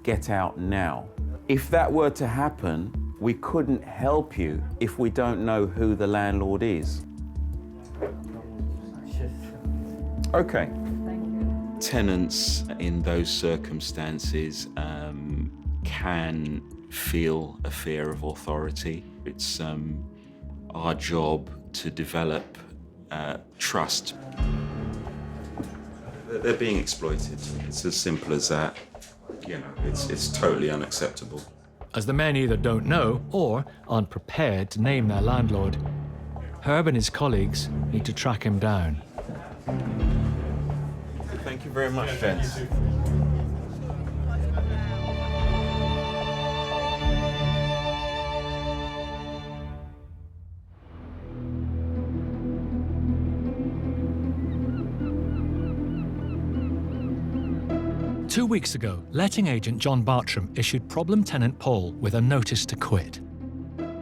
get out now. If that were to happen, we couldn't help you if we don't know who the landlord is. Okay.
Tenants in those circumstances can feel a fear of authority. It's our job to develop trust. They're being exploited. It's as simple as that. You know, it's totally unacceptable.
As the men either don't know or aren't prepared to name their landlord, Herb and his colleagues need to track him down.
Thank you very much, gents.
2 weeks ago, letting agent John Bartram issued problem tenant Paul with a notice to quit.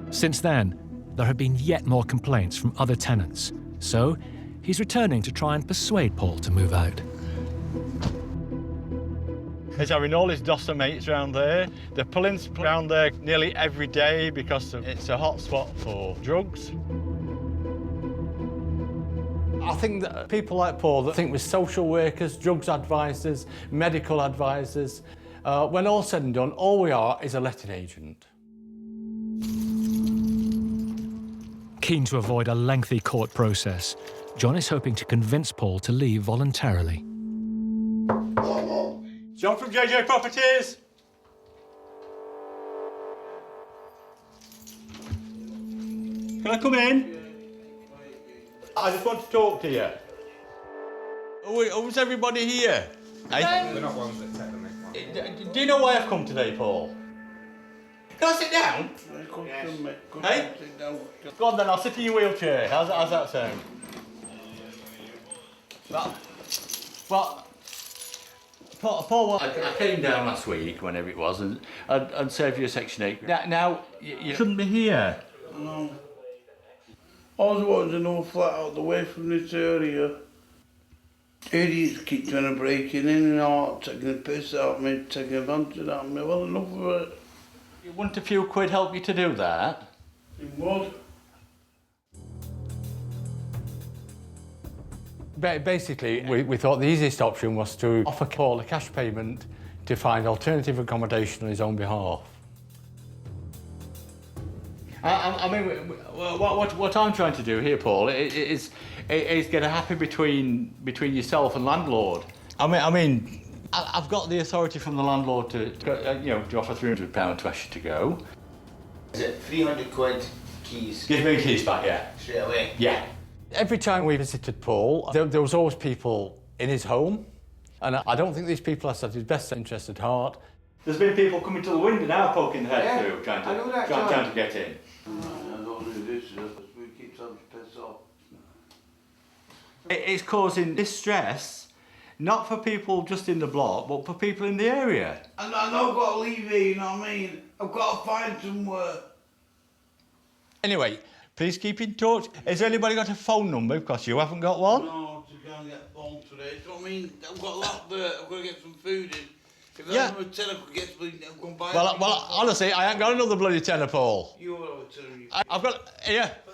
Since then, there have been yet more complaints from other tenants, so he's returning to try and persuade Paul to move out.
He's having all his DOSA mates around there. They're pulling around there nearly every day because it's a hot spot for drugs. I think that people like Paul that think we're social workers, drugs advisors, medical advisors, when all's said and done, all we are is a letting agent.
Keen to avoid a lengthy court process, John is hoping to convince Paul to leave voluntarily.
John from JJ Properties. Can I come in? I just want to talk to you. Who's everybody here?
We're not ones that take them.
Do you know why I've come today, Paul? Can I sit down? Hey? Go on then, I'll sit in your wheelchair. How's that sound? Well, Paul, I came down last week, whenever it was, and served you a Section 8. Now you shouldn't be here.
No. I was wanting to know flat out the way from this area. Idiots keep trying to break in and out, taking the piss out of me, taking advantage of me. Well, enough of it.
Wouldn't a few quid help you to do that?
It would.
Basically, we thought the easiest option was to offer Paul a cash payment to find alternative accommodation on his own behalf. I mean, what I'm trying to do here, Paul, is get a happy between yourself and Landlord. I mean, I've got the authority from the landlord to offer £300 to ask you to go.
Is it 300 quid keys?
Give me the keys back, yeah.
Straight away?
Yeah. Every time we visited Paul, there was always people in his home, and I don't think these people are his best interest at heart. There's been people coming to the window now, poking their head through, trying to get in.
I don't do this, we keep trying to piss off.
It's causing distress, not for people just in the block, but for people in the area.
And I know I've got to leave here, you know what I mean? I've got to find somewhere.
Anyway, please keep in touch. Has anybody got a phone number? Because you haven't got one.
No, to go and get a phone today. Do you know what I mean? I've got a lot there. I've got to get some food in. If
Yeah.
I have a tenner, I could get something, I'll go and buy
Well, honestly, I ain't got another bloody tenner, Paul.
You will have a tenner.
I've got,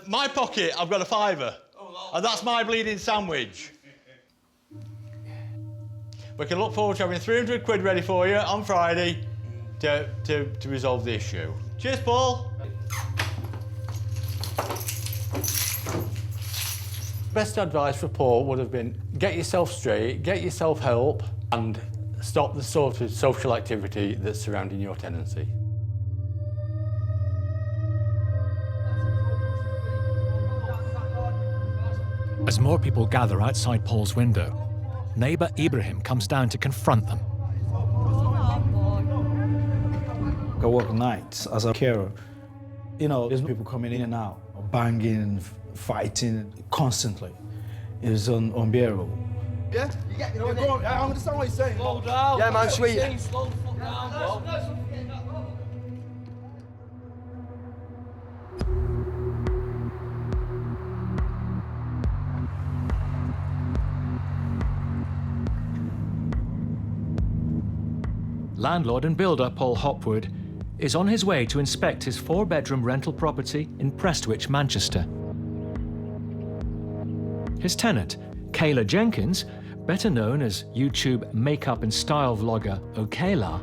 my pocket, I've got a £5. And that's my bleeding sandwich. We can look forward to having 300 quid ready for you on Friday to resolve the issue. Cheers, Paul. Best advice for Paul would have been get yourself straight, get yourself help, and stop the sort of social activity that's surrounding your tenancy.
As more people gather outside Paul's window, neighbour Ibrahim comes down to confront them.
I work nights as a carer. You know, there's people coming in and out, banging, fighting constantly. It's unbearable.
Yeah? Go on. I understand what you're saying.
Slow down.
Yeah, man, sweet.
Slow the fuck down, bro.
Landlord and builder Paul Hopwood is on his way to inspect his 4-bedroom rental property in Prestwich, Manchester. His tenant, Kayla Jenkins, better known as YouTube makeup and style vlogger Okayla,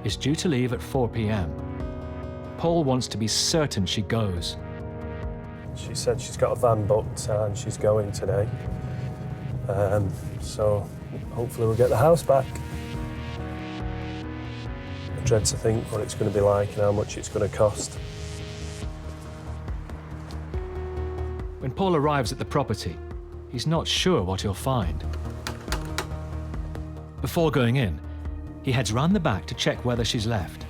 is due to leave at 4 p.m. Paul wants to be certain she goes.
She said she's got a van booked and she's going today. So hopefully we'll get the house back. I dread to think what it's going to be like and how much it's going to cost.
When Paul arrives at the property, he's not sure what he'll find. Before going in, he heads round the back to check whether she's left.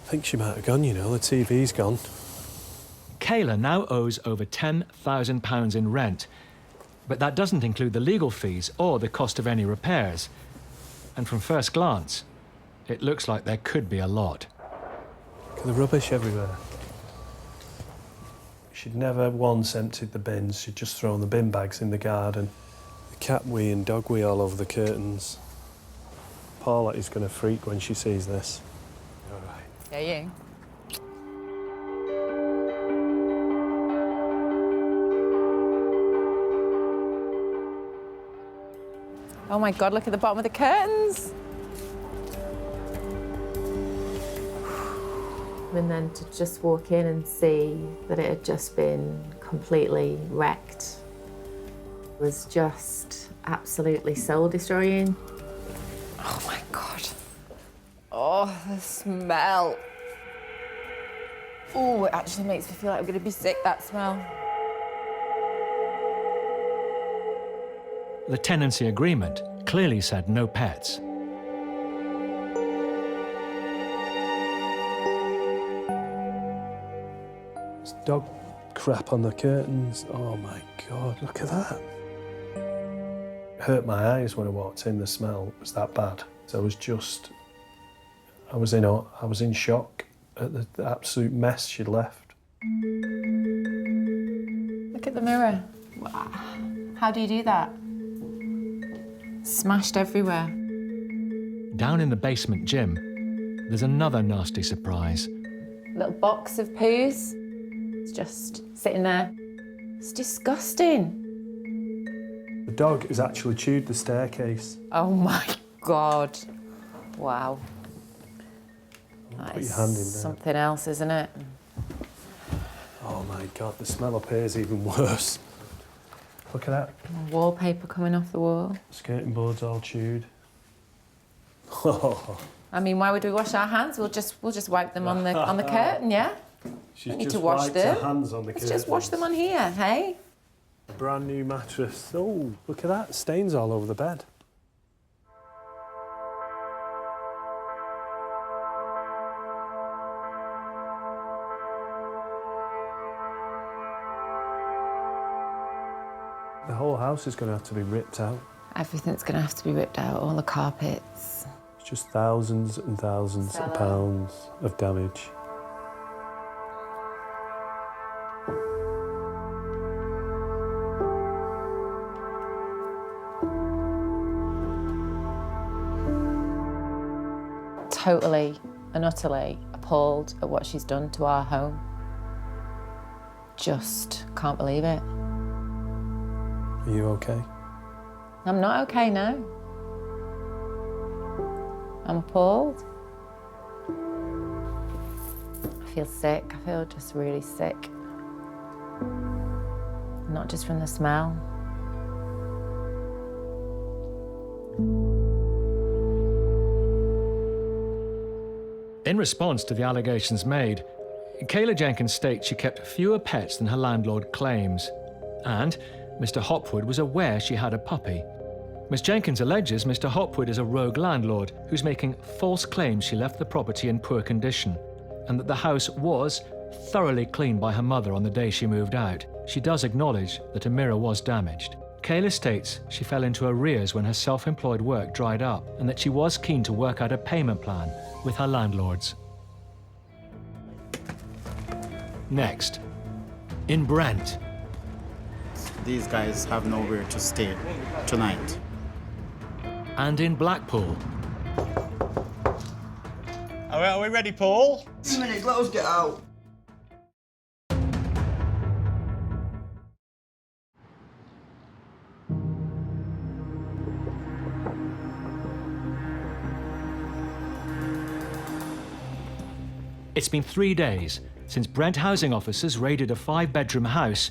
I think she might have gone, you know, the TV's gone.
Kayla now owes over £10,000 in rent, but that doesn't include the legal fees or the cost of any repairs. And from first glance, it looks like there could be a lot.
Look at the rubbish everywhere. She'd never once emptied the bins, she'd just thrown the bin bags in the garden. The cat wee and dog wee all over the curtains. Paula is going to freak when she sees this. All right.
Yeah, you. Oh my God, look at the bottom of the curtains. And then to just walk in and see that it had just been completely wrecked was just absolutely soul-destroying. Oh my God. Oh, the smell. Oh, it actually makes me feel like I'm going to be sick, that smell.
The tenancy agreement clearly said no pets.
There's dog crap on the curtains. Oh my God, look at that. It hurt my eyes when I walked in, the smell was that bad. So I was in shock at the absolute mess she'd left.
Look at the mirror. How do you do that? Smashed everywhere.
Down in the basement gym, there's another nasty surprise.
Little box of poos. It's just sitting there. It's disgusting.
The dog has actually chewed the staircase.
Oh my God. Wow. That
Put
is
your hand in there.
something else, isn't it?
Oh my God, the smell up here is even worse. Look at that.
Wallpaper coming off the wall.
Skirting boards all chewed.
I mean, why would we wash our hands? We'll just wipe them on the curtain, yeah?
She's
Don't need
just
to wash
wiped
them.
her hands on the
Let's just wash them on here, hey?
Brand new mattress. Oh, look at that. Stains all over the bed. The whole house is going to have to be ripped out.
Everything's going to have to be ripped out, all the carpets.
It's just thousands and thousands of pounds of damage.
Totally and utterly appalled at what she's done to our home. Just can't believe it.
Are you okay?
I'm not okay now. I'm appalled. I feel sick. I feel just really sick. Not just from the smell.
In response to the allegations made, Kayla Jenkins states she kept fewer pets than her landlord claims, and Mr. Hopwood was aware she had a puppy. Ms. Jenkins alleges Mr. Hopwood is a rogue landlord who's making false claims she left the property in poor condition, and that the house was thoroughly cleaned by her mother on the day she moved out. She does acknowledge that a mirror was damaged. Kayla states she fell into arrears when her self-employed work dried up, and that she was keen to work out a payment plan with her landlords. Next, in Brent.
These guys have nowhere to stay tonight.
And in Blackpool.
Are we ready, Paul?
2 minutes, let us get out.
It's been 3 days since Brent housing officers raided a 5-bedroom house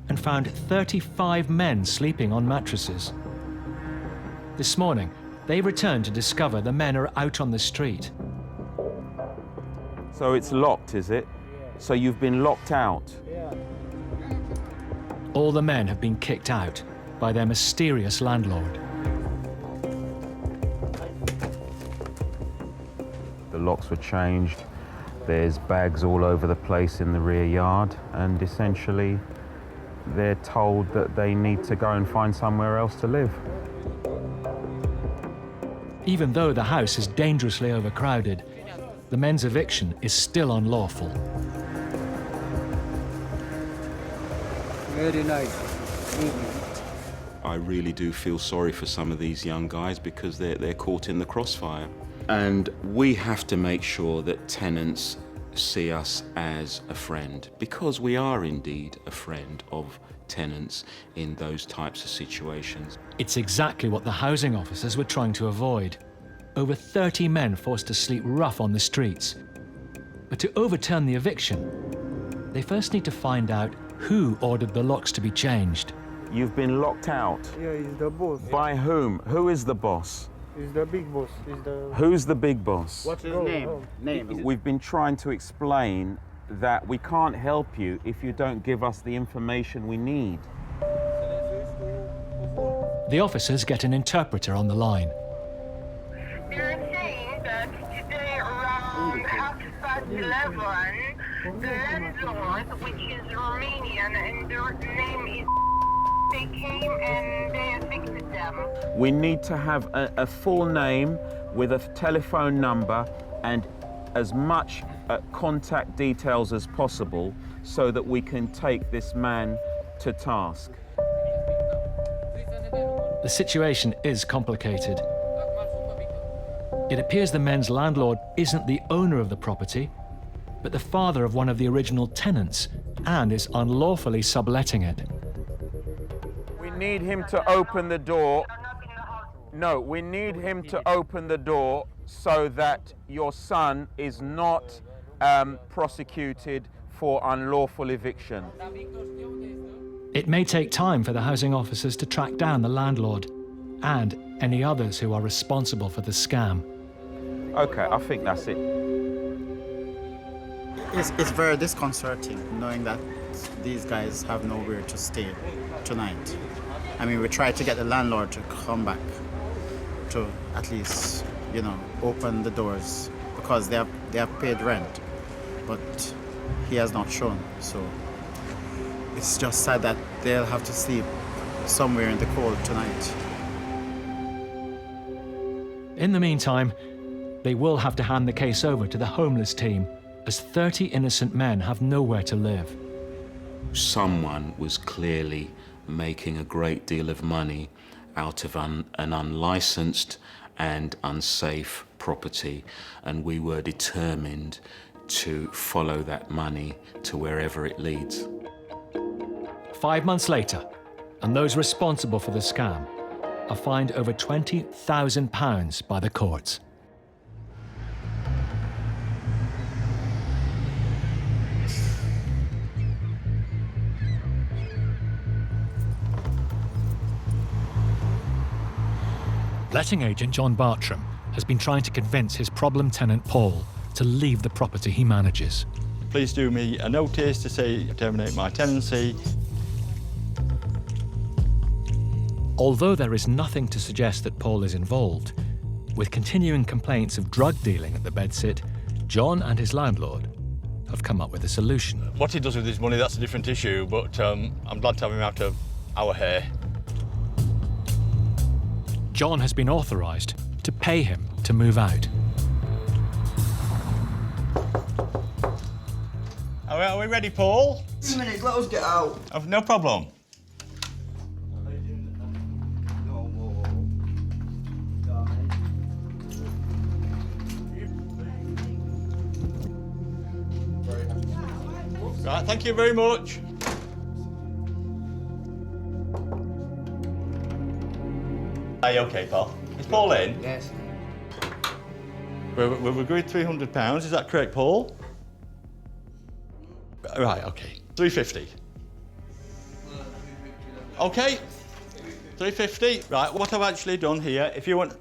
and found 35 men sleeping on mattresses. This morning, they returned to discover the men are out on the street.
So it's locked, is it? So you've been locked out?
All the men have been kicked out by their mysterious landlord.
The locks were changed. There's bags all over the place in the rear yard, and essentially they're told that they need to go and find somewhere else to live.
Even though the house is dangerously overcrowded, the men's eviction is still unlawful.
Very nice.
I really do feel sorry for some of these young guys because they're caught in the crossfire. And we have to make sure that tenants see us as a friend, because we are indeed a friend of tenants in those types of situations.
It's exactly what the housing officers were trying to avoid. Over 30 men forced to sleep rough on the streets. But to overturn the eviction, they first need to find out who ordered the locks to be changed.
You've been locked out.
Yeah, he's the boss.
By whom? Who is the boss?
He's the big boss.
Who's the big boss?
What's his name?
We've been trying to explain that we can't help you if you don't give us the information we need.
The officers get an interpreter on the line.
They're saying that today around 11:30, the landlord, which is Romanian, and their name is, they came and they evicted them.
We need to have a full name with a telephone number and as much contact details as possible so that we can take this man to task.
The situation is complicated. It appears the men's landlord isn't the owner of the property, but the father of one of the original tenants, and is unlawfully subletting it.
We need him to open the door. No, we need him to open the door so that your son is not prosecuted for unlawful eviction.
It may take time for the housing officers to track down the landlord and any others who are responsible for the scam.
Okay, I think that's it.
It's very disconcerting knowing that these guys have nowhere to stay tonight. I mean, we tried to get the landlord to come back to at least, you know, open the doors because they have paid rent, but he has not shown. So it's just sad that they'll have to sleep somewhere in the cold tonight.
In the meantime, they will have to hand the case over to the homeless team, as 30 innocent men have nowhere to live.
Someone was clearly making a great deal of money out of an unlicensed and unsafe property, and we were determined to follow that money to wherever it leads.
5 months later, and those responsible for the scam are fined over £20,000 by the courts. Letting agent John Bartram has been trying to convince his problem tenant Paul to leave the property he manages.
Please do me a notice to say terminate my tenancy.
Although there is nothing to suggest that Paul is involved, with continuing complaints of drug dealing at the bedsit, John and his landlord have come up with a solution.
What he does with his money, that's a different issue, but I'm glad to have him out of our hair.
John has been authorised to pay him to move out.
Are we ready, Paul?
2 minutes, let us get out.
Oh, no problem. Right, thank you very much. Are you okay, pal? Is Paul in?
Yes.
We've agreed £300, is that correct, Paul? Right, okay. 350. Okay. 350. Right, what I've actually done here, if you want,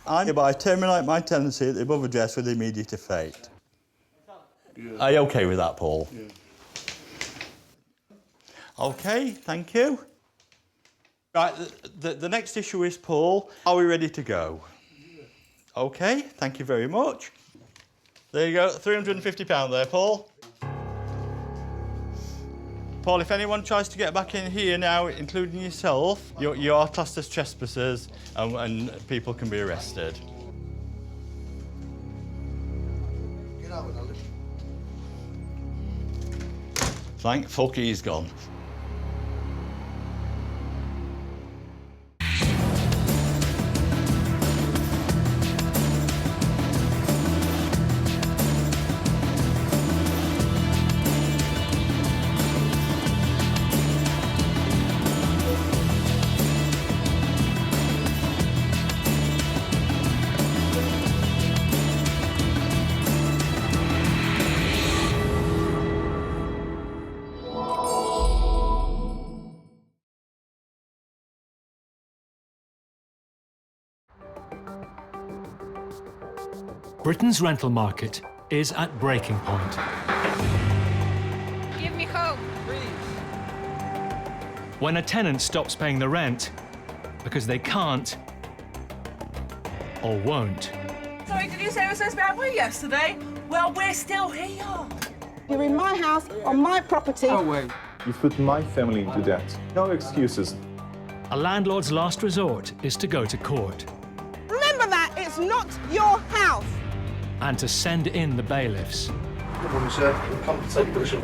I hereby terminate my tenancy at the above address with immediate effect. Yeah. Are you okay with that, Paul? Yeah. Okay, thank you. Right, the next issue is, Paul, are we ready to go? Yeah. Okay, thank you very much. There you go, £350 there, Paul. Paul, if anyone tries to get back in here now, including yourself, you are classed as trespassers and people can be arrested. Thank fuck he's gone.
Britain's rental market is at breaking point.
Give me hope.
When a tenant stops paying the rent because they can't or won't.
Sorry, did you say it was supposed to be our way yesterday? Well, we're still here.
You're in my house, on my property.
Oh, wait. You've put my family into debt. No excuses.
A landlord's last resort is to go to court
Remember that, it's not your house.
and to send in the bailiffs.
Good morning, sir. Confrontation.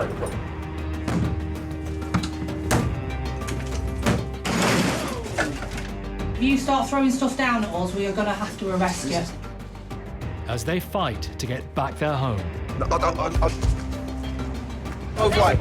If you start throwing stuff down at us, we are going to have to arrest you.
As they fight to get back their home.
Oh, right.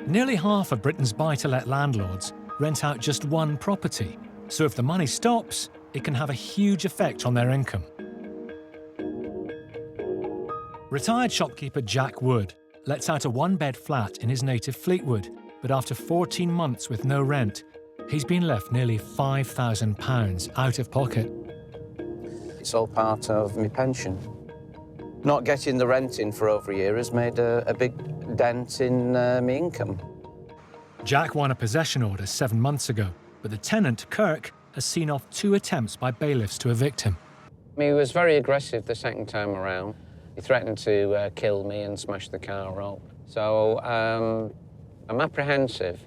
Nearly half of Britain's buy-to-let landlords rent out just one property, so if the money stops, it can have a huge effect on their income. Retired shopkeeper Jack Wood lets out a one-bed flat in his native Fleetwood, but after 14 months with no rent, he's been left nearly £5,000 out of pocket.
It's all part of my pension. Not getting the rent in for over a year has made a big dent in my income.
Jack won a possession order 7 months ago, but the tenant, Kirk, has seen off 2 attempts by bailiffs to evict him.
He was very aggressive the second time around. He threatened to kill me and smash the car up. So I'm apprehensive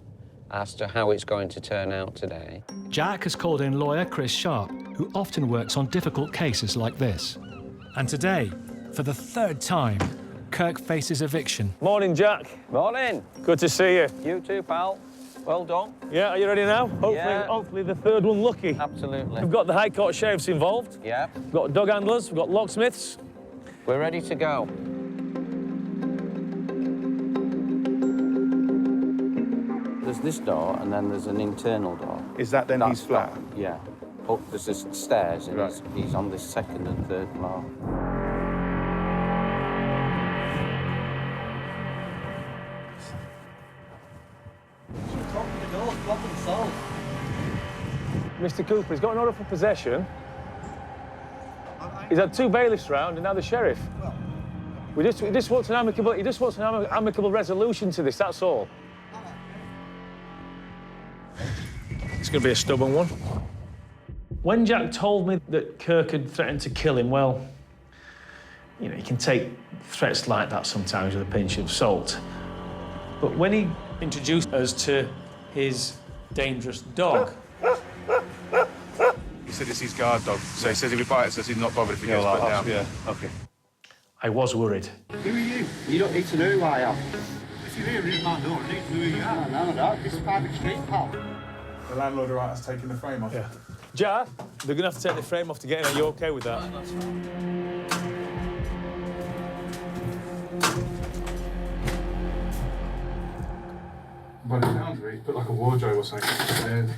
as to how it's going to turn out today.
Jack has called in lawyer Chris Sharp, who often works on difficult cases like this. And today, for the 3rd time, Kirk faces eviction.
Morning, Jack.
Morning.
Good to see you.
You too, pal. Well done.
Yeah, are you ready now? Hopefully the 3rd one lucky.
Absolutely.
We've got the High Court sheriffs involved.
Yeah.
We've got dog handlers, we've got locksmiths.
We're ready to go. There's this door, and then there's an internal door.
Is that then his flat?
Yeah. Up there's this stairs, and he's on this 2nd and 3rd floor.
Mr. Cooper, he's got an order for possession. He's had 2 bailiffs round and now the sheriff. He just wants an amicable resolution to this, that's all. It's going to be a stubborn one. When Jack told me that Kirk had threatened to kill him, well, you know, you can take threats like that sometimes with a pinch of salt. But when he introduced us to his dangerous dog...
He said it's his guard dog, so he says if he bites us, he's not bothered if he gets put down. Yeah, OK.
I was worried.
Who are you? You don't need to know who I am. If you're here in my door, you need to know who you are. No, no, this is private street, pal.
The landlord right has taken the frame off.
Yeah. Jar, they're going to have to take the frame off to get in. Are you OK with that?
By the sounds of it, he's put like a wardrobe or something upstairs.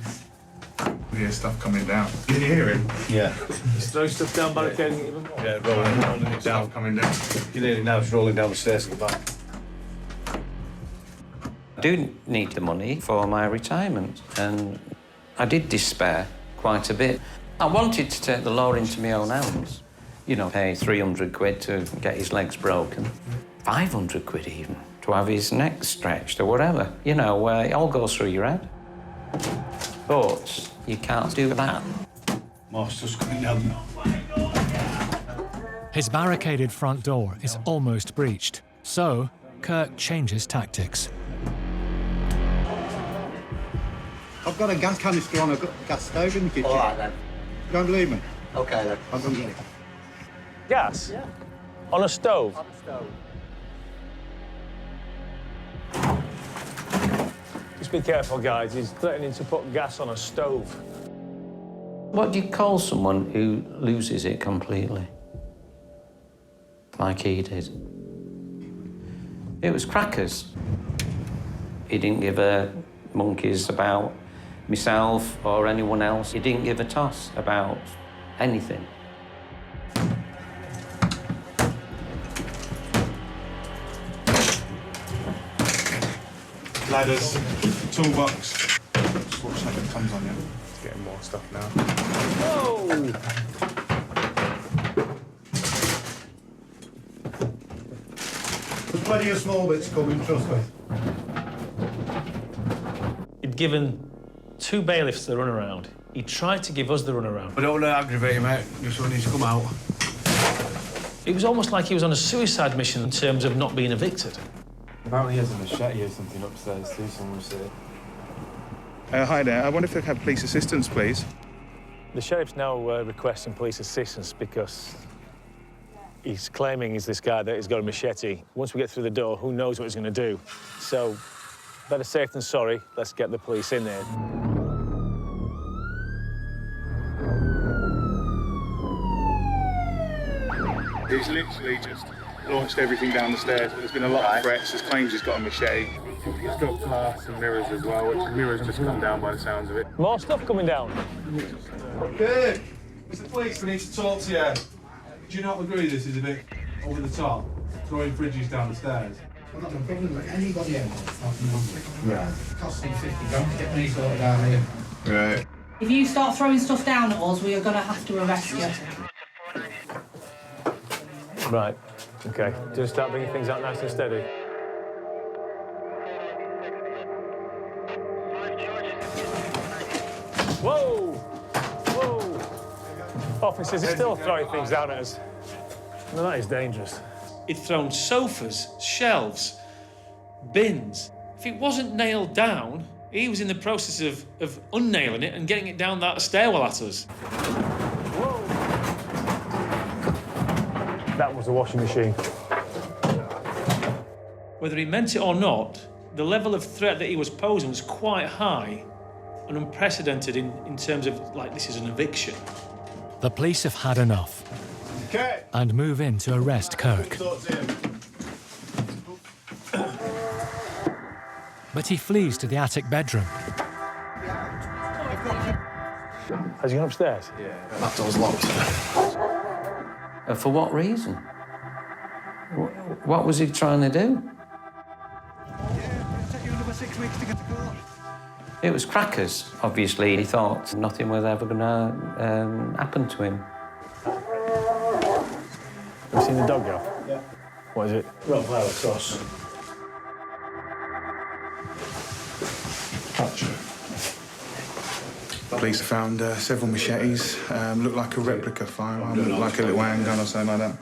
You hear stuff coming down. Can you hear him?
Yeah.
He's throwing stuff down, barricading even more.
Yeah, rolling it down. Stuff coming down.
You hear it now, it's rolling down the stairs at the back. I do need the money for my retirement, and I did despair quite a bit. I wanted to take the law into my own hands. You know, pay 300 quid to get his legs broken. 500 quid even, to have his neck stretched or whatever. You know, it all goes through your head. But you can't do that.
Master's coming down.
His barricaded front door is almost breached, so Kirk changes tactics.
I've got a gas canister on a gas stove in the kitchen.
All right, then.
You don't believe me?
OK, then.
I'll go and get it.
Gas? Yeah. On a stove?
On a stove.
Just be careful, guys. He's threatening to put gas on a stove.
What do you call someone who loses it completely? Like he did. It was crackers. He didn't give a monkeys about myself or anyone else. He didn't give a toss about anything.
ladders, toolbox. Just watch that it comes on you. It's getting more stuff now.
Whoa!
There's plenty of small bits coming, trust me.
He'd given 2 bailiffs the runaround. He tried to give us the runaround.
I don't want to aggravate him, mate. Just want him to come out.
It was almost like he was on a suicide mission in terms of not being evicted.
Apparently he has a machete or something upstairs too, someone said.
Hi there. I wonder if I could have police assistance, please.
The sheriff's now requesting police assistance because he's claiming he's this guy that has got a machete. Once we get through the door, who knows what he's going to do? So, better safe than sorry. Let's get the police in there.
He's literally just launched everything down the stairs, but there's been a lot of threats. There's claims he's got a machete. He's got glass and mirrors as well, which the mirrors just come down by the sounds of it.
More stuff coming down.
Good. Mr. Police, we need to talk to you. Do you not agree this is a bit over the top, throwing fridges down the stairs?
I've got no problem with anybody else. Right. It costs me 50 grand to get me sorted out here.
Right.
If you start throwing stuff down at us, we are going to have to arrest you.
Right, OK. Just start bringing things out nice and steady. Whoa! Whoa! Officers are still throwing things down at us. Now, that is dangerous. He'd thrown sofas, shelves, bins. If it wasn't nailed down, he was in the process of unnailing it and getting it down that stairwell at us. That was a washing machine. Whether he meant it or not, the level of threat that he was posing was quite high and unprecedented in terms of, like, this is an eviction.
The police have had enough and move in to arrest Kirk. But he flees to the attic bedroom.
Has he gone upstairs?
Yeah. That door's locked.
For what reason? What was he trying to do?
It'll take you another 6 weeks to get to court.
It was crackers, obviously. He thought nothing was ever going to happen to him.
Have you seen the dog go?
Yeah.
What is it?
Rottweiler cross.
Police found several machetes. Looked like a replica firearm. Looked like a little handgun or something like that.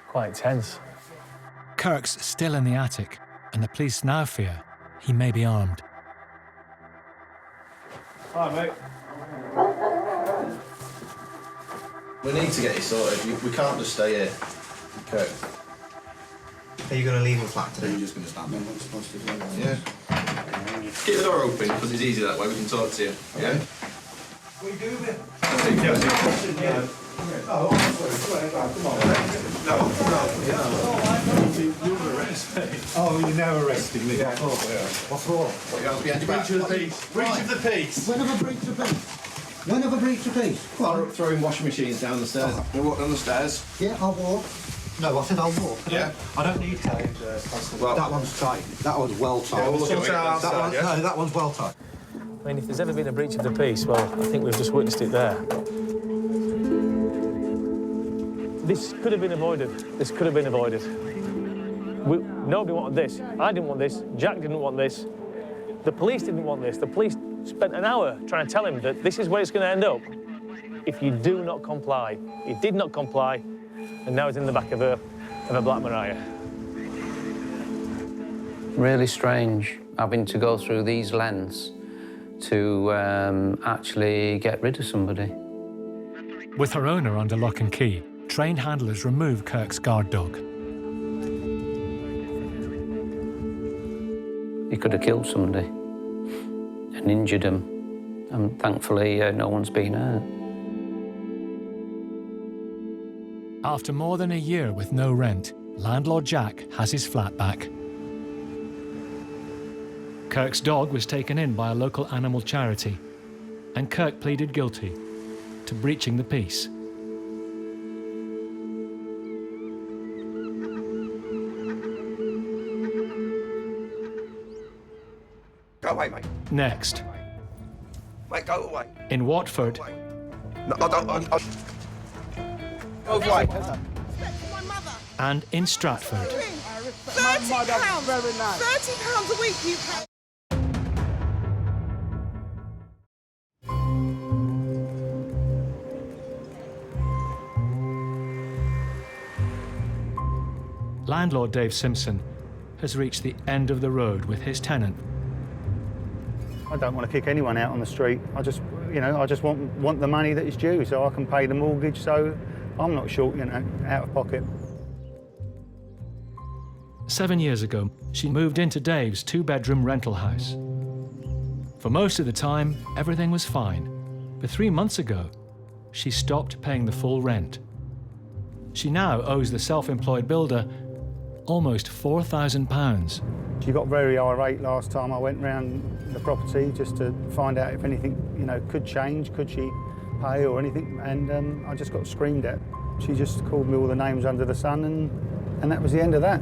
Quite tense.
Kirk's still in the attic, and the police now fear he may be armed.
Hi, mate.
We need to get you sorted. We can't just stay here. Okay.
Are you going to leave the flat today?
You're just going to stand there. Yeah. Keep the door open, because it's easier that way. We can talk to you. Yeah?
What are you doing there?
Yeah.
Oh, come on. Oh, you're now arresting me. Yeah. What's wrong?
Breach of the peace.
Breach of the peace. When have I breached the peace? When have I breached the peace?
Throwing washing machines down the stairs. You walk down the stairs?
Yeah, I'll walk. No, I said I'll walk.
Yeah.
I don't need tape.
Well,
that one's tight. That one's well tight.
Yeah, we'll look at
that one, no, that one's well tight.
I mean, if there's ever been a breach of the peace, well, I think we've just witnessed it there. This could have been avoided. This could have been avoided. Nobody wanted this. I didn't want this. Jack didn't want this. The police didn't want this. The police spent an hour trying to tell him that this is where it's going to end up if you do not comply. He did not comply, and now he's in the back of a Black Maria.
Really strange having to go through these lengths to actually get rid of somebody.
With her owner under lock and key, trained handlers remove Kirk's guard dog.
He could have killed somebody and injured him, and thankfully no one's been hurt.
After more than a year with no rent, landlord Jack has his flat back. Kirk's dog was taken in by a local animal charity, and Kirk pleaded guilty to breaching the peace. next.
Mate, go away.
In Watford,
No, I don't. Go away.
and in Stratford.
£30. £30 a week you pay.
Landlord Dave Simpson has reached the end of the road with his tenant.
I don't want to kick anyone out on the street. I just want the money that is due so I can pay the mortgage, so I'm not short, out of pocket.
7 years ago, she moved into Dave's two-bedroom rental house. For most of the time, everything was fine. But 3 months ago, she stopped paying the full rent. She now owes the self-employed builder almost £4,000.
She got very irate last time I went round the property just to find out if anything, could change, could she pay or anything, and I just got screamed at. She just called me all the names under the sun, and that was the end of that.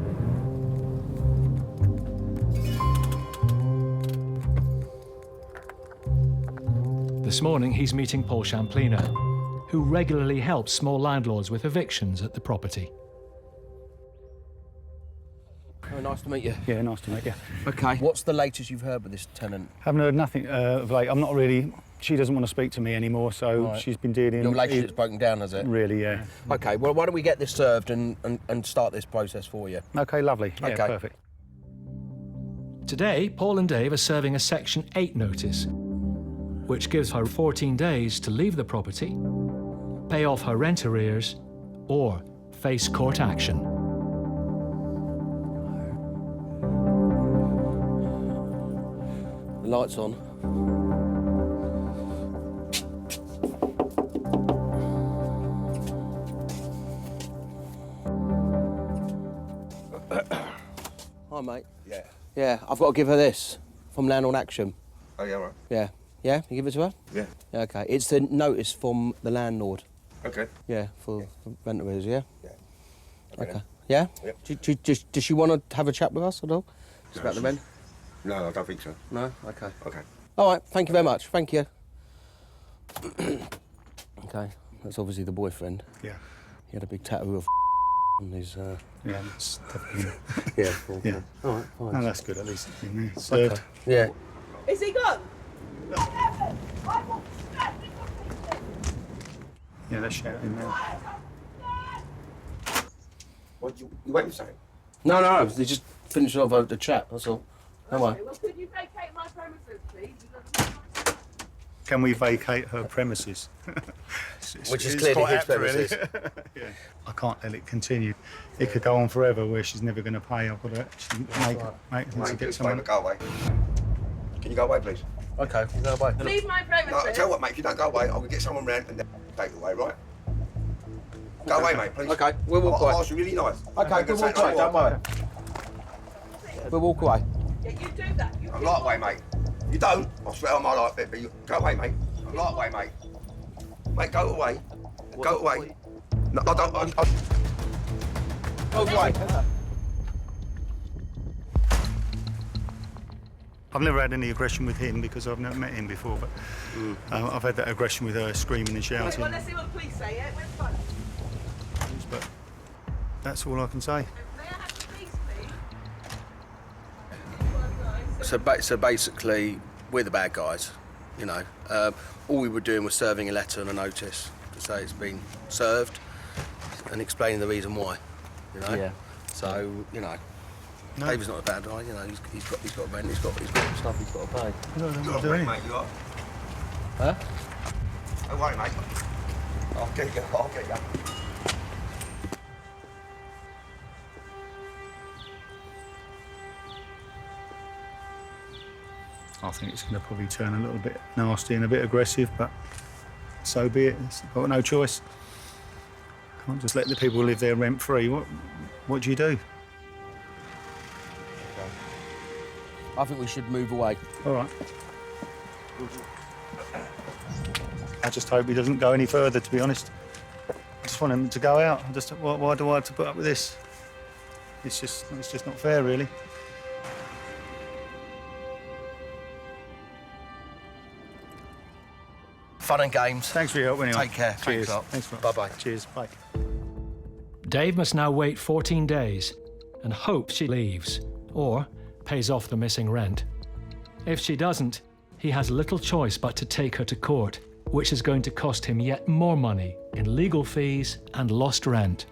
This morning, he's meeting Paul Champlina, who regularly helps small landlords with evictions at the property.
Oh, nice to meet you.
Yeah, nice to meet you.
OK. What's the latest you've heard with this tenant?
Haven't heard nothing of late. I'm not really... She doesn't want to speak to me anymore, so
Right.
she's been dealing...
Your relationship's broken down, has it?
Really, yeah.
OK, well, why don't we get this served and start this process for you?
OK, lovely. Yeah,
OK.
perfect.
Today, Paul and Dave are serving a Section 8 notice, which gives her 14 days to leave the property, pay off her rent arrears, or face court action.
The light's on. Hi, mate.
Yeah.
Yeah, I've got to give her this from Landlord Action.
Oh, yeah, right.
Yeah. Yeah? You give it to her?
Yeah.
Yeah, OK. It's the notice from the landlord.
Okay.
Yeah, for rent arrears, yeah?
Yeah.
OK. Yeah?
Yep.
Does she want to have a chat with us at all? Just
No,
about the rent?
No, I don't think so.
No? OK.
Okay.
All right, thank you very much. Thank you. OK, that's obviously the boyfriend.
Yeah.
He had a big tattoo of on his...
Yeah, that's definitely...
Yeah, cool.
Yeah.
All right, fine.
No, that's good, at least. It's served.
Okay. Yeah.
Is he gone?
Yeah, they're shouting now.
What, you waiting for something?
No, they just finished off the chat, that's all. Don't worry.
Well, could you vacate my premises, please?
Can we vacate her premises?
Which is
it's
clearly
quite
his
apt, really.
premises.
Yeah. I can't let it continue. It could go on forever where she's never going to pay. I've got to actually make her to get someone.
Go away. Can you go away, please?
OK, you go away.
Leave my premises.
No, tell you what, mate, if you don't go away, I'll get someone round and then take it away, right? Go away, mate, please.
OK, we'll walk away.
I'll ask you really nice.
OK, we'll walk away, don't worry. We'll walk away.
Yeah, you do that. You
I'm lightweight, mate. You don't, I swear on my life, but you go away, mate. I'm lightweight, mate. Mate, go away. Go away. No, I don't.
Go away.
I've never had any aggression with him because I've never met him before, but I've had that aggression with her screaming and shouting.
Well, let's see what the police say, yeah? Where's the phone?
But that's all I can say.
May I have the police, please?
So basically, we're the bad guys, all we were doing was serving a letter and a notice to say it's been served and explaining the reason why,
Yeah.
So,
No.
David's not a bad guy, he's got rent, he's got stuff he's got to pay.
I don't know
You're
what
all
to
right,
do.
mate, you are.
Huh?
Don't worry, mate. I'll get you.
I think it's going to probably turn a little bit nasty and a bit aggressive, but so be it. I've got no choice. Can't just let the people live there rent-free. What do you do?
I think we should move away.
All right. I just hope he doesn't go any further, to be honest. I just want him to go out. Why do I have to put up with this? It's just not fair, really.
fun and games.
Thanks for your help anyway.
Take care.
Cheers.
Thanks a lot.
Thanks for
Bye-bye.
Cheers. Bye.
Dave must now wait 14 days and hope she leaves or pays off the missing rent. If she doesn't, he has little choice but to take her to court, which is going to cost him yet more money in legal fees and lost rent.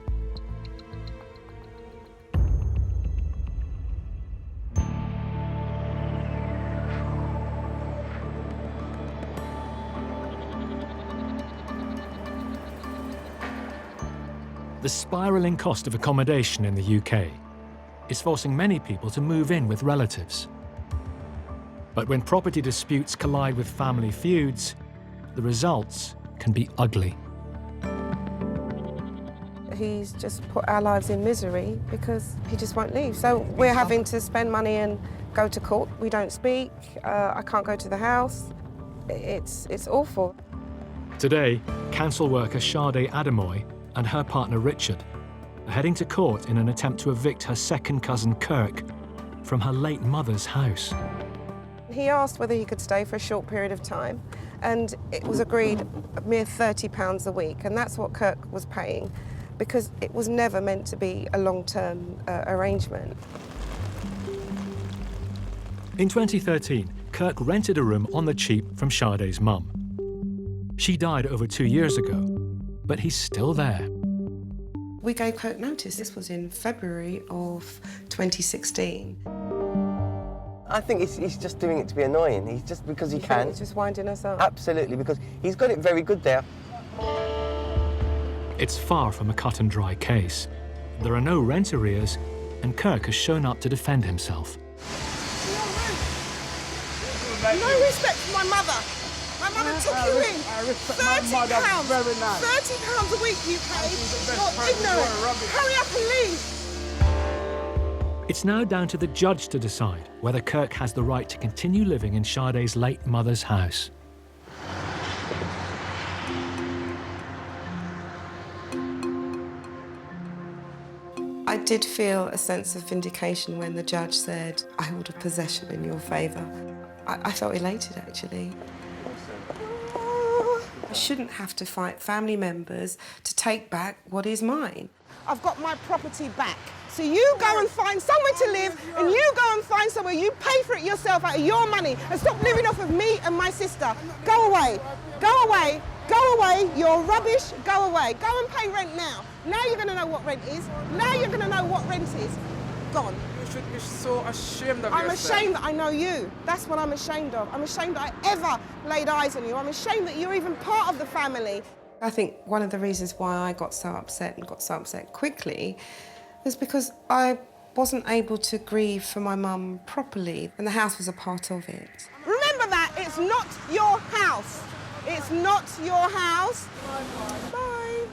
The spiralling cost of accommodation in the UK is forcing many people to move in with relatives. But when property disputes collide with family feuds, the results can be ugly.
He's just put our lives in misery because he just won't leave. So we're having to spend money and go to court. We don't speak. I can't go to the house. It's awful.
Today, council worker Sade Adamoy and her partner Richard are heading to court in an attempt to evict her second cousin Kirk from her late mother's house.
He asked whether he could stay for a short period of time, and it was agreed a mere £30 a week, and that's what Kirk was paying, because it was never meant to be a long-term arrangement.
In 2013, Kirk rented a room on the cheap from Sade's mum. She died over 2 years ago, but he's still there.
We gave Kirk notice. This was in February of 2016.
I think he's just doing it to be annoying. He's just because he can.
He's just winding us up.
Absolutely, because he's got it very good there.
It's far from a cut and dry case. There are no rent arrears, and Kirk has shown up to defend himself.
No respect for my mother. My mother took you in. £30. £30 a week you paid. You're ignorant. Hurry up and leave.
It's now down to the judge to decide whether Kirk has the right to continue living in Sade's late mother's house.
I did feel a sense of vindication when the judge said, I order possession in your favour. I felt elated, actually. I shouldn't have to fight family members to take back what is mine.
I've got my property back. So you go and find somewhere to live, and you go and find somewhere, you pay for it yourself out of your money, and stop living off of me and my sister. Go away, go away, go away, you're rubbish, go away. Go and pay rent now. Now you're gonna know what rent is. Now you're gonna know what rent is. Gone.
You should be so ashamed of yourself.
I'm ashamed that I know you. That's what I'm ashamed of. I'm ashamed that I ever laid eyes on you. I'm ashamed that you're even part of the family.
I think one of the reasons why I got so upset and got so upset quickly was because I wasn't able to grieve for my mum properly, and the house was a part of it.
Remember that, it's not your house. It's not your house. Bye.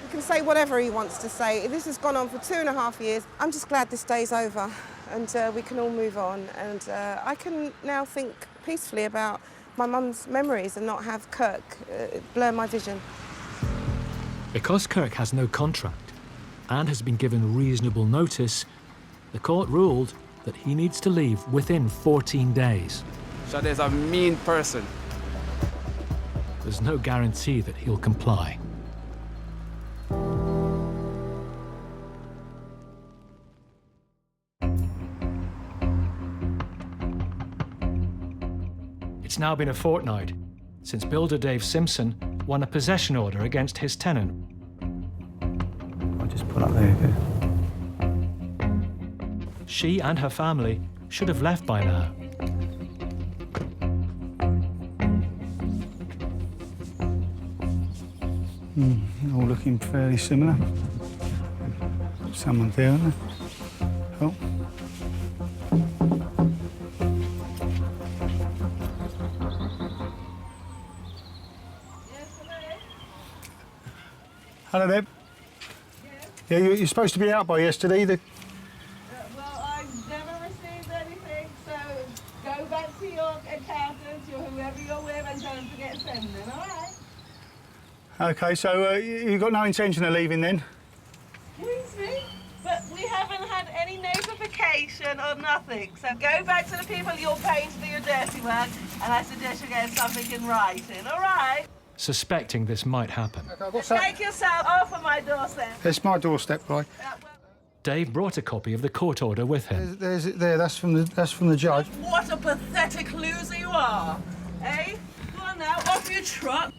He can say whatever he wants to say. This has gone on for 2.5 years. I'm just glad this day's over and we can all move on, and I can now think peacefully about my mum's memories and not have Kirk blur my vision.
Because Kirk has no contract and has been given reasonable notice, the court ruled that he needs to leave within 14 days.
Sade's a mean person.
There's no guarantee that he'll comply. It's now been a fortnight since builder Dave Simpson won a possession order against his tenant.
I'll just pull up there.
She and her family should have left by now.
All looking fairly similar. Someone there, isn't there? Oh. Hello there. Yeah, you're supposed to be out by yesterday.
Well, I've never received anything, so go back to your accountant or whoever you're with and don't forget sending, all right?
Okay, so you've got no intention of leaving then?
Excuse me? But we haven't had any notification or nothing, so go back to the people you're paying to do your dirty work,
And I suggest you get something in writing, all right?
Suspecting this might happen,
Take yourself off of my doorstep.
It's my doorstep, right?
Dave brought a copy of the court order with him.
There's it there. That's from the judge.
What a pathetic loser you are, eh? Go on now, off you trot.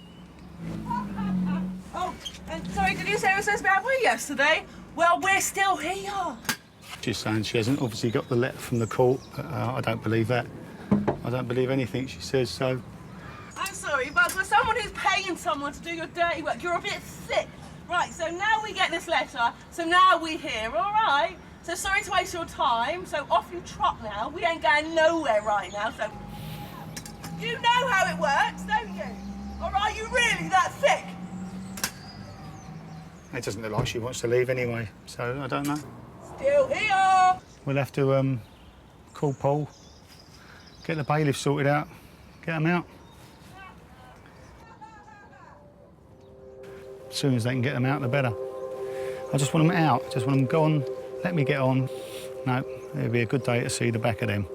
Oh, and sorry, did you say it was so bad yesterday? Well, we're still here.
She's saying she hasn't obviously got the letter from the court. I don't believe that. I don't believe anything she says, so...
I'm sorry, but for someone who's paying someone to do your dirty work, you're a bit thick. Right, so now we get this letter, so now we're here, all right? So sorry to waste your time, so off you trot now. We ain't going nowhere right now, so... You know how it works, don't you? Or are you really that thick?
It doesn't look like she wants to leave anyway, so I don't know.
Still here!
We'll have to call Paul, get the bailiff sorted out, get them out. As soon as they can get them out, the better. I just want them out, just want them gone, let me get on. No, it'll be a good day to see the back of them.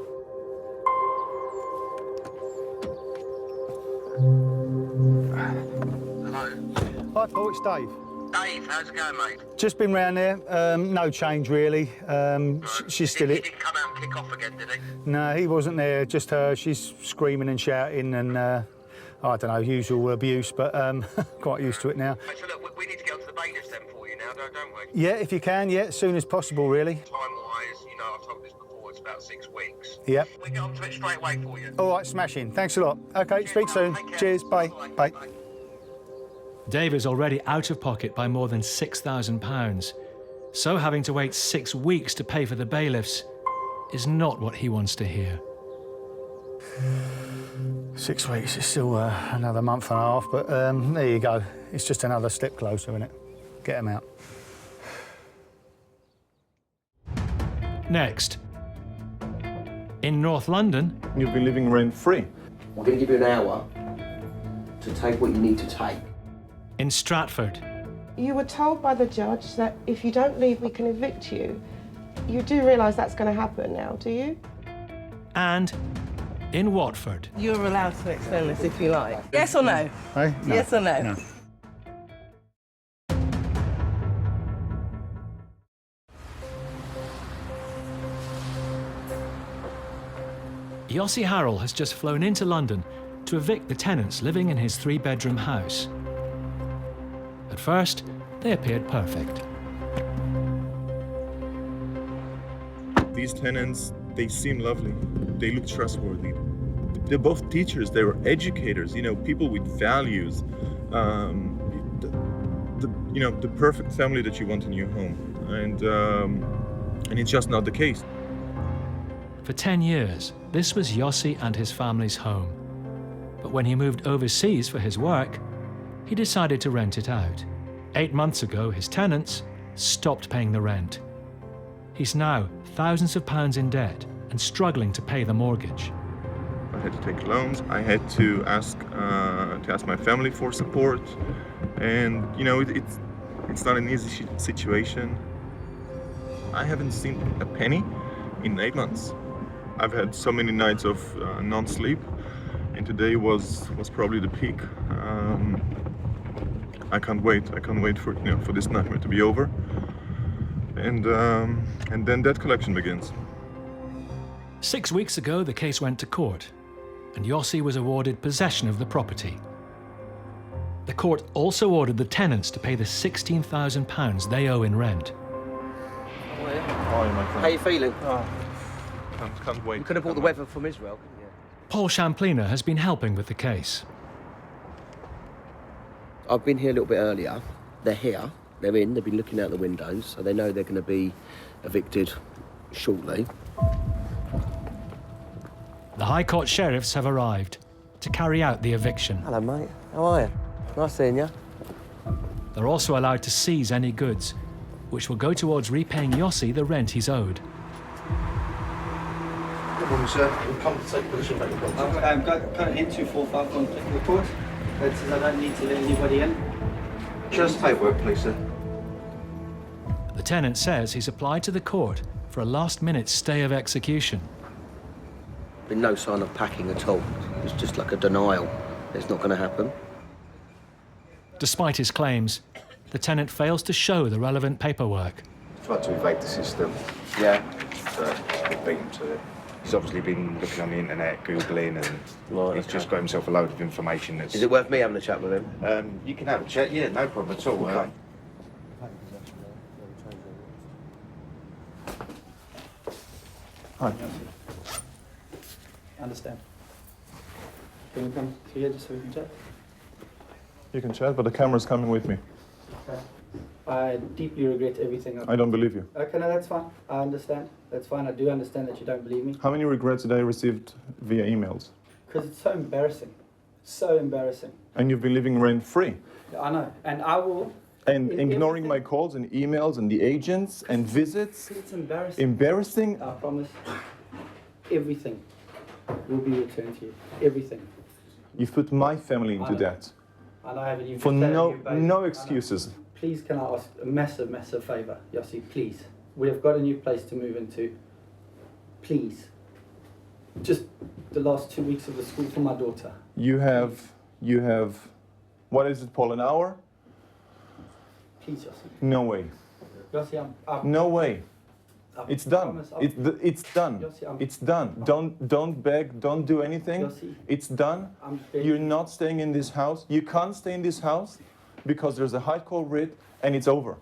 Hello.
Hi, Paul, it's Dave.
Dave, how's it going, mate?
Just been round there, no change really. She's still...
He didn't come out and kick off again, did he?
No, he wasn't there, just her. She's screaming and shouting and, I don't know, usual abuse, but quite used to it now.
Right, so look, we need to get onto the bailiffs then for you now, don't we?
Yeah, if you can, yeah, as soon as possible, really.
Time-wise, you know, I've told this before, it's about 6 weeks.
Yep.
We get onto it straight away for you.
All right, smashing. Thanks a lot. OK, speak soon. Cheers, bye. Bye.
Dave is already out of pocket by more than £6,000, so having to wait 6 weeks to pay for the bailiffs is not what he wants to hear.
6 weeks is still another month and a half, but there you go. It's just another step closer, isn't it? Get them out.
Next, in North London...
You'll be living rent-free.
We're going to give you an hour to take what you need to take.
In Stratford.
You were told by the judge that if you don't leave, we can evict you. You do realise that's going to happen now, do you?
And in Watford.
You're allowed to extend this if you like. Yes or no?
Hey? No.
Yes or no?
No.
Yossi Harrell has just flown into London to evict the tenants living in his 3-bedroom house. At first, they appeared perfect.
These tenants, they seem lovely. They look trustworthy. They're both teachers, they were educators, you know, people with values. The perfect family that you want in your home. And it's just not the case.
For 10 years, this was Yossi and his family's home. But when he moved overseas for his work, he decided to rent it out. 8 months ago, his tenants stopped paying the rent. He's now thousands of pounds in debt and struggling to pay the mortgage.
I had to take loans. I had to ask my family for support, and you know it's not an easy situation. I haven't seen a penny in 8 months. I've had so many nights of non-sleep, and today was probably the peak. I can't wait. I can't wait for this nightmare to be over, and then debt collection begins.
6 weeks ago, the case went to court, and Yossi was awarded possession of the property. The court also ordered the tenants to pay the £16,000 they owe in rent.
How you feeling?
Can't wait.
You could have brought the weather from Israel, couldn't you?
Paul Champlina has been helping with the case.
I've been here a little bit earlier. They're here, they've been looking out the windows, so they know they're going to be evicted shortly.
The High Court sheriffs have arrived to carry out the eviction.
Hello, mate. How are you? Nice seeing you.
They're also allowed to seize any goods, which will go towards repaying Yossi the rent he's owed.
Good morning, sir. We'll come to take possession back the property.
I've got an N245 contact report that says I don't need to let anybody in.
Just paperwork, please, sir.
The tenant says he's applied to the court for a last-minute stay of execution.
Been no sign of packing at all. It's just like a denial. It's not going to happen.
Despite his claims, the tenant fails to show the relevant paperwork.
Tried to evade the system.
Yeah.
But we beat him to it. He's obviously been looking on the internet, Googling, and he's just got himself a load of information that's...
Is it worth me having a chat with him?
You can have a chat, yeah, no problem at all.
Okay.
Hi.
Understand. Can we come here just so we can chat?
You can chat, but the camera's coming with me.
Okay. I deeply regret everything.
I don't believe you.
Okay, no, that's fine. I understand. That's fine. I do understand that you don't believe me.
How many regrets did I received via emails?
Because it's so embarrassing. So embarrassing.
And you've been living rent-free.
I know. And I will...
And ignoring my calls and emails and the agents and visits.
It's embarrassing.
Embarrassing?
I promise. Everything will be returned to you. Everything.
You've put my family into that.
I know I haven't even...
For no excuses.
Please, can I ask a massive, massive favour, Yossi, please. We have got a new place to move into. Please. Just the last 2 weeks of the school for my daughter.
You have, what is it, Paul, an hour?
Please, Yossi.
No way.
Yossi,
no way. It's done.
promise,
It's done.
Yossi,
it's done. Don't beg. Don't do anything.
Yossi,
it's done. You're not staying in this house. You can't stay in this house because there's a high court writ and it's over.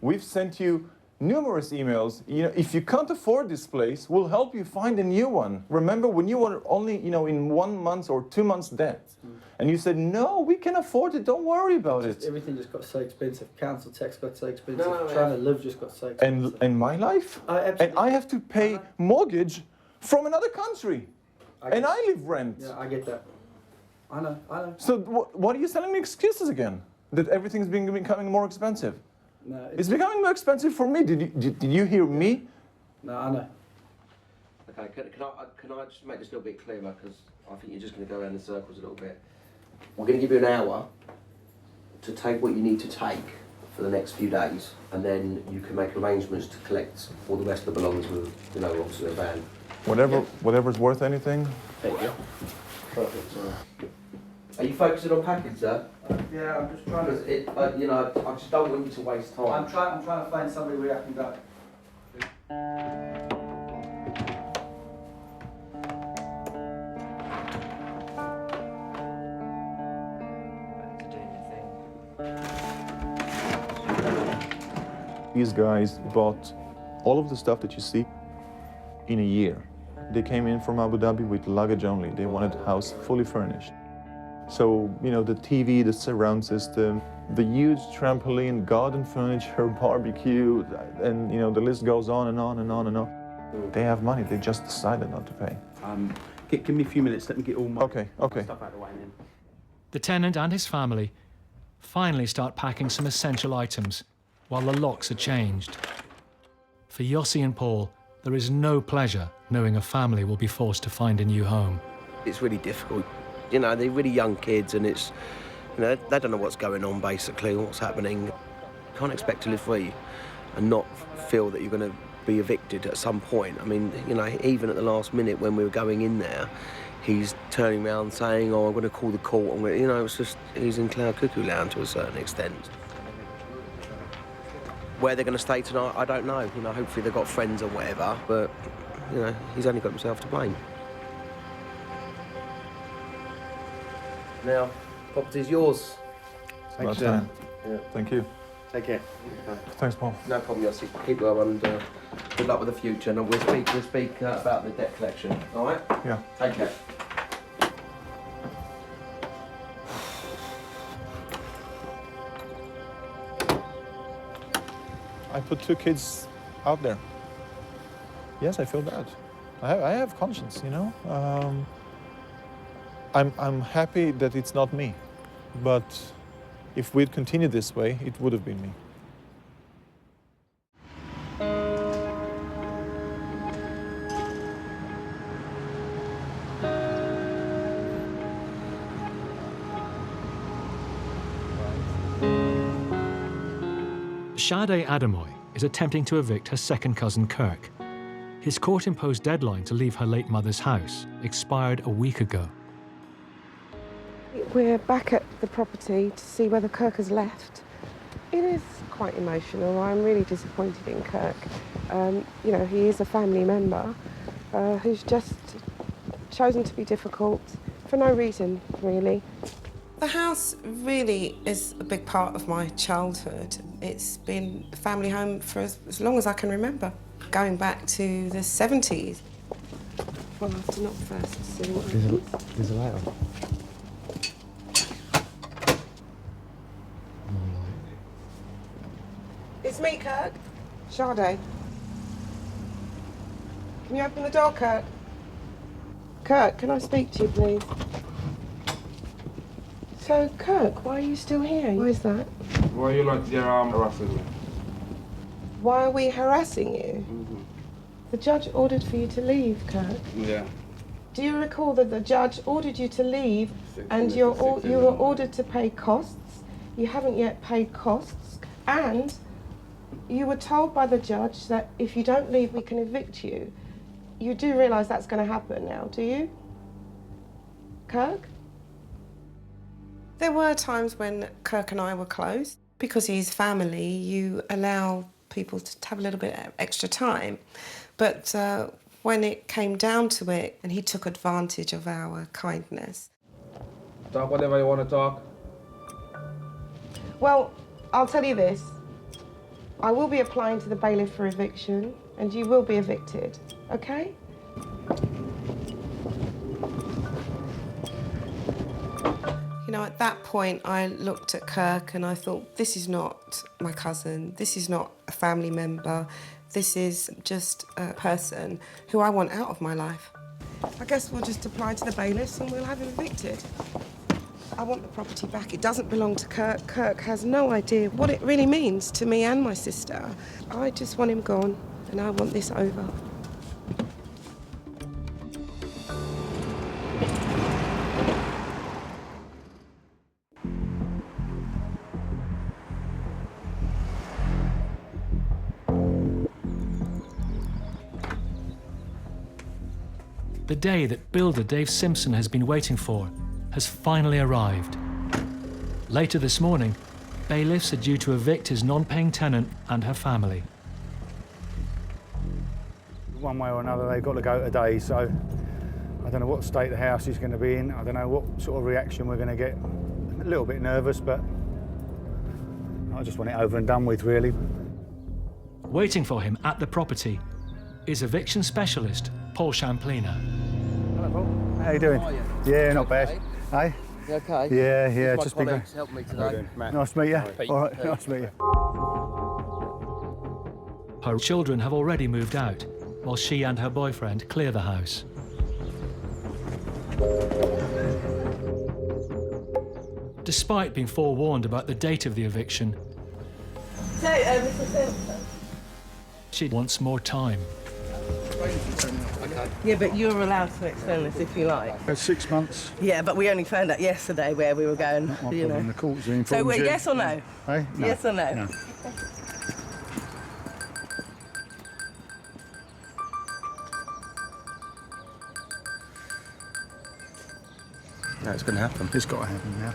We've sent you numerous emails. You know, if you can't afford this place, we'll help you find a new one. Remember when you were only, in 1 month or 2 months debt, and you said, no, we can afford it. Don't worry about it.
Everything just got so expensive. Council tax got so expensive. Trying to live just got so expensive.
And my life? And I have to pay mortgage from another country. And I live rent.
Yeah, I get that. I know.
So what are you selling me excuses again? That everything's becoming more expensive?
No,
it's becoming more expensive for me. Did you hear me?
No, I know.
Okay, can I just make this a little bit clearer, because I think you're just going to go around in circles a little bit. We're going to give you an hour to take what you need to take for the next few days, and then you can make arrangements to collect all the rest of the belongings with, obviously a van.
Whatever's worth anything.
There you go. Perfect. Are you focusing on packing, sir?
Yeah, I'm just trying to...
I just don't want you to waste time.
I'm trying to find somebody where I can go.
These guys bought all of the stuff that you see in a year. They came in from Abu Dhabi with luggage only. They wanted the house fully furnished. So, the TV, the surround system, the huge trampoline, garden furniture, barbecue, and, the list goes on and on and on and on. They have money, they just decided not to pay.
Give me a few minutes, let me get all my
okay.
stuff out of the way then.
The tenant and his family finally start packing some essential items while the locks are changed. For Yossi and Paul, there is no pleasure knowing a family will be forced to find a new home.
It's really difficult. They're really young kids, and it's, they don't know what's going on, basically, what's happening. You can't expect to live free and not feel that you're going to be evicted at some point. I mean, even at the last minute when we were going in there, he's turning around saying, oh, I'm going to call the court. It's just, he's in cloud cuckoo land to a certain extent. Where they're going to stay tonight, I don't know. Hopefully they've got friends or whatever, but, he's only got himself to blame. Now, property's yours.
Thanks, Dan.
Yeah.
Thank you.
Take care.
Thanks, Paul.
No problem, Yossi. Keep well, and good luck with the future. And we'll speak about the debt collection. All right?
Yeah.
Take care.
I put 2 kids out there. Yes, I feel bad. I have conscience, I'm happy that it's not me, but if we'd continued this way, it would have been me.
Sade Adamoy is attempting to evict her second cousin Kirk. His court-imposed deadline to leave her late mother's house expired a week ago.
We're back at the property to see whether Kirk has left. It is quite emotional. I'm really disappointed in Kirk. You know, he is a family member who's just chosen to be difficult for no reason, really. The house really is a big part of my childhood. It's been a family home for as long as I can remember, going back to the 70s. Well, I have to knock first to see what happens.
There's a light on.
It's me, Kirk. Sade. Can you open the door, Kirk? Kirk, can I speak to you, please? So, Kirk, why are you still here? Why is that?
Why you like your arm harassing me?
Why are we harassing you? The judge ordered for you to leave, Kirk.
Yeah.
Do you recall that the judge ordered you to leave and you were ordered to pay costs? You haven't yet paid costs, and you were told by the judge that if you don't leave, we can evict you. You do realise that's going to happen now, do you? Kirk? There were times when Kirk and I were close. Because he's family, you allow people to have a little bit of extra time. But when it came down to it, and he took advantage of our kindness.
Talk whatever you want to talk.
Well, I'll tell you this. I will be applying to the bailiff for eviction, and you will be evicted, okay? You know, at that point, I looked at Kirk and I thought, this is not my cousin, this is not a family member, this is just a person who I want out of my life. I guess we'll just apply to the bailiffs and we'll have him evicted. I want the property back. It doesn't belong to Kirk. Kirk has no idea what it really means to me and my sister. I just want him gone, and I want this over.
The day that builder Dave Simpson has been waiting for has finally arrived. Later this morning, bailiffs are due to evict his non-paying tenant and her family.
One way or another, they've got to go today, so I don't know what state the house is going to be in. I don't know what sort of reaction we're going to get. I'm a little bit nervous, but I just want it over and done with, really.
Waiting for him at the property is eviction specialist Paul Champlina.
Hello, Paul. How you doing?
How are you?
Yeah, not bad. Hey?
You okay?
Yeah,
My
just been
colleagues helped me today.
Nice to meet you.
Pete.
All right, nice to meet you.
Her children have already moved out, while she and her boyfriend clear the house. Despite being forewarned about the date of the eviction,
So, Mr. Simpson.
she wants more time.
Yeah, but you're allowed to extend this if you like.
6 months.
Yeah, but we only found out yesterday where we were going.
Not my
You
problem.
know.
The court's been
So,
informed you.
yes or no?
Hey? No.
Yes or no?
No.
No, it's going to happen.
It's got to happen now.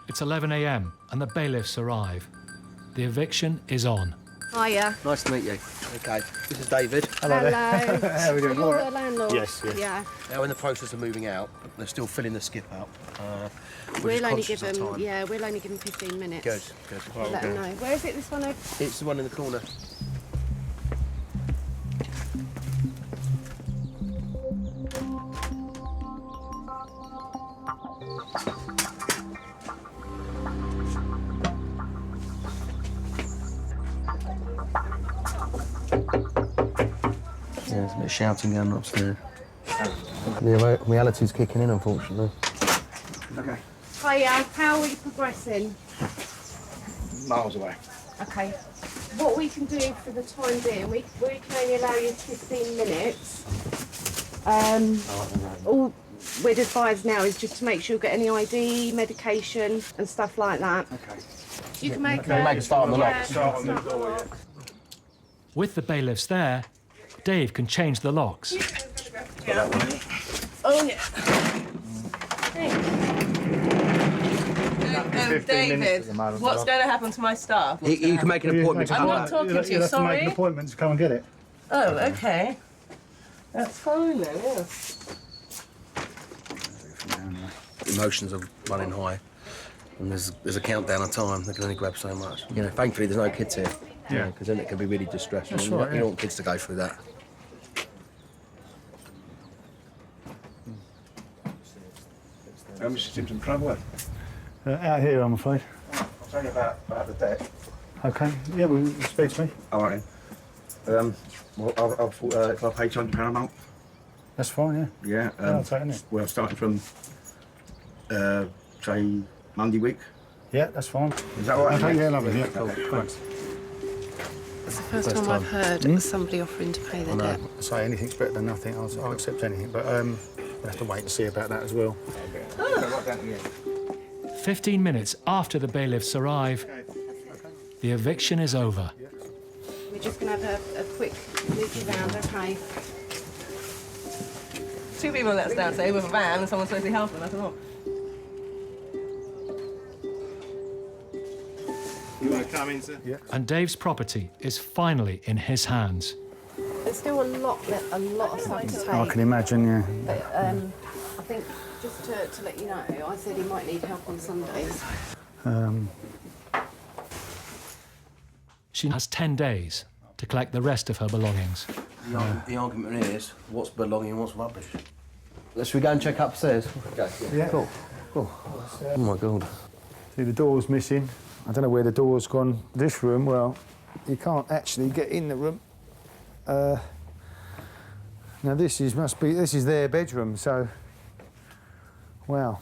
It's 11 a.m. and the bailiffs arrive. The eviction is on.
Hiya.
Nice to meet you. Okay, this is David.
Hello there. How are we doing?
You're
All right.
the landlord?
Yes, yes.
Yeah.
They're in the process of moving out. They're still filling the skip up. We're
We'll
just
only give
conscious of
them,
time.
yeah, we'll only give them 15 minutes.
Good, good.
We'll let them know. Where is it, this one over?
It's the one in the corner. Yeah, there's a bit of shouting going on upstairs. The reality's kicking in, unfortunately.
Okay.
Hiya, how are we progressing?
Miles away.
Okay. What we can do for the time being, we can only allow you 15 minutes. All we'd advise now is just to make sure you get any ID, medication and stuff like that.
Okay.
You can make
Can we make a start on the lock?
Start on the door, yeah.
With the bailiffs there, Dave can change the locks.
Oh, yeah. David, what's going to happen to my staff?
You can make an appointment to
I'm
come
not
back.
talking to you,
You'll have to make
sorry.
an appointment to come and get it.
Oh, okay. That's fine then, yeah.
Emotions are running high, and there's a countdown of time. They can only grab so much. You know, thankfully there's no kids here.
Yeah.
Because then it can be really distressing.
That's
You
right,
don't- you don't want kids to go through that.
Mr. Simpson, traveller.
Out here, I'm afraid.
I'll tell you about the debt.
Okay. Yeah, well, speak to me.
All right then. Well, if I pay £200 a month.
That's fine,
Yeah.
Yeah, I'll take it.
Well, starting from, say, Monday week.
Yeah, that's fine.
Is that all right?
Okay, yeah, lovely. Yeah, cool.
Thanks.
It's the first time I've heard somebody offering to pay their debt.
I say anything's better than nothing. I'll accept anything, but we'll have to wait and see about that as well.
15 minutes after the bailiffs arrive, the eviction is over.
We're just going to have a quick look around, okay?
Two people let us down today with a van and someone's supposed to be helping us, not.
You want to come in, sir?
Yeah.
And Dave's property is finally in his hands.
There's still a lot of stuff to take.
I can imagine, yeah.
But I think, just to let you know, I said he might need help on Sundays.
She has 10 days to collect the rest of her belongings.
The argument is, what's belonging, what's rubbish. Should we go and check upstairs? Okay.
Yeah.
Cool. Oh my God.
See, the door's missing. I don't know where the door's gone. This room, well, you can't actually get in the room. Now this is their bedroom, so wow.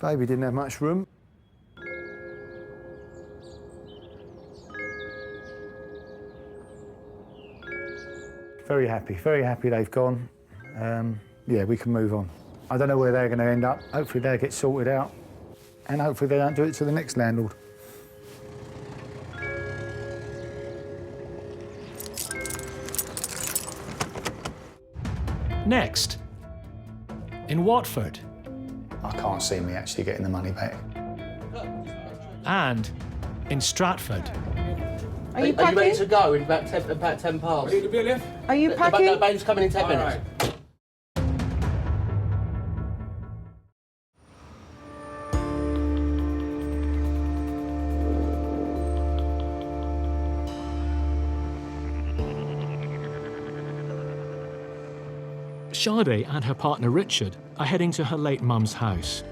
Baby didn't have much room. Very happy they've gone. Yeah, we can move on. I don't know where they're going to end up. Hopefully they'll get sorted out, and hopefully they don't do it to the next landlord.
Next, in Watford.
I can't see me actually getting the money back.
And in Stratford.
Are you packing?
ready to go in about 10 past?
Are you packing?
The bailiff's coming in 10 minutes.
Sade and her partner Richard are heading to her late mum's house.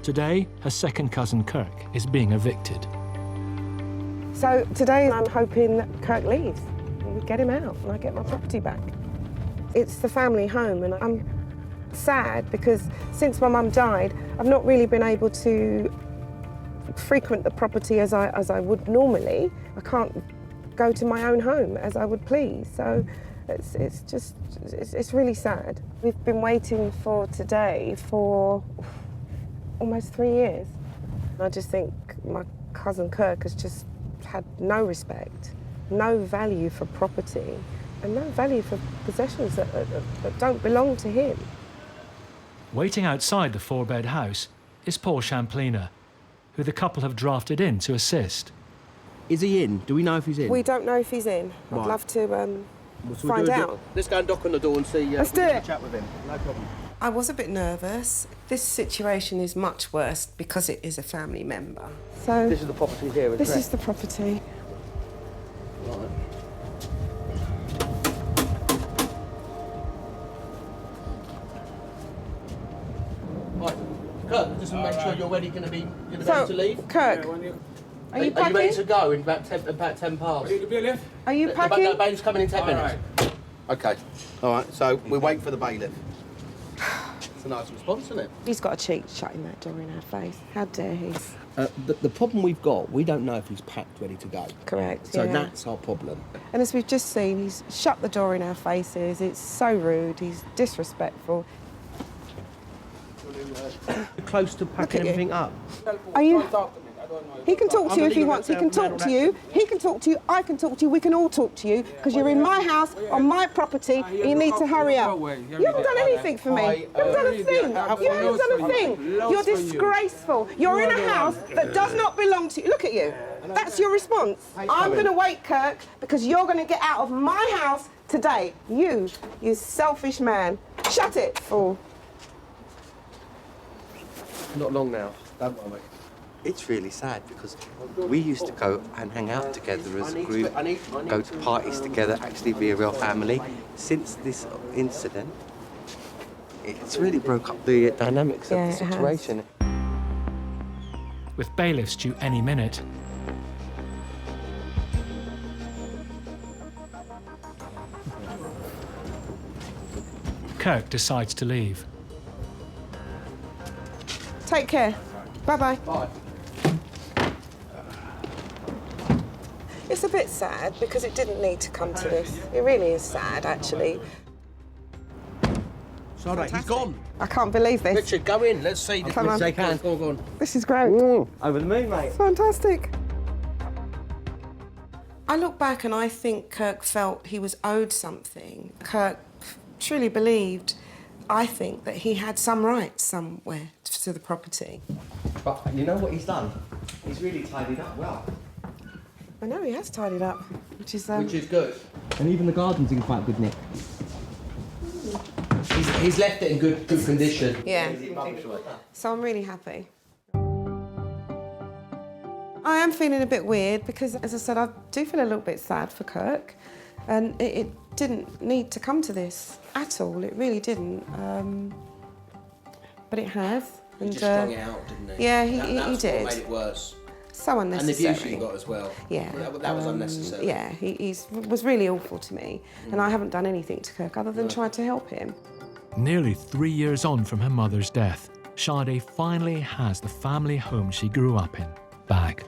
Today, her second cousin Kirk is being evicted.
So today I'm hoping that Kirk leaves. We get him out and I get my property back. It's the family home and I'm sad because since my mum died, I've not really been able to frequent the property as I would normally. I can't go to my own home as I would please. So it's really sad. We've been waiting for today for almost 3 years. I just think my cousin Kirk has just had no respect, no value for property, and no value for possessions that don't belong to him.
Waiting outside the 4-bed house is Paul Champliner, who the couple have drafted in to assist.
Is he in? Do we know if he's in?
We don't know if he's in. I'd
Right.
love to
Well, so
find out.
Let's go and knock on the door and see.
Let's do it.
Chat with him. No problem.
I was a bit nervous. This situation is much worse because it is a family member. So
This is the property here, isn't
this
it?
is the property.
Right. Right, Kirk, just to make sure you're ready to leave.
Kirk, are you packing?
ready to go in about 10 past?
Are you packing?
The bailiff's coming in 10 minutes. Okay. All right, so we wait for the bailiff. It's a nice response, isn't it?
He's got a cheek shutting that door in our face. How dare he?
The problem we've got, we don't know if he's packed ready to go.
Correct,
So
yeah.
that's our problem.
And as we've just seen, he's shut the door in our faces. It's so rude. He's disrespectful.
Close to packing
at you.
everything up.
Are you
He can talk to you if he wants. He can talk to you. He can talk to you. I can talk to you. We can all talk to you because you're in my house, on my property, and you need to hurry up. You haven't done anything for me. You haven't done a thing. You haven't done a thing. You're disgraceful. You're in a house that does not belong to you. Look at you. That's your response. I'm going to wait, Kirk, because you're going to get out of my house today. You selfish man. Shut it, fool.
Not long now. Don't worry.
It's really sad because we used to go and hang out together as a group, go to parties together, actually be a real family. Since this incident, it's really broke up the dynamics of the situation.
With bailiffs due any minute, Kirk decides to leave.
Take care. Bye-bye.
Bye.
It's a bit sad because it didn't need to come to this. It really is sad, actually.
It's all right, he's gone.
I can't believe this.
Richard, go in. Let's see.
Come on.
Shake hands. Go on.
This is great.
Over the moon, mate.
It's fantastic. I look back and I think Kirk felt he was owed something. Kirk truly believed, I think, that he had some rights somewhere to the property.
But you know what he's done? He's really tidied up well.
I know he has tidied up, which is
good. And even the garden's in quite good nick. He's left it in good condition.
Yeah. So I'm really happy. I am feeling a bit weird because, as I said, I do feel a little bit sad for Kirk, and it didn't need to come to this at all. It really didn't. But it has.
He just strung it out, didn't he?
Yeah, he
That's
did.
what made it worse.
So unnecessary.
And the abuse he got as well.
Yeah.
That was unnecessary.
Yeah, he was really awful to me, and I haven't done anything to Kirk other than try to help him.
Nearly 3 years on from her mother's death, Sade finally has the family home she grew up in back.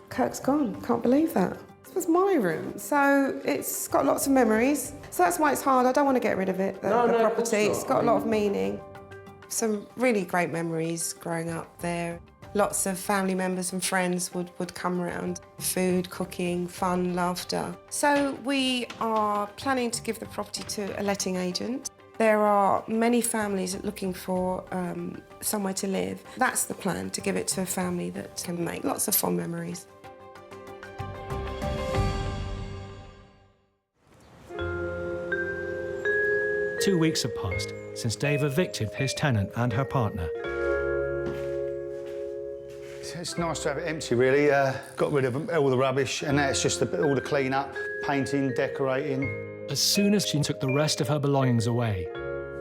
Kirk's gone. Can't believe that. This was my room, so it's got lots of memories. So that's why it's hard. I don't want to get rid of it, the property. It's got a lot of meaning. Some really great memories growing up there. Lots of family members and friends would come around. Food, cooking, fun, laughter. So we are planning to give the property to a letting agent. There are many families looking for somewhere to live. That's the plan, to give it to a family that can make lots of fond memories.
Two weeks have passed since Dave evicted his tenant and her partner.
It's nice to have it empty, really. Got rid of all the rubbish, and now it's just all the clean-up, painting, decorating.
As soon as she took the rest of her belongings away,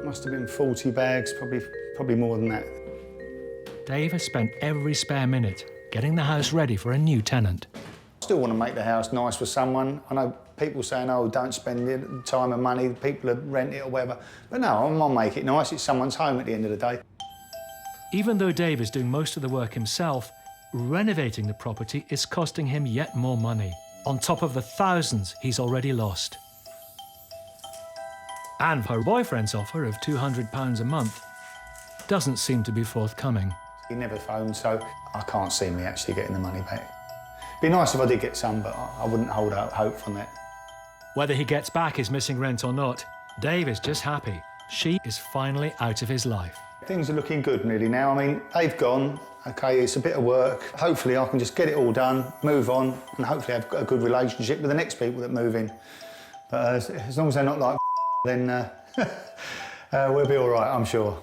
must have been 40 bags, probably more than that.
Dave has spent every spare minute getting the house ready for a new tenant.
Still want to make the house nice for someone. I know people saying, oh, don't spend the time and money, people that rent it or whatever. But no, I'm gonna make it nice. It's someone's home at the end of the day.
Even though Dave is doing most of the work himself, renovating the property is costing him yet more money, on top of the thousands he's already lost. And her boyfriend's offer of £200 a month doesn't seem to be forthcoming.
He never phoned, so I can't see me actually getting the money back. It'd be nice if I did get some, but I wouldn't hold out hope from that.
Whether he gets back his missing rent or not, Dave is just happy. She is finally out of his life.
Things are looking good really now. I mean, they've gone, OK, it's a bit of work. Hopefully I can just get it all done, move on, and hopefully have a good relationship with the next people that move in. But as long as they're not like then we'll be all right, I'm sure.